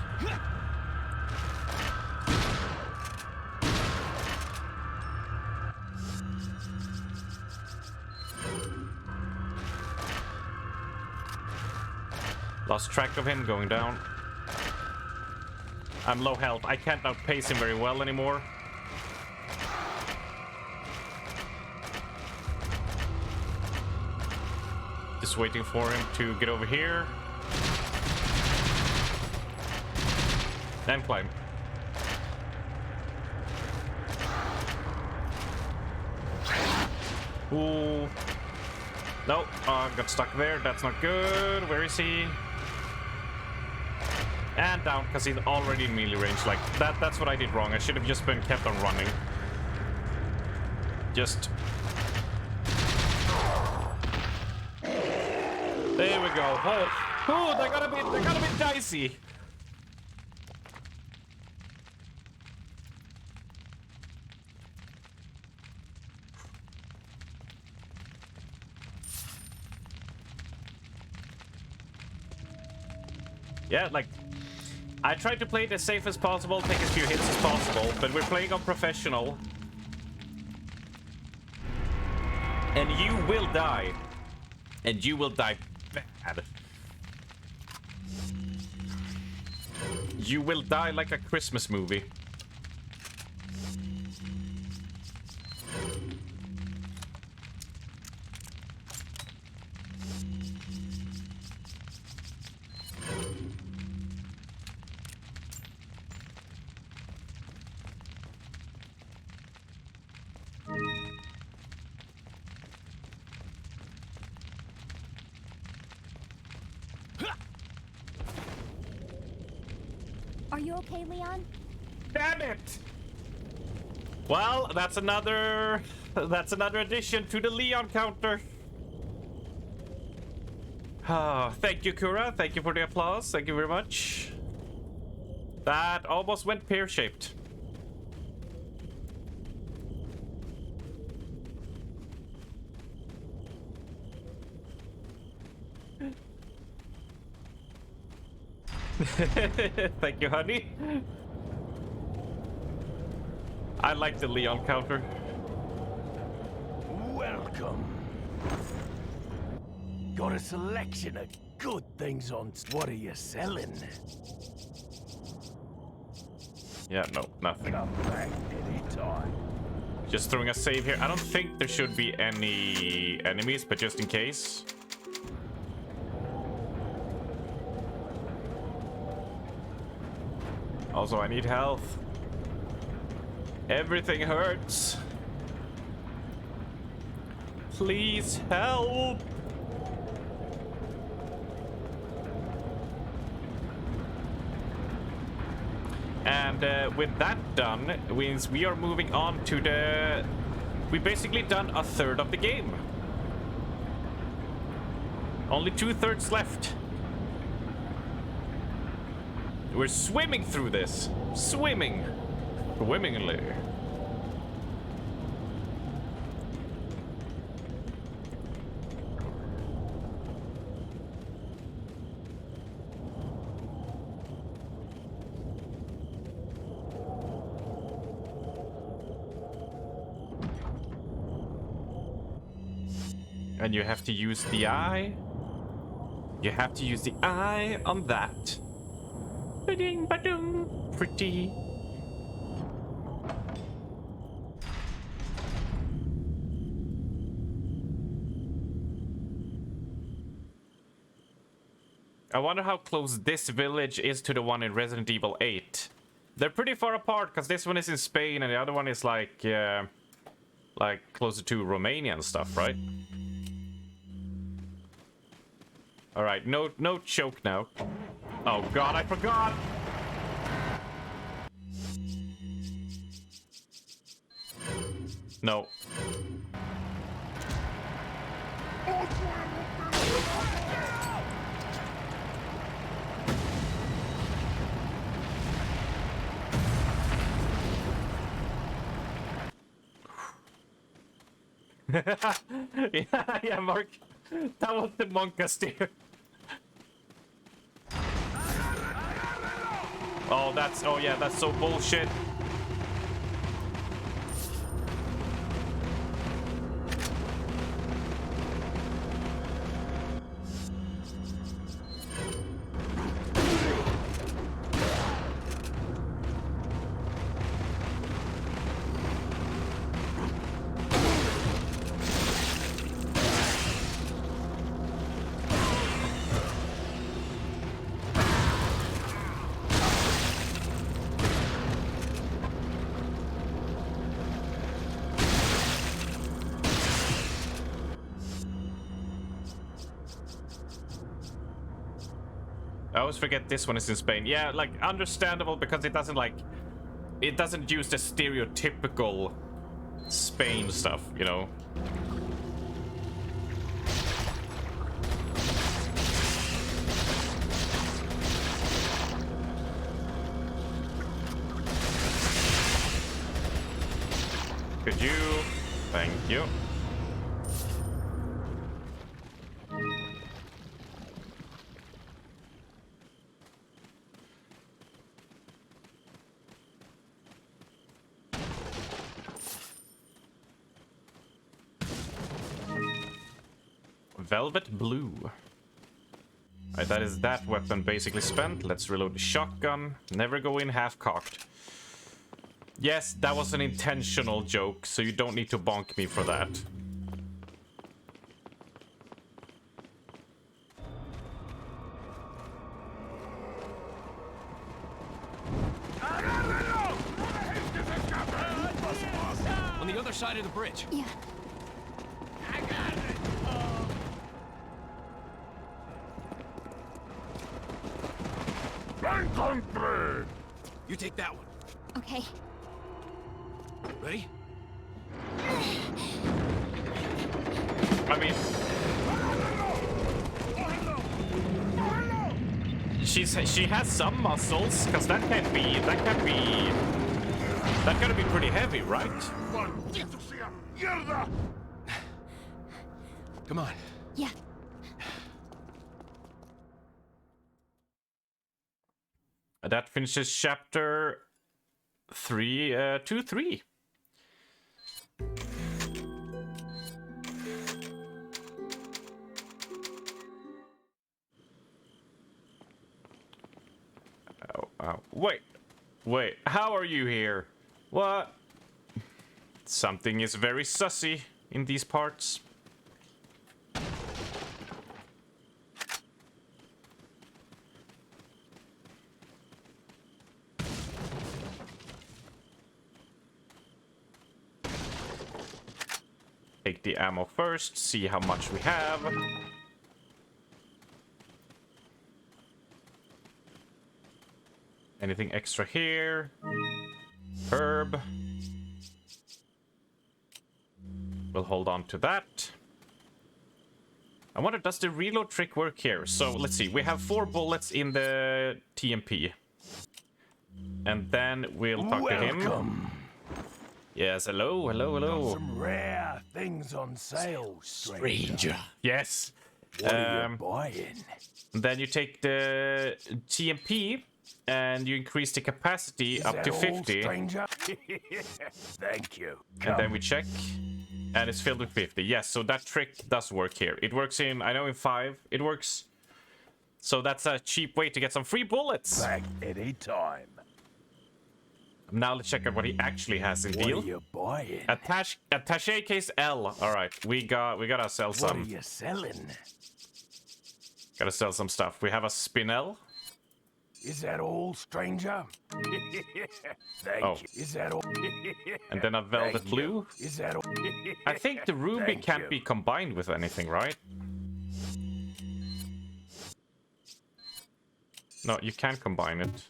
Lost track of him going down. I'm low health. I can't outpace him very well anymore. Just waiting for him to get over here. And climb. Ooh. No, got stuck there. That's not good. Where is he? And down, because he's already in melee range. Like, that's what I did wrong. I should have just been kept on running. Just... There we go. Oh, they're gonna be dicey. Yeah, like, I tried to play it as safe as possible, take as few hits as possible, but we're playing on professional. And you will die. And you will die bad. You will die like a Christmas movie. Are you okay, Leon? Damn it! Well, that's another addition to the Leon counter. Thank you, Kura. Thank you for the applause. Thank you very much. That almost went pear-shaped. Thank you, honey. I like the Leon counter. Welcome. Got a selection of good things on. What are you selling? Yeah, no, nothing. Come back anytime. Just throwing a save here. I don't think there should be any enemies, but just in case. Also, I need health. Everything hurts. Please help. And with that done, means we are moving on to the... We basically done a third of the game. Only 2/3 left. We're swimming through this. Swimmingly. And you have to use the eye. You have to use the eye on that. Ba-ding, ba-dung. Pretty. I wonder how close this village is to the one in Resident Evil 8. They're pretty far apart, because this one is in Spain and the other one is like closer to Romania and stuff, right? Alright, no choke now. Oh god, I forgot! No. yeah, Mark. That was the Monka steer. Oh yeah, that's so bullshit. I always forget this one is in Spain. Yeah, like, understandable, because it doesn't use the stereotypical Spain stuff, you know? Could you? Thank you. Velvet blue. Alright, that is that weapon basically spent. Let's reload the shotgun. Never go in half-cocked. Yes, that was an intentional joke, so you don't need to bonk me for that. On the other side of the bridge. Yeah. I got it. You take that one. Okay. Ready? I mean, she has some muscles, because that gotta be pretty heavy, right? Come on. Yeah. That finishes chapter 3. Oh, wait, how are you here? What? Something is very sussy in these parts. Take the ammo first, see how much we have. Anything extra here? Herb. We'll hold on to that. I wonder, does the reload trick work here? So let's see, we have 4 bullets in the TMP. And then we'll talk to him. Yes, hello. Got some rare things on sale, stranger. Yes. What are you buying? Then you take the TMP and you increase the capacity up to 50. Stranger? Thank you. And then we check. And it's filled with 50. Yes, so that trick does work here. It works in, I know in 5 it works. So that's a cheap way to get some free bullets. Back any time. Now let's check out what he actually has in deal. What are you buying? Attaché case L. All right, we gotta sell some. What are you selling? Gotta sell some stuff. We have a Spinel. Is that all, stranger? Thank Oh. you. Is that all? And then a Velvet Thank you. Blue. Is that all? I think the Ruby Thank can't you. be combined with anything, right? No, you can combine it.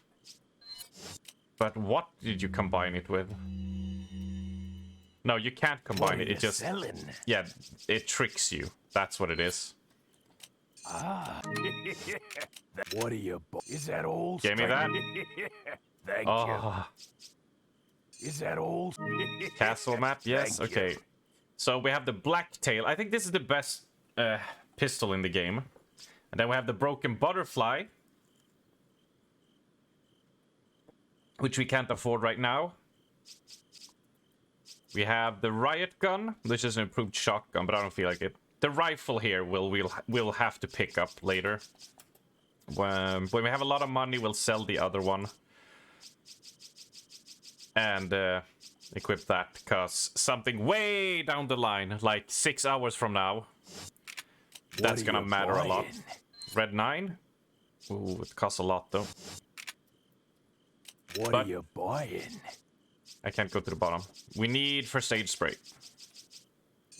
But what did you combine it with? No, you can't What combine are it. you It just... selling? Yeah, it tricks you. That's what it is. Ah. What are you? Is that all? Give me that. Thank Oh, you. Is that all? castle map. Yes. Thank you. Okay. So we have the Blacktail. I think this is the best pistol in the game. And then we have the Broken Butterfly, which we can't afford right now. We have the Riot Gun, which is an improved shotgun, but I don't feel like it. The rifle here we'll have to pick up later. When we have a lot of money, we'll sell the other one. And equip that, because something way down the line, like 6 hours from now, that's are gonna you matter a lot. buying? Red 9? Ooh, it costs a lot though. What But- are you buying? I can't go to the bottom. We need first aid spray.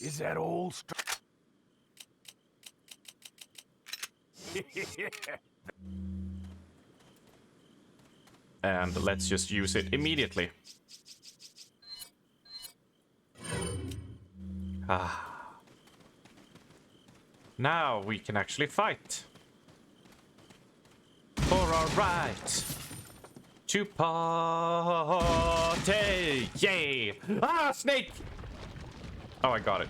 Is that all? And let's just use it immediately. Ah. Now we can actually fight. For our right to party. Yay! Ah, snake! Oh, I got it.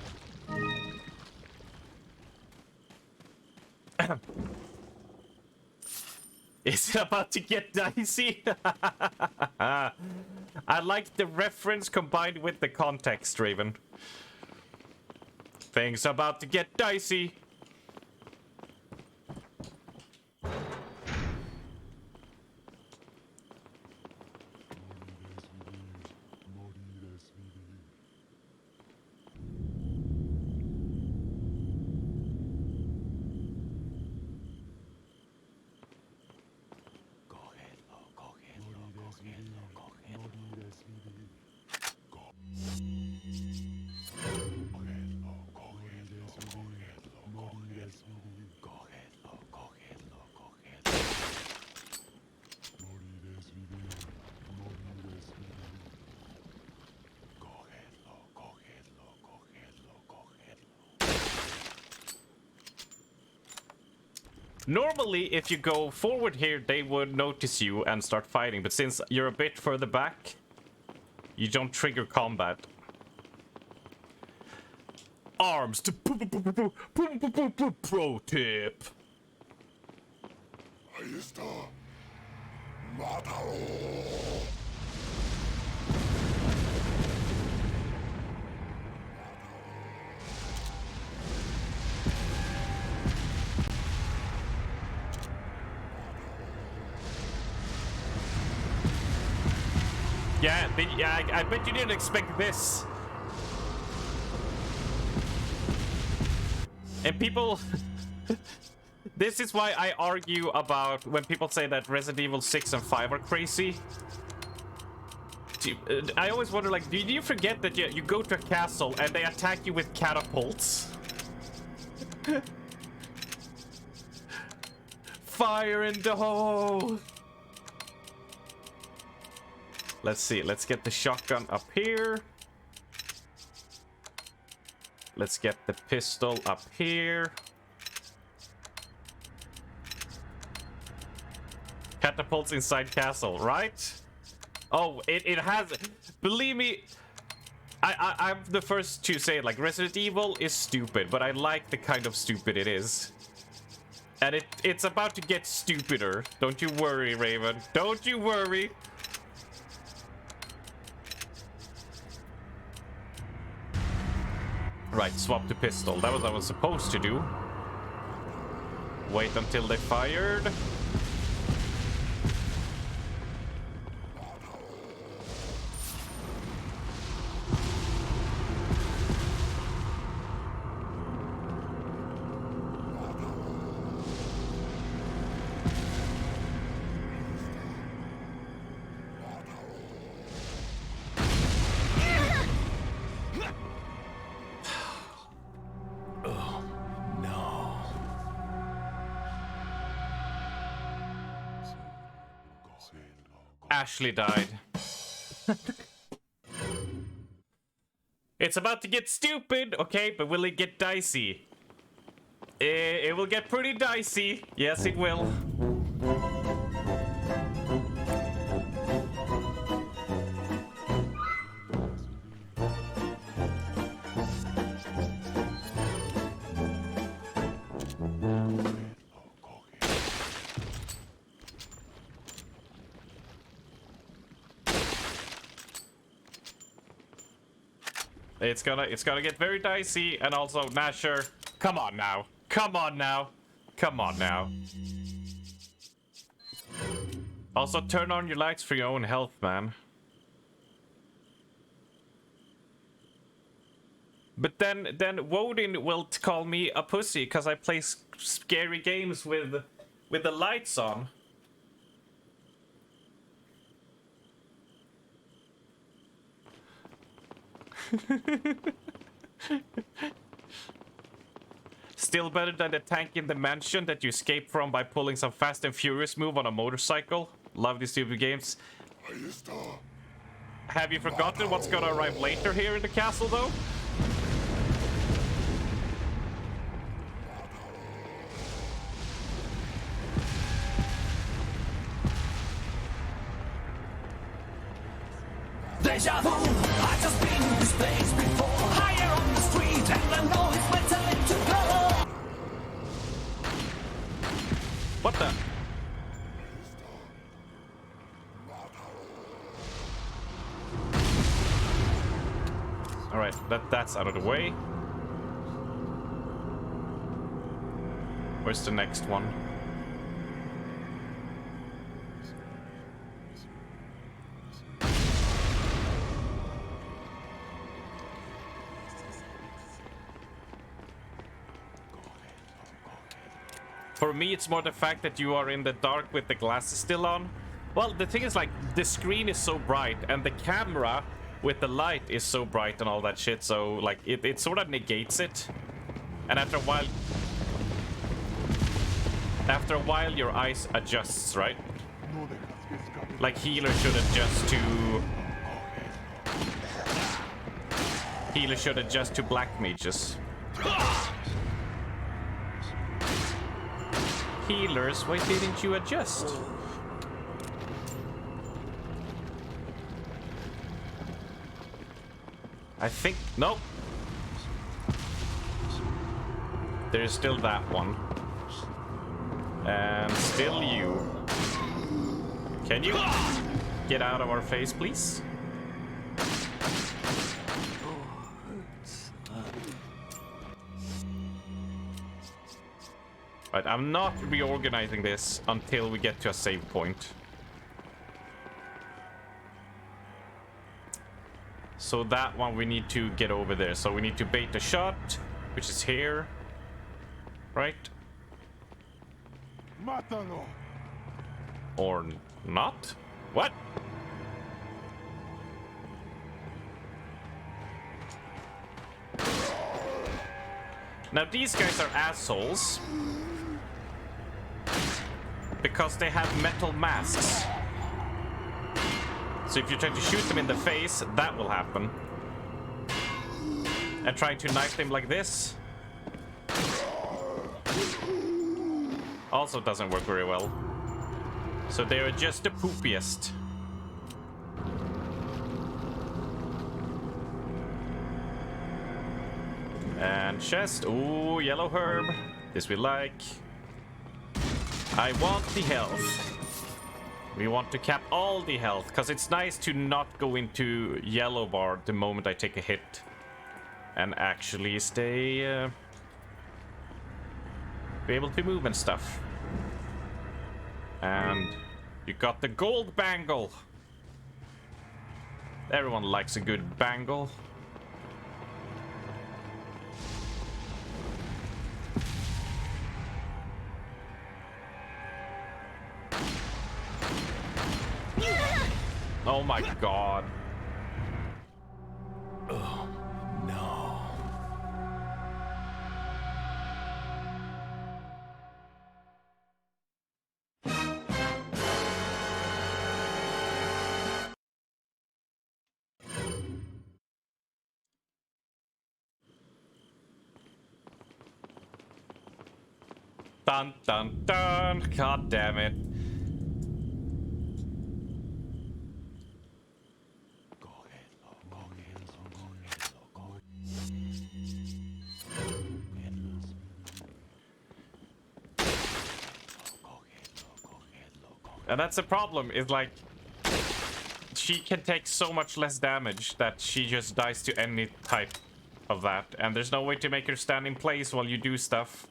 It's about to get dicey. I like the reference combined with the context, Raven. Things about to get dicey. Normally, if you go forward here, they would notice you and start fighting. But since you're a bit further back, you don't trigger combat. Arms to pro tip. Yeah, I bet you didn't expect this. And people... This is why I argue about when people say that Resident Evil 6 and 5 are crazy. I always wonder, like, do you forget that you go to a castle and they attack you with catapults? Fire in the hole! Let's see, let's get the shotgun up here. Let's get the pistol up here. Catapults inside castle, right? Oh, it has... Believe me, I'm the first to say it. Like, Resident Evil is stupid, but I like the kind of stupid it is. And it's about to get stupider. Don't you worry, Raven. Don't you worry. Right, swap to pistol. That was what I was supposed to do. Wait until they fired. Ashley died. It's about to get stupid, okay, but will it get dicey? It will get pretty dicey. Yes, it will. It's gonna get very dicey, and also Nasher. Come on now. Come on now. Come on now. Also turn on your lights for your own health, man. But then Woden will call me a pussy because I play scary games with the lights on. Still better than the tank in the mansion that you escape from by pulling some Fast and Furious move on a motorcycle. Love these stupid games. Have you forgotten what's gonna arrive later here in the castle, though? Deja vu, I just been in this place before. Higher on the street, and I know it's my time to go. What the? All right, that's out of the way. Where's the next one? For me, it's more the fact that you are in the dark with the glasses still on. Well, the thing is, like, the screen is so bright, and the camera with the light is so bright and all that shit, so, like, it sort of negates it. And after a while, your eyes adjusts, right? Like, healer should adjust to black mages. Healers, why didn't you adjust? I think, nope. There's still that one. And still you. Can you get out of our face, please? Right, I'm not reorganizing this until we get to a save point. So that one we need to get over there. So we need to bait the shot, which is here. Right? Mátalo. Or not? What? Now these guys are assholes because they have metal masks. So if you try to shoot them in the face, that will happen. And trying to knife them like this also doesn't work very well. So they are just the poopiest. And chest. Ooh, yellow herb. This we like. I want the health. We want to cap all the health, because it's nice to not go into yellow bar the moment I take a hit. and actually stay be able to move and stuff. And you got the gold bangle. Everyone likes a good bangle. Oh my god. Oh, no. Dun dun dun. God damn it. And that's the problem, is like she can take so much less damage that she just dies to any type of that, and there's no way to make her stand in place while you do stuff.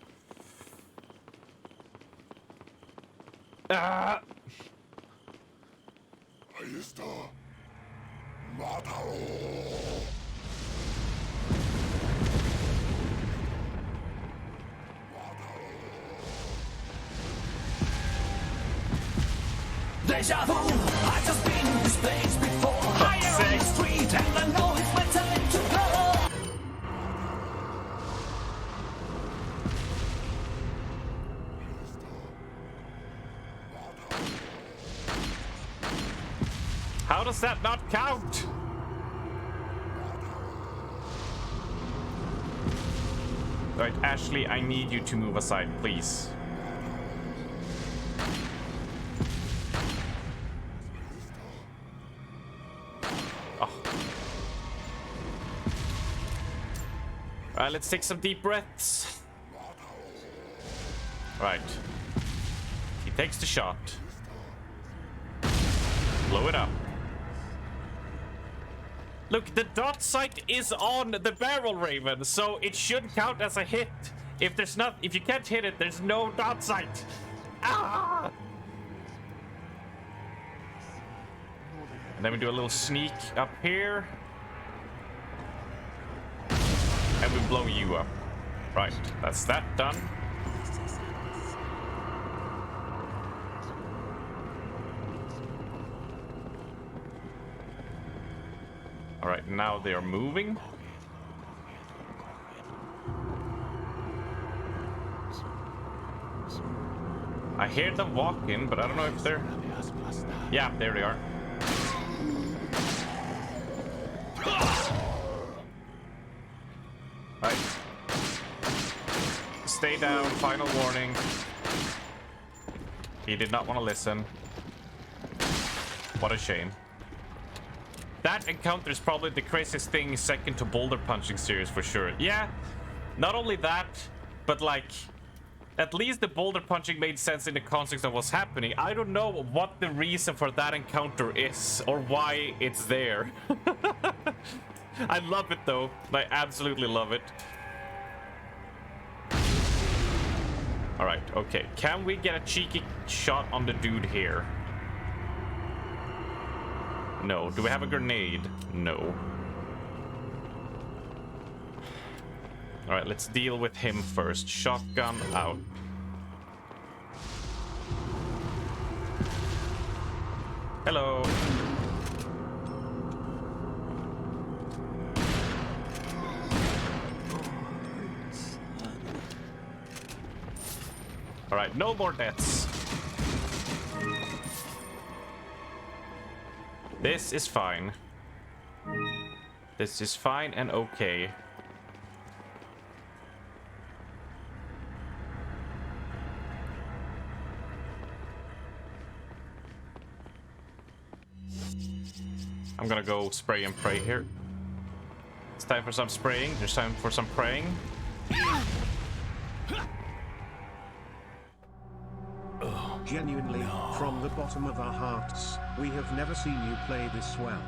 Ah! Deja vu, I just been in this place before. Higher on the street, and I know it's my time to go. How does that not count? Right, Ashley, I need you to move aside, please. Alright, let's take some deep breaths. Right. He takes the shot. Blow it up. Look, the dot sight is on the barrel, Raven, so it should count as a hit. If you can't hit it, there's no dot sight. Ah! And then we do a little sneak up here. And we blow you up. Right, that's that done. All right, now they are moving. I hear them walking, but I don't know if they're... Yeah, there they are. Right. Stay down, final warning. He did not want to listen. What a shame. That encounter is probably the craziest thing second to boulder punching series for sure. Yeah, not only that, but like, at least the boulder punching made sense in the context of what's happening. I don't know what the reason for that encounter is or why it's there. I love it though. I absolutely love it. All right, okay. Can we get a cheeky shot on the dude here? No. Do we have a grenade? No. All right, let's deal with him first. Shotgun out. Hello. All right, no more deaths. This is fine. This is fine and okay. I'm gonna go spray and pray here. It's time for some spraying. There's time for some praying. Genuinely, from the bottom of our hearts, we have never seen you play this well.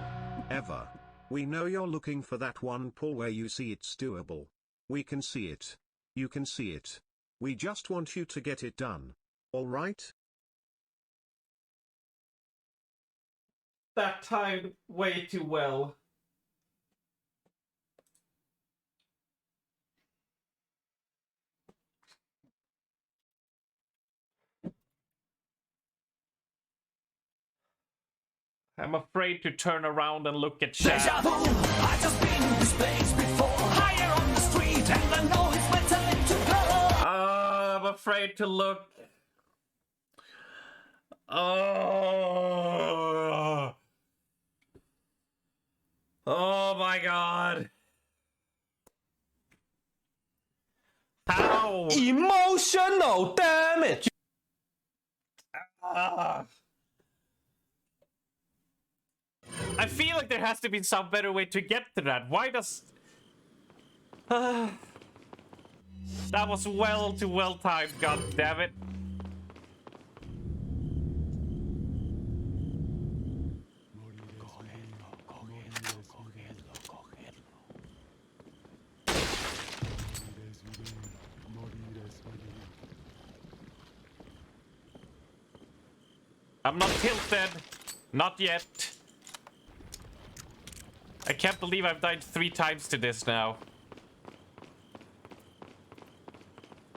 Ever. We know you're looking for that one pull where you see it's doable. We can see it. You can see it. We just want you to get it done. Alright? That timed way too well. I'm afraid to turn around and look at chat. Deja vu, I just been in this place before. Higher on the street, and I know it's my time to go. I'm afraid to look. Oh. Oh my god. How? Emotional damage. I feel like there has to be some better way to get to that. Why does... That was well too well timed, god damn it. I'm not tilted. Not yet. I can't believe I've died 3 times to this now.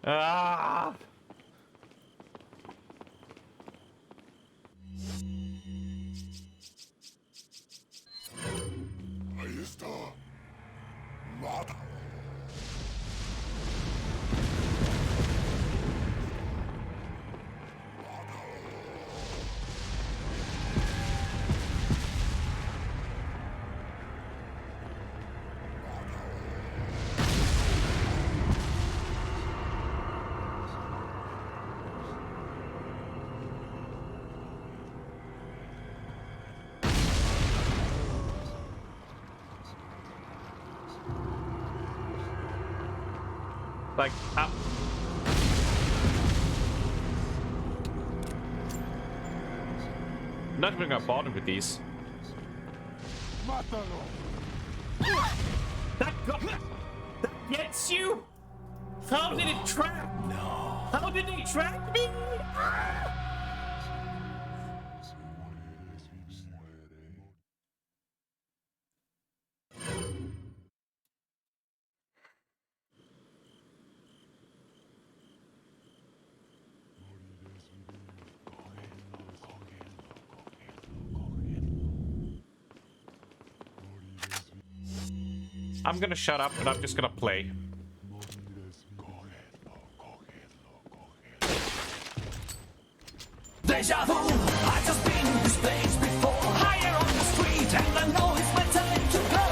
Ah! Ahí está. Mata. Like, not even gonna bother with these. That gets you? How did it track? No. How did they track me? I'm gonna shut up and I'm just gonna play. Deja vu, I just been in this place before. Higher on the street, and I know it's my time to go.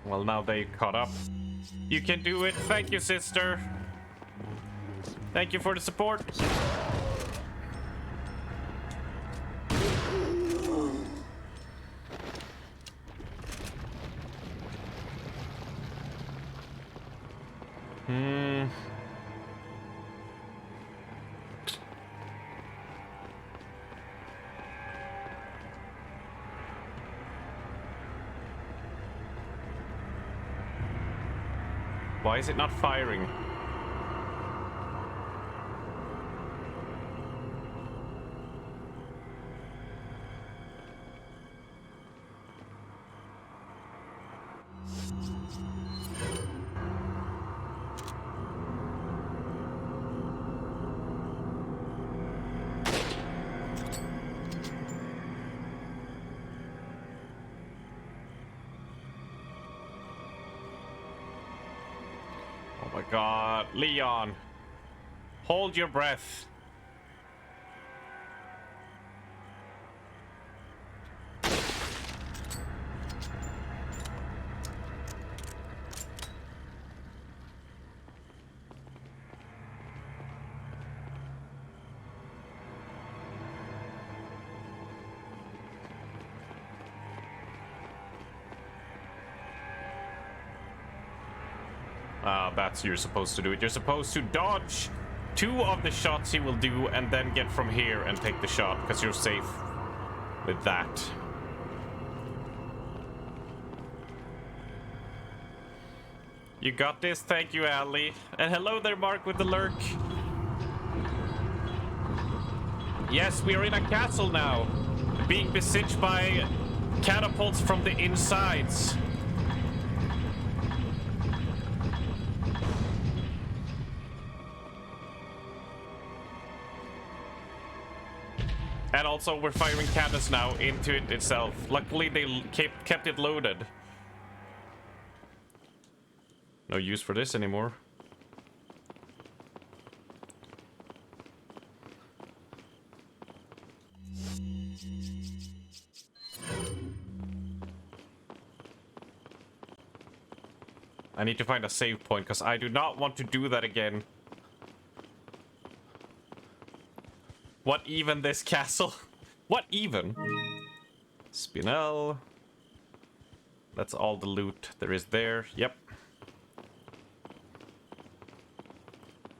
Well, now they caught up. You can do it. Thank you, sister. Thank you for the support. Why is it not firing? Oh my god, Leon. Hold your breath. That's you're supposed to do it. You're supposed to dodge 2 of the shots he will do and then get from here and take the shot because you're safe with that. You got this. Thank you, Ali. And hello there, Mark, with the lurk. Yes, we are in a castle now, being besieged by catapults from the insides. And also, we're firing cannons now into it itself. Luckily, they kept it loaded. No use for this anymore. I need to find a save point, because I do not want to do that again. What even, this castle? What even? Spinel. That's all the loot there is there. Yep.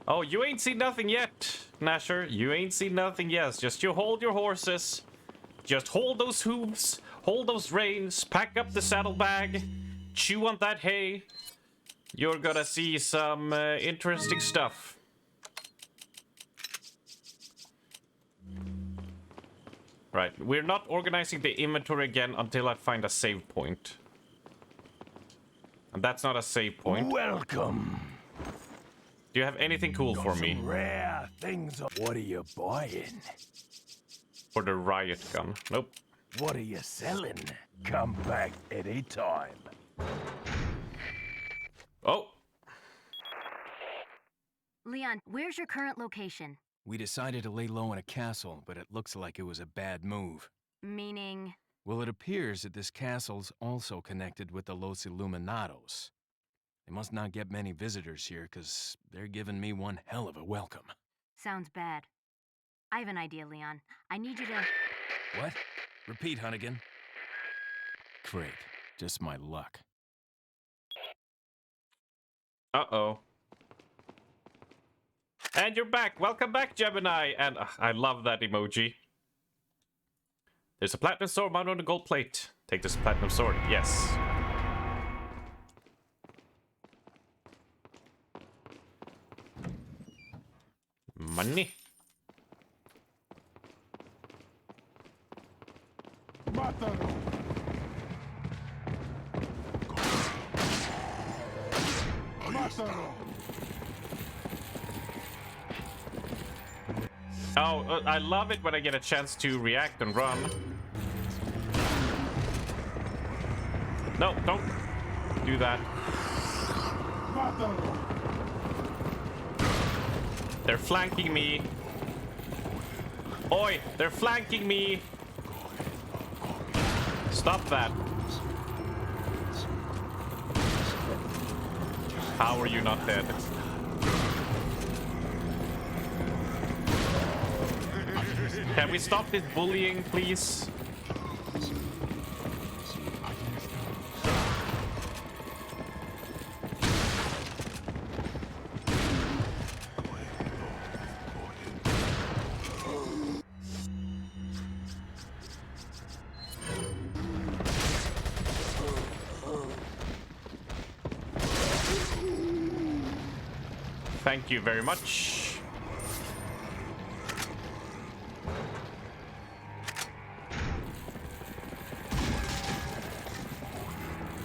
Oh, you ain't seen nothing yet, Nasher. You ain't seen nothing yet. Just you hold your horses. Just hold those hooves. Hold those reins. Pack up the saddlebag. Chew on that hay. You're gonna see some interesting stuff. Right, we're not organizing the inventory again until I find a save point. And that's not a save point. Welcome. Do you have anything cool for me? Some rare things. What are you buying? For the riot gun. Nope. What are you selling? Come back anytime. Oh. Leon, where's your current location? We decided to lay low in a castle, but it looks like it was a bad move. Meaning? Well, it appears that this castle's also connected with the Los Illuminados. They must not get many visitors here, because they're giving me one hell of a welcome. Sounds bad. I have an idea, Leon. I need you to... What? Repeat, Hunnigan. Great. Just my luck. Uh-oh. And you're back. Welcome back, Gemini. And I love that emoji. There's a platinum sword mounted on a gold plate. Take this platinum sword. Yes. Money. Mátalo. Mátalo. Oh, I love it when I get a chance to react and run. No, don't do that. Mátalo. They're flanking me. Oi, they're flanking me. Stop that. How are you not dead? Can we stop this bullying, please? Thank you very much.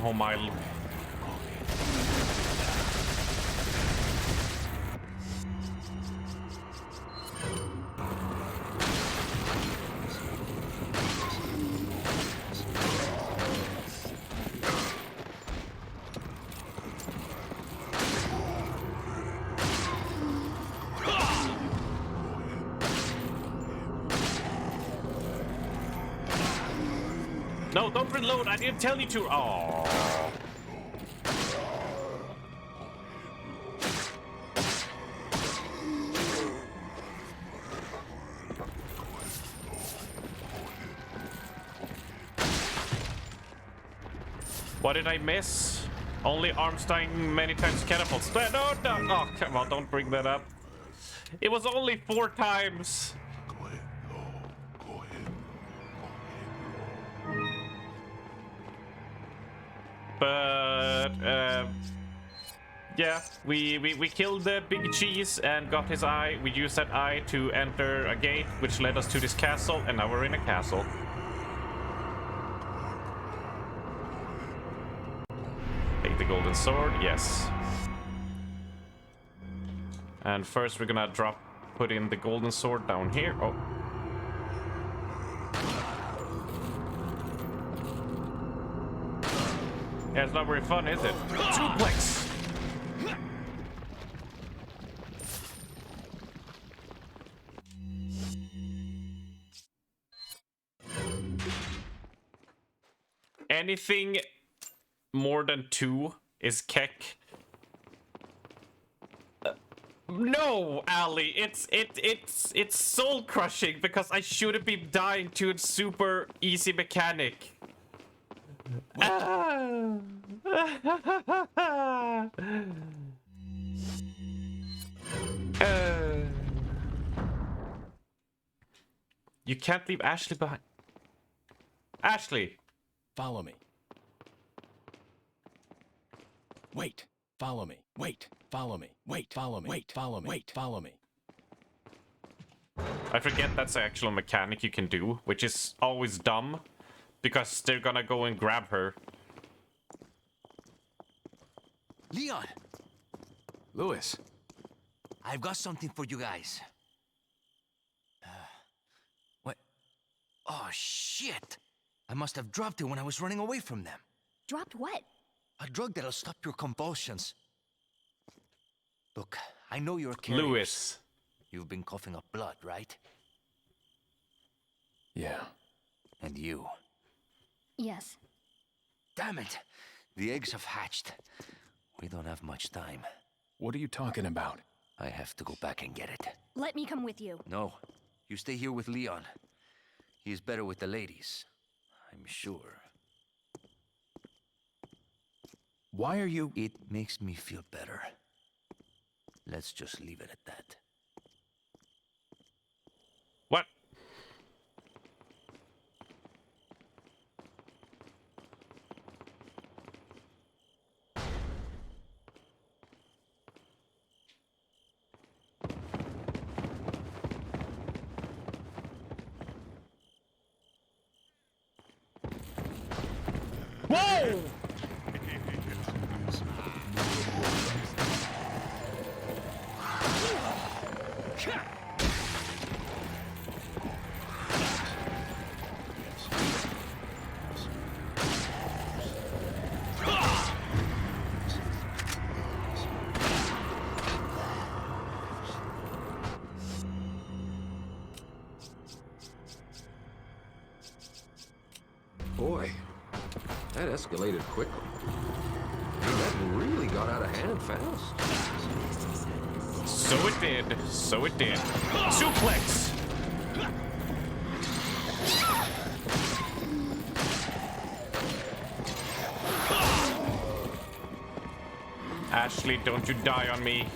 Oh my. No, don't reload. I didn't tell you to. Oh. What did I miss? Only Armstein many times catapults. No, no. Oh, come on. Don't bring that up. It was only 4 times. But yeah, we killed the big cheese and got his eye. We used that eye to enter a gate, which led us to this castle, and now we're in a castle. Take the golden sword, yes. And first we're gonna put in the golden sword down here. Oh. Yeah, it's not very fun, is it? Suplex! Anything more than 2 is Keck. No, Ali, it's soul crushing because I shouldn't be dying to a super easy mechanic. You can't leave Ashley behind. Ashley! Follow me. Wait. Follow me. Wait. Follow me. Wait. Follow me. Wait. Follow me. Wait. Follow me. I forget that's an actual mechanic you can do, which is always dumb. Because they're gonna go and grab her. Leon! Louis. I've got something for you guys. What? Oh, shit! I must have dropped it when I was running away from them. Dropped what? A drug that'll stop your convulsions. Look, I know you're curious. Louis. You've been coughing up blood, right? Yeah. And you? Yes. Damn it! The eggs have hatched. We don't have much time. What are you talking about? I have to go back and get it. Let me come with you. No. You stay here with Leon. He is better with the ladies. I'm sure. Why are you... It makes me feel better. Let's just leave it at that. What? Whoa! Boy, that escalated quickly. That really got out of hand fast. So it did. So it did. Suplex! Ashley, don't you die on me.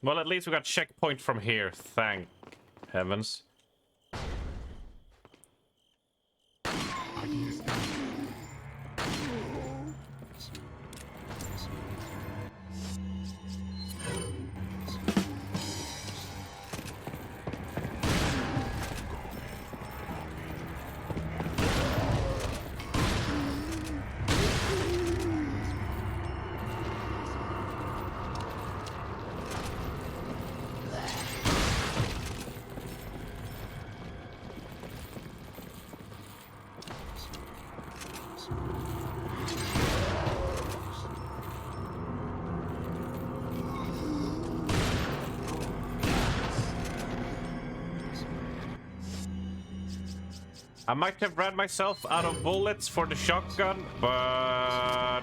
Well, at least we got checkpoint from here, thank heavens. I might have ran myself out of bullets for the shotgun, but...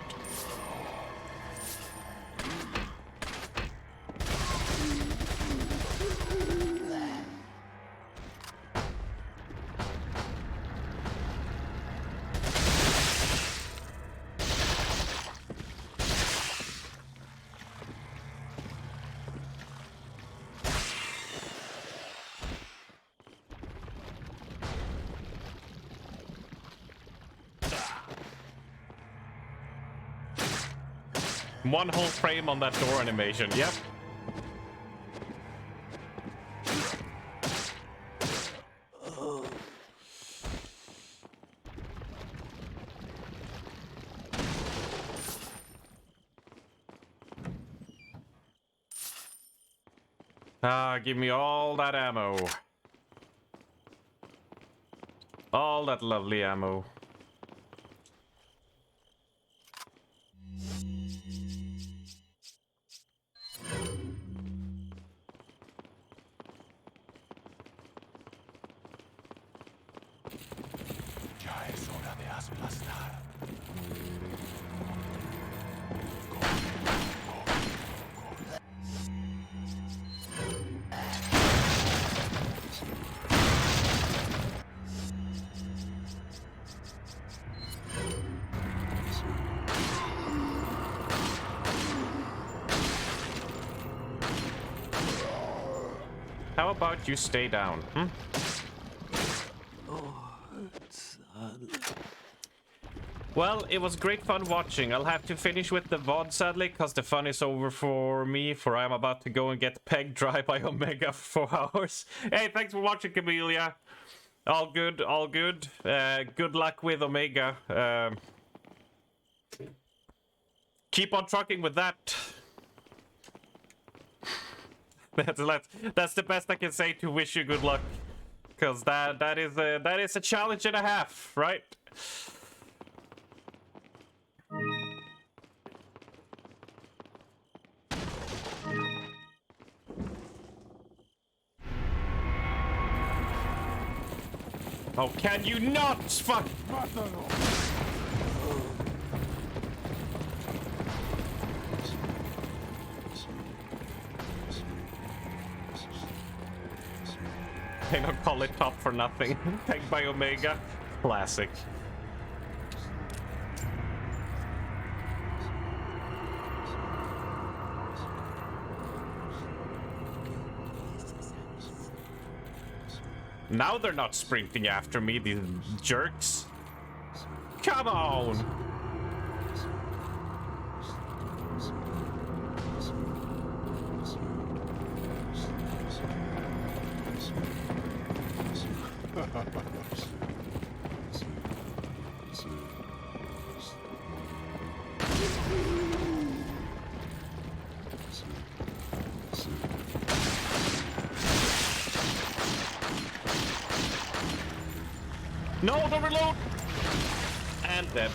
One whole frame on that door animation, yep. Ah, give me all that ammo. All that lovely ammo. How about you stay down, hmm? Well, it was great fun watching. I'll have to finish with the VOD, sadly, because the fun is over for me, for I'm about to go and get pegged dry by Omega for 4 hours. Hey, thanks for watching, Camellia. All good, all good. Good luck with Omega. Keep on trucking with that. That's the best I can say to wish you good luck, because that is a challenge and a half, right? Oh, can you not fuck? They don't call it top for nothing. Pegged by Omega. Classic. Now they're not sprinting after me, these jerks. Come on! No, don't reload! And dead.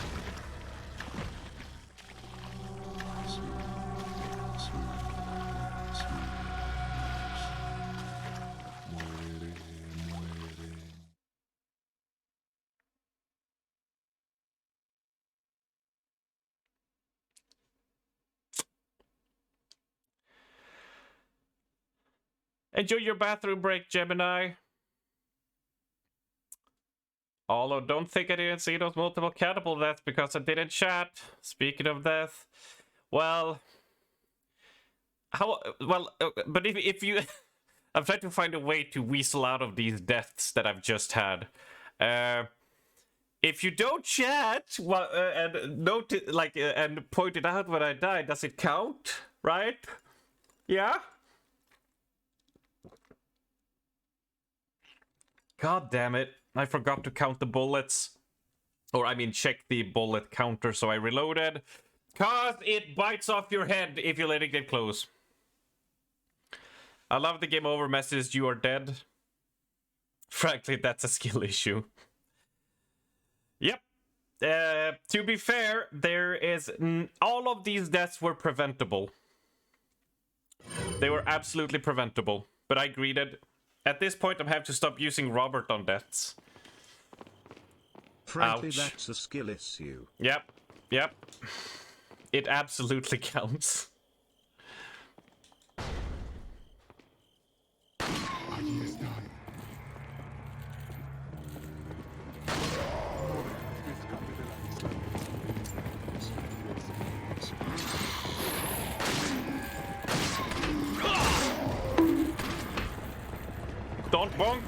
Enjoy your bathroom break, Gemini. Although, don't think I didn't see those multiple cannibal deaths because I didn't chat. Speaking of death, well, but if you, I'm trying to find a way to weasel out of these deaths that I've just had. If you don't chat, well, and note it, like, and point it out when I die, does it count? Right? Yeah. God damn it. I forgot to count the bullets. Or, I mean, check the bullet counter, so I reloaded. Cause it bites off your head if you let it get close. I love the game over message, you are dead. Frankly, that's a skill issue. Yep. To be fair, there is... all of these deaths were preventable. They were absolutely preventable. But I greeted... At this point, I'm have to stop using Robert on deaths. Frankly, Ouch. that's a skill issue. Yep. Yep. It absolutely counts. Don't bonk.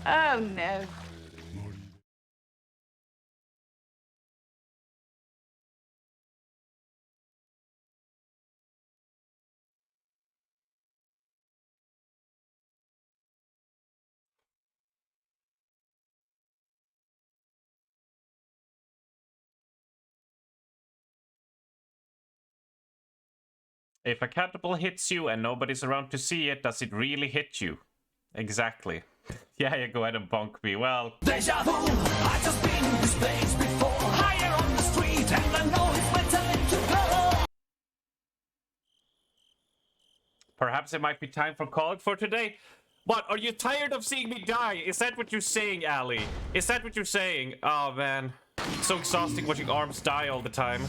Oh no. If a catapult hits you and nobody's around to see it, does it really hit you? Exactly. Yeah, you go ahead and bonk me. Well... Deja vu, I just been in this place before. Higher on the street, and I know it's my time to go. Perhaps it might be time for calling for today. What, are you tired of seeing me die? Is that what you're saying, Ali? Is that what you're saying? Oh, man. It's so exhausting watching arms die all the time.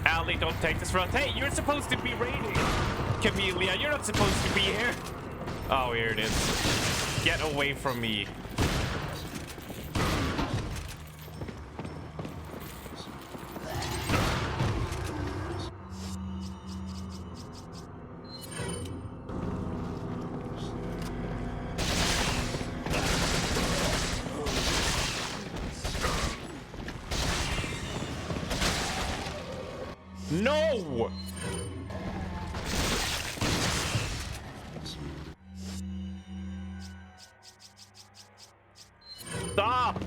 Ali, don't take this route. Hey, you're supposed to be raiding. Camellia, you're not supposed to be here. Oh, here it is. Get away from me. No! Stop!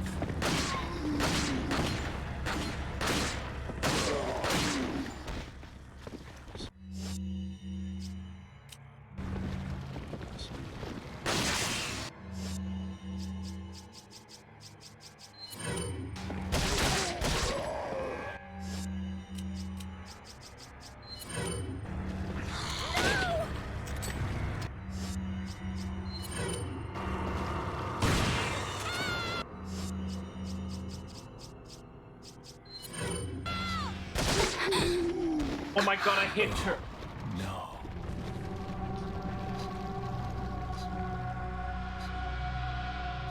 Oh my god, I hit her. No.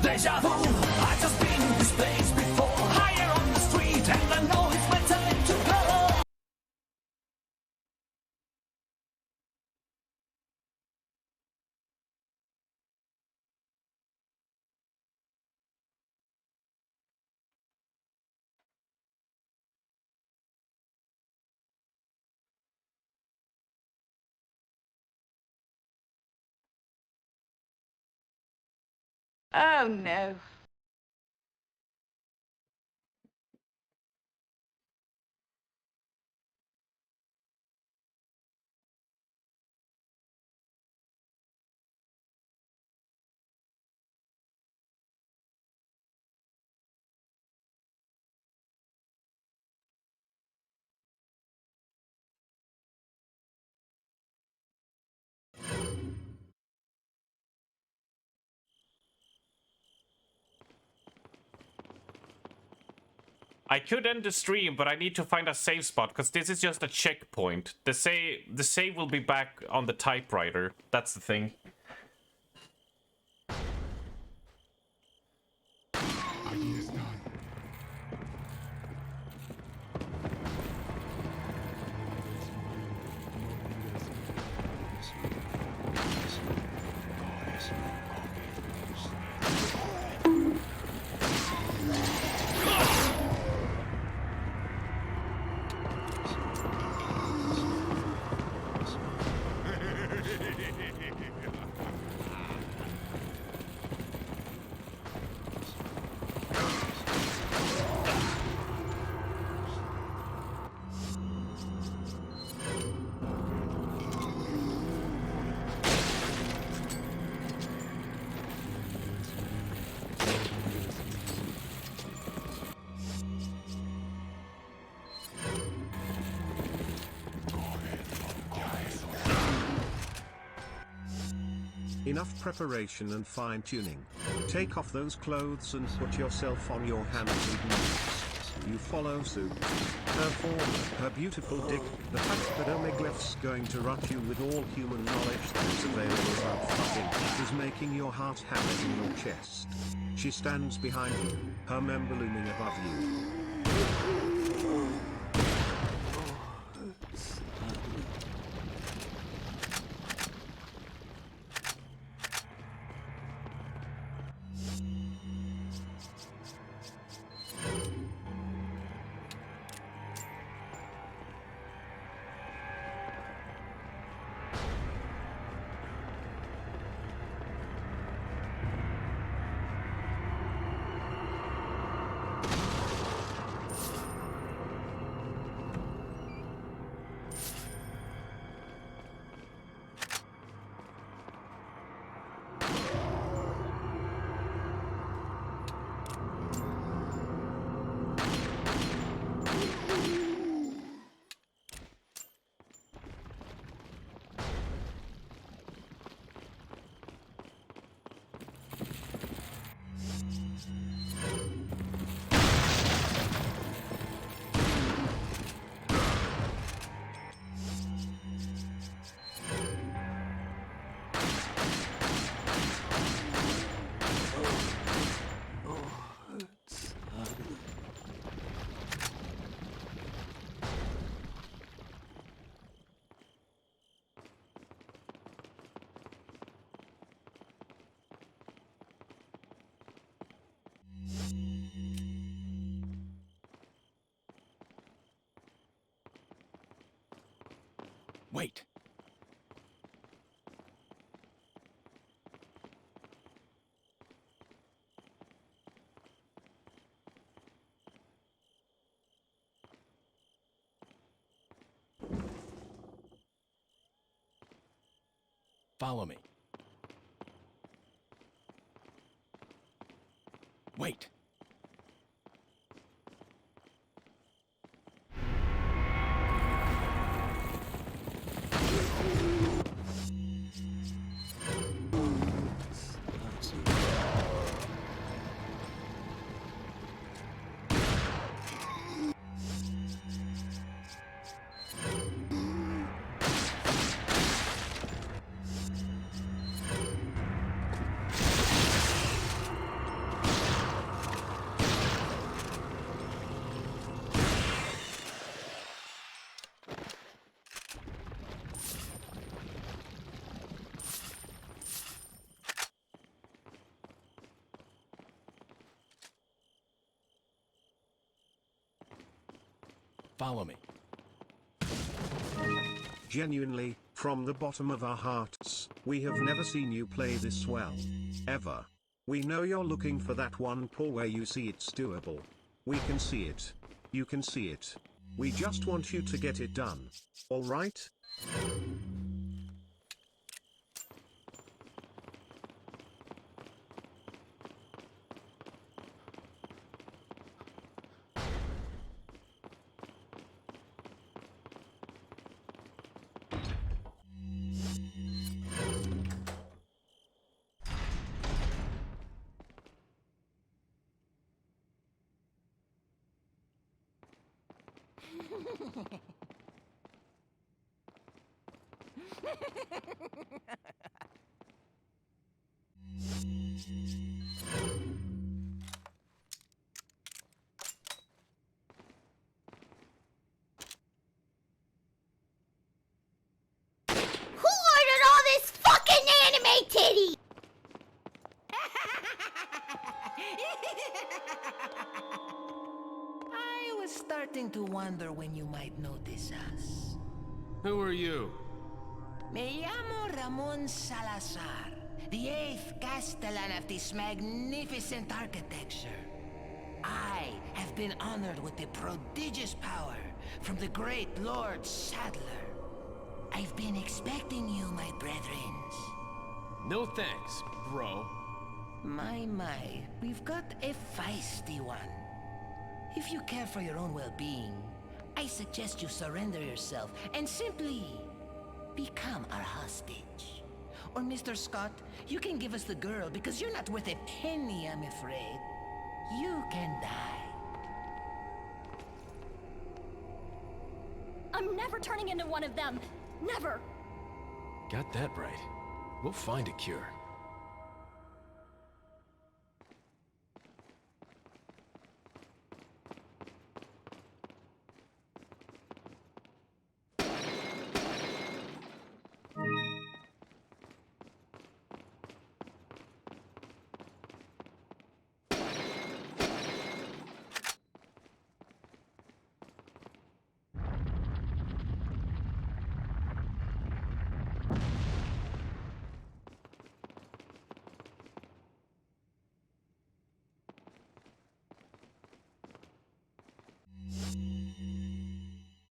Deja vu, I've just been in this place before. Higher on the street, and I know it's my time to go. Oh no. I could end the stream, but I need to find a save spot because this is just a checkpoint. The save will be back on the typewriter. That's the thing. Idea's done. Enough preparation and fine-tuning. Take off those clothes and put yourself on your hands and knees. You follow suit. Her form, her beautiful dick, the fact that Omegleph's going to rot you with all human knowledge that is available about fucking is making your heart hammer in your chest. She stands behind you, her member looming above you. Wait. Follow me. Wait. Follow me. Genuinely, from the bottom of our hearts, we have never seen you play this well. Ever. We know you're looking for that one pull where you see it's doable. We can see it. You can see it. We just want you to get it done. Alright? Who ordered all this fucking anime titty? I was starting to wonder when you might notice us. Who are you? Me llamo Ramon Salazar, the 8th Castellan of this magnificent architecture. I have been honored with the prodigious power from the great Lord Sadler. I've been expecting you, my brethrens. No thanks, bro. My, we've got a feisty one. If you care for your own well-being, I suggest you surrender yourself and simply become our hostage. Or Mr. Scott, you can give us the girl because you're not worth a penny, I'm afraid. You can die. I'm never turning into one of them. Never. Got that right. We'll find a cure.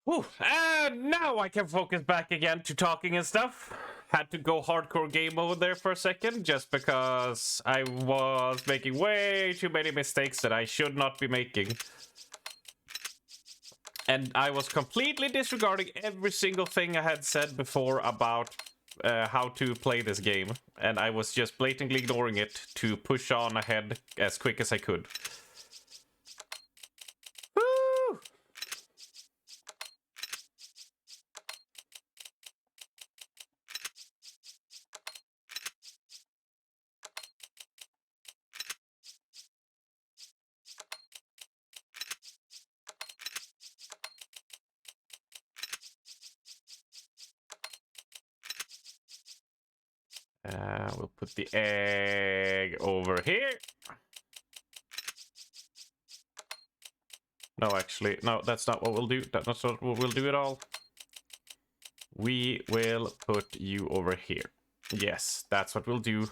Whew. And now I can focus back again to talking and stuff. Had to go hardcore game mode there for a second, just because I was making way too many mistakes that I should not be making. And I was completely disregarding every single thing I had said before about how to play this game. And I was just blatantly ignoring it to push on ahead as quick as I could. Woo! We'll put the egg over here. No, actually, no, that's not what we'll do. That's not what we'll do at all. We will put you over here. Yes, that's what we'll do.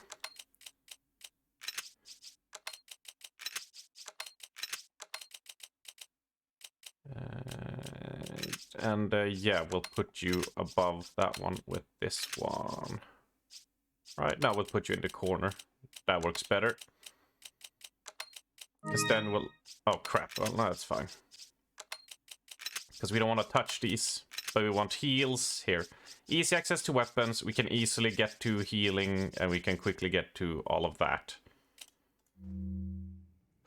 Yeah, we'll put you above that one with this one. Right, now we'll put you in the corner. That works better. Because then we'll... Oh, crap. Well, no, that's fine. Because we don't want to touch these. So we want heals here. Easy access to weapons. We can easily get to healing. And we can quickly get to all of that.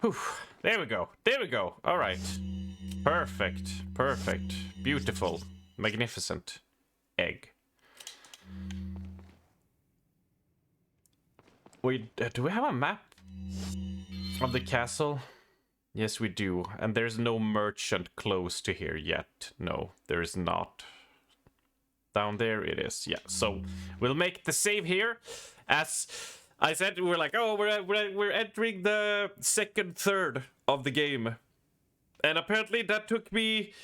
Whew. There we go. There we go. All right. Perfect. Perfect. Beautiful. Magnificent. Egg. Wait, do we have a map of the castle? Yes, we do. And there's no merchant close to here yet. No, there is not. Down there it is. Yeah, so we'll make the save here. As I said, we're like, oh, we're entering the second third of the game. And apparently that took me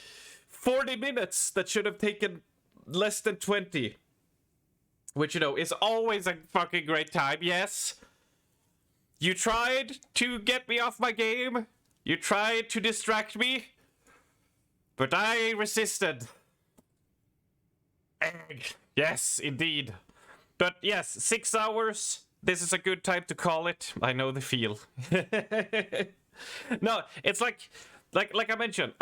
40 minutes that should have taken less than 20. Which, you know, is always a fucking great time, yes. You tried to get me off my game. You tried to distract me. But I resisted. Egg. Yes, indeed. But yes, 6 hours. This is a good time to call it. I know the feel. No, it's like I mentioned,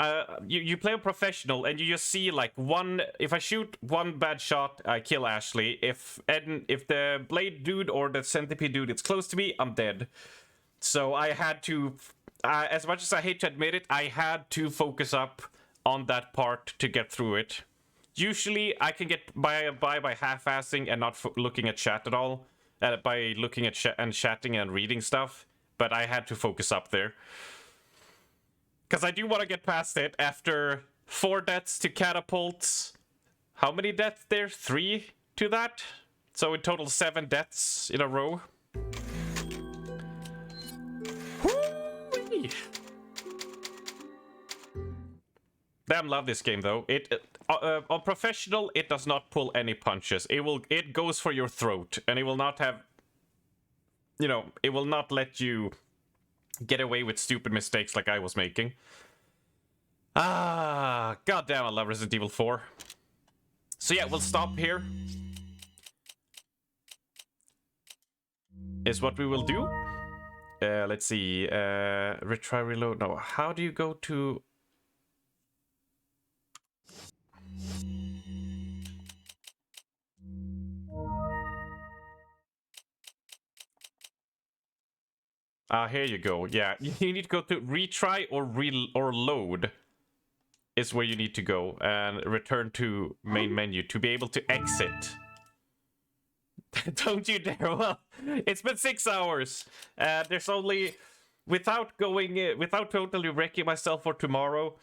you play a professional and you just see like one. If I shoot one bad shot, I kill Ashley. If the blade dude or the centipede dude is close to me, I'm dead. So I had to, as much as I hate to admit it, I had to focus up on that part to get through it. Usually I can get by half-assing and not looking at chat at all, by looking at and chatting and reading stuff. But I had to focus up there. Because I do want to get past it after 4 deaths to catapults. How many deaths there? 3 to that? So in total 7 deaths in a row. Whoo-wee. Damn, love this game though. On professional, it does not pull any punches. It goes for your throat, and it will not have, you know, it will not let you get away with stupid mistakes like I was making. Ah, goddamn, I love Resident Evil 4. So yeah, we'll stop here. Is what we will do. Let's see. Retry, reload. No, how do you go to... Here you go. Yeah, you need to go to retry or load is where you need to go, and return to main menu to be able to exit. Don't you dare. Well, it's been 6 hours. There's only, without totally wrecking myself for tomorrow,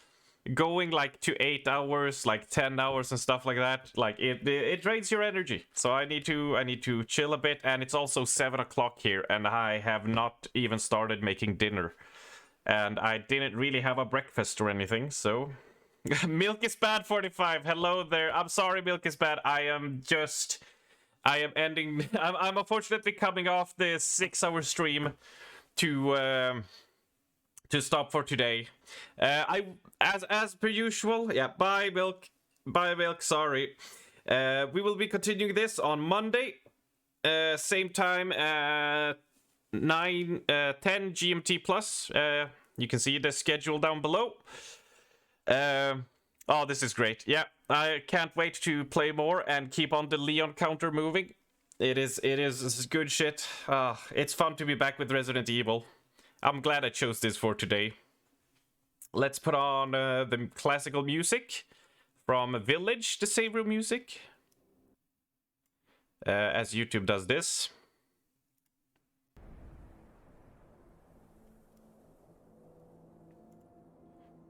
going like to 8 hours, like 10 hours and stuff like that, like it drains your energy. So I need to chill a bit, and it's also 7 o'clock here, and I have not even started making dinner, and I didn't really have a breakfast or anything. So Milk is bad 45. Hello there. I'm sorry, Milk is bad. I am ending. I'm unfortunately coming off this 6-hour stream to stop for today. As per usual, yeah, bye Milk, sorry. We will be continuing this on Monday, same time at 10 GMT plus. You can see the schedule down below. Oh, this is great. Yeah, I can't wait to play more and keep on the Leon counter moving. This is good shit. It's fun to be back with Resident Evil. I'm glad I chose this for today. Let's put on the classical music from Village, the save room music. As YouTube does this.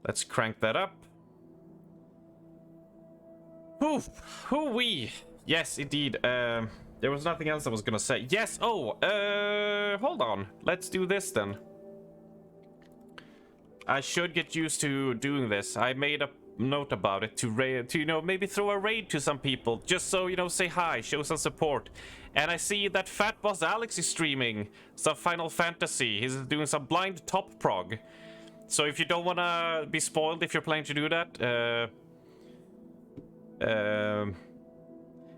Let's crank that up. Hoo-wee. Yes, indeed. There was nothing else I was gonna say. Yes, hold on. Let's do this then. I should get used to doing this. I made a note about it to you know, maybe throw a raid to some people, just so, you know, say hi, show some support. And I see that Fat Boss Alex is streaming some Final Fantasy. He's doing some blind top prog. So if you don't want to be spoiled, if you're planning to do that,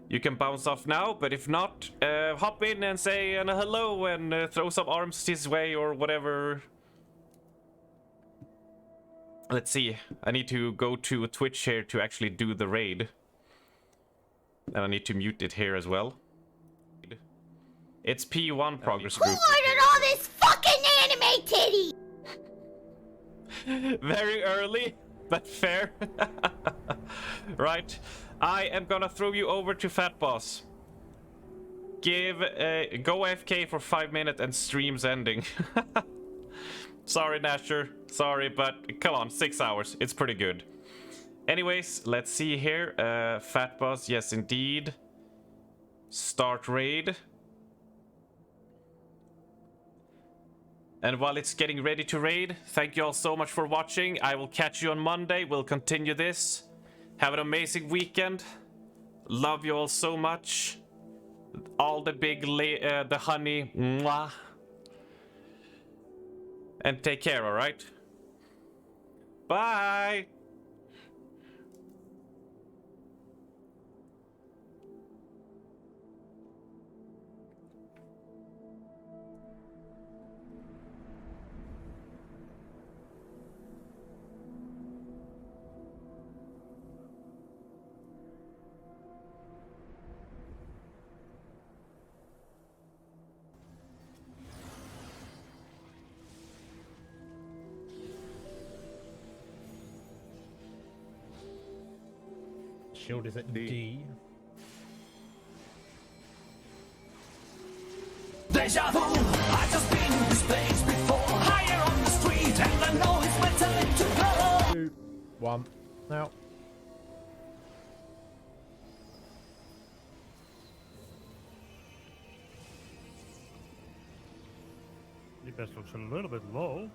you can bounce off now. But if not, hop in and say hello and throw some arms his way or whatever. Let's see. I need to go to Twitch here to actually do the raid. And I need to mute it here as well. It's P1 progress group. Who ordered all this fucking anime titty? Very early, but fair. Right. I am gonna throw you over to Fat Boss. Go AFK for 5 minutes and stream's ending. Sorry, Nasher. Sorry, but come on, 6 hours. It's pretty good. Anyways, let's see here. Fat Boss, yes indeed. Start raid. And while it's getting ready to raid, thank you all so much for watching. I will catch you on Monday. We'll continue this. Have an amazing weekend. Love you all so much. All the big the honey. Mwah. And take care, all right? Bye. Shield is at D. Deja vu, I just been in this place before. Higher on the street, and I know it's my time to go. 2, 1, now. DPS looks a little bit low.